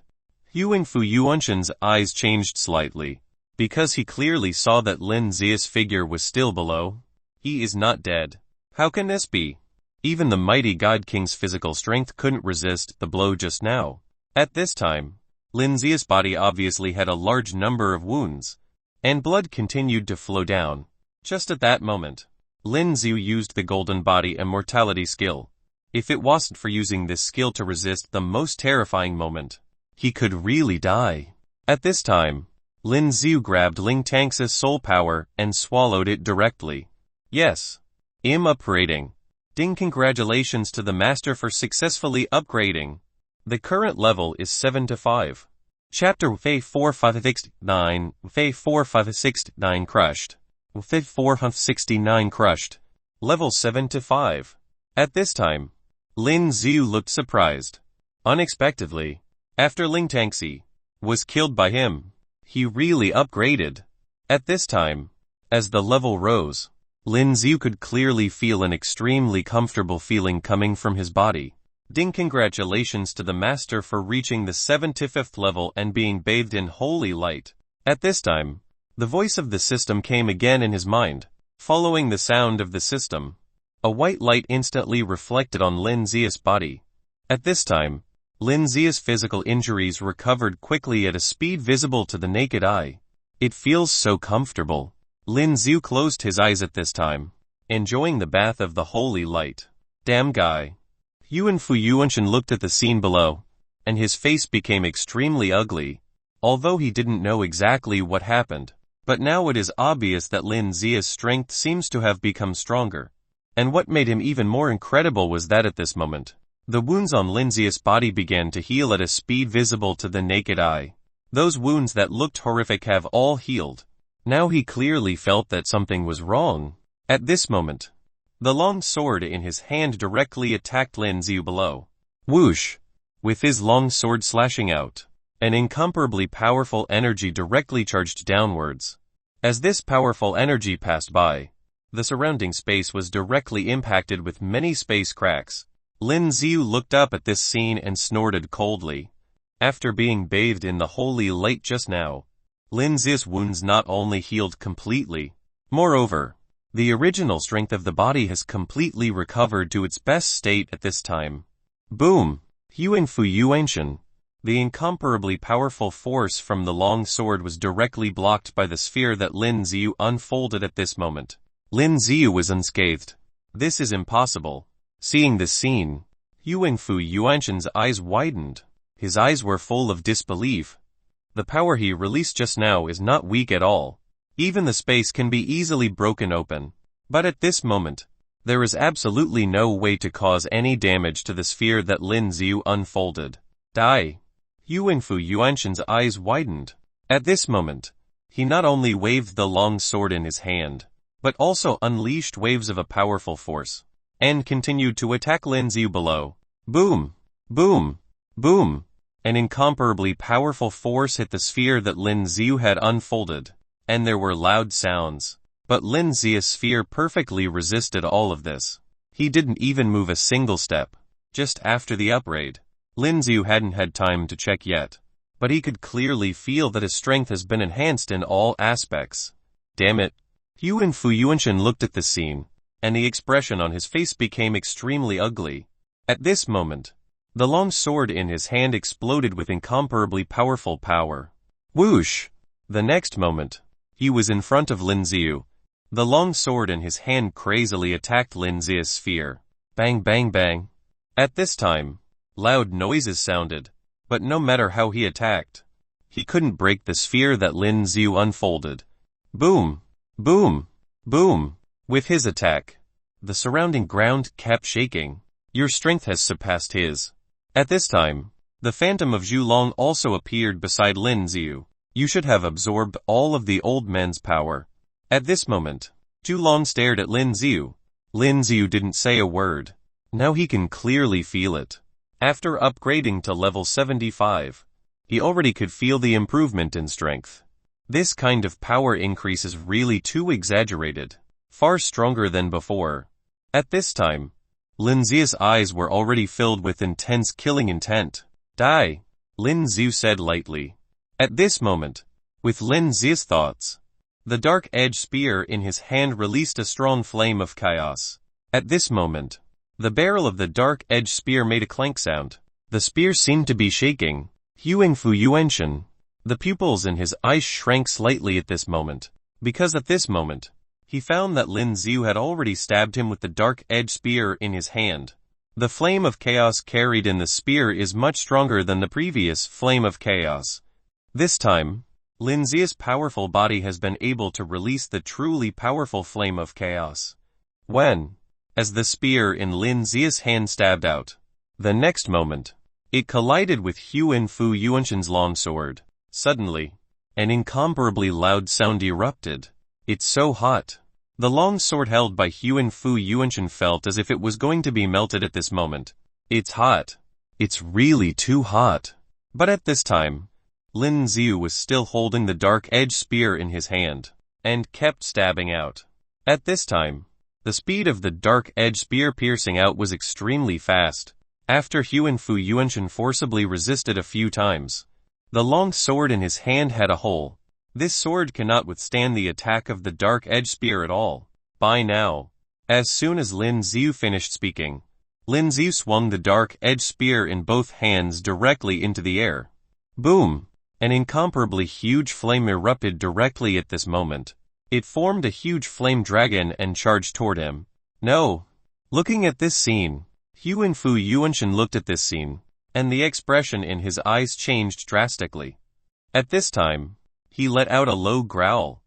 Speaker 1: Huan Fu Yuanshan's eyes changed slightly, because he clearly saw that Lin Zia's figure was still below. He is not dead. How can this be? Even the mighty god king's physical strength couldn't resist the blow just now. At this time, Lin Zia's body obviously had a large number of wounds, and blood continued to flow down. Just at that moment, Lin Ziu used the golden body immortality skill. If it wasn't for using this skill to resist the most terrifying moment, he could really die. At this time, Lin Ziu grabbed Ling Tangxi's soul power and swallowed it directly. Yes. Upgrading. Ding, congratulations to the master for successfully upgrading. The current level is 7 to 5. Chapter Fei 4569 Fei 4569 crushed. Fei 469 crushed. Level 7 to 5. At this time, Lin Ziu looked surprised. Unexpectedly, after Ling Tangxi was killed by him, he really upgraded. At this time, as the level rose, Lin Xiu could clearly feel an extremely comfortable feeling coming from his body. Ding! Congratulations to the master for reaching the 75th level and being bathed in holy light. At this time, the voice of the system came again in his mind. Following the sound of the system, a white light instantly reflected on Lin Xiu's body. At this time, Lin Xiu's physical injuries recovered quickly at a speed visible to the naked eye. It feels so comfortable. Lin Xiu closed his eyes at this time, enjoying the bath of the holy light. Damn guy. Yuan Fu Yuanshan looked at the scene below, and his face became extremely ugly, although he didn't know exactly what happened. But now it is obvious that Lin Xiu's strength seems to have become stronger. And what made him even more incredible was that at this moment, the wounds on Lin Xiu's body began to heal at a speed visible to the naked eye. Those wounds that looked horrific have all healed. Now he clearly felt that something was wrong. At this moment, the long sword in his hand directly attacked Lin Xiu below. Whoosh! With his long sword slashing out, an incomparably powerful energy directly charged downwards. As this powerful energy passed by, the surrounding space was directly impacted with many space cracks. Lin Xiu looked up at this scene and snorted coldly. After being bathed in the holy light just now, Lin Xiu's wounds not only healed completely, moreover, the original strength of the body has completely recovered to its best state at this time. Boom! Yuan Fu Yuanshan. The incomparably powerful force from the long sword was directly blocked by the sphere that Lin Xiu unfolded at this moment. Lin Xiu was unscathed. This is impossible. Seeing this scene, Yuan Fu Yuanshan's eyes widened. His eyes were full of disbelief. The power he released just now is not weak at all. Even the space can be easily broken open. But at this moment, there is absolutely no way to cause any damage to the sphere that Lin Xiu unfolded. Die! Yuan Fu Yuanshan's eyes widened. At this moment, he not only waved the long sword in his hand, but also unleashed waves of a powerful force, and continued to attack Lin Xiu below. Boom! Boom! Boom! An incomparably powerful force hit the sphere that Lin Xiu had unfolded, and there were loud sounds. But Lin Xiu's sphere perfectly resisted all of this. He didn't even move a single step. Just after the upgrade, Lin Xiu hadn't had time to check yet, but he could clearly feel that his strength has been enhanced in all aspects. Damn it! Yuan Fu Yuanshan looked at the scene, and the expression on his face became extremely ugly. At this moment, the long sword in his hand exploded with incomparably powerful power. Whoosh! The next moment, he was in front of Lin Xiu. The long sword in his hand crazily attacked Lin Xiu's sphere. Bang bang bang. At this time, loud noises sounded, but no matter how he attacked, he couldn't break the sphere that Lin Xiu unfolded. Boom! Boom! Boom! With his attack, the surrounding ground kept shaking. Your strength has surpassed his. At this time, the phantom of Zhulong also appeared beside Lin Xiu. You should have absorbed all of the old man's power. At this moment, Zhulong stared at Lin Xiu. Lin Xiu didn't say a word. Now he can clearly feel it. After upgrading to level 75, he already could feel the improvement in strength. This kind of power increase is really too exaggerated, far stronger than before. At this time, Lin Xiu's eyes were already filled with intense killing intent. Die! Lin Xiu said lightly. At this moment, with Lin Xiu's thoughts, the dark edge spear in his hand released a strong flame of chaos. At this moment, the barrel of the dark edge spear made a clank sound. The spear seemed to be shaking. Yuan Fu Yuanshan. The pupils in his eyes shrank slightly at this moment, because at this moment, he found that Lin Xiu had already stabbed him with the dark edge spear in his hand. The flame of chaos carried in the spear is much stronger than the previous flame of chaos. This time, Lin Xiu's powerful body has been able to release the truly powerful flame of chaos. When, as the spear in Lin Xiu's hand stabbed out, the next moment, it collided with Yuan Fu Yuanshan's long sword. Suddenly, an incomparably loud sound erupted. It's so hot. The long sword held by Yuan Fu Yuanshan felt as if it was going to be melted at this moment. It's hot. It's really too hot. But at this time, Lin Xiu was still holding the dark edge spear in his hand. and kept stabbing out. At this time, the speed of the dark edge spear piercing out was extremely fast. After Huan Fu Yuanshan forcibly resisted a few times, the long sword in his hand had a hole. This sword cannot withstand the attack of the dark edge spear at all. By now, as soon as Lin Xiu finished speaking, Lin Xiu swung the dark edge spear in both hands directly into the air. Boom! An incomparably huge flame erupted directly at this moment. It formed a huge flame dragon and charged toward him. No! Looking at this scene, Huan Fu Yuanshan looked at this scene, and the expression in his eyes changed drastically. At this time, he let out a low growl.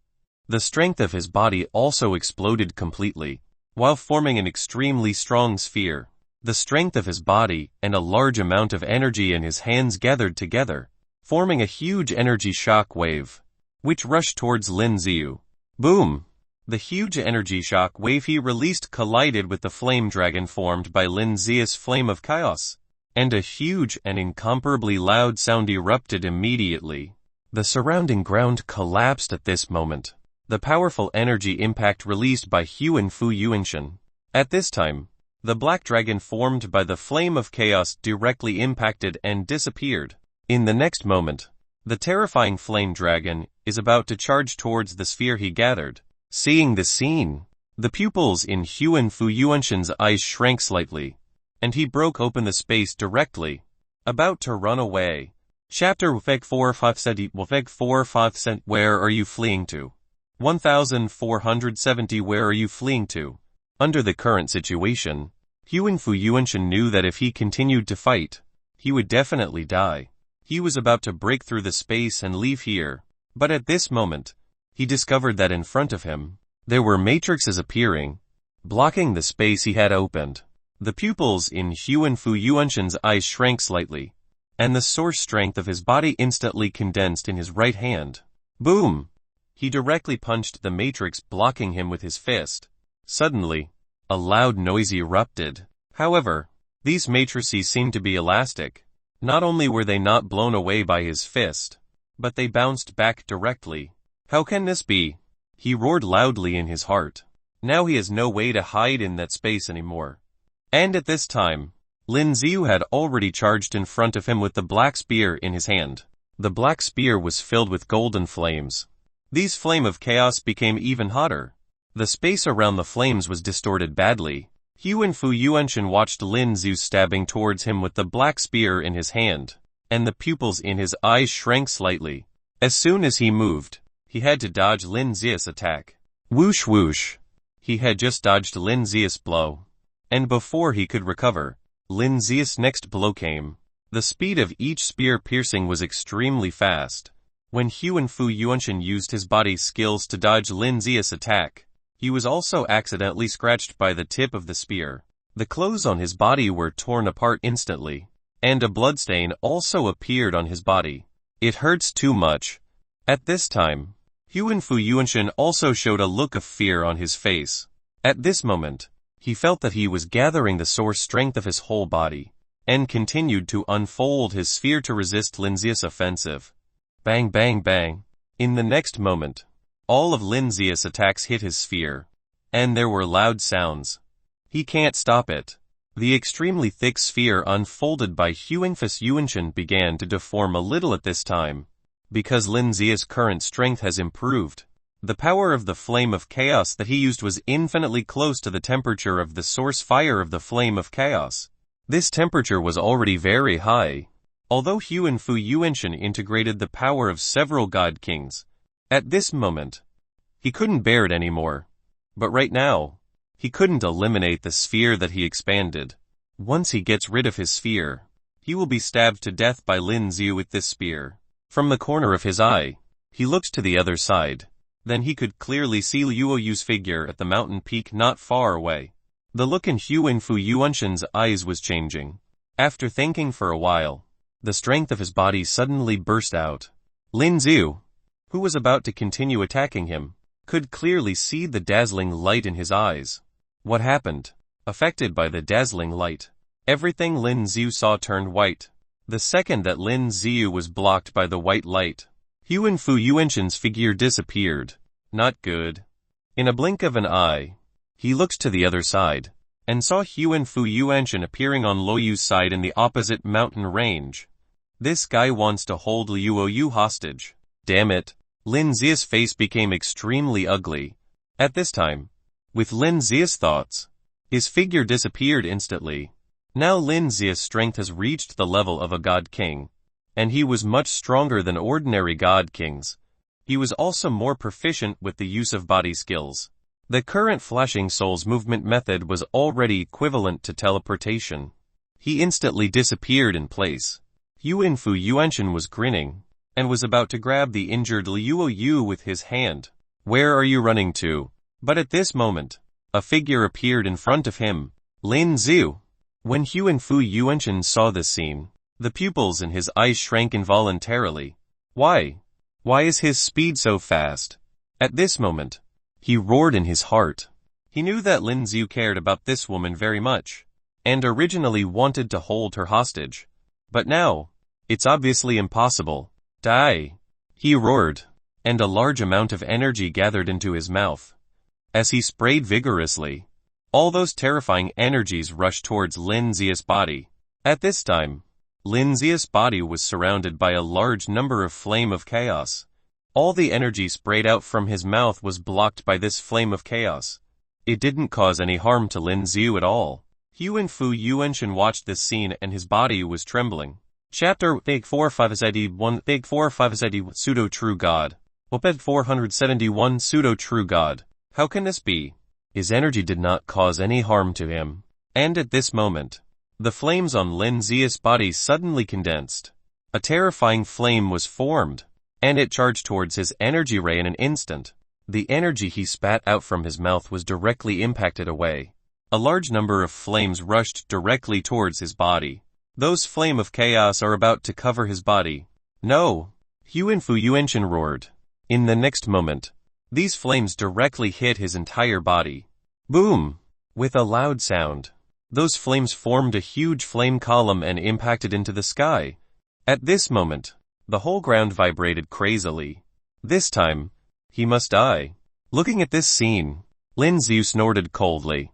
Speaker 1: The strength of his body also exploded completely, while forming an extremely strong sphere. The strength of his body and a large amount of energy in his hands gathered together, forming a huge energy shock wave, which rushed towards Lin Xiu. Boom! The huge energy shock wave he released collided with the flame dragon formed by Lin Xiu's flame of chaos, and a huge and incomparably loud sound erupted immediately. The surrounding ground collapsed at this moment. The powerful energy impact released by Huan Fu Yuanshan. At this time, the black dragon formed by the flame of chaos directly impacted and disappeared. In the next moment, the terrifying flame dragon is about to charge towards the sphere he gathered. Seeing this scene, the pupils in Huan Fu Yuanshan's eyes shrank slightly, and he broke open the space directly, about to run away. Chapter Wfeg 457 Wfeg 457 Where are you fleeing to? 1470 Where are you fleeing to? Under the current situation, Huan Fu Yuanshan knew that if he continued to fight, he would definitely die. He was about to break through the space and leave here, but at this moment, he discovered that in front of him, there were matrices appearing, blocking the space he had opened. The pupils in Huan Fu Yuanshan's eyes shrank slightly, and the source strength of his body instantly condensed in his right hand. Boom! He directly punched the matrix blocking him with his fist. Suddenly, a loud noise erupted. However, these matrices seemed to be elastic. Not only were they not blown away by his fist, but they bounced back directly. How can this be? He roared loudly in his heart. Now he has no way to hide in that space anymore. And at this time, Lin Xiu had already charged in front of him with the black spear in his hand. The black spear was filled with golden flames. These flame of chaos became even hotter. The space around the flames was distorted badly. Huan Fu Yuanshan watched Lin Xiu stabbing towards him with the black spear in his hand, and the pupils in his eyes shrank slightly. As soon as he moved, he had to dodge Lin Xiu's attack. Whoosh whoosh. He had just dodged Lin Xiu's blow. And before he could recover, Lin Xiu's next blow came. The speed of each spear piercing was extremely fast. When Huan Fu Yuanshan used his body's skills to dodge Lin Xiu's attack, he was also accidentally scratched by the tip of the spear. The clothes on his body were torn apart instantly, and a bloodstain also appeared on his body. It hurts too much. At this time, Huan Fu Yuanshan also showed a look of fear on his face. At this moment, he felt that he was gathering the source strength of his whole body, and continued to unfold his sphere to resist Lin Xiu's offensive. Bang bang bang. In the next moment, all of Lin Xiu's attacks hit his sphere, and there were loud sounds. He can't stop it. The extremely thick sphere unfolded by Huan Fu Yuanshan began to deform a little at this time. Because Lin Xiu's current strength has improved, the power of the flame of chaos that he used was infinitely close to the temperature of the source fire of the flame of chaos. This temperature was already very high. Although Huan Fu Yuanshan integrated the power of several god kings, at this moment, he couldn't bear it anymore. But right now, he couldn't eliminate the sphere that he expanded. Once he gets rid of his sphere, he will be stabbed to death by Lin Xiu with this spear. From the corner of his eye, he looked to the other side. Then he could clearly see Liu Yu's figure at the mountain peak not far away. The look in Huan Fu Yuanshan's eyes was changing. After thinking for a while, the strength of his body suddenly burst out. Lin Xiu, who was about to continue attacking him, could clearly see the dazzling light in his eyes. What happened? Affected by the dazzling light, everything Lin Xiu saw turned white. The second that Lin Xiu was blocked by the white light, Huan Fu Yuanshan's figure disappeared. Not good. In a blink of an eye, he looked to the other side, and saw Huan Fu Yuanshan appearing on Luoyu's side in the opposite mountain range. This guy wants to hold Luoyu hostage. Damn it. Lin Zia's face became extremely ugly. At this time, with Lin Zia's thoughts, his figure disappeared instantly. Now Lin Zia's strength has reached the level of a god king, and he was much stronger than ordinary god kings. He was also more proficient with the use of body skills. The current flashing soul's movement method was already equivalent to teleportation. He instantly disappeared in place. Huan Fu Yuanshan was grinning, and was about to grab the injured Luoyu with his hand. Where are you running to? But at this moment, a figure appeared in front of him. Lin Ziu. When Huan Fu Yuanshan saw this scene, the pupils in his eyes shrank involuntarily. Why? Why is his speed so fast? At this moment, he roared in his heart. He knew that Lin Ziu cared about this woman very much, and originally wanted to hold her hostage. But now, it's obviously impossible. Die! He roared, and a large amount of energy gathered into his mouth. As he sprayed vigorously, all those terrifying energies rushed towards Lin Zia's body. At this time, Lin Zia's body was surrounded by a large number of flame of chaos. All the energy sprayed out from his mouth was blocked by this flame of chaos. It didn't cause any harm to Lin Ziu at all. Huan Fu Yuanshan watched this scene and his body was trembling. Chapter Big 45 Big 45 Pseudo True God. Oped 471 Pseudo True God. How can this be? His energy did not cause any harm to him. And at this moment, the flames on Lin Zia's body suddenly condensed. A terrifying flame was formed, and it charged towards his energy ray in an instant. The energy he spat out from his mouth was directly impacted away. A large number of flames rushed directly towards his body. Those flame of chaos are about to cover his body. No! Huan Fu Yuanshan roared. In the next moment, these flames directly hit his entire body. Boom! With a loud sound, those flames formed a huge flame column and impacted into the sky. At this moment, the whole ground vibrated crazily. This time, he must die. Looking at this scene, Lin Ziu snorted coldly.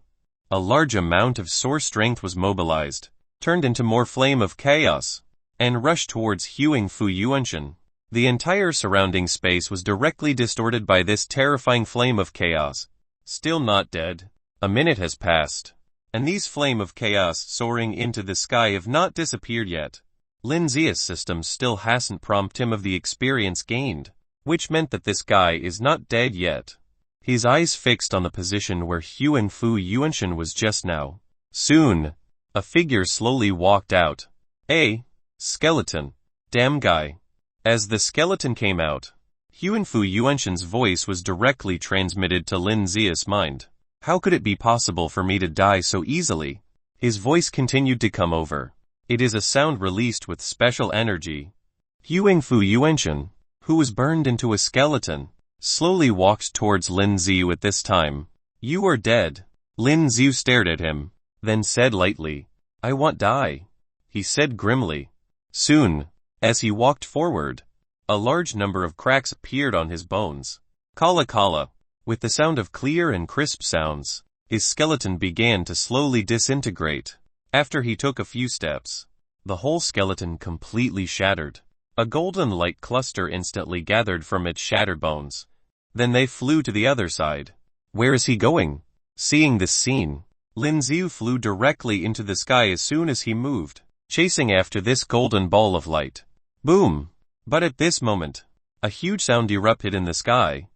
Speaker 1: A large amount of source strength was mobilized, turned into more flame of chaos, and rushed towards Huan Fu Yuanshan. The entire surrounding space was directly distorted by this terrifying flame of chaos. Still not dead. A minute has passed, and these flame of chaos soaring into the sky have not disappeared yet. Lin Zia's system still hasn't prompted him of the experience gained, which meant that this guy is not dead yet. His eyes fixed on the position where Huan Fu Yuanshan was just now. Soon, a figure slowly walked out. A skeleton. Damn guy. As the skeleton came out, Huan Fu Yuanshan's voice was directly transmitted to Lin Zia's mind. How could it be possible for me to die so easily? His voice continued to come over. It is a sound released with special energy. Huan Fu Yuanshan, who was burned into a skeleton, slowly walked towards Lin Ziu at this time. You are dead. Lin Ziu stared at him, then said lightly, I want die. He said grimly. Soon, as he walked forward, a large number of cracks appeared on his bones. Kala kala. With the sound of clear and crisp sounds, his skeleton began to slowly disintegrate. After he took a few steps, the whole skeleton completely shattered. A golden light cluster instantly gathered from its shattered bones. Then they flew to the other side. Where is he going? Seeing this scene, Lin Ziu flew directly into the sky as soon as he moved, chasing after this golden ball of light. Boom! But at this moment, a huge sound erupted in the sky.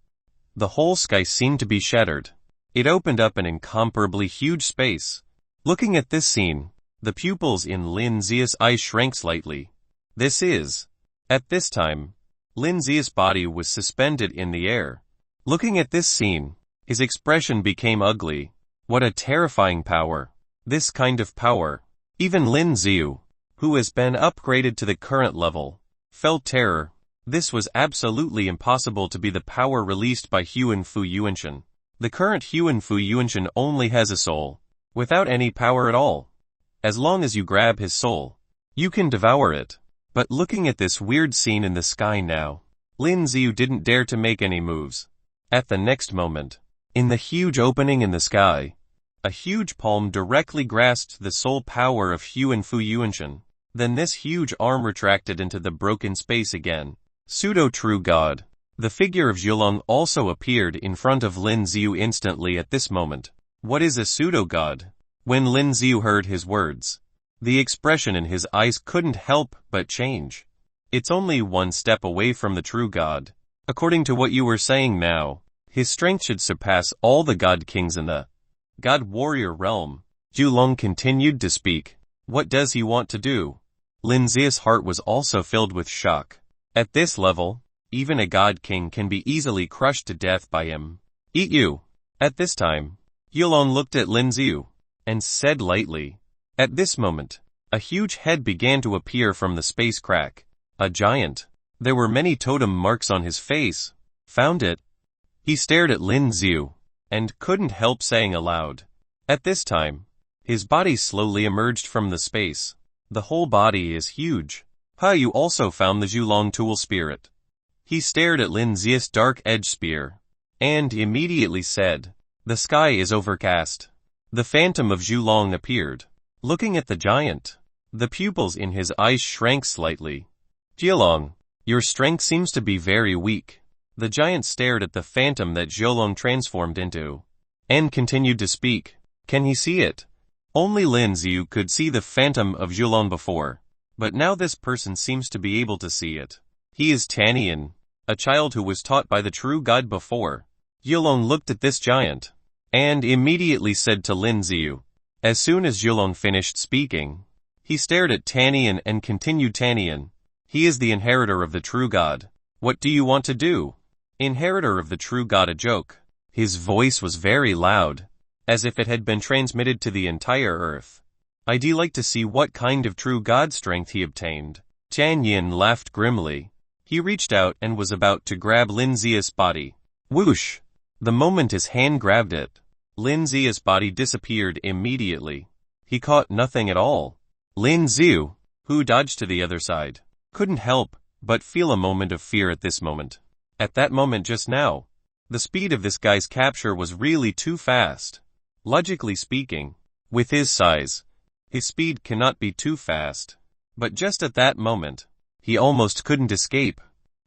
Speaker 1: The whole sky seemed to be shattered. It opened up an incomparably huge space. Looking at this scene, the pupils in Lin Zia's eyes shrank slightly. At this time, Lin Zia's body was suspended in the air. Looking at this scene, his expression became ugly. What a terrifying power. This kind of power. Even Lin Ziu, who has been upgraded to the current level, felt terror. This was absolutely impossible to be the power released by Huan Fu Yuanshan. The current Huan Fu Yuanshan only has a soul, without any power at all. As long as you grab his soul, you can devour it. But looking at this weird scene in the sky now, Lin Ziu didn't dare to make any moves. At the next moment, in the huge opening in the sky, a huge palm directly grasped the soul power of Huan Fu Yuanshan. Then this huge arm retracted into the broken space again. Pseudo-true god. The figure of Zhulong also appeared in front of Lin Xiu instantly at this moment. What is a pseudo-god? When Lin Xiu heard his words, the expression in his eyes couldn't help but change. It's only one step away from the true god. According to what you were saying now, his strength should surpass all the god kings in the god warrior realm. Zhulong continued to speak. What does he want to do? Lin Xiu's heart was also filled with shock. At this level, even a god king can be easily crushed to death by him. Eat you. At this time, Zhulong looked at Lin Xiu and said lightly. At this moment, a huge head began to appear from the space crack. A giant. There were many totem marks on his face. Found it. He stared at Lin Xiu and couldn't help saying aloud. At this time, his body slowly emerged from the space. The whole body is huge. You also found the Zhulong tool spirit. He stared at Lin Xiu's dark edge spear and immediately said, the sky is overcast. The phantom of Zhulong appeared. Looking at the giant, the pupils in his eyes shrank slightly. Zhulong, your strength seems to be very weak. The giant stared at the phantom that Zhulong transformed into and continued to speak. Can he see it? Only Lin Xiu could see the phantom of Zhulong before, but now this person seems to be able to see it. He is Tanian, a child who was taught by the true god before. Zhulong looked at this giant and immediately said to Lin Xiu. As soon as Zhulong finished speaking, he stared at Tanian and continued. Tanian, he is the inheritor of the true god. What do you want to do? Inheritor of the true god, a joke. His voice was very loud, as if it had been transmitted to the entire earth. I'd like to see what kind of true god strength he obtained. Tanian laughed grimly. He reached out and was about to grab Lin Xiu's body. Whoosh! The moment his hand grabbed it, Lin Xiu's body disappeared immediately. He caught nothing at all. Lin Xiu, who dodged to the other side, couldn't help but feel a moment of fear at this moment. At that moment just now, the speed of this guy's capture was really too fast. Logically speaking, with his size, his speed cannot be too fast. But just at that moment, he almost couldn't escape.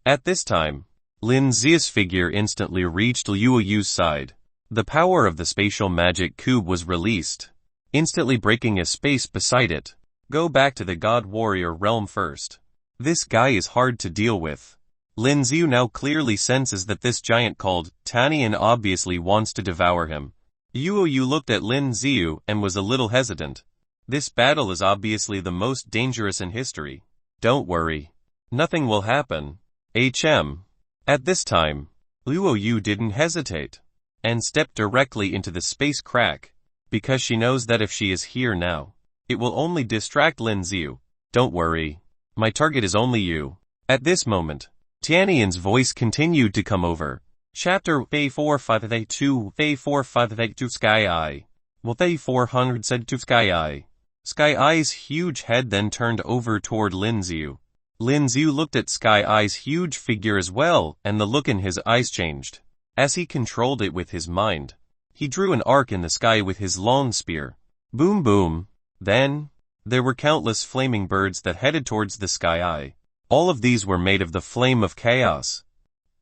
Speaker 1: At this time, Lin Xiu's figure instantly reached Liu Yu's side. The power of the spatial magic cube was released, instantly breaking a space beside it. Go back to the god warrior realm first. This guy is hard to deal with. Lin Xiu now clearly senses that this giant called Tanian obviously wants to devour him. Liu Yu looked at Lin Xiu and was a little hesitant. This battle is obviously the most dangerous in history. Don't worry. Nothing will happen. At this time, Liu Yu didn't hesitate and stepped directly into the space crack, because she knows that if she is here now, it will only distract Lin Xiu. Don't worry. My target is only you. At this moment, Tianian's voice continued to come over. Chapter A4582 Sky Eye. Well, A400 said to Sky Eye. Sky Eye's huge head then turned over toward Lin Xiu. Lin Xiu looked at Sky Eye's huge figure as well, and the look in his eyes changed. As he controlled it with his mind, he drew an arc in the sky with his long spear. Boom boom. Then, there were countless flaming birds that headed towards the Sky Eye. All of these were made of the flame of chaos.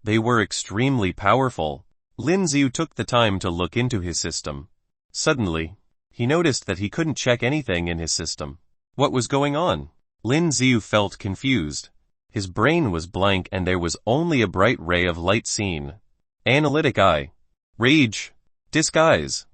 Speaker 1: They were extremely powerful. Lin Xiu took the time to look into his system. Suddenly, he noticed that he couldn't check anything in his system. What was going on? Lin Xiu felt confused. His brain was blank and there was only a bright ray of light seen. Analytic eye. Rage. Disguise.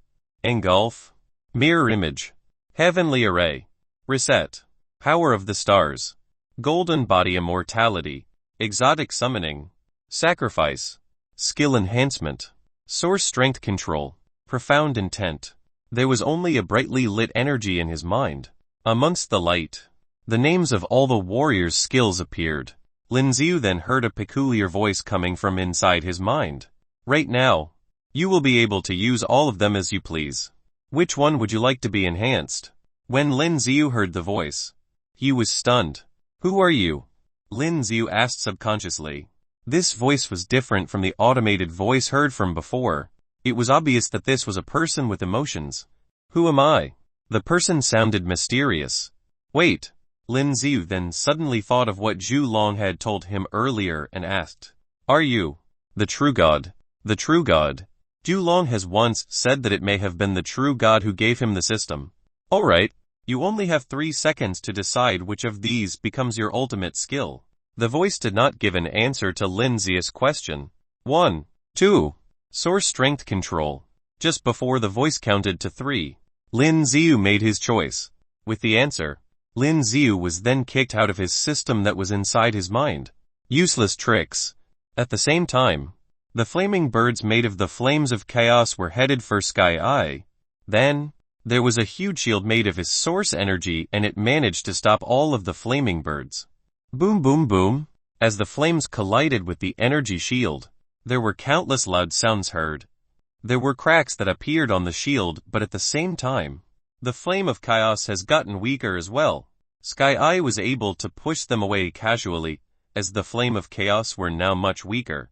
Speaker 1: Engulf. Mirror image. Heavenly array. Reset. Power of the stars. Golden body immortality. Exotic summoning. Sacrifice. Skill enhancement. Source strength control. Profound intent. There was only a brightly lit energy in his mind. Amongst the light, the names of all the warriors' skills appeared. Lin Xiu then heard a peculiar voice coming from inside his mind. Right now, you will be able to use all of them as you please. Which one would you like to be enhanced? When Lin Xiu heard the voice, he was stunned. Who are you? Lin Xiu asked subconsciously. This voice was different from the automated voice heard from before. It was obvious that this was a person with emotions. Who am I? The person sounded mysterious. Wait. Lin Ziyu then suddenly thought of what Zhu Long had told him earlier and asked, "Are you the true God?" The true God. Zhu Long has once said that it may have been the true God who gave him the system. Alright, you only have 3 seconds to decide which of these becomes your ultimate skill. The voice did not give an answer to Lin Ziyu's question. 1, 2, source strength control. Just before the voice counted to 3, Lin Ziyu made his choice. With the answer, Lin Ziyu was then kicked out of his system that was inside his mind. Useless tricks. At the same time, the flaming birds made of the flames of chaos were headed for Sky Eye. Then, there was a huge shield made of his source energy and it managed to stop all of the flaming birds. Boom boom boom. As the flames collided with the energy shield, there were countless loud sounds heard. There were cracks that appeared on the shield, but at the same time, the flame of chaos has gotten weaker as well. Sky Eye was able to push them away casually, as the flame of chaos were now much weaker.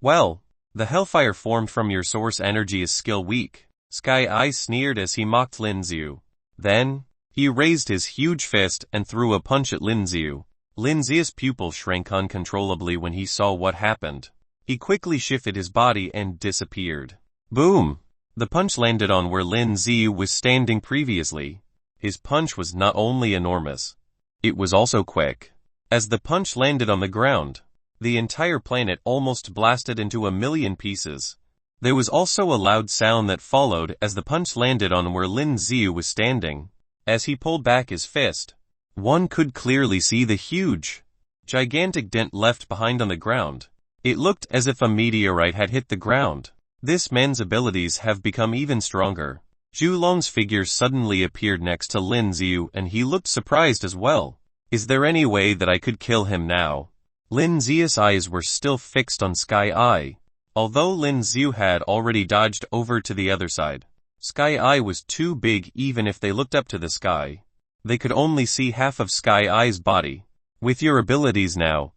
Speaker 1: Well, the hellfire formed from your source energy is still weak. Sky Eye sneered as he mocked Lin Ziyu. Then, he raised his huge fist and threw a punch at Lin Ziyu. Lin Ziyu's pupil shrank uncontrollably when he saw what happened. He quickly shifted his body and disappeared. Boom! The punch landed on where Lin Ziyu was standing previously. His punch was not only enormous, it was also quick. As the punch landed on the ground, the entire planet almost blasted into a million pieces. There was also a loud sound that followed as the punch landed on where Lin Ziyu was standing. As he pulled back his fist, one could clearly see the huge, gigantic dent left behind on the ground. It looked as if a meteorite had hit the ground. This man's abilities have become even stronger. Zhu Long's figure suddenly appeared next to Lin Ziyu and he looked surprised as well. Is there any way that I could kill him now? Lin Ziyu's eyes were still fixed on Sky Eye. Although Lin Ziyu had already dodged over to the other side, Sky Eye was too big. Even if they looked up to the sky, they could only see half of Sky Eye's body. With your abilities now,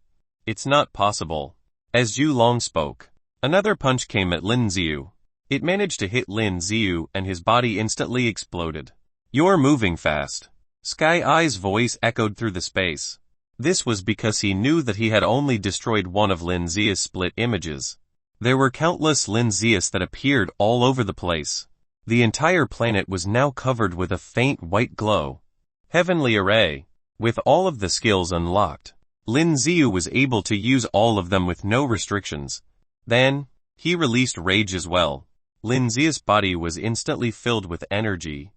Speaker 1: it's not possible. As Zhu Long spoke, another punch came at Lin Ziyu. It managed to hit Lin Ziyu and his body instantly exploded. You're moving fast. Sky Eye's voice echoed through the space. This was because he knew that he had only destroyed one of Lin Ziyu's split images. There were countless Lin Ziyus that appeared all over the place. The entire planet was now covered with a faint white glow. Heavenly Array. With all of the skills unlocked, Lin Ziyu was able to use all of them with no restrictions. Then, he released rage as well. Lin Ziyu's body was instantly filled with energy.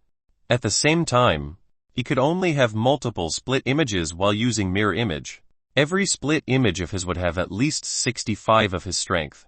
Speaker 1: At the same time, he could only have multiple split images while using mirror image. Every split image of his would have at least 65 of his strength.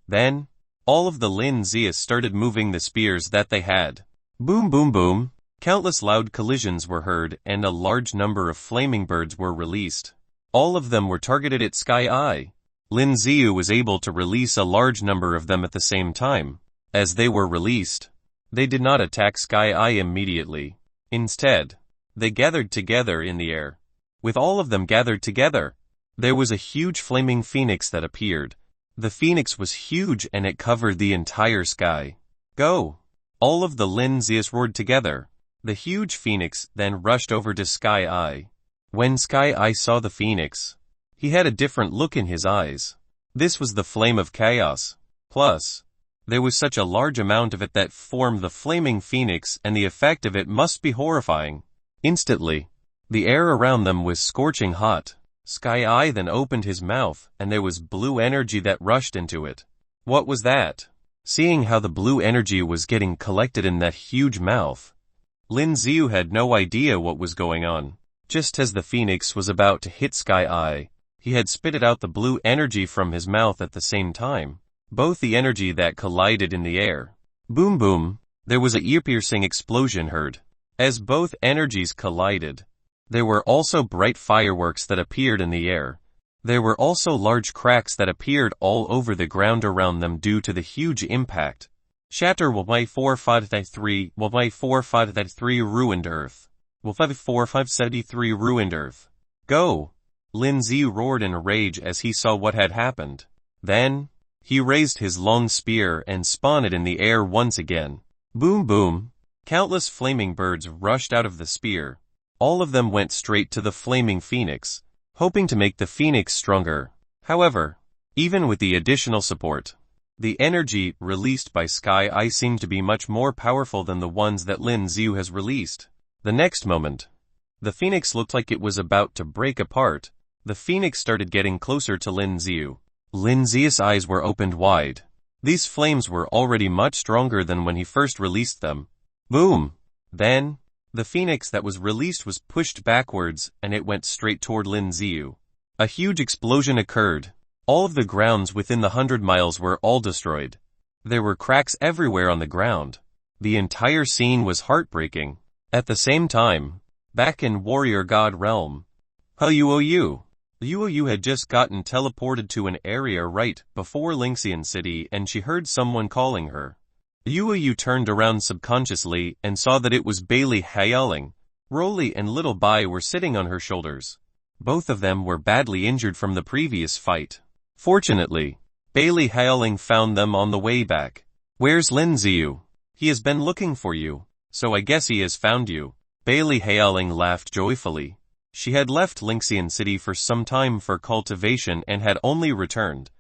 Speaker 1: Then, all of the Lin Ziyus started moving the spears that they had. Boom boom boom. Countless loud collisions were heard and a large number of flaming birds were released. All of them were targeted at Sky Eye. Lin Ziyu was able to release a large number of them at the same time. As they were released, they did not attack Sky Eye immediately. Instead, they gathered together in the air. With all of them gathered together, there was a huge flaming phoenix that appeared. The phoenix was huge and it covered the entire sky. Go! All of the Lin Ziyus roared together. The huge phoenix then rushed over to Sky Eye. When Sky Eye saw the phoenix, he had a different look in his eyes. This was the flame of chaos. Plus, there was such a large amount of it that formed the flaming phoenix and the effect of it must be horrifying. Instantly, the air around them was scorching hot. Sky Eye then opened his mouth and there was blue energy that rushed into it. What was that? Seeing how the blue energy was getting collected in that huge mouth, Lin Ziyu had no idea what was going on. Just as the phoenix was about to hit Sky Eye, he had spitted out the blue energy from his mouth at the same time. Both the energy that collided in the air. Boom boom, there was a ear-piercing explosion heard. As both energies collided, there were also bright fireworks that appeared in the air. There were also large cracks that appeared all over the ground around them due to the huge impact. Shatter will by 4553 will by 4553 ruined earth. Will 4573 ruined earth. Go! Lin Ziyu roared in a rage as he saw what had happened. Then, he raised his long spear and spun it in the air once again. Boom boom! Countless flaming birds rushed out of the spear. All of them went straight to the flaming phoenix, hoping to make the phoenix stronger. However, even with the additional support, the energy released by Sky Eye seemed to be much more powerful than the ones that Lin Ziyu has released. The next moment, the phoenix looked like it was about to break apart. The phoenix started getting closer to Lin Ziyu. Lin Ziyu's eyes were opened wide. These flames were already much stronger than when he first released them. Boom! Then, the phoenix that was released was pushed backwards and it went straight toward Lin Ziyu. A huge explosion occurred. All of the grounds within the 100 miles were all destroyed. There were cracks everywhere on the ground. The entire scene was heartbreaking. At the same time, back in Warrior God Realm, Yuoyu had just gotten teleported to an area right before Lingxian City and she heard someone calling her. Yuoyu turned around subconsciously and saw that it was Bailey Haoling. Roly and Little Bai were sitting on her shoulders. Both of them were badly injured from the previous fight. Fortunately, Bailey Haoling found them on the way back. Where's Lin Ziyu? He has been looking for you, so I guess he has found you. Bailey Haoling laughed joyfully. She had left Lingxian City for some time for cultivation and had only returned.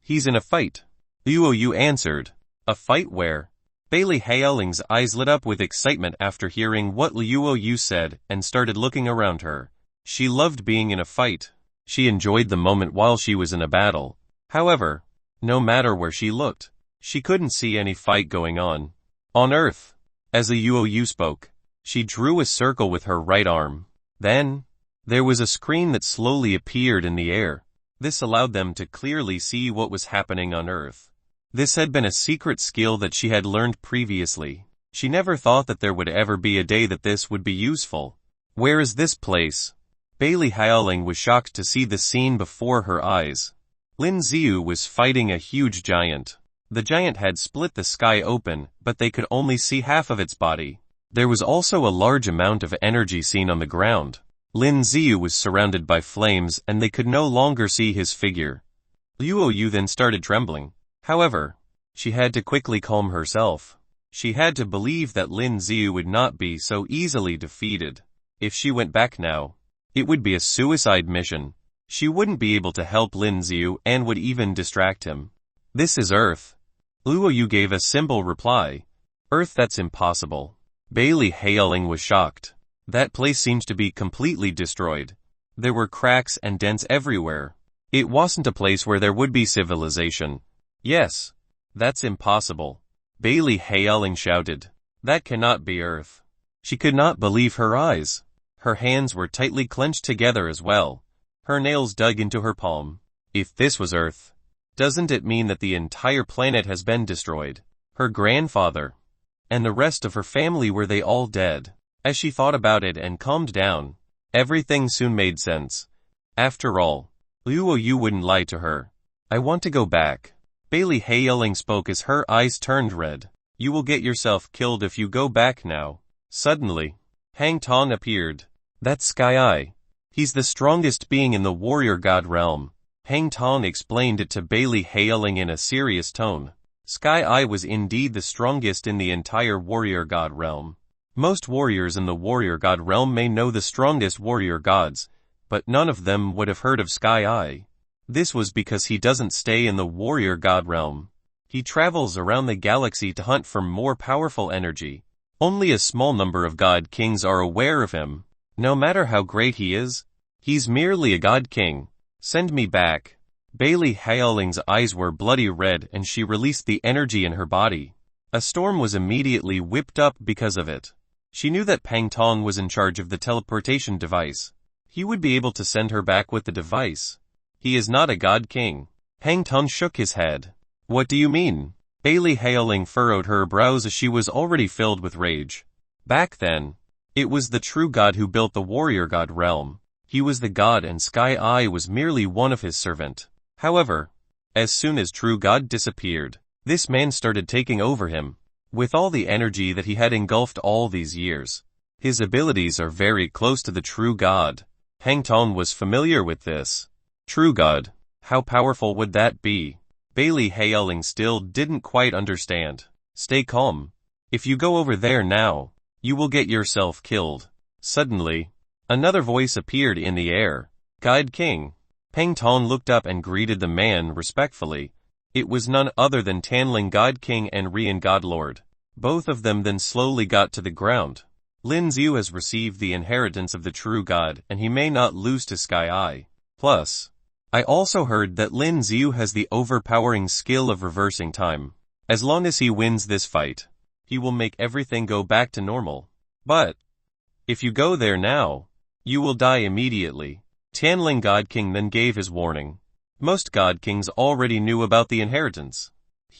Speaker 1: He's in a fight. Yuoyu answered. A fight where? Bailey Haoling's eyes lit up with excitement after hearing what Yuoyu said and started looking around her. She loved being in a fight. She enjoyed the moment while she was in a battle. However, no matter where she looked, she couldn't see any fight going on. On Earth, as Yuoyu spoke, she drew a circle with her right arm. Then, there was a screen that slowly appeared in the air. This allowed them to clearly see what was happening on Earth. This had been a secret skill that she had learned previously. She never thought that there would ever be a day that this would be useful. Where is this place? Bailey Haoling was shocked to see the scene before her eyes. Lin Ziyu was fighting a huge giant. The giant had split the sky open, but they could only see half of its body. There was also a large amount of energy seen on the ground. Lin Ziyu was surrounded by flames and they could no longer see his figure. Yuoyu then started trembling. However, she had to quickly calm herself. She had to believe that Lin Ziyu would not be so easily defeated. If she went back now, it would be a suicide mission. She wouldn't be able to help Lin Ziyu and would even distract him. This is Earth. Yuoyu gave a simple reply. Earth, that's impossible. Bailey Haoling was shocked. That place seemed to be completely destroyed. There were cracks and dents everywhere. It wasn't a place where there would be civilization. Yes, that's impossible. Bailey Haoling shouted. That cannot be Earth. She could not believe her eyes. Her hands were tightly clenched together as well. Her nails dug into her palm. If this was Earth, doesn't it mean that the entire planet has been destroyed? Her grandfather and the rest of her family, were they all dead? As she thought about it and calmed down, everything soon made sense. After all, Yuoyu wouldn't lie to her. I want to go back. Bailey Haoling spoke as her eyes turned red. You will get yourself killed if you go back now. Suddenly, Hang Tong appeared. That's Sky Eye. He's the strongest being in the warrior god realm. Hang Tong explained it to Bailey Haoling in a serious tone. Sky Eye was indeed the strongest in the entire warrior god realm. Most warriors in the warrior god realm may know the strongest warrior gods, but none of them would have heard of Sky Eye. This was because he doesn't stay in the warrior god realm. He travels around the galaxy to hunt for more powerful energy. Only a small number of god kings are aware of him. No matter how great he is, he's merely a god king. Send me back. Bailey Haoling's eyes were bloody red and she released the energy in her body. A storm was immediately whipped up because of it. She knew that Pang Tong was in charge of the teleportation device. He would be able to send her back with the device. He is not a god king. Hang Tong shook his head. What do you mean? Bailey Haoling furrowed her brows as she was already filled with rage. Back then, it was the true god who built the warrior god realm. He was the god and Sky Eye was merely one of his servant. However, as soon as true god disappeared, this man started taking over him. With all the energy that he had engulfed all these years, his abilities are very close to the true god. Hang Tong was familiar with this. True God. How powerful would that be? Bailey Haoling still didn't quite understand. Stay calm. If you go over there now, you will get yourself killed. Suddenly, another voice appeared in the air. Guide King. Hang Tong looked up and greeted the man respectfully. It was none other than Tanling God King and Rian God Lord. Both of them then slowly got to the ground. Lin Xiu has received the inheritance of the true God and he may not lose to Sky Eye. Plus, I also heard that Lin Xiu has the overpowering skill of reversing time. As long as he wins this fight, he will make everything go back to normal. But, if you go there now, you will die immediately. Tanling God King then gave his warning. Most God Kings already knew about the inheritance.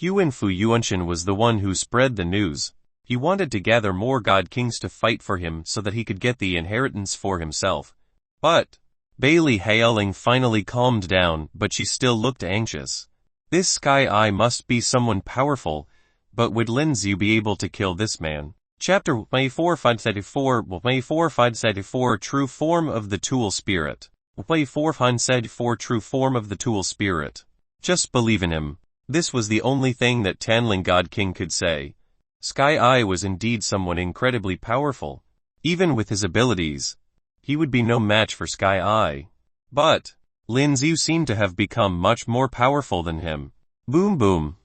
Speaker 1: Huan Fu Yuanshan was the one who spread the news. He wanted to gather more God Kings to fight for him so that he could get the inheritance for himself. But, Bailey Haoling finally calmed down, but she still looked anxious. This Sky Eye must be someone powerful, but would Lin Xiu be able to kill this man? Chapter 4534 True Form of the Tool Spirit. 434 True Form of the Tool Spirit. Just believe in him. This was the only thing that Tanling God King could say. Sky Eye was indeed someone incredibly powerful. Even with his abilities, he would be no match for Sky Eye. But, Lin Xiu seemed to have become much more powerful than him. Boom boom.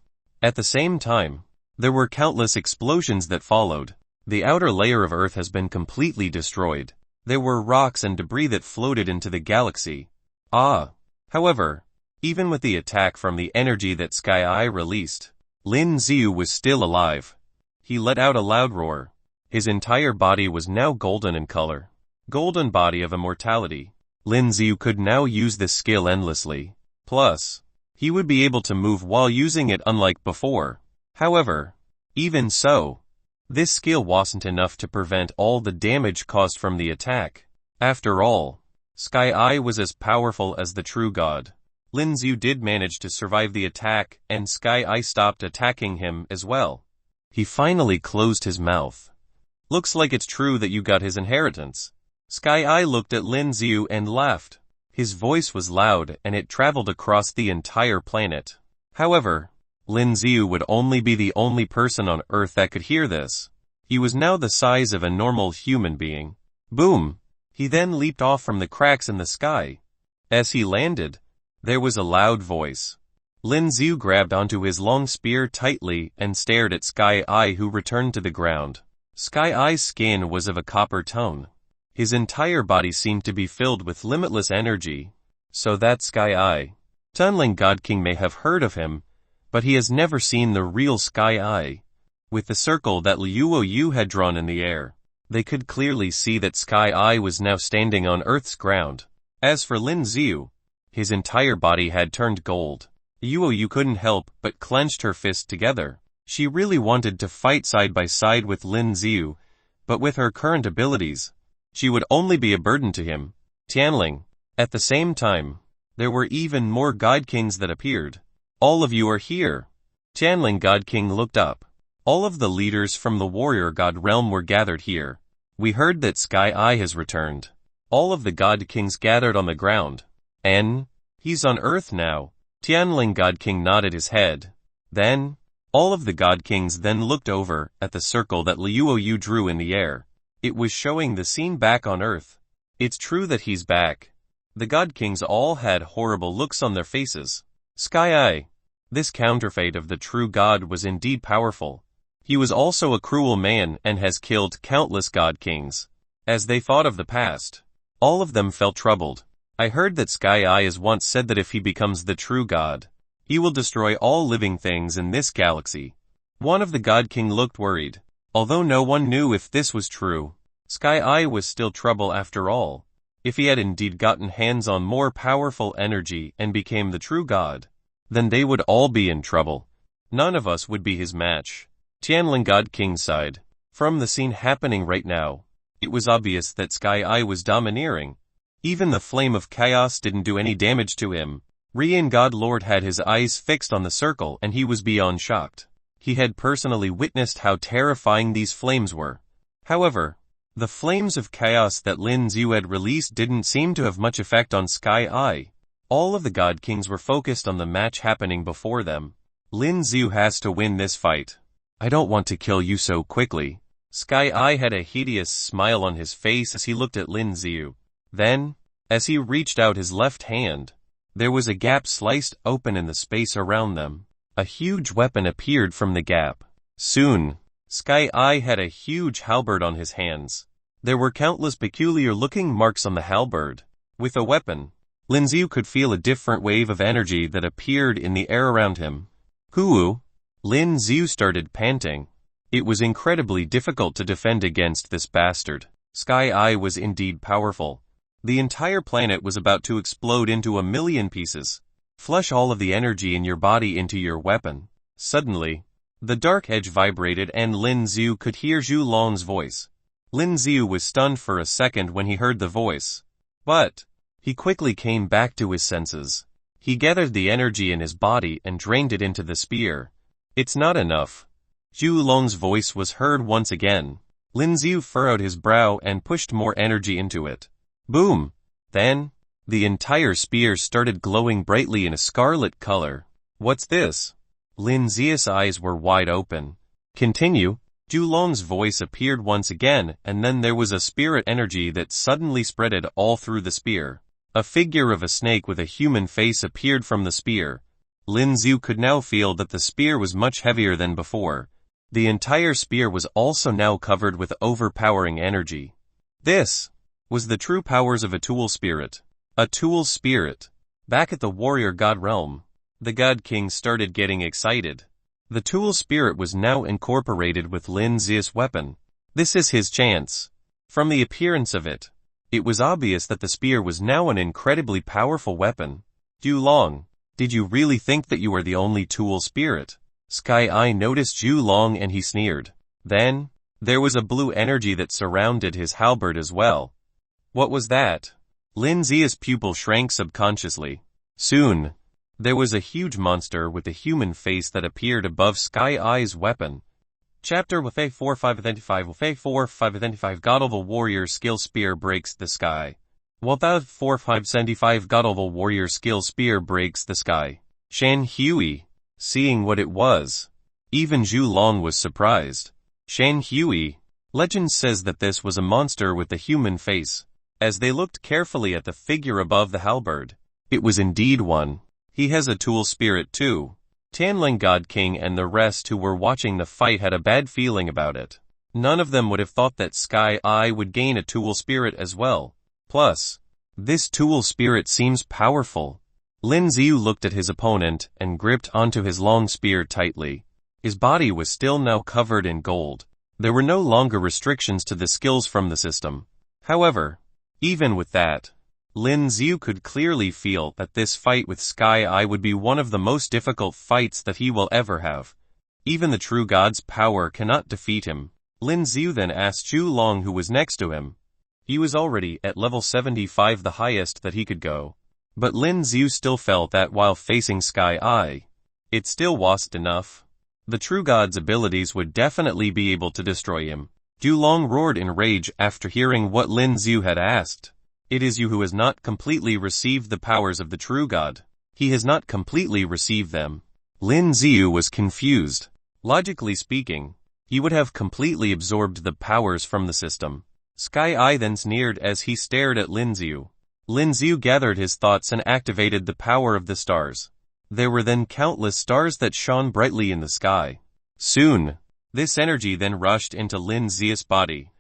Speaker 1: At the same time, there were countless explosions that followed. The outer layer of Earth has been completely destroyed. There were rocks and debris that floated into the galaxy. However, even with the attack from the energy that Sky Eye released, Lin Xiu was still alive. He let out a loud roar. His entire body was now golden in color. Golden body of immortality. Lin Xiu could now use this skill endlessly. Plus, he would be able to move while using it unlike before. However, even so, this skill wasn't enough to prevent all the damage caused from the attack. After all, Sky Eye was as powerful as the true god. Lin Xiu did manage to survive the attack and Sky Eye stopped attacking him as well. He finally closed his mouth. Looks like it's true that you got his inheritance. Sky Eye looked at Lin Xiu and laughed. His voice was loud and it traveled across the entire planet. However, Lin Xiu would only be the only person on Earth that could hear this. He was now the size of a normal human being. Boom! He then leaped off from the cracks in the sky. As he landed, there was a loud voice. Lin Xiu grabbed onto his long spear tightly and stared at Sky Eye who returned to the ground. Sky Eye's skin was of a copper tone. His entire body seemed to be filled with limitless energy. So that's Sky Eye. Tunling God King may have heard of him, but he has never seen the real Sky Eye. With the circle that Liuo Yu had drawn in the air, they could clearly see that Sky Eye was now standing on Earth's ground. As for Lin Xiu, his entire body had turned gold. Liuo Yu couldn't help but clenched her fists together. She really wanted to fight side by side with Lin Xiu, but with her current abilities, she would only be a burden to him. Tianling. At the same time, there were even more God Kings that appeared. All of you are here. Tianling God King looked up. All of the leaders from the warrior god realm were gathered here. We heard that Sky Eye has returned. All of the God Kings gathered on the ground. He's on Earth now. Tianling God King nodded his head. Then, all of the God Kings then looked over at the circle that Liuo Yu drew in the air. It was showing the scene back on Earth. It's true that he's back. The God Kings all had horrible looks on their faces. Sky Eye. This counterfeit of the true God was indeed powerful. He was also a cruel man and has killed countless God Kings. As they thought of the past, all of them felt troubled. I heard that Sky Eye has once said that if he becomes the true God, he will destroy all living things in this galaxy. One of the God King looked worried. Although no one knew if this was true, Sky Eye was still trouble after all. If he had indeed gotten hands on more powerful energy and became the true God, then they would all be in trouble. None of us would be his match. Tianling God King sighed. From the scene happening right now, it was obvious that Sky Eye was domineering. Even the flame of chaos didn't do any damage to him. Rian God Lord had his eyes fixed on the circle and he was beyond shocked. He had personally witnessed how terrifying these flames were. However, The flames of chaos that Lin Xiu had released didn't seem to have much effect on Sky Eye. All of the God Kings were focused on the match happening before them. Lin Xiu has to win this fight. I don't want to kill you so quickly. Sky Eye had a hideous smile on his face as he looked at Lin Xiu. Then, as he reached out his left hand, there was a gap sliced open in the space around them. A huge weapon appeared from the gap. Soon, Sky Eye had a huge halberd on his hands. There were countless peculiar-looking marks on the halberd. With a weapon, Lin Xiu could feel a different wave of energy that appeared in the air around him. Hoo! Lin Xiu started panting. It was incredibly difficult to defend against this bastard. Sky Eye was indeed powerful. The entire planet was about to explode into a million pieces. Flush all of the energy in your body into your weapon. Suddenly, the dark edge vibrated and Lin Xiu could hear Zhu Long's voice. Lin Xiu was stunned for a second when he heard the voice. But he quickly came back to his senses. He gathered the energy in his body and drained it into the spear. It's not enough. Zhu Long's voice was heard once again. Lin Xiu furrowed his brow and pushed more energy into it. Boom! Then, the entire spear started glowing brightly in a scarlet color. What's this? Lin Xiu's eyes were wide open. Continue. Zhu Long's voice appeared once again, and then there was a spirit energy that suddenly spreaded all through the spear. A figure of a snake with a human face appeared from the spear. Lin Xiu could now feel that the spear was much heavier than before. The entire spear was also now covered with overpowering energy. This was the true powers of a tool spirit. A tool spirit. Back at the warrior god realm, the god kings started getting excited. The tool spirit was now incorporated with Lin Xiu's weapon. This is his chance. From the appearance of it, it was obvious that the spear was now an incredibly powerful weapon. Zhu Long, did you really think that you are the only tool spirit? Sky Eye noticed Zhu Long and he sneered. Then, there was a blue energy that surrounded his halberd as well. What was that? Lin Xiu's pupil shrank subconsciously. Soon, there was a huge monster with a human face that appeared above Sky Eye's weapon. Chapter Wafei 4-5 Identify Wafei 4-5 Identify God of the Warrior Skill Spear Breaks the Sky. Wafei 4-5 75 God of the Warrior Skill Spear Breaks the Sky. Shan Hui, seeing what it was. Even Zhu Long was surprised. Shan Hui. Legend says that this was a monster with a human face. As they looked carefully at the figure above the halberd, it was indeed one. He has a tool spirit too. Tianling God King and the rest who were watching the fight had a bad feeling about it. None of them would have thought that Sky Eye would gain a tool spirit as well. Plus, this tool spirit seems powerful. Lin Xiu looked at his opponent and gripped onto his long spear tightly. His body was still now covered in gold. There were no longer restrictions to the skills from the system. However, even with that, Lin Xiu could clearly feel that this fight with Sky Eye would be one of the most difficult fights that he will ever have. Even the true god's power cannot defeat him. Lin Xiu then asked Zhu Long who was next to him. He was already at level 75, the highest that he could go. But Lin Xiu still felt that while facing Sky Eye, it still wasn't enough. The true god's abilities would definitely be able to destroy him. Zhu Long roared in rage after hearing what Lin Xiu had asked. It is you who has not completely received the powers of the true god. He has not completely received them. Lin Xiu was confused. Logically speaking, he would have completely absorbed the powers from the system. Sky Eye then sneered as he stared at Lin Xiu. Lin Xiu gathered his thoughts and activated the power of the stars. There were then countless stars that shone brightly in the sky. Soon, this energy then rushed into Lin Xiu's body.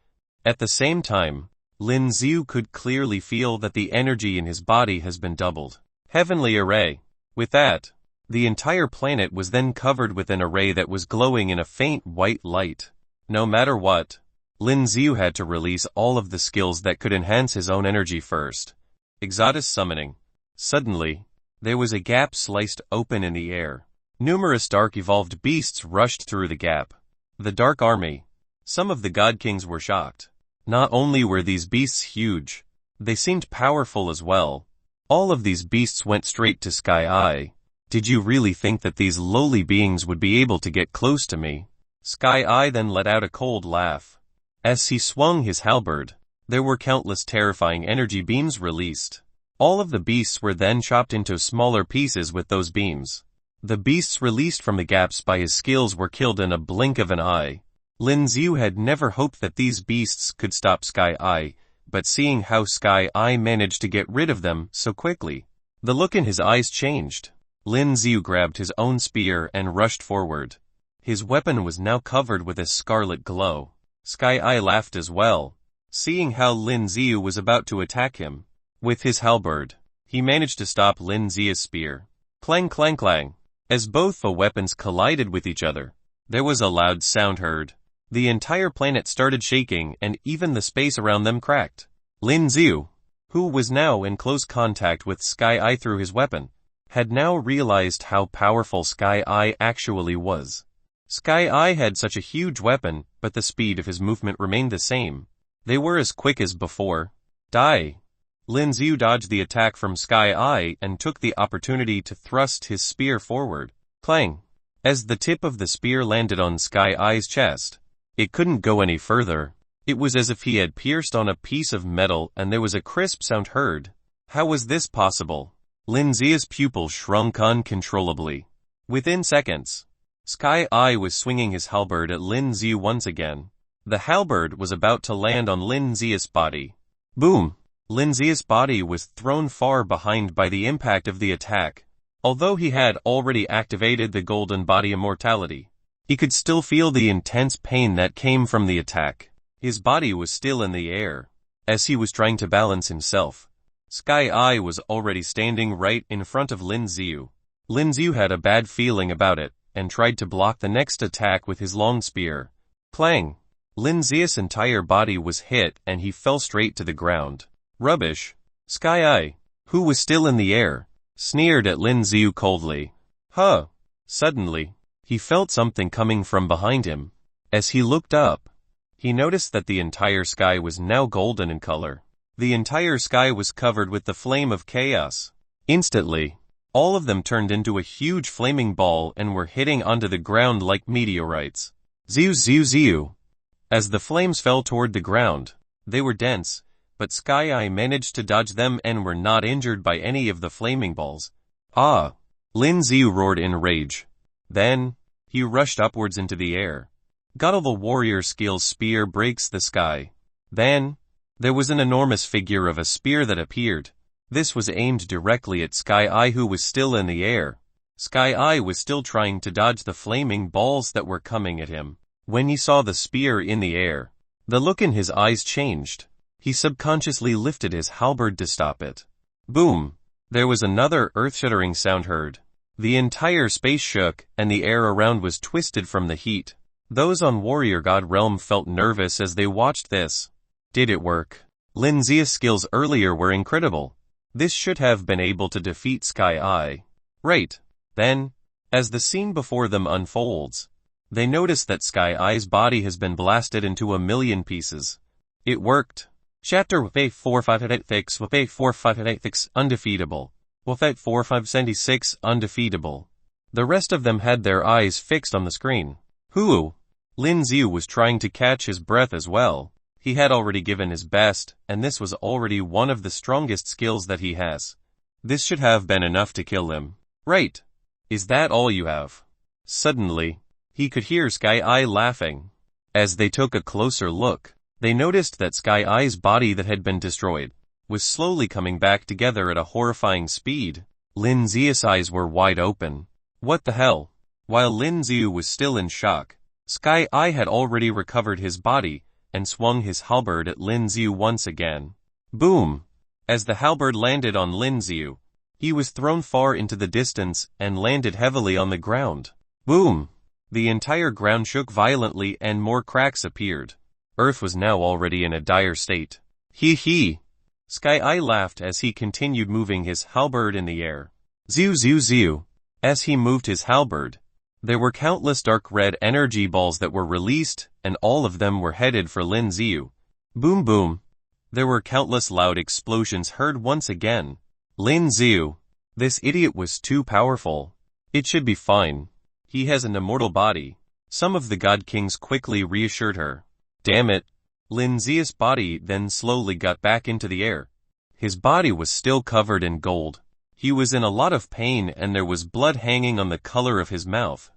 Speaker 1: At the same time, Lin Xiu could clearly feel that the energy in his body has been doubled. Heavenly Array. With that, the entire planet was then covered with an array that was glowing in a faint white light. No matter what, Lin Xiu had to release all of the skills that could enhance his own energy first. Exodus Summoning. Suddenly, there was a gap sliced open in the air. Numerous dark evolved beasts rushed through the gap. The Dark Army. Some of the God Kings were shocked. Not only were these beasts huge, they seemed powerful as well. All of these beasts went straight to Sky Eye. Did you really think that these lowly beings would be able to get close to me? Sky Eye then let out a cold laugh. As he swung his halberd, there were countless terrifying energy beams released. All of the beasts were then chopped into smaller pieces with those beams. The beasts released from the gaps by his skills were killed in a blink of an eye. Lin Xiu had never hoped that these beasts could stop Sky Eye, but seeing how Sky Eye managed to get rid of them so quickly, the look in his eyes changed. Lin Xiu grabbed his own spear and rushed forward. His weapon was now covered with a scarlet glow. Sky Eye laughed as well, seeing how Lin Xiu was about to attack him. With his halberd, he managed to stop Lin Xiu's spear. Clang clang clang. As both the weapons collided with each other, there was a loud sound heard. The entire planet started shaking and even the space around them cracked. Lin Xiu, who was now in close contact with Sky Eye through his weapon, had now realized how powerful Sky Eye actually was. Sky Eye had such a huge weapon, but the speed of his movement remained the same. They were as quick as before. Die! Lin Xiu dodged the attack from Sky Eye and took the opportunity to thrust his spear forward. Clang! As the tip of the spear landed on Sky Eye's chest, it couldn't go any further. It was as if he had pierced on a piece of metal and there was a crisp sound heard. How was this possible? Lin Xiu's pupils shrunk uncontrollably. Within seconds, Sky Eye was swinging his halberd at Lin Xiu once again. The halberd was about to land on Lin Xiu's body. Boom! Lin Xiu's body was thrown far behind by the impact of the attack. Although he had already activated the golden body immortality, he could still feel the intense pain that came from the attack. His body was still in the air. As he was trying to balance himself, Sky Eye was already standing right in front of Lin Xiu. Lin Xiu had a bad feeling about it, and tried to block the next attack with his long spear. Clang! Lin Xiu's entire body was hit and he fell straight to the ground. Rubbish! Sky Eye, who was still in the air, sneered at Lin Xiu coldly. Huh! Suddenly, he felt something coming from behind him. As he looked up, he noticed that the entire sky was now golden in color. The entire sky was covered with the flame of chaos. Instantly, all of them turned into a huge flaming ball and were hitting onto the ground like meteorites. Ziu ziu ziu! As the flames fell toward the ground, they were dense, but Sky Eye managed to dodge them and were not injured by any of the flaming balls. Ah! Lin Xiu roared in rage. Then, he rushed upwards into the air. Godel the warrior skill's spear breaks the sky. Then, there was an enormous figure of a spear that appeared. This was aimed directly at Sky Eye, who was still in the air. Sky Eye was still trying to dodge the flaming balls that were coming at him. When he saw the spear in the air, the look in his eyes changed. He subconsciously lifted his halberd to stop it. Boom! There was another earth-shattering sound heard. The entire space shook, and the air around was twisted from the heat. Those on Warrior God Realm felt nervous as they watched this. Did it work? Lin Xiu's skills earlier were incredible. This should have been able to defeat Sky Eye. Right. Then, as the scene before them unfolds, they notice that Sky Eye's body has been blasted into 1,000,000 pieces. It worked. Chapter 4586 Undefeatable. 4576 Undefeatable. The rest of them had their eyes fixed on the screen. Hoo! Lin Xiu was trying to catch his breath as well. He had already given his best, and this was already one of the strongest skills that he has. This should have been enough to kill him. Right. Is that all you have? Suddenly, he could hear Sky Eye laughing. As they took a closer look, they noticed that Sky Eye's body that had been destroyed was slowly coming back together at a horrifying speed. Lin Xiu's eyes were wide open. What the hell? While Lin Xiu was still in shock, Sky Eye had already recovered his body and swung his halberd at Lin Xiu once again. Boom! As the halberd landed on Lin Xiu, he was thrown far into the distance and landed heavily on the ground. Boom! The entire ground shook violently and more cracks appeared. Earth was now already in a dire state. Hee hee! Sky Eye laughed as he continued moving his halberd in the air. Ziu ziu ziu! As he moved his halberd, there were countless dark red energy balls that were released, and all of them were headed for Lin Xiu. Boom boom! There were countless loud explosions heard once again. Lin Xiu! This idiot was too powerful. It should be fine. He has an immortal body. Some of the God Kings quickly reassured her. Damn it! Lindsay's body then slowly got back into the air. His body was still covered in gold. He was in a lot of pain and there was blood hanging on the color of his mouth.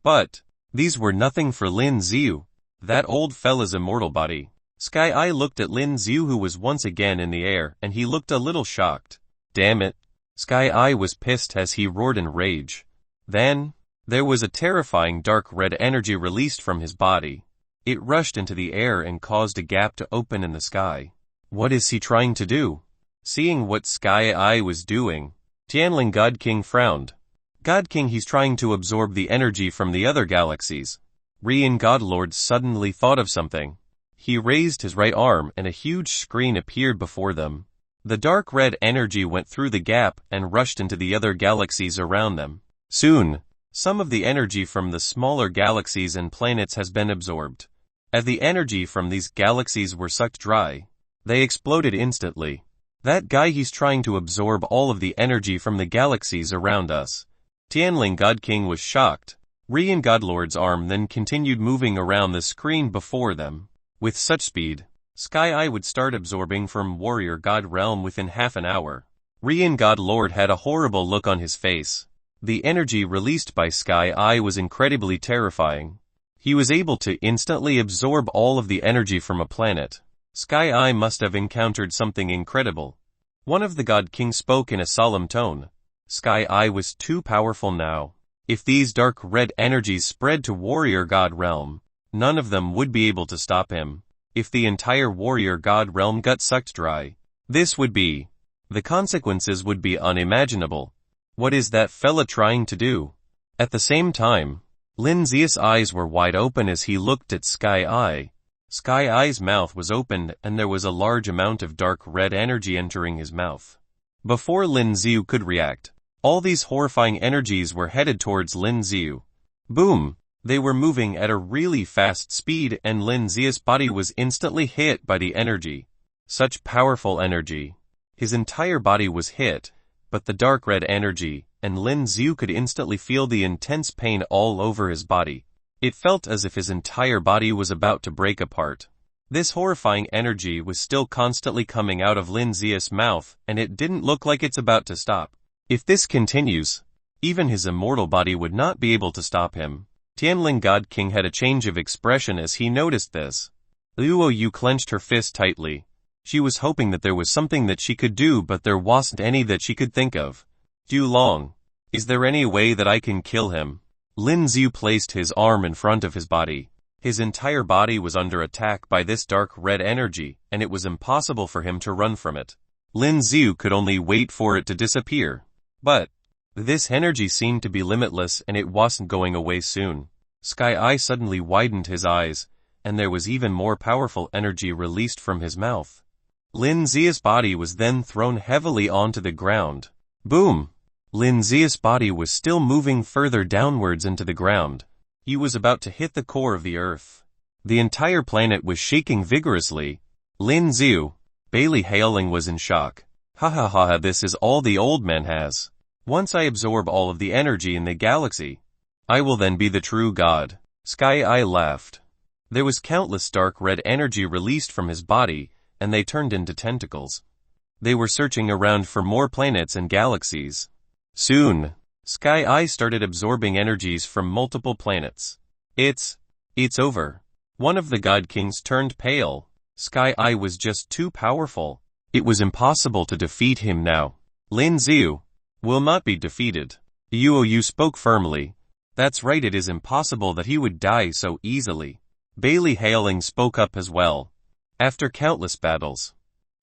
Speaker 1: But these were nothing for Lin Xiu. That old fella's immortal body. Sky Eye looked at Lin Xiu, who was once again in the air, and he looked a little shocked. Damn it. Sky Eye was pissed as he roared in rage. Then there was a terrifying dark red energy released from his body. It rushed into the air and caused a gap to open in the sky. What is he trying to do? Seeing what Sky Eye was doing, Tianling God King frowned. God King, he's trying to absorb the energy from the other galaxies. Rian God Lord suddenly thought of something. He raised his right arm and a huge screen appeared before them. The dark red energy went through the gap and rushed into the other galaxies around them. Soon, some of the energy from the smaller galaxies and planets has been absorbed. As the energy from these galaxies were sucked dry, they exploded instantly. That guy, he's trying to absorb all of the energy from the galaxies around us. Tianling God King was shocked. Rian Godlord's arm then continued moving around the screen before them. With such speed, Sky Eye would start absorbing from Warrior God Realm within half an hour. Rian God Lord had a horrible look on his face. The energy released by Sky Eye was incredibly terrifying. He was able to instantly absorb all of the energy from a planet. Sky Eye must have encountered something incredible. One of the God Kings spoke in a solemn tone. Sky Eye was too powerful now. If these dark red energies spread to Warrior God Realm, none of them would be able to stop him. If the entire Warrior God Realm got sucked dry, the consequences would be unimaginable. What is that fella trying to do? At the same time, Lin Xia's eyes were wide open as he looked at Sky Eye. Sky Eye's mouth was opened and there was a large amount of dark red energy entering his mouth. Before Lin Xiu could react, all these horrifying energies were headed towards Lin Xiu. Boom! They were moving at a really fast speed and Lin Xia's body was instantly hit by the energy. Such powerful energy. His entire body was hit, but the dark red energy, and Lin Xiu could instantly feel the intense pain all over his body. It felt as if his entire body was about to break apart. This horrifying energy was still constantly coming out of Lin Xia's mouth, and it didn't look like it's about to stop. If this continues, even his immortal body would not be able to stop him. Tianling God King had a change of expression as he noticed this. Luo Yu clenched her fist tightly. She was hoping that there was something that she could do, but there wasn't any that she could think of. Du Long, is there any way that I can kill him? Lin Xiu placed his arm in front of his body. His entire body was under attack by this dark red energy, and it was impossible for him to run from it. Lin Xiu could only wait for it to disappear. But this energy seemed to be limitless and it wasn't going away soon. Sky Eye suddenly widened his eyes, and there was even more powerful energy released from his mouth. Lin Xia's body was then thrown heavily onto the ground. Boom! Lin Xia's body was still moving further downwards into the ground. He was about to hit the core of the earth. The entire planet was shaking vigorously. Lin Xiu, Bailey Hailing, was in shock. Ha ha ha, this is all the old man has. Once I absorb all of the energy in the galaxy, I will then be the true god. Sky Eye laughed. There was countless dark red energy released from his body, and they turned into tentacles. They were searching around for more planets and galaxies. Soon, Sky Eye started absorbing energies from multiple planets. It's over. One of the God Kings turned pale. Sky Eye was just too powerful. It was impossible to defeat him now. Lin Xiu will not be defeated. Yuo Yu spoke firmly. That's right, it is impossible that he would die so easily. Bailey Hailing spoke up as well. After countless battles,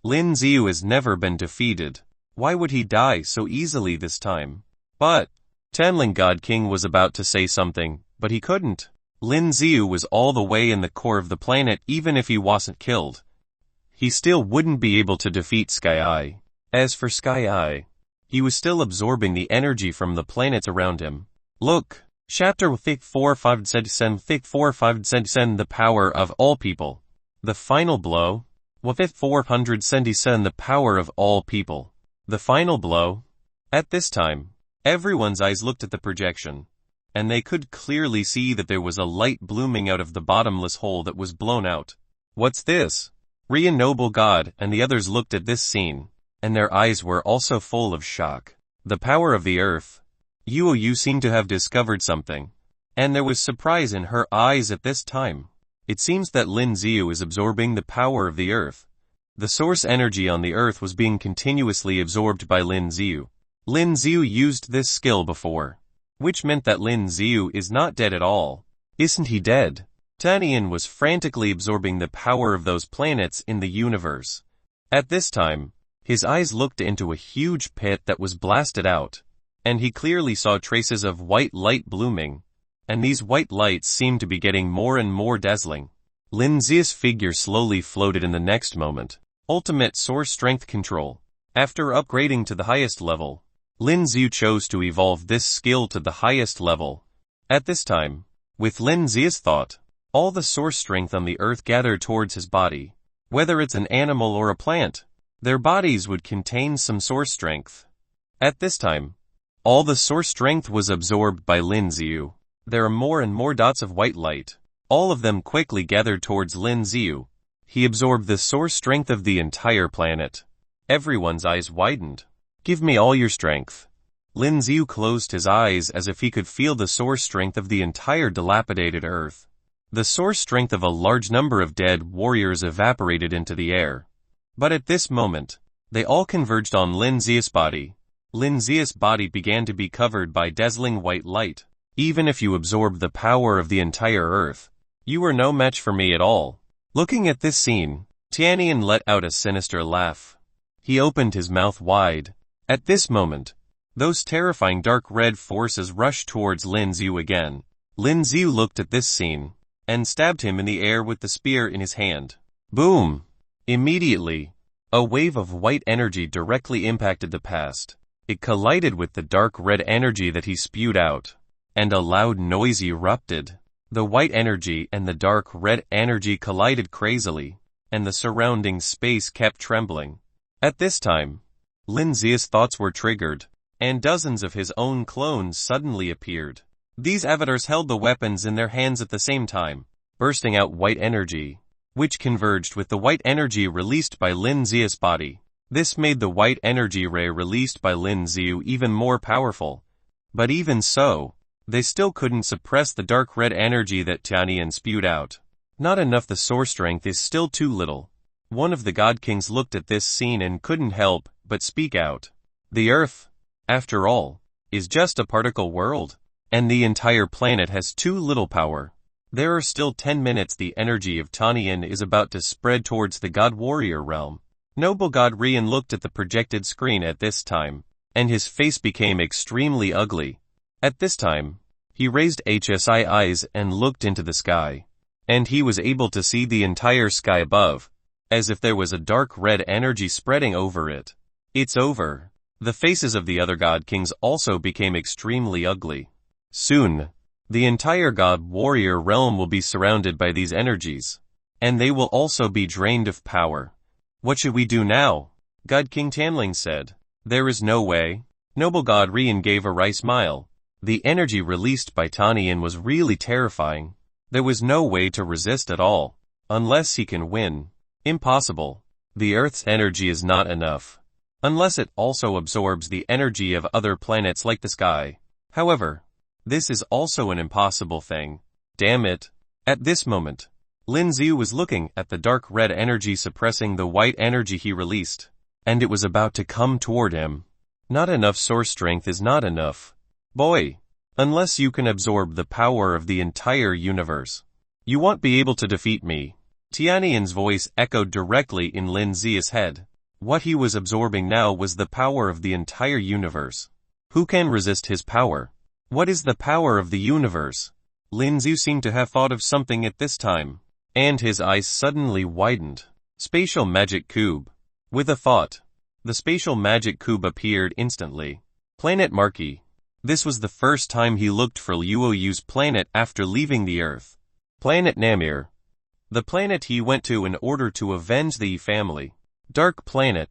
Speaker 1: Lin Xiu has never been defeated. Why would he die so easily this time? But Tianling God King was about to say something, but he couldn't. Lin Xiu was all the way in the core of the planet. Even if he wasn't killed, he still wouldn't be able to defeat Sky Eye. As for Sky Eye, he was still absorbing the energy from the planets around him. Look, chapter 45 the power of all people. The final blow. 477 the power of all people. The final blow. At this time, everyone's eyes looked at the projection, and they could clearly see that there was a light blooming out of the bottomless hole that was blown out. What's this? Rian noble god and the others looked at this scene, and their eyes were also full of shock. The power of the earth. Yuoyu seemed to have discovered something, and there was surprise in her eyes at this time. It seems that Lin Xiu is absorbing the power of the earth. The source energy on the earth was being continuously absorbed by Lin Xiu. Lin Xiu used this skill before, which meant that Lin Xiu is not dead at all. Isn't he dead? Tianyan was frantically absorbing the power of those planets in the universe. At this time, his eyes looked into a huge pit that was blasted out, and he clearly saw traces of white light blooming, and these white lights seemed to be getting more and more dazzling. Lin Xiu's figure slowly floated in the next moment. Ultimate source strength control. After upgrading to the highest level, Lin Xiu chose to evolve this skill to the highest level. At this time, with Lin Xiu's thought, all the source strength on the earth gathered towards his body. Whether it's an animal or a plant, their bodies would contain some source strength. At this time, all the source strength was absorbed by Lin Xiu. There are more and more dots of white light. All of them quickly gathered towards Lin Xiu. He absorbed the source strength of the entire planet. Everyone's eyes widened. Give me all your strength. Lin Xiu closed his eyes as if he could feel the source strength of the entire dilapidated earth. The source strength of a large number of dead warriors evaporated into the air. But at this moment, they all converged on Lin Xiu's body. Lin Xiu's body began to be covered by dazzling white light. Even if you absorb the power of the entire earth, you are no match for me at all. Looking at this scene, Tianyan let out a sinister laugh. He opened his mouth wide. At this moment, those terrifying dark red forces rushed towards Lin Xiu again. Lin Xiu looked at this scene, and stabbed him in the air with the spear in his hand. Boom! Immediately, a wave of white energy directly impacted the past. It collided with the dark red energy that he spewed out, and a loud noise erupted. The white energy and the dark red energy collided crazily, and the surrounding space kept trembling. At this time, Lin Xiu's thoughts were triggered, and dozens of his own clones suddenly appeared. These avatars held the weapons in their hands at the same time, bursting out white energy, which converged with the white energy released by Lin Xiu's body. This made the white energy ray released by Lin Xiu even more powerful. But even so, they still couldn't suppress the dark red energy that Tianyan spewed out. Not enough. The source strength is still too little. One of the God Kings looked at this scene and couldn't help but speak out. The Earth, after all, is just a particle world, and the entire planet has too little power. There are still 10 minutes. The energy of Tianyan is about to spread towards the God Warrior realm. Noble God Rian looked at the projected screen at this time, and his face became extremely ugly. At this time, he raised his eyes and looked into the sky, and he was able to see the entire sky above, as if there was a dark red energy spreading over it. It's over. The faces of the other God Kings also became extremely ugly. Soon, the entire God Warrior realm will be surrounded by these energies, and they will also be drained of power. What should we do now? God King Tianling said. There is no way. Noble God Rian gave a wry smile. The energy released by Tianyan was really terrifying. There was no way to resist at all, unless he can win. Impossible. The Earth's energy is not enough, unless it also absorbs the energy of other planets like the sky. However, this is also an impossible thing. Damn it. At this moment, Lin Xiu was looking at the dark red energy suppressing the white energy he released, and it was about to come toward him. Not enough source strength is not enough. Boy, unless you can absorb the power of the entire universe, you won't be able to defeat me. Tianyan's voice echoed directly in Lin Xiu's head. What he was absorbing now was the power of the entire universe. Who can resist his power? What is the power of the universe? Lin Xiu seemed to have thought of something at this time, and his eyes suddenly widened. Spatial magic cube. With a thought, the spatial magic cube appeared instantly. Planet Marquis. This was the first time he looked for Luoyu's planet after leaving the Earth. Planet Namir. The planet he went to in order to avenge the Yi family. Dark Planet.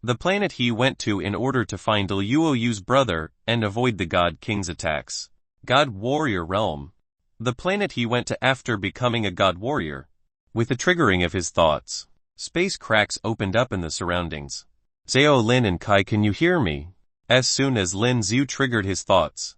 Speaker 1: The planet he went to in order to find Luoyu's brother and avoid the God King's attacks. God Warrior Realm. The planet he went to after becoming a God Warrior. With the triggering of his thoughts, space cracks opened up in the surroundings. Zhao Lin and Kai, can you hear me? As soon as Lin Xiu triggered his thoughts,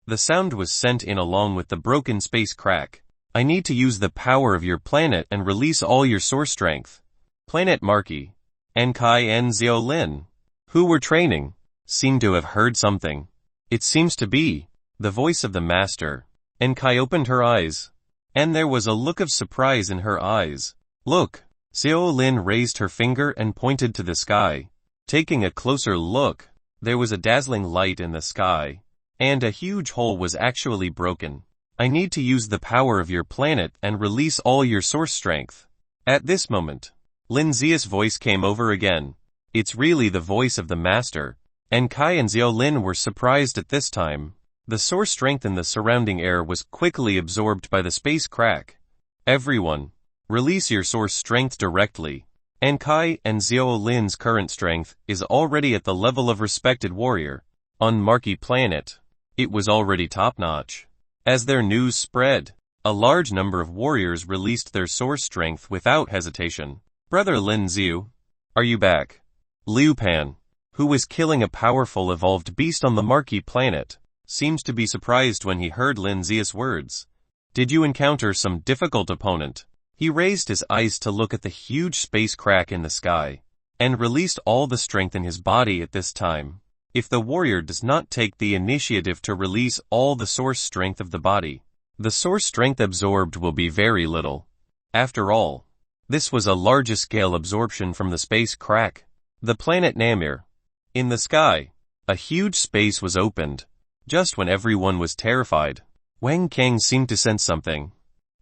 Speaker 1: the sound was sent in along with the broken space crack. I need to use the power of your planet and release all your source strength. Planet Marquis, and Kai and Zhao Lin, who were training, seemed to have heard something. It seems to be the voice of the master. And Kai opened her eyes, and there was a look of surprise in her eyes. Look! Zhao Lin raised her finger and pointed to the sky. Taking a closer look, there was a dazzling light in the sky, and a huge hole was actually broken. I need to use the power of your planet and release all your source strength. At this moment, Lin Xia's voice came over again. It's really the voice of the master, and Kai and Zhao Lin were surprised at this time. The source strength in the surrounding air was quickly absorbed by the space crack. Everyone, release your source strength directly. And Kai and Zhao Lin's current strength is already at the level of respected warrior. On Marquis Planet, it was already top-notch. As their news spread, a large number of warriors released their source strength without hesitation. Brother Lin Xiu, are you back? Liu Pan, who was killing a powerful evolved beast on the Marquis Planet, seemed to be surprised when he heard Lin Xia's words. Did you encounter some difficult opponent? He raised his eyes to look at the huge space crack in the sky, and released all the strength in his body at this time. If the warrior does not take the initiative to release all the source strength of the body, the source strength absorbed will be very little. After all, this was a large-scale absorption from the space crack. The planet Namir. In the sky, a huge space was opened. Just when everyone was terrified, Wang Kang seemed to sense something,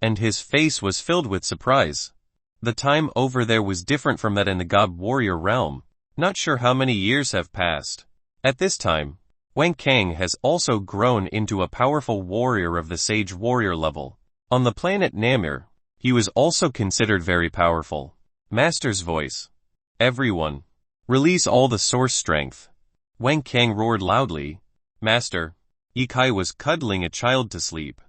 Speaker 1: and his face was filled with surprise. The time over there was different from that in the God Warrior realm. Not sure how many years have passed. At this time, Wang Kang has also grown into a powerful warrior of the Sage Warrior level. On the planet Namir, he was also considered very powerful. Master's voice. Everyone, release all the source strength. Wang Kang roared loudly. Master, Ye Kai was cuddling a child to sleep.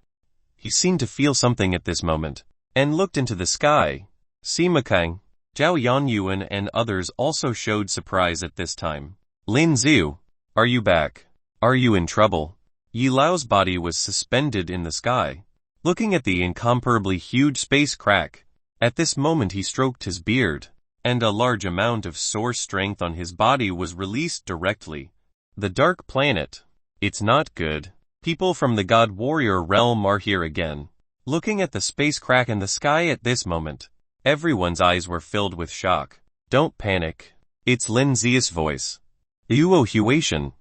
Speaker 1: He seemed to feel something at this moment, and looked into the sky. Sima Kang, Zhao Yanyuan and others also showed surprise at this time. Lin Xiu, are you back? Are you in trouble? Yi Lao's body was suspended in the sky, looking at the incomparably huge space crack. At this moment he stroked his beard, and a large amount of source strength on his body was released directly. The dark planet. It's not good. People from the God Warrior realm are here again. Looking at the space crack in the sky at this moment, everyone's eyes were filled with shock. Don't panic. It's Lin Xia's voice. Yuo Huatian,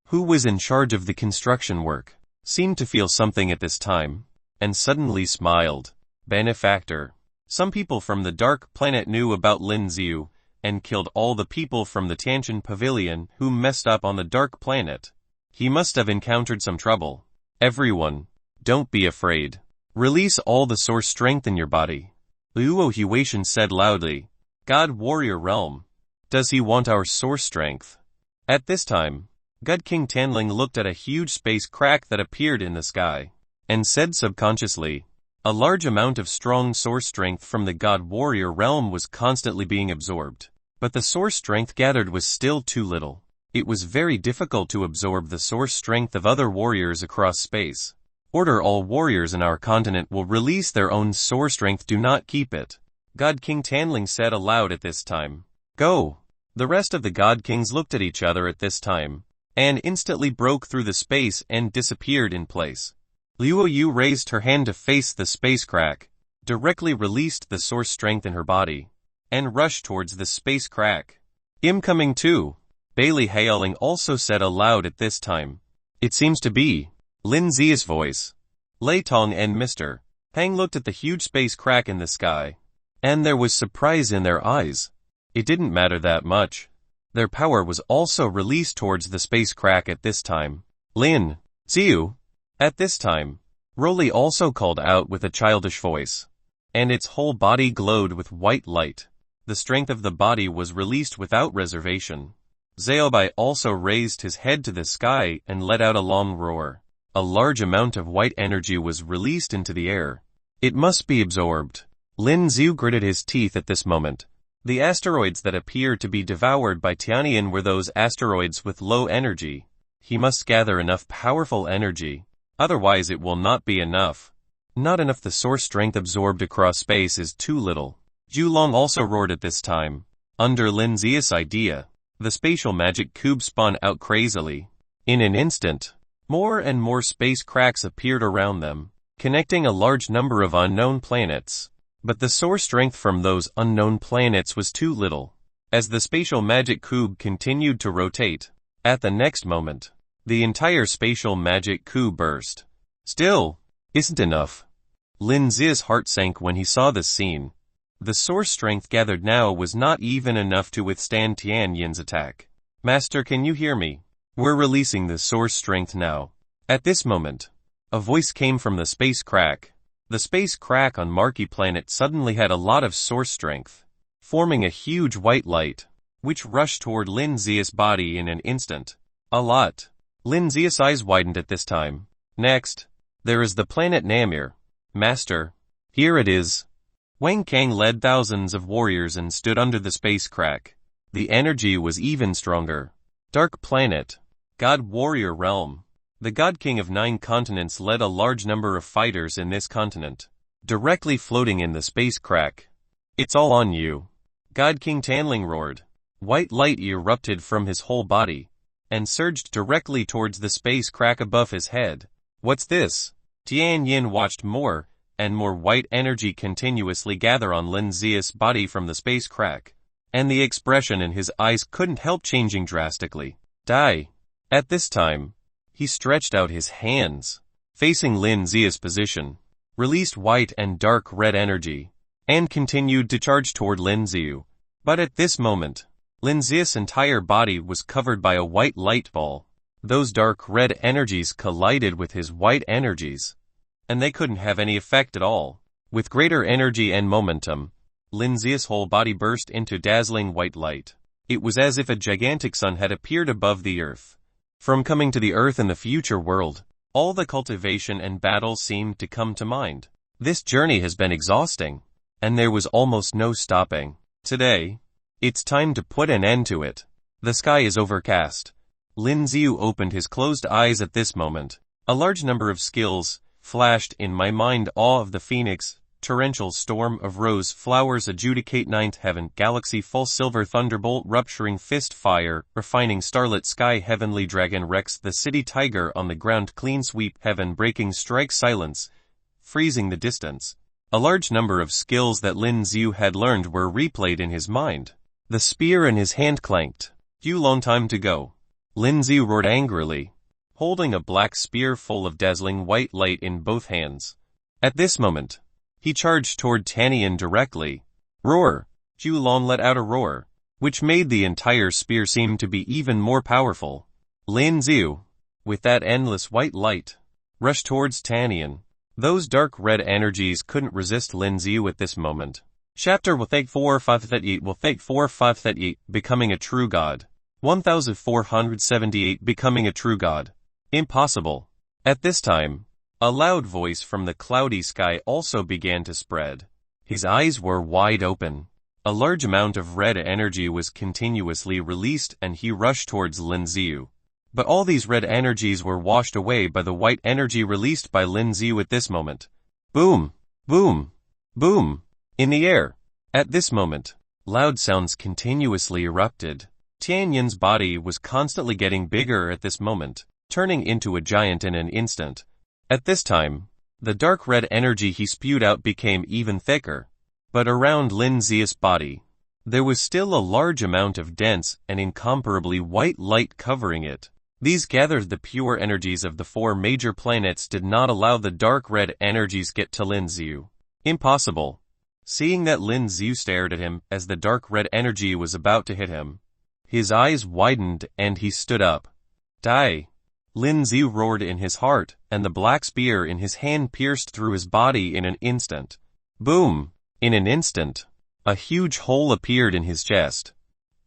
Speaker 1: who was in charge of the construction work, seemed to feel something at this time, and suddenly smiled. Benefactor. Some people from the dark planet knew about Lin Xiu, and killed all the people from the Tiantian Pavilion who messed up on the dark planet. He must have encountered some trouble. Everyone, don't be afraid. Release all the source strength in your body. Luo Huatian said loudly. God Warrior Realm. Does he want our source strength? At this time, God King Tanling looked at a huge space crack that appeared in the sky, and said subconsciously, a large amount of strong source strength from the God Warrior Realm was constantly being absorbed. But the source strength gathered was still too little. It was very difficult to absorb the source strength of other warriors across space. Order all warriors in our continent will release their own source strength, do not keep it. God King Tanling said aloud at this time. Go! The rest of the God Kings looked at each other at this time, and instantly broke through the space and disappeared in place. Luo Yu raised her hand to face the space crack, directly released the source strength in her body, and rushed towards the space crack. Incoming too. Bailey Haoling also said aloud at this time. It seems to be Lin Xia's voice. Lei Tong and Mr. Hang looked at the huge space crack in the sky, and there was surprise in their eyes. It didn't matter that much. Their power was also released towards the space crack at this time. Lin Xiu. At this time, Roly also called out with a childish voice, and its whole body glowed with white light. The strength of the body was released without reservation. Zhaobai also raised his head to the sky and let out a long roar. A large amount of white energy was released into the air. It must be absorbed. Lin Xiu gritted his teeth at this moment. The asteroids that appeared to be devoured by Tianyin were those asteroids with low energy. He must gather enough powerful energy. Otherwise it will not be enough. Not enough. The source strength absorbed across space is too little. Zhulong also roared at this time. Under Lin Xiu's idea, the spatial magic cube spun out crazily. In an instant, more and more space cracks appeared around them, connecting a large number of unknown planets. But the source strength from those unknown planets was too little. As the spatial magic cube continued to rotate, at the next moment, the entire spatial magic cube burst. Still, isn't enough. Lin Xiu's heart sank when he saw this scene. The source strength gathered now was not even enough to withstand Tianyin's attack. Master, can you hear me? We're releasing the source strength now. At this moment, a voice came from the space crack. The space crack on Marky Planet suddenly had a lot of source strength, forming a huge white light, which rushed toward Lin Xiu's body in an instant. A lot. Lin Xiu's eyes widened at this time. Next, there is the planet Namir. Master, here it is. Wang Kang led thousands of warriors and stood under the space crack. The energy was even stronger. Dark Planet. God Warrior Realm. The God King of 9 continents led a large number of fighters in this continent, directly floating in the space crack. It's all on you. God King Tanling roared. White light erupted from his whole body, and surged directly towards the space crack above his head. What's this? Tianyin watched more and more white energy continuously gather on Lin Xiu's body from the space crack, and the expression in his eyes couldn't help changing drastically. Die. At this time, he stretched out his hands, facing Lin Xiu's position, released white and dark red energy, and continued to charge toward Lin Xiu. But at this moment, Lin Xiu's entire body was covered by a white light ball. Those dark red energies collided with his white energies, and they couldn't have any effect at all. With greater energy and momentum, Lin Xiu's whole body burst into dazzling white light. It was as if a gigantic sun had appeared above the earth. From coming to the earth in the future world, all the cultivation and battle seemed to come to mind. This journey has been exhausting, and there was almost no stopping. Today, it's time to put an end to it. The sky is overcast. Lin Xiu opened his closed eyes at this moment. A large number of skills flashed in my mind: awe of the phoenix, torrential storm of rose flowers, adjudicate, ninth heaven, galaxy, full silver, thunderbolt, rupturing fist, fire, refining starlit sky, heavenly dragon, Rex, the city tiger on the ground, clean sweep, heaven breaking strike, silence, freezing the distance. A large number of skills that Lin Xiu had learned were replayed in his mind. The spear in his hand clanked. Long time to go. Lin Xiu roared angrily, holding a black spear full of dazzling white light in both hands. At this moment, he charged toward Tianyin directly. Roar! Zhulong let out a roar, which made the entire spear seem to be even more powerful. Lin Xiu, with that endless white light, rushed towards Tianyin. Those dark red energies couldn't resist Lin Xiu at this moment. Chapter will take 458 Becoming a True God. 1478 Becoming a True God. Impossible. At this time, a loud voice from the cloudy sky also began to spread. His eyes were wide open. A large amount of red energy was continuously released and he rushed towards Lin Xiu. But all these red energies were washed away by the white energy released by Lin Xiu at this moment. Boom! Boom! Boom! In the air. At this moment, loud sounds continuously erupted. Tianyin's body was constantly getting bigger at this moment, turning into a giant in an instant. At this time, the dark red energy he spewed out became even thicker. But around Lin Xiu's body, there was still a large amount of dense and incomparably white light covering it. These gathered the pure energies of the 4 major planets did not allow the dark red energies get to Lin Xiu. Impossible. Seeing that Lin Xiu stared at him as the dark red energy was about to hit him, his eyes widened and he stood up. Die! Lin Xiu roared in his heart, and the black spear in his hand pierced through his body in an instant. Boom! In an instant, a huge hole appeared in his chest.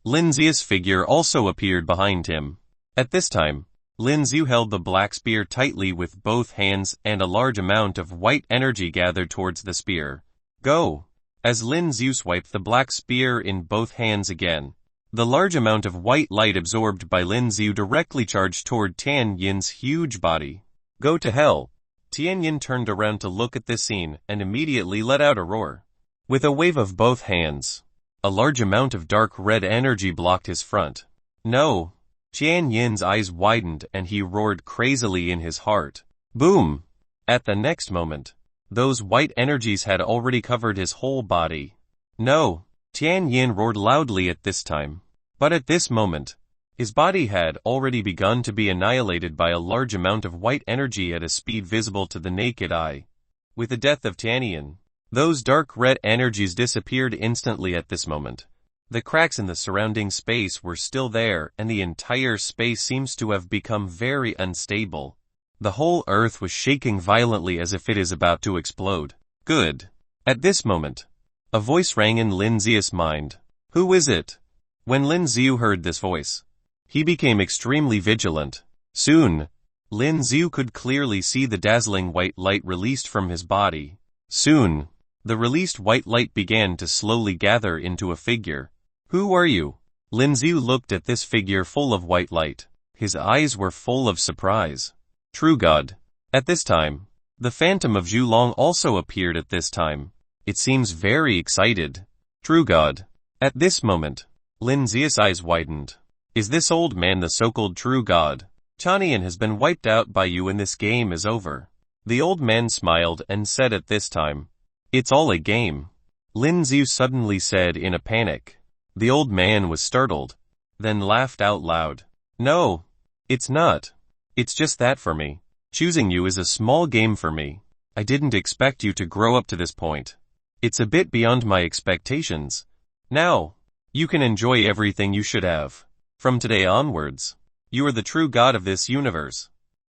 Speaker 1: Lin Xiu's figure also appeared behind him. At this time, Lin Xiu held the black spear tightly with both hands and a large amount of white energy gathered towards the spear. Go! As Lin Xiu swiped the black spear in both hands again, the large amount of white light absorbed by Lin Xiu directly charged toward Tian Yin's huge body. Go to hell! Tian Yin turned around to look at this scene and immediately let out a roar. With a wave of both hands, a large amount of dark red energy blocked his front. No! Tian Yin's eyes widened and he roared crazily in his heart. Boom! At the next moment, those white energies had already covered his whole body. No! Tian Yin roared loudly at this time. But at this moment, his body had already begun to be annihilated by a large amount of white energy at a speed visible to the naked eye. With the death of Tianyin, those dark red energies disappeared instantly at this moment. The cracks in the surrounding space were still there and the entire space seems to have become very unstable. The whole earth was shaking violently as if it is about to explode. Good. At this moment, a voice rang in Lin Xiu's mind. Who is it? When Lin Xiu heard this voice, he became extremely vigilant. Soon, Lin Xiu could clearly see the dazzling white light released from his body. Soon, the released white light began to slowly gather into a figure. Who are you? Lin Xiu looked at this figure full of white light. His eyes were full of surprise. True God. At this time, the phantom of Zhulong also appeared at this time. It seems very excited. True God. At this moment, Lin Xiu's eyes widened. Is this old man the so-called true God? Chanian has been wiped out by you and this game is over. The old man smiled and said at this time. It's all a game. Lin Xiu suddenly said in a panic. The old man was startled, then laughed out loud. No, it's not. It's just that for me. Choosing you is a small game for me. I didn't expect you to grow up to this point. It's a bit beyond my expectations. Now, you can enjoy everything you should have. From today onwards, you are the true God of this universe.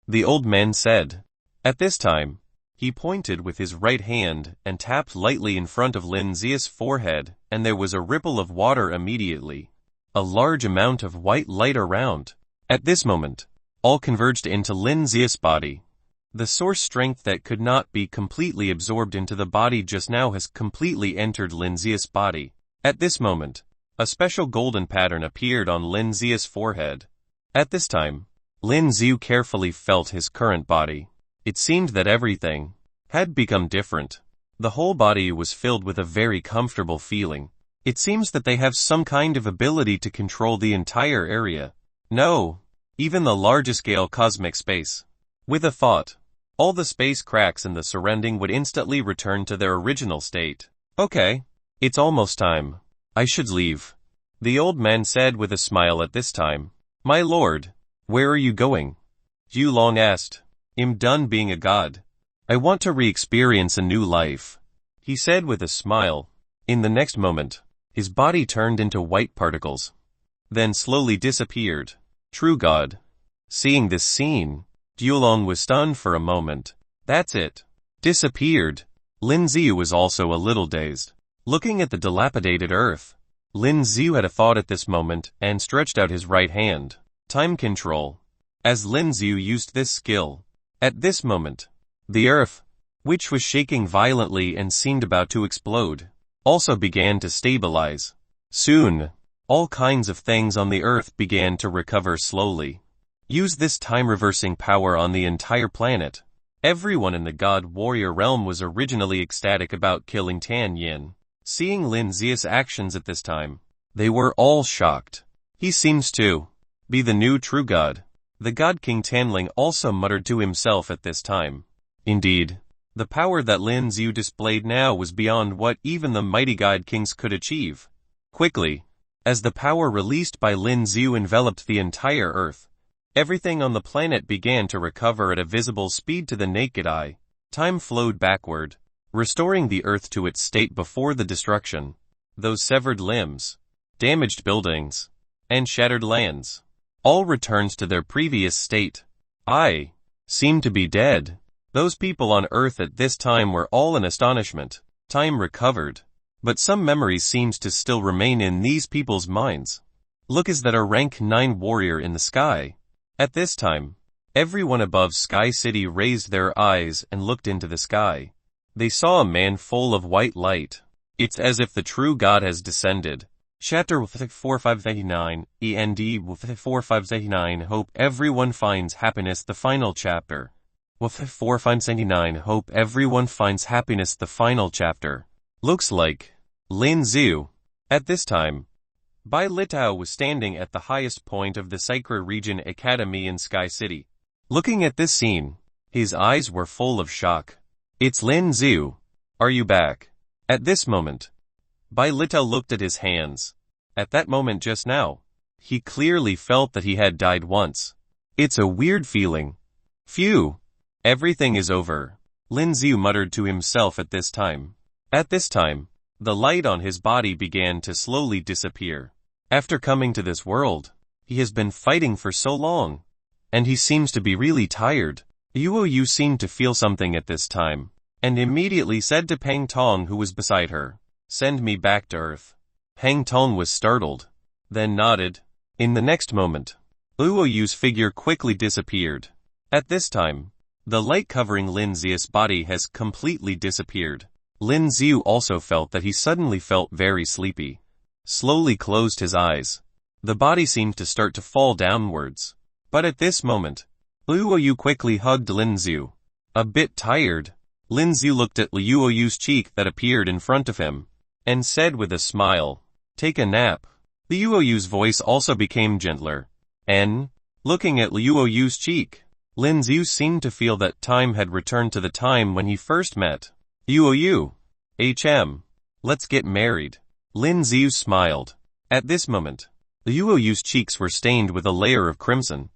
Speaker 1: The old man said. At this time, he pointed with his right hand and tapped lightly in front of Lin Xiu's forehead, and there was a ripple of water immediately. A large amount of white light around. At this moment, all converged into Lin Xiu's body. The source strength that could not be completely absorbed into the body just now has completely entered Lin Xiu's body. At this moment, a special golden pattern appeared on Lin Xiu's forehead. At this time, Lin Xiu carefully felt his current body. It seemed that everything had become different. The whole body was filled with a very comfortable feeling. It seems that they have some kind of ability to control the entire area. No, even the largest scale cosmic space. With a thought, all the space cracks in the surrounding would instantly return to their original state. Okay, it's almost time. I should leave. The old man said with a smile at this time. My lord, where are you going? Zhulong asked. I'm done being a god. I want to re-experience a new life, he said with a smile. In the next moment, his body turned into white particles, then slowly disappeared. True God. Seeing this scene, Zhulong was stunned for a moment. That's it. Disappeared. Lin Xiu was also a little dazed. Looking at the dilapidated earth, Lin Xiu had a thought at this moment and stretched out his right hand. Time control. As Lin Xiu used this skill, at this moment, the earth, which was shaking violently and seemed about to explode, also began to stabilize. Soon, all kinds of things on the earth began to recover slowly. Use this time-reversing power on the entire planet. Everyone in the God-Warrior realm was originally ecstatic about killing Tian Yin. Seeing Lin Xiu's actions at this time, they were all shocked. He seems to be the new true God. The God King Tanling also muttered to himself at this time. Indeed, the power that Lin Xiu displayed now was beyond what even the mighty God Kings could achieve. Quickly, as the power released by Lin Xiu enveloped the entire earth, everything on the planet began to recover at a visible speed to the naked eye. Time flowed backward, restoring the earth to its state before the destruction. Those severed limbs, damaged buildings, and shattered lands all returned to their previous state. I seemed to be dead. Those people on earth at this time were all in astonishment. Time recovered, but some memories seemed to still remain in these people's minds. Look, is that a rank 9 warrior in the sky? At this time, everyone above Sky City raised their eyes and looked into the sky. They saw a man full of white light. It's as if the true God has descended. Chapter 4589, END 4589. Hope everyone finds happiness. The final chapter. 4589. Hope everyone finds happiness. The final chapter. Looks like Lin Zhu. At this time, Bai Litao was standing at the highest point of the Sacred Region Academy in Sky City. Looking at this scene, his eyes were full of shock. It's Lin Zhu. Are you back? At this moment, Bai Litao looked at his hands. At that moment just now, he clearly felt that he had died once. It's a weird feeling. Phew. Everything is over. Lin Zhu muttered to himself at this time. At this time, the light on his body began to slowly disappear. After coming to this world, he has been fighting for so long, and he seems to be really tired. Yu seemed to feel something at this time, and immediately said to Pang Tong, who was beside her, "Send me back to Earth." Pang Tong was startled, then nodded. In the next moment, Yu's figure quickly disappeared. At this time, the light covering Lin Zhu's body has completely disappeared. Lin Zhu also felt that he suddenly felt very sleepy. Slowly closed his eyes. The body seemed to start to fall downwards. But at this moment, Yu quickly hugged Lin Zhu. A bit tired, Lin Zhu looked at Yu's cheek that appeared in front of him, and said with a smile, "Take a nap." Yu's voice also became gentler. Looking at Yu's cheek, Lin Zhu seemed to feel that time had returned to the time when he first met Yu. Let's get married. Lin Zhu smiled. At this moment, Yu's cheeks were stained with a layer of crimson.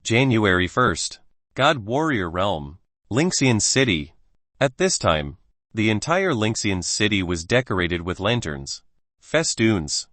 Speaker 1: January 1st. God Warrior Realm. Lingxian City. At this time, the entire Lingxian City was decorated with lanterns, festoons,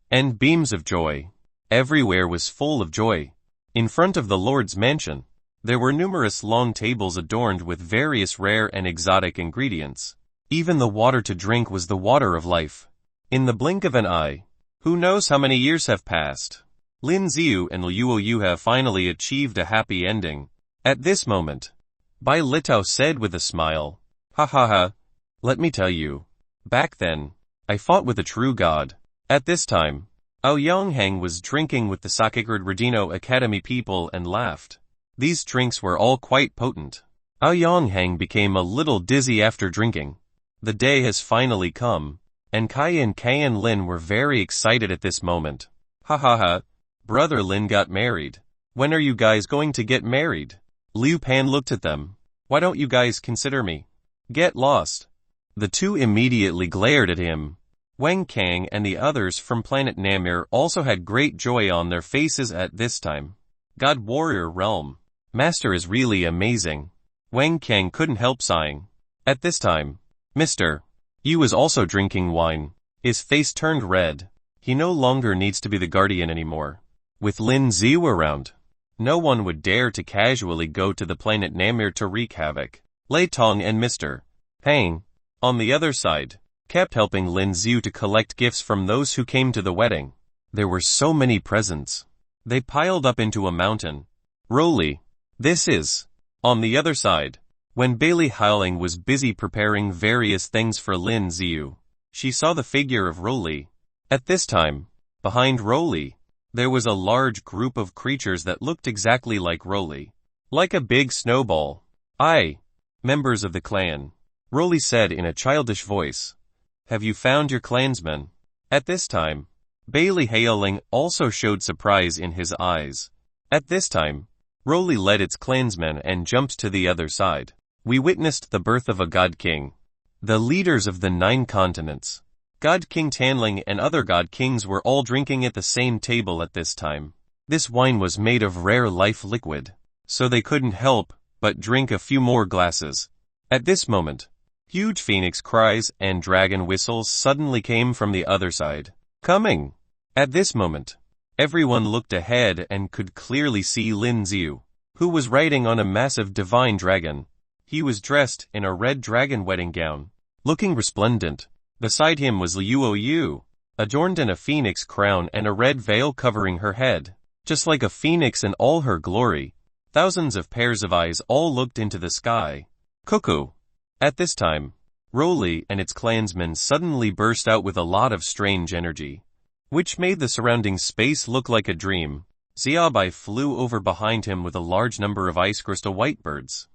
Speaker 1: and beams of joy. Everywhere was full of joy. In front of the Lord's mansion, there were numerous long tables adorned with various rare and exotic ingredients. Even the water to drink was the water of life. In the blink of an eye, who knows how many years have passed, Lin Zhu and Yu have finally achieved a happy ending. At this moment, Bai Litao said with a smile, "Ha ha ha. Let me tell you. Back then, I fought with a true god." At this time, Yonghang was drinking with the Sacred Region Academy people and laughed. These drinks were all quite potent. Yonghang became a little dizzy after drinking. The day has finally come, and Kai and Lin were very excited at this moment. "Ha ha ha. Brother Lin got married. When are you guys going to get married?" Liu Pan looked at them. "Why don't you guys consider me?" "Get lost." The two immediately glared at him. Wang Kang and the others from planet Namir also had great joy on their faces at this time. God Warrior Realm. Master is really amazing. Wang Kang couldn't help sighing. At this time, Mr. Yu was also drinking wine. His face turned red. He no longer needs to be the guardian anymore. With Lin Zhu around, no one would dare to casually go to the planet Namir to wreak havoc. Lei Tong and Mr. Pang, on the other side, kept helping Lin Zhu to collect gifts from those who came to the wedding. There were so many presents. They piled up into a mountain. Roly. This is. On the other side, when Bailey Howling was busy preparing various things for Lin Zhu, she saw the figure of Roly. At this time, behind Roly, there was a large group of creatures that looked exactly like Roly. Like a big snowball. Members of the clan. Roly said in a childish voice. "Have you found your clansmen?" At this time, Bailey Howling also showed surprise in his eyes. At this time, Roly led its clansmen and jumped to the other side. We witnessed the birth of a God King. The leaders of the 9 continents, God King Tanling and other God Kings were all drinking at the same table at this time. This wine was made of rare life liquid, so they couldn't help but drink a few more glasses. At this moment, huge phoenix cries and dragon whistles suddenly came from the other side. Coming! At this moment, everyone looked ahead and could clearly see Lin Zhu, who was riding on a massive divine dragon. He was dressed in a red dragon wedding gown, looking resplendent. Beside him was Yu, adorned in a phoenix crown and a red veil covering her head. Just like a phoenix in all her glory, thousands of pairs of eyes all looked into the sky. Cuckoo! At this time, Rowley and its clansmen suddenly burst out with a lot of strange energy, which made the surrounding space look like a dream. Xiaobai flew over behind him with a large number of ice crystal whitebirds.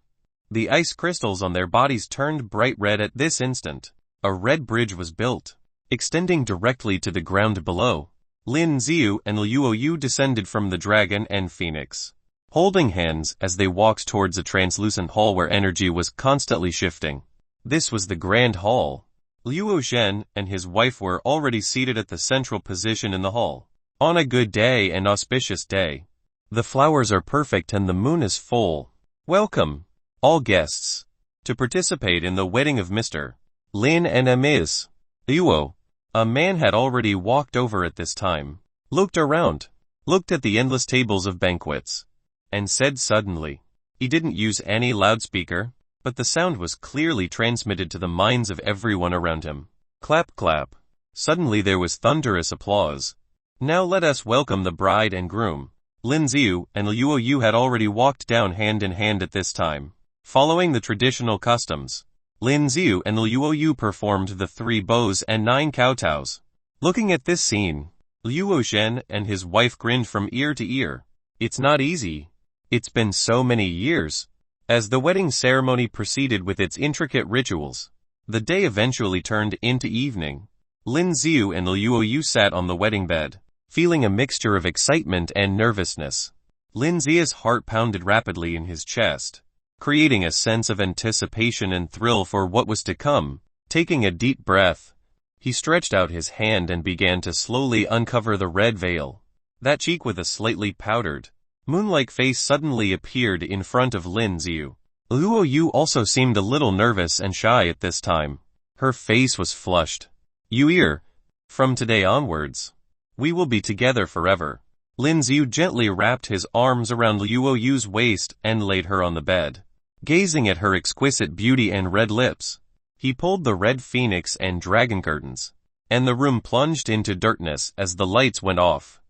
Speaker 1: The ice crystals on their bodies turned bright red at this instant. A red bridge was built, extending directly to the ground below. Lin Xiu and Luo Yu descended from the dragon and phoenix, holding hands as they walked towards a translucent hall where energy was constantly shifting. This was the Grand Hall. Luo Zhen and his wife were already seated at the central position in the hall. On a good day and auspicious day, the flowers are perfect and the moon is full. Welcome, all guests, to participate in the wedding of Mr. Lin and Ms. Luo. A man had already walked over at this time, looked around, looked at the endless tables of banquets, and said suddenly. He didn't use any loudspeaker, but the sound was clearly transmitted to the minds of everyone around him. Clap clap. Suddenly there was thunderous applause. Now let us welcome the bride and groom. Lin Xiu and Luo Yu had already walked down hand in hand at this time. Following the traditional customs, Lin Xiu and Luo Yu performed the 3 bows and 9 kowtows. Looking at this scene, Luo Zhen and his wife grinned from ear to ear. It's not easy. It's been so many years. As the wedding ceremony proceeded with its intricate rituals, the day eventually turned into evening. Lin Xiu and Luo Yu sat on the wedding bed, feeling a mixture of excitement and nervousness. Lin Xiu's heart pounded rapidly in his chest, creating a sense of anticipation and thrill for what was to come. Taking a deep breath, he stretched out his hand and began to slowly uncover the red veil. That cheek with a slightly powdered, moon-like face suddenly appeared in front of Lin Xiu. Luo Yu also seemed a little nervous and shy at this time. Her face was flushed. Yu, from today onwards, we will be together forever. Lin Xiu gently wrapped his arms around Luo Yu's waist and laid her on the bed. Gazing at her exquisite beauty and red lips, he pulled the red phoenix and dragon curtains, and the room plunged into darkness as the lights went off.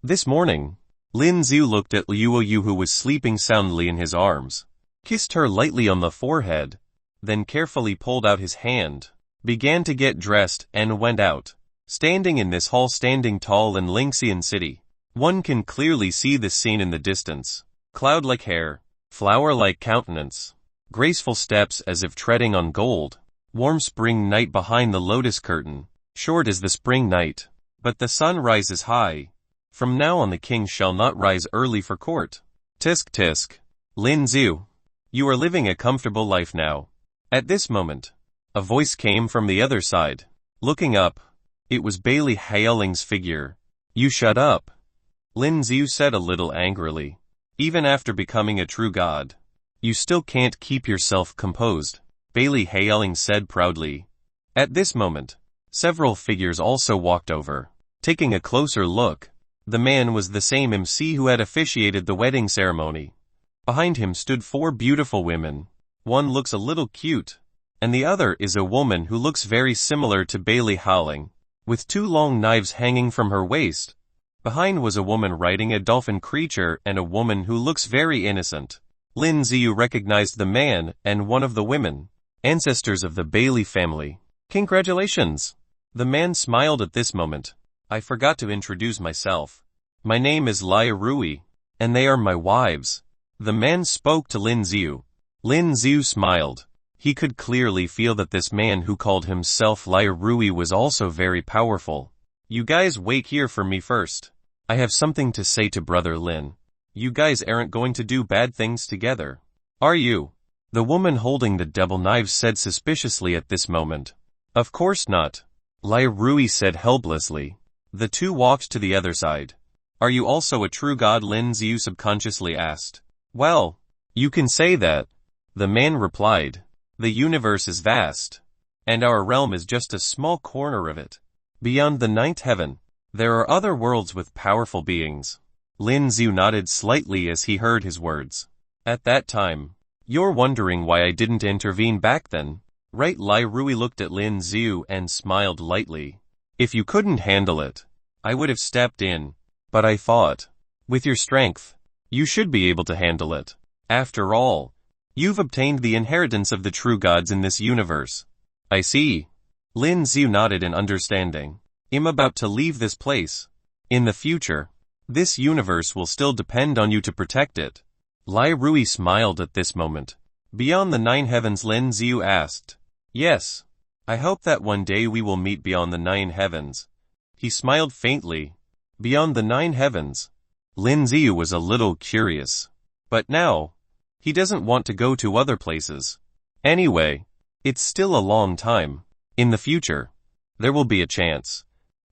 Speaker 1: This morning, Lin Xiu looked at Luo Yu, who was sleeping soundly in his arms, kissed her lightly on the forehead, then carefully pulled out his hand, began to get dressed and went out. Standing in this hall, standing tall in Lingxian City, one can clearly see the scene in the distance. Cloud-like hair, flower-like countenance, graceful steps as if treading on gold. Warm spring night behind the lotus curtain. Short is the spring night, but the sun rises high. From now on the king shall not rise early for court. Tisk tisk. Lin Xiu, you are living a comfortable life now. At this moment, a voice came from the other side. Looking up, it was Bailey Haoling's figure. You shut up, Lin Xiu said a little angrily. Even after becoming a true god, you still can't keep yourself composed, Bailey Haoling said proudly. At this moment, several figures also walked over. Taking a closer look, the man was the same MC who had officiated the wedding ceremony. Behind him stood 4 beautiful women. One looks a little cute, and the other is a woman who looks very similar to Bailey Haoling, with 2 long knives hanging from her waist. Behind was a woman riding a dolphin creature and a woman who looks very innocent. Lin Xiu recognized the man and one of the women, ancestors of the Bailey family. Congratulations! The man smiled at this moment. I forgot to introduce myself. My name is Lai Rui, and they are my wives. The man spoke to Lin Xiu. Lin Xiu smiled. He could clearly feel that this man who called himself Lai Rui was also very powerful. You guys wait here for me first. I have something to say to Brother Lin. You guys aren't going to do bad things together, are you? The woman holding the double knives said suspiciously at this moment. Of course not, Lai Rui said helplessly. The 2 walked to the other side. Are you also a true god? Lin Xiu subconsciously asked. Well, you can say that, the man replied. The universe is vast, and our realm is just a small corner of it. Beyond the 9th heaven, there are other worlds with powerful beings. Lin Xiu nodded slightly as he heard his words. At that time, you're wondering why I didn't intervene back then, right? Lai Rui looked at Lin Xiu and smiled lightly. If you couldn't handle it, I would have stepped in, but I thought, with your strength, you should be able to handle it. After all, you've obtained the inheritance of the true gods in this universe. I see. Lin Xiu nodded in understanding. I'm about to leave this place. In the future, this universe will still depend on you to protect it. Lai Rui smiled at this moment. Beyond the 9 heavens, Lin Xiu asked. Yes. I hope that one day we will meet beyond the 9 heavens. He smiled faintly. Beyond the 9 heavens. Lin Xiu was a little curious. But now, he doesn't want to go to other places. Anyway, it's still a long time. In the future, there will be a chance.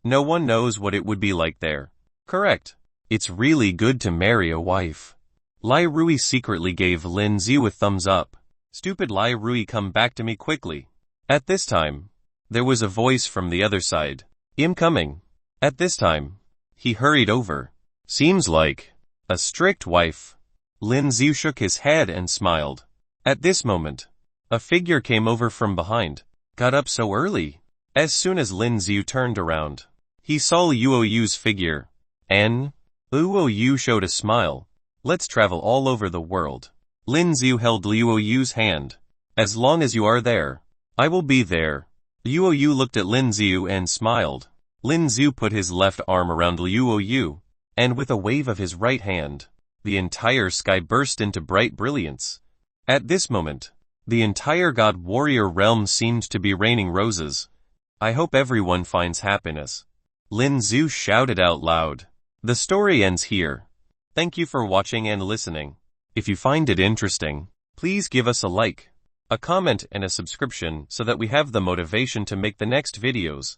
Speaker 1: No one knows what it would be like there. Correct. It's really good to marry a wife. Lai Rui secretly gave Lin Xiu a thumbs up. Stupid Lai Rui, come back to me quickly. At this time, there was a voice from the other side. I'm coming. At this time, he hurried over. Seems like a strict wife. Lin Xiu shook his head and smiled. At this moment, a figure came over from behind. Got up so early. As soon as Lin Xiu turned around, he saw Luo Yu's figure. Luo Yu showed a smile. Let's travel all over the world. Lin Xiu held Luo Yu's hand. As long as you are there, I will be there. Luo Yu looked at Lin Xiu and smiled. Lin Xiu put his left arm around Luo Yu, and with a wave of his right hand, the entire sky burst into bright brilliance. At this moment, the entire God Warrior realm seemed to be raining roses. I hope everyone finds happiness. Lin Xiu shouted out loud. The story ends here. Thank you for watching and listening. If you find it interesting, please give us a like, a comment and a subscription so that we have the motivation to make the next videos.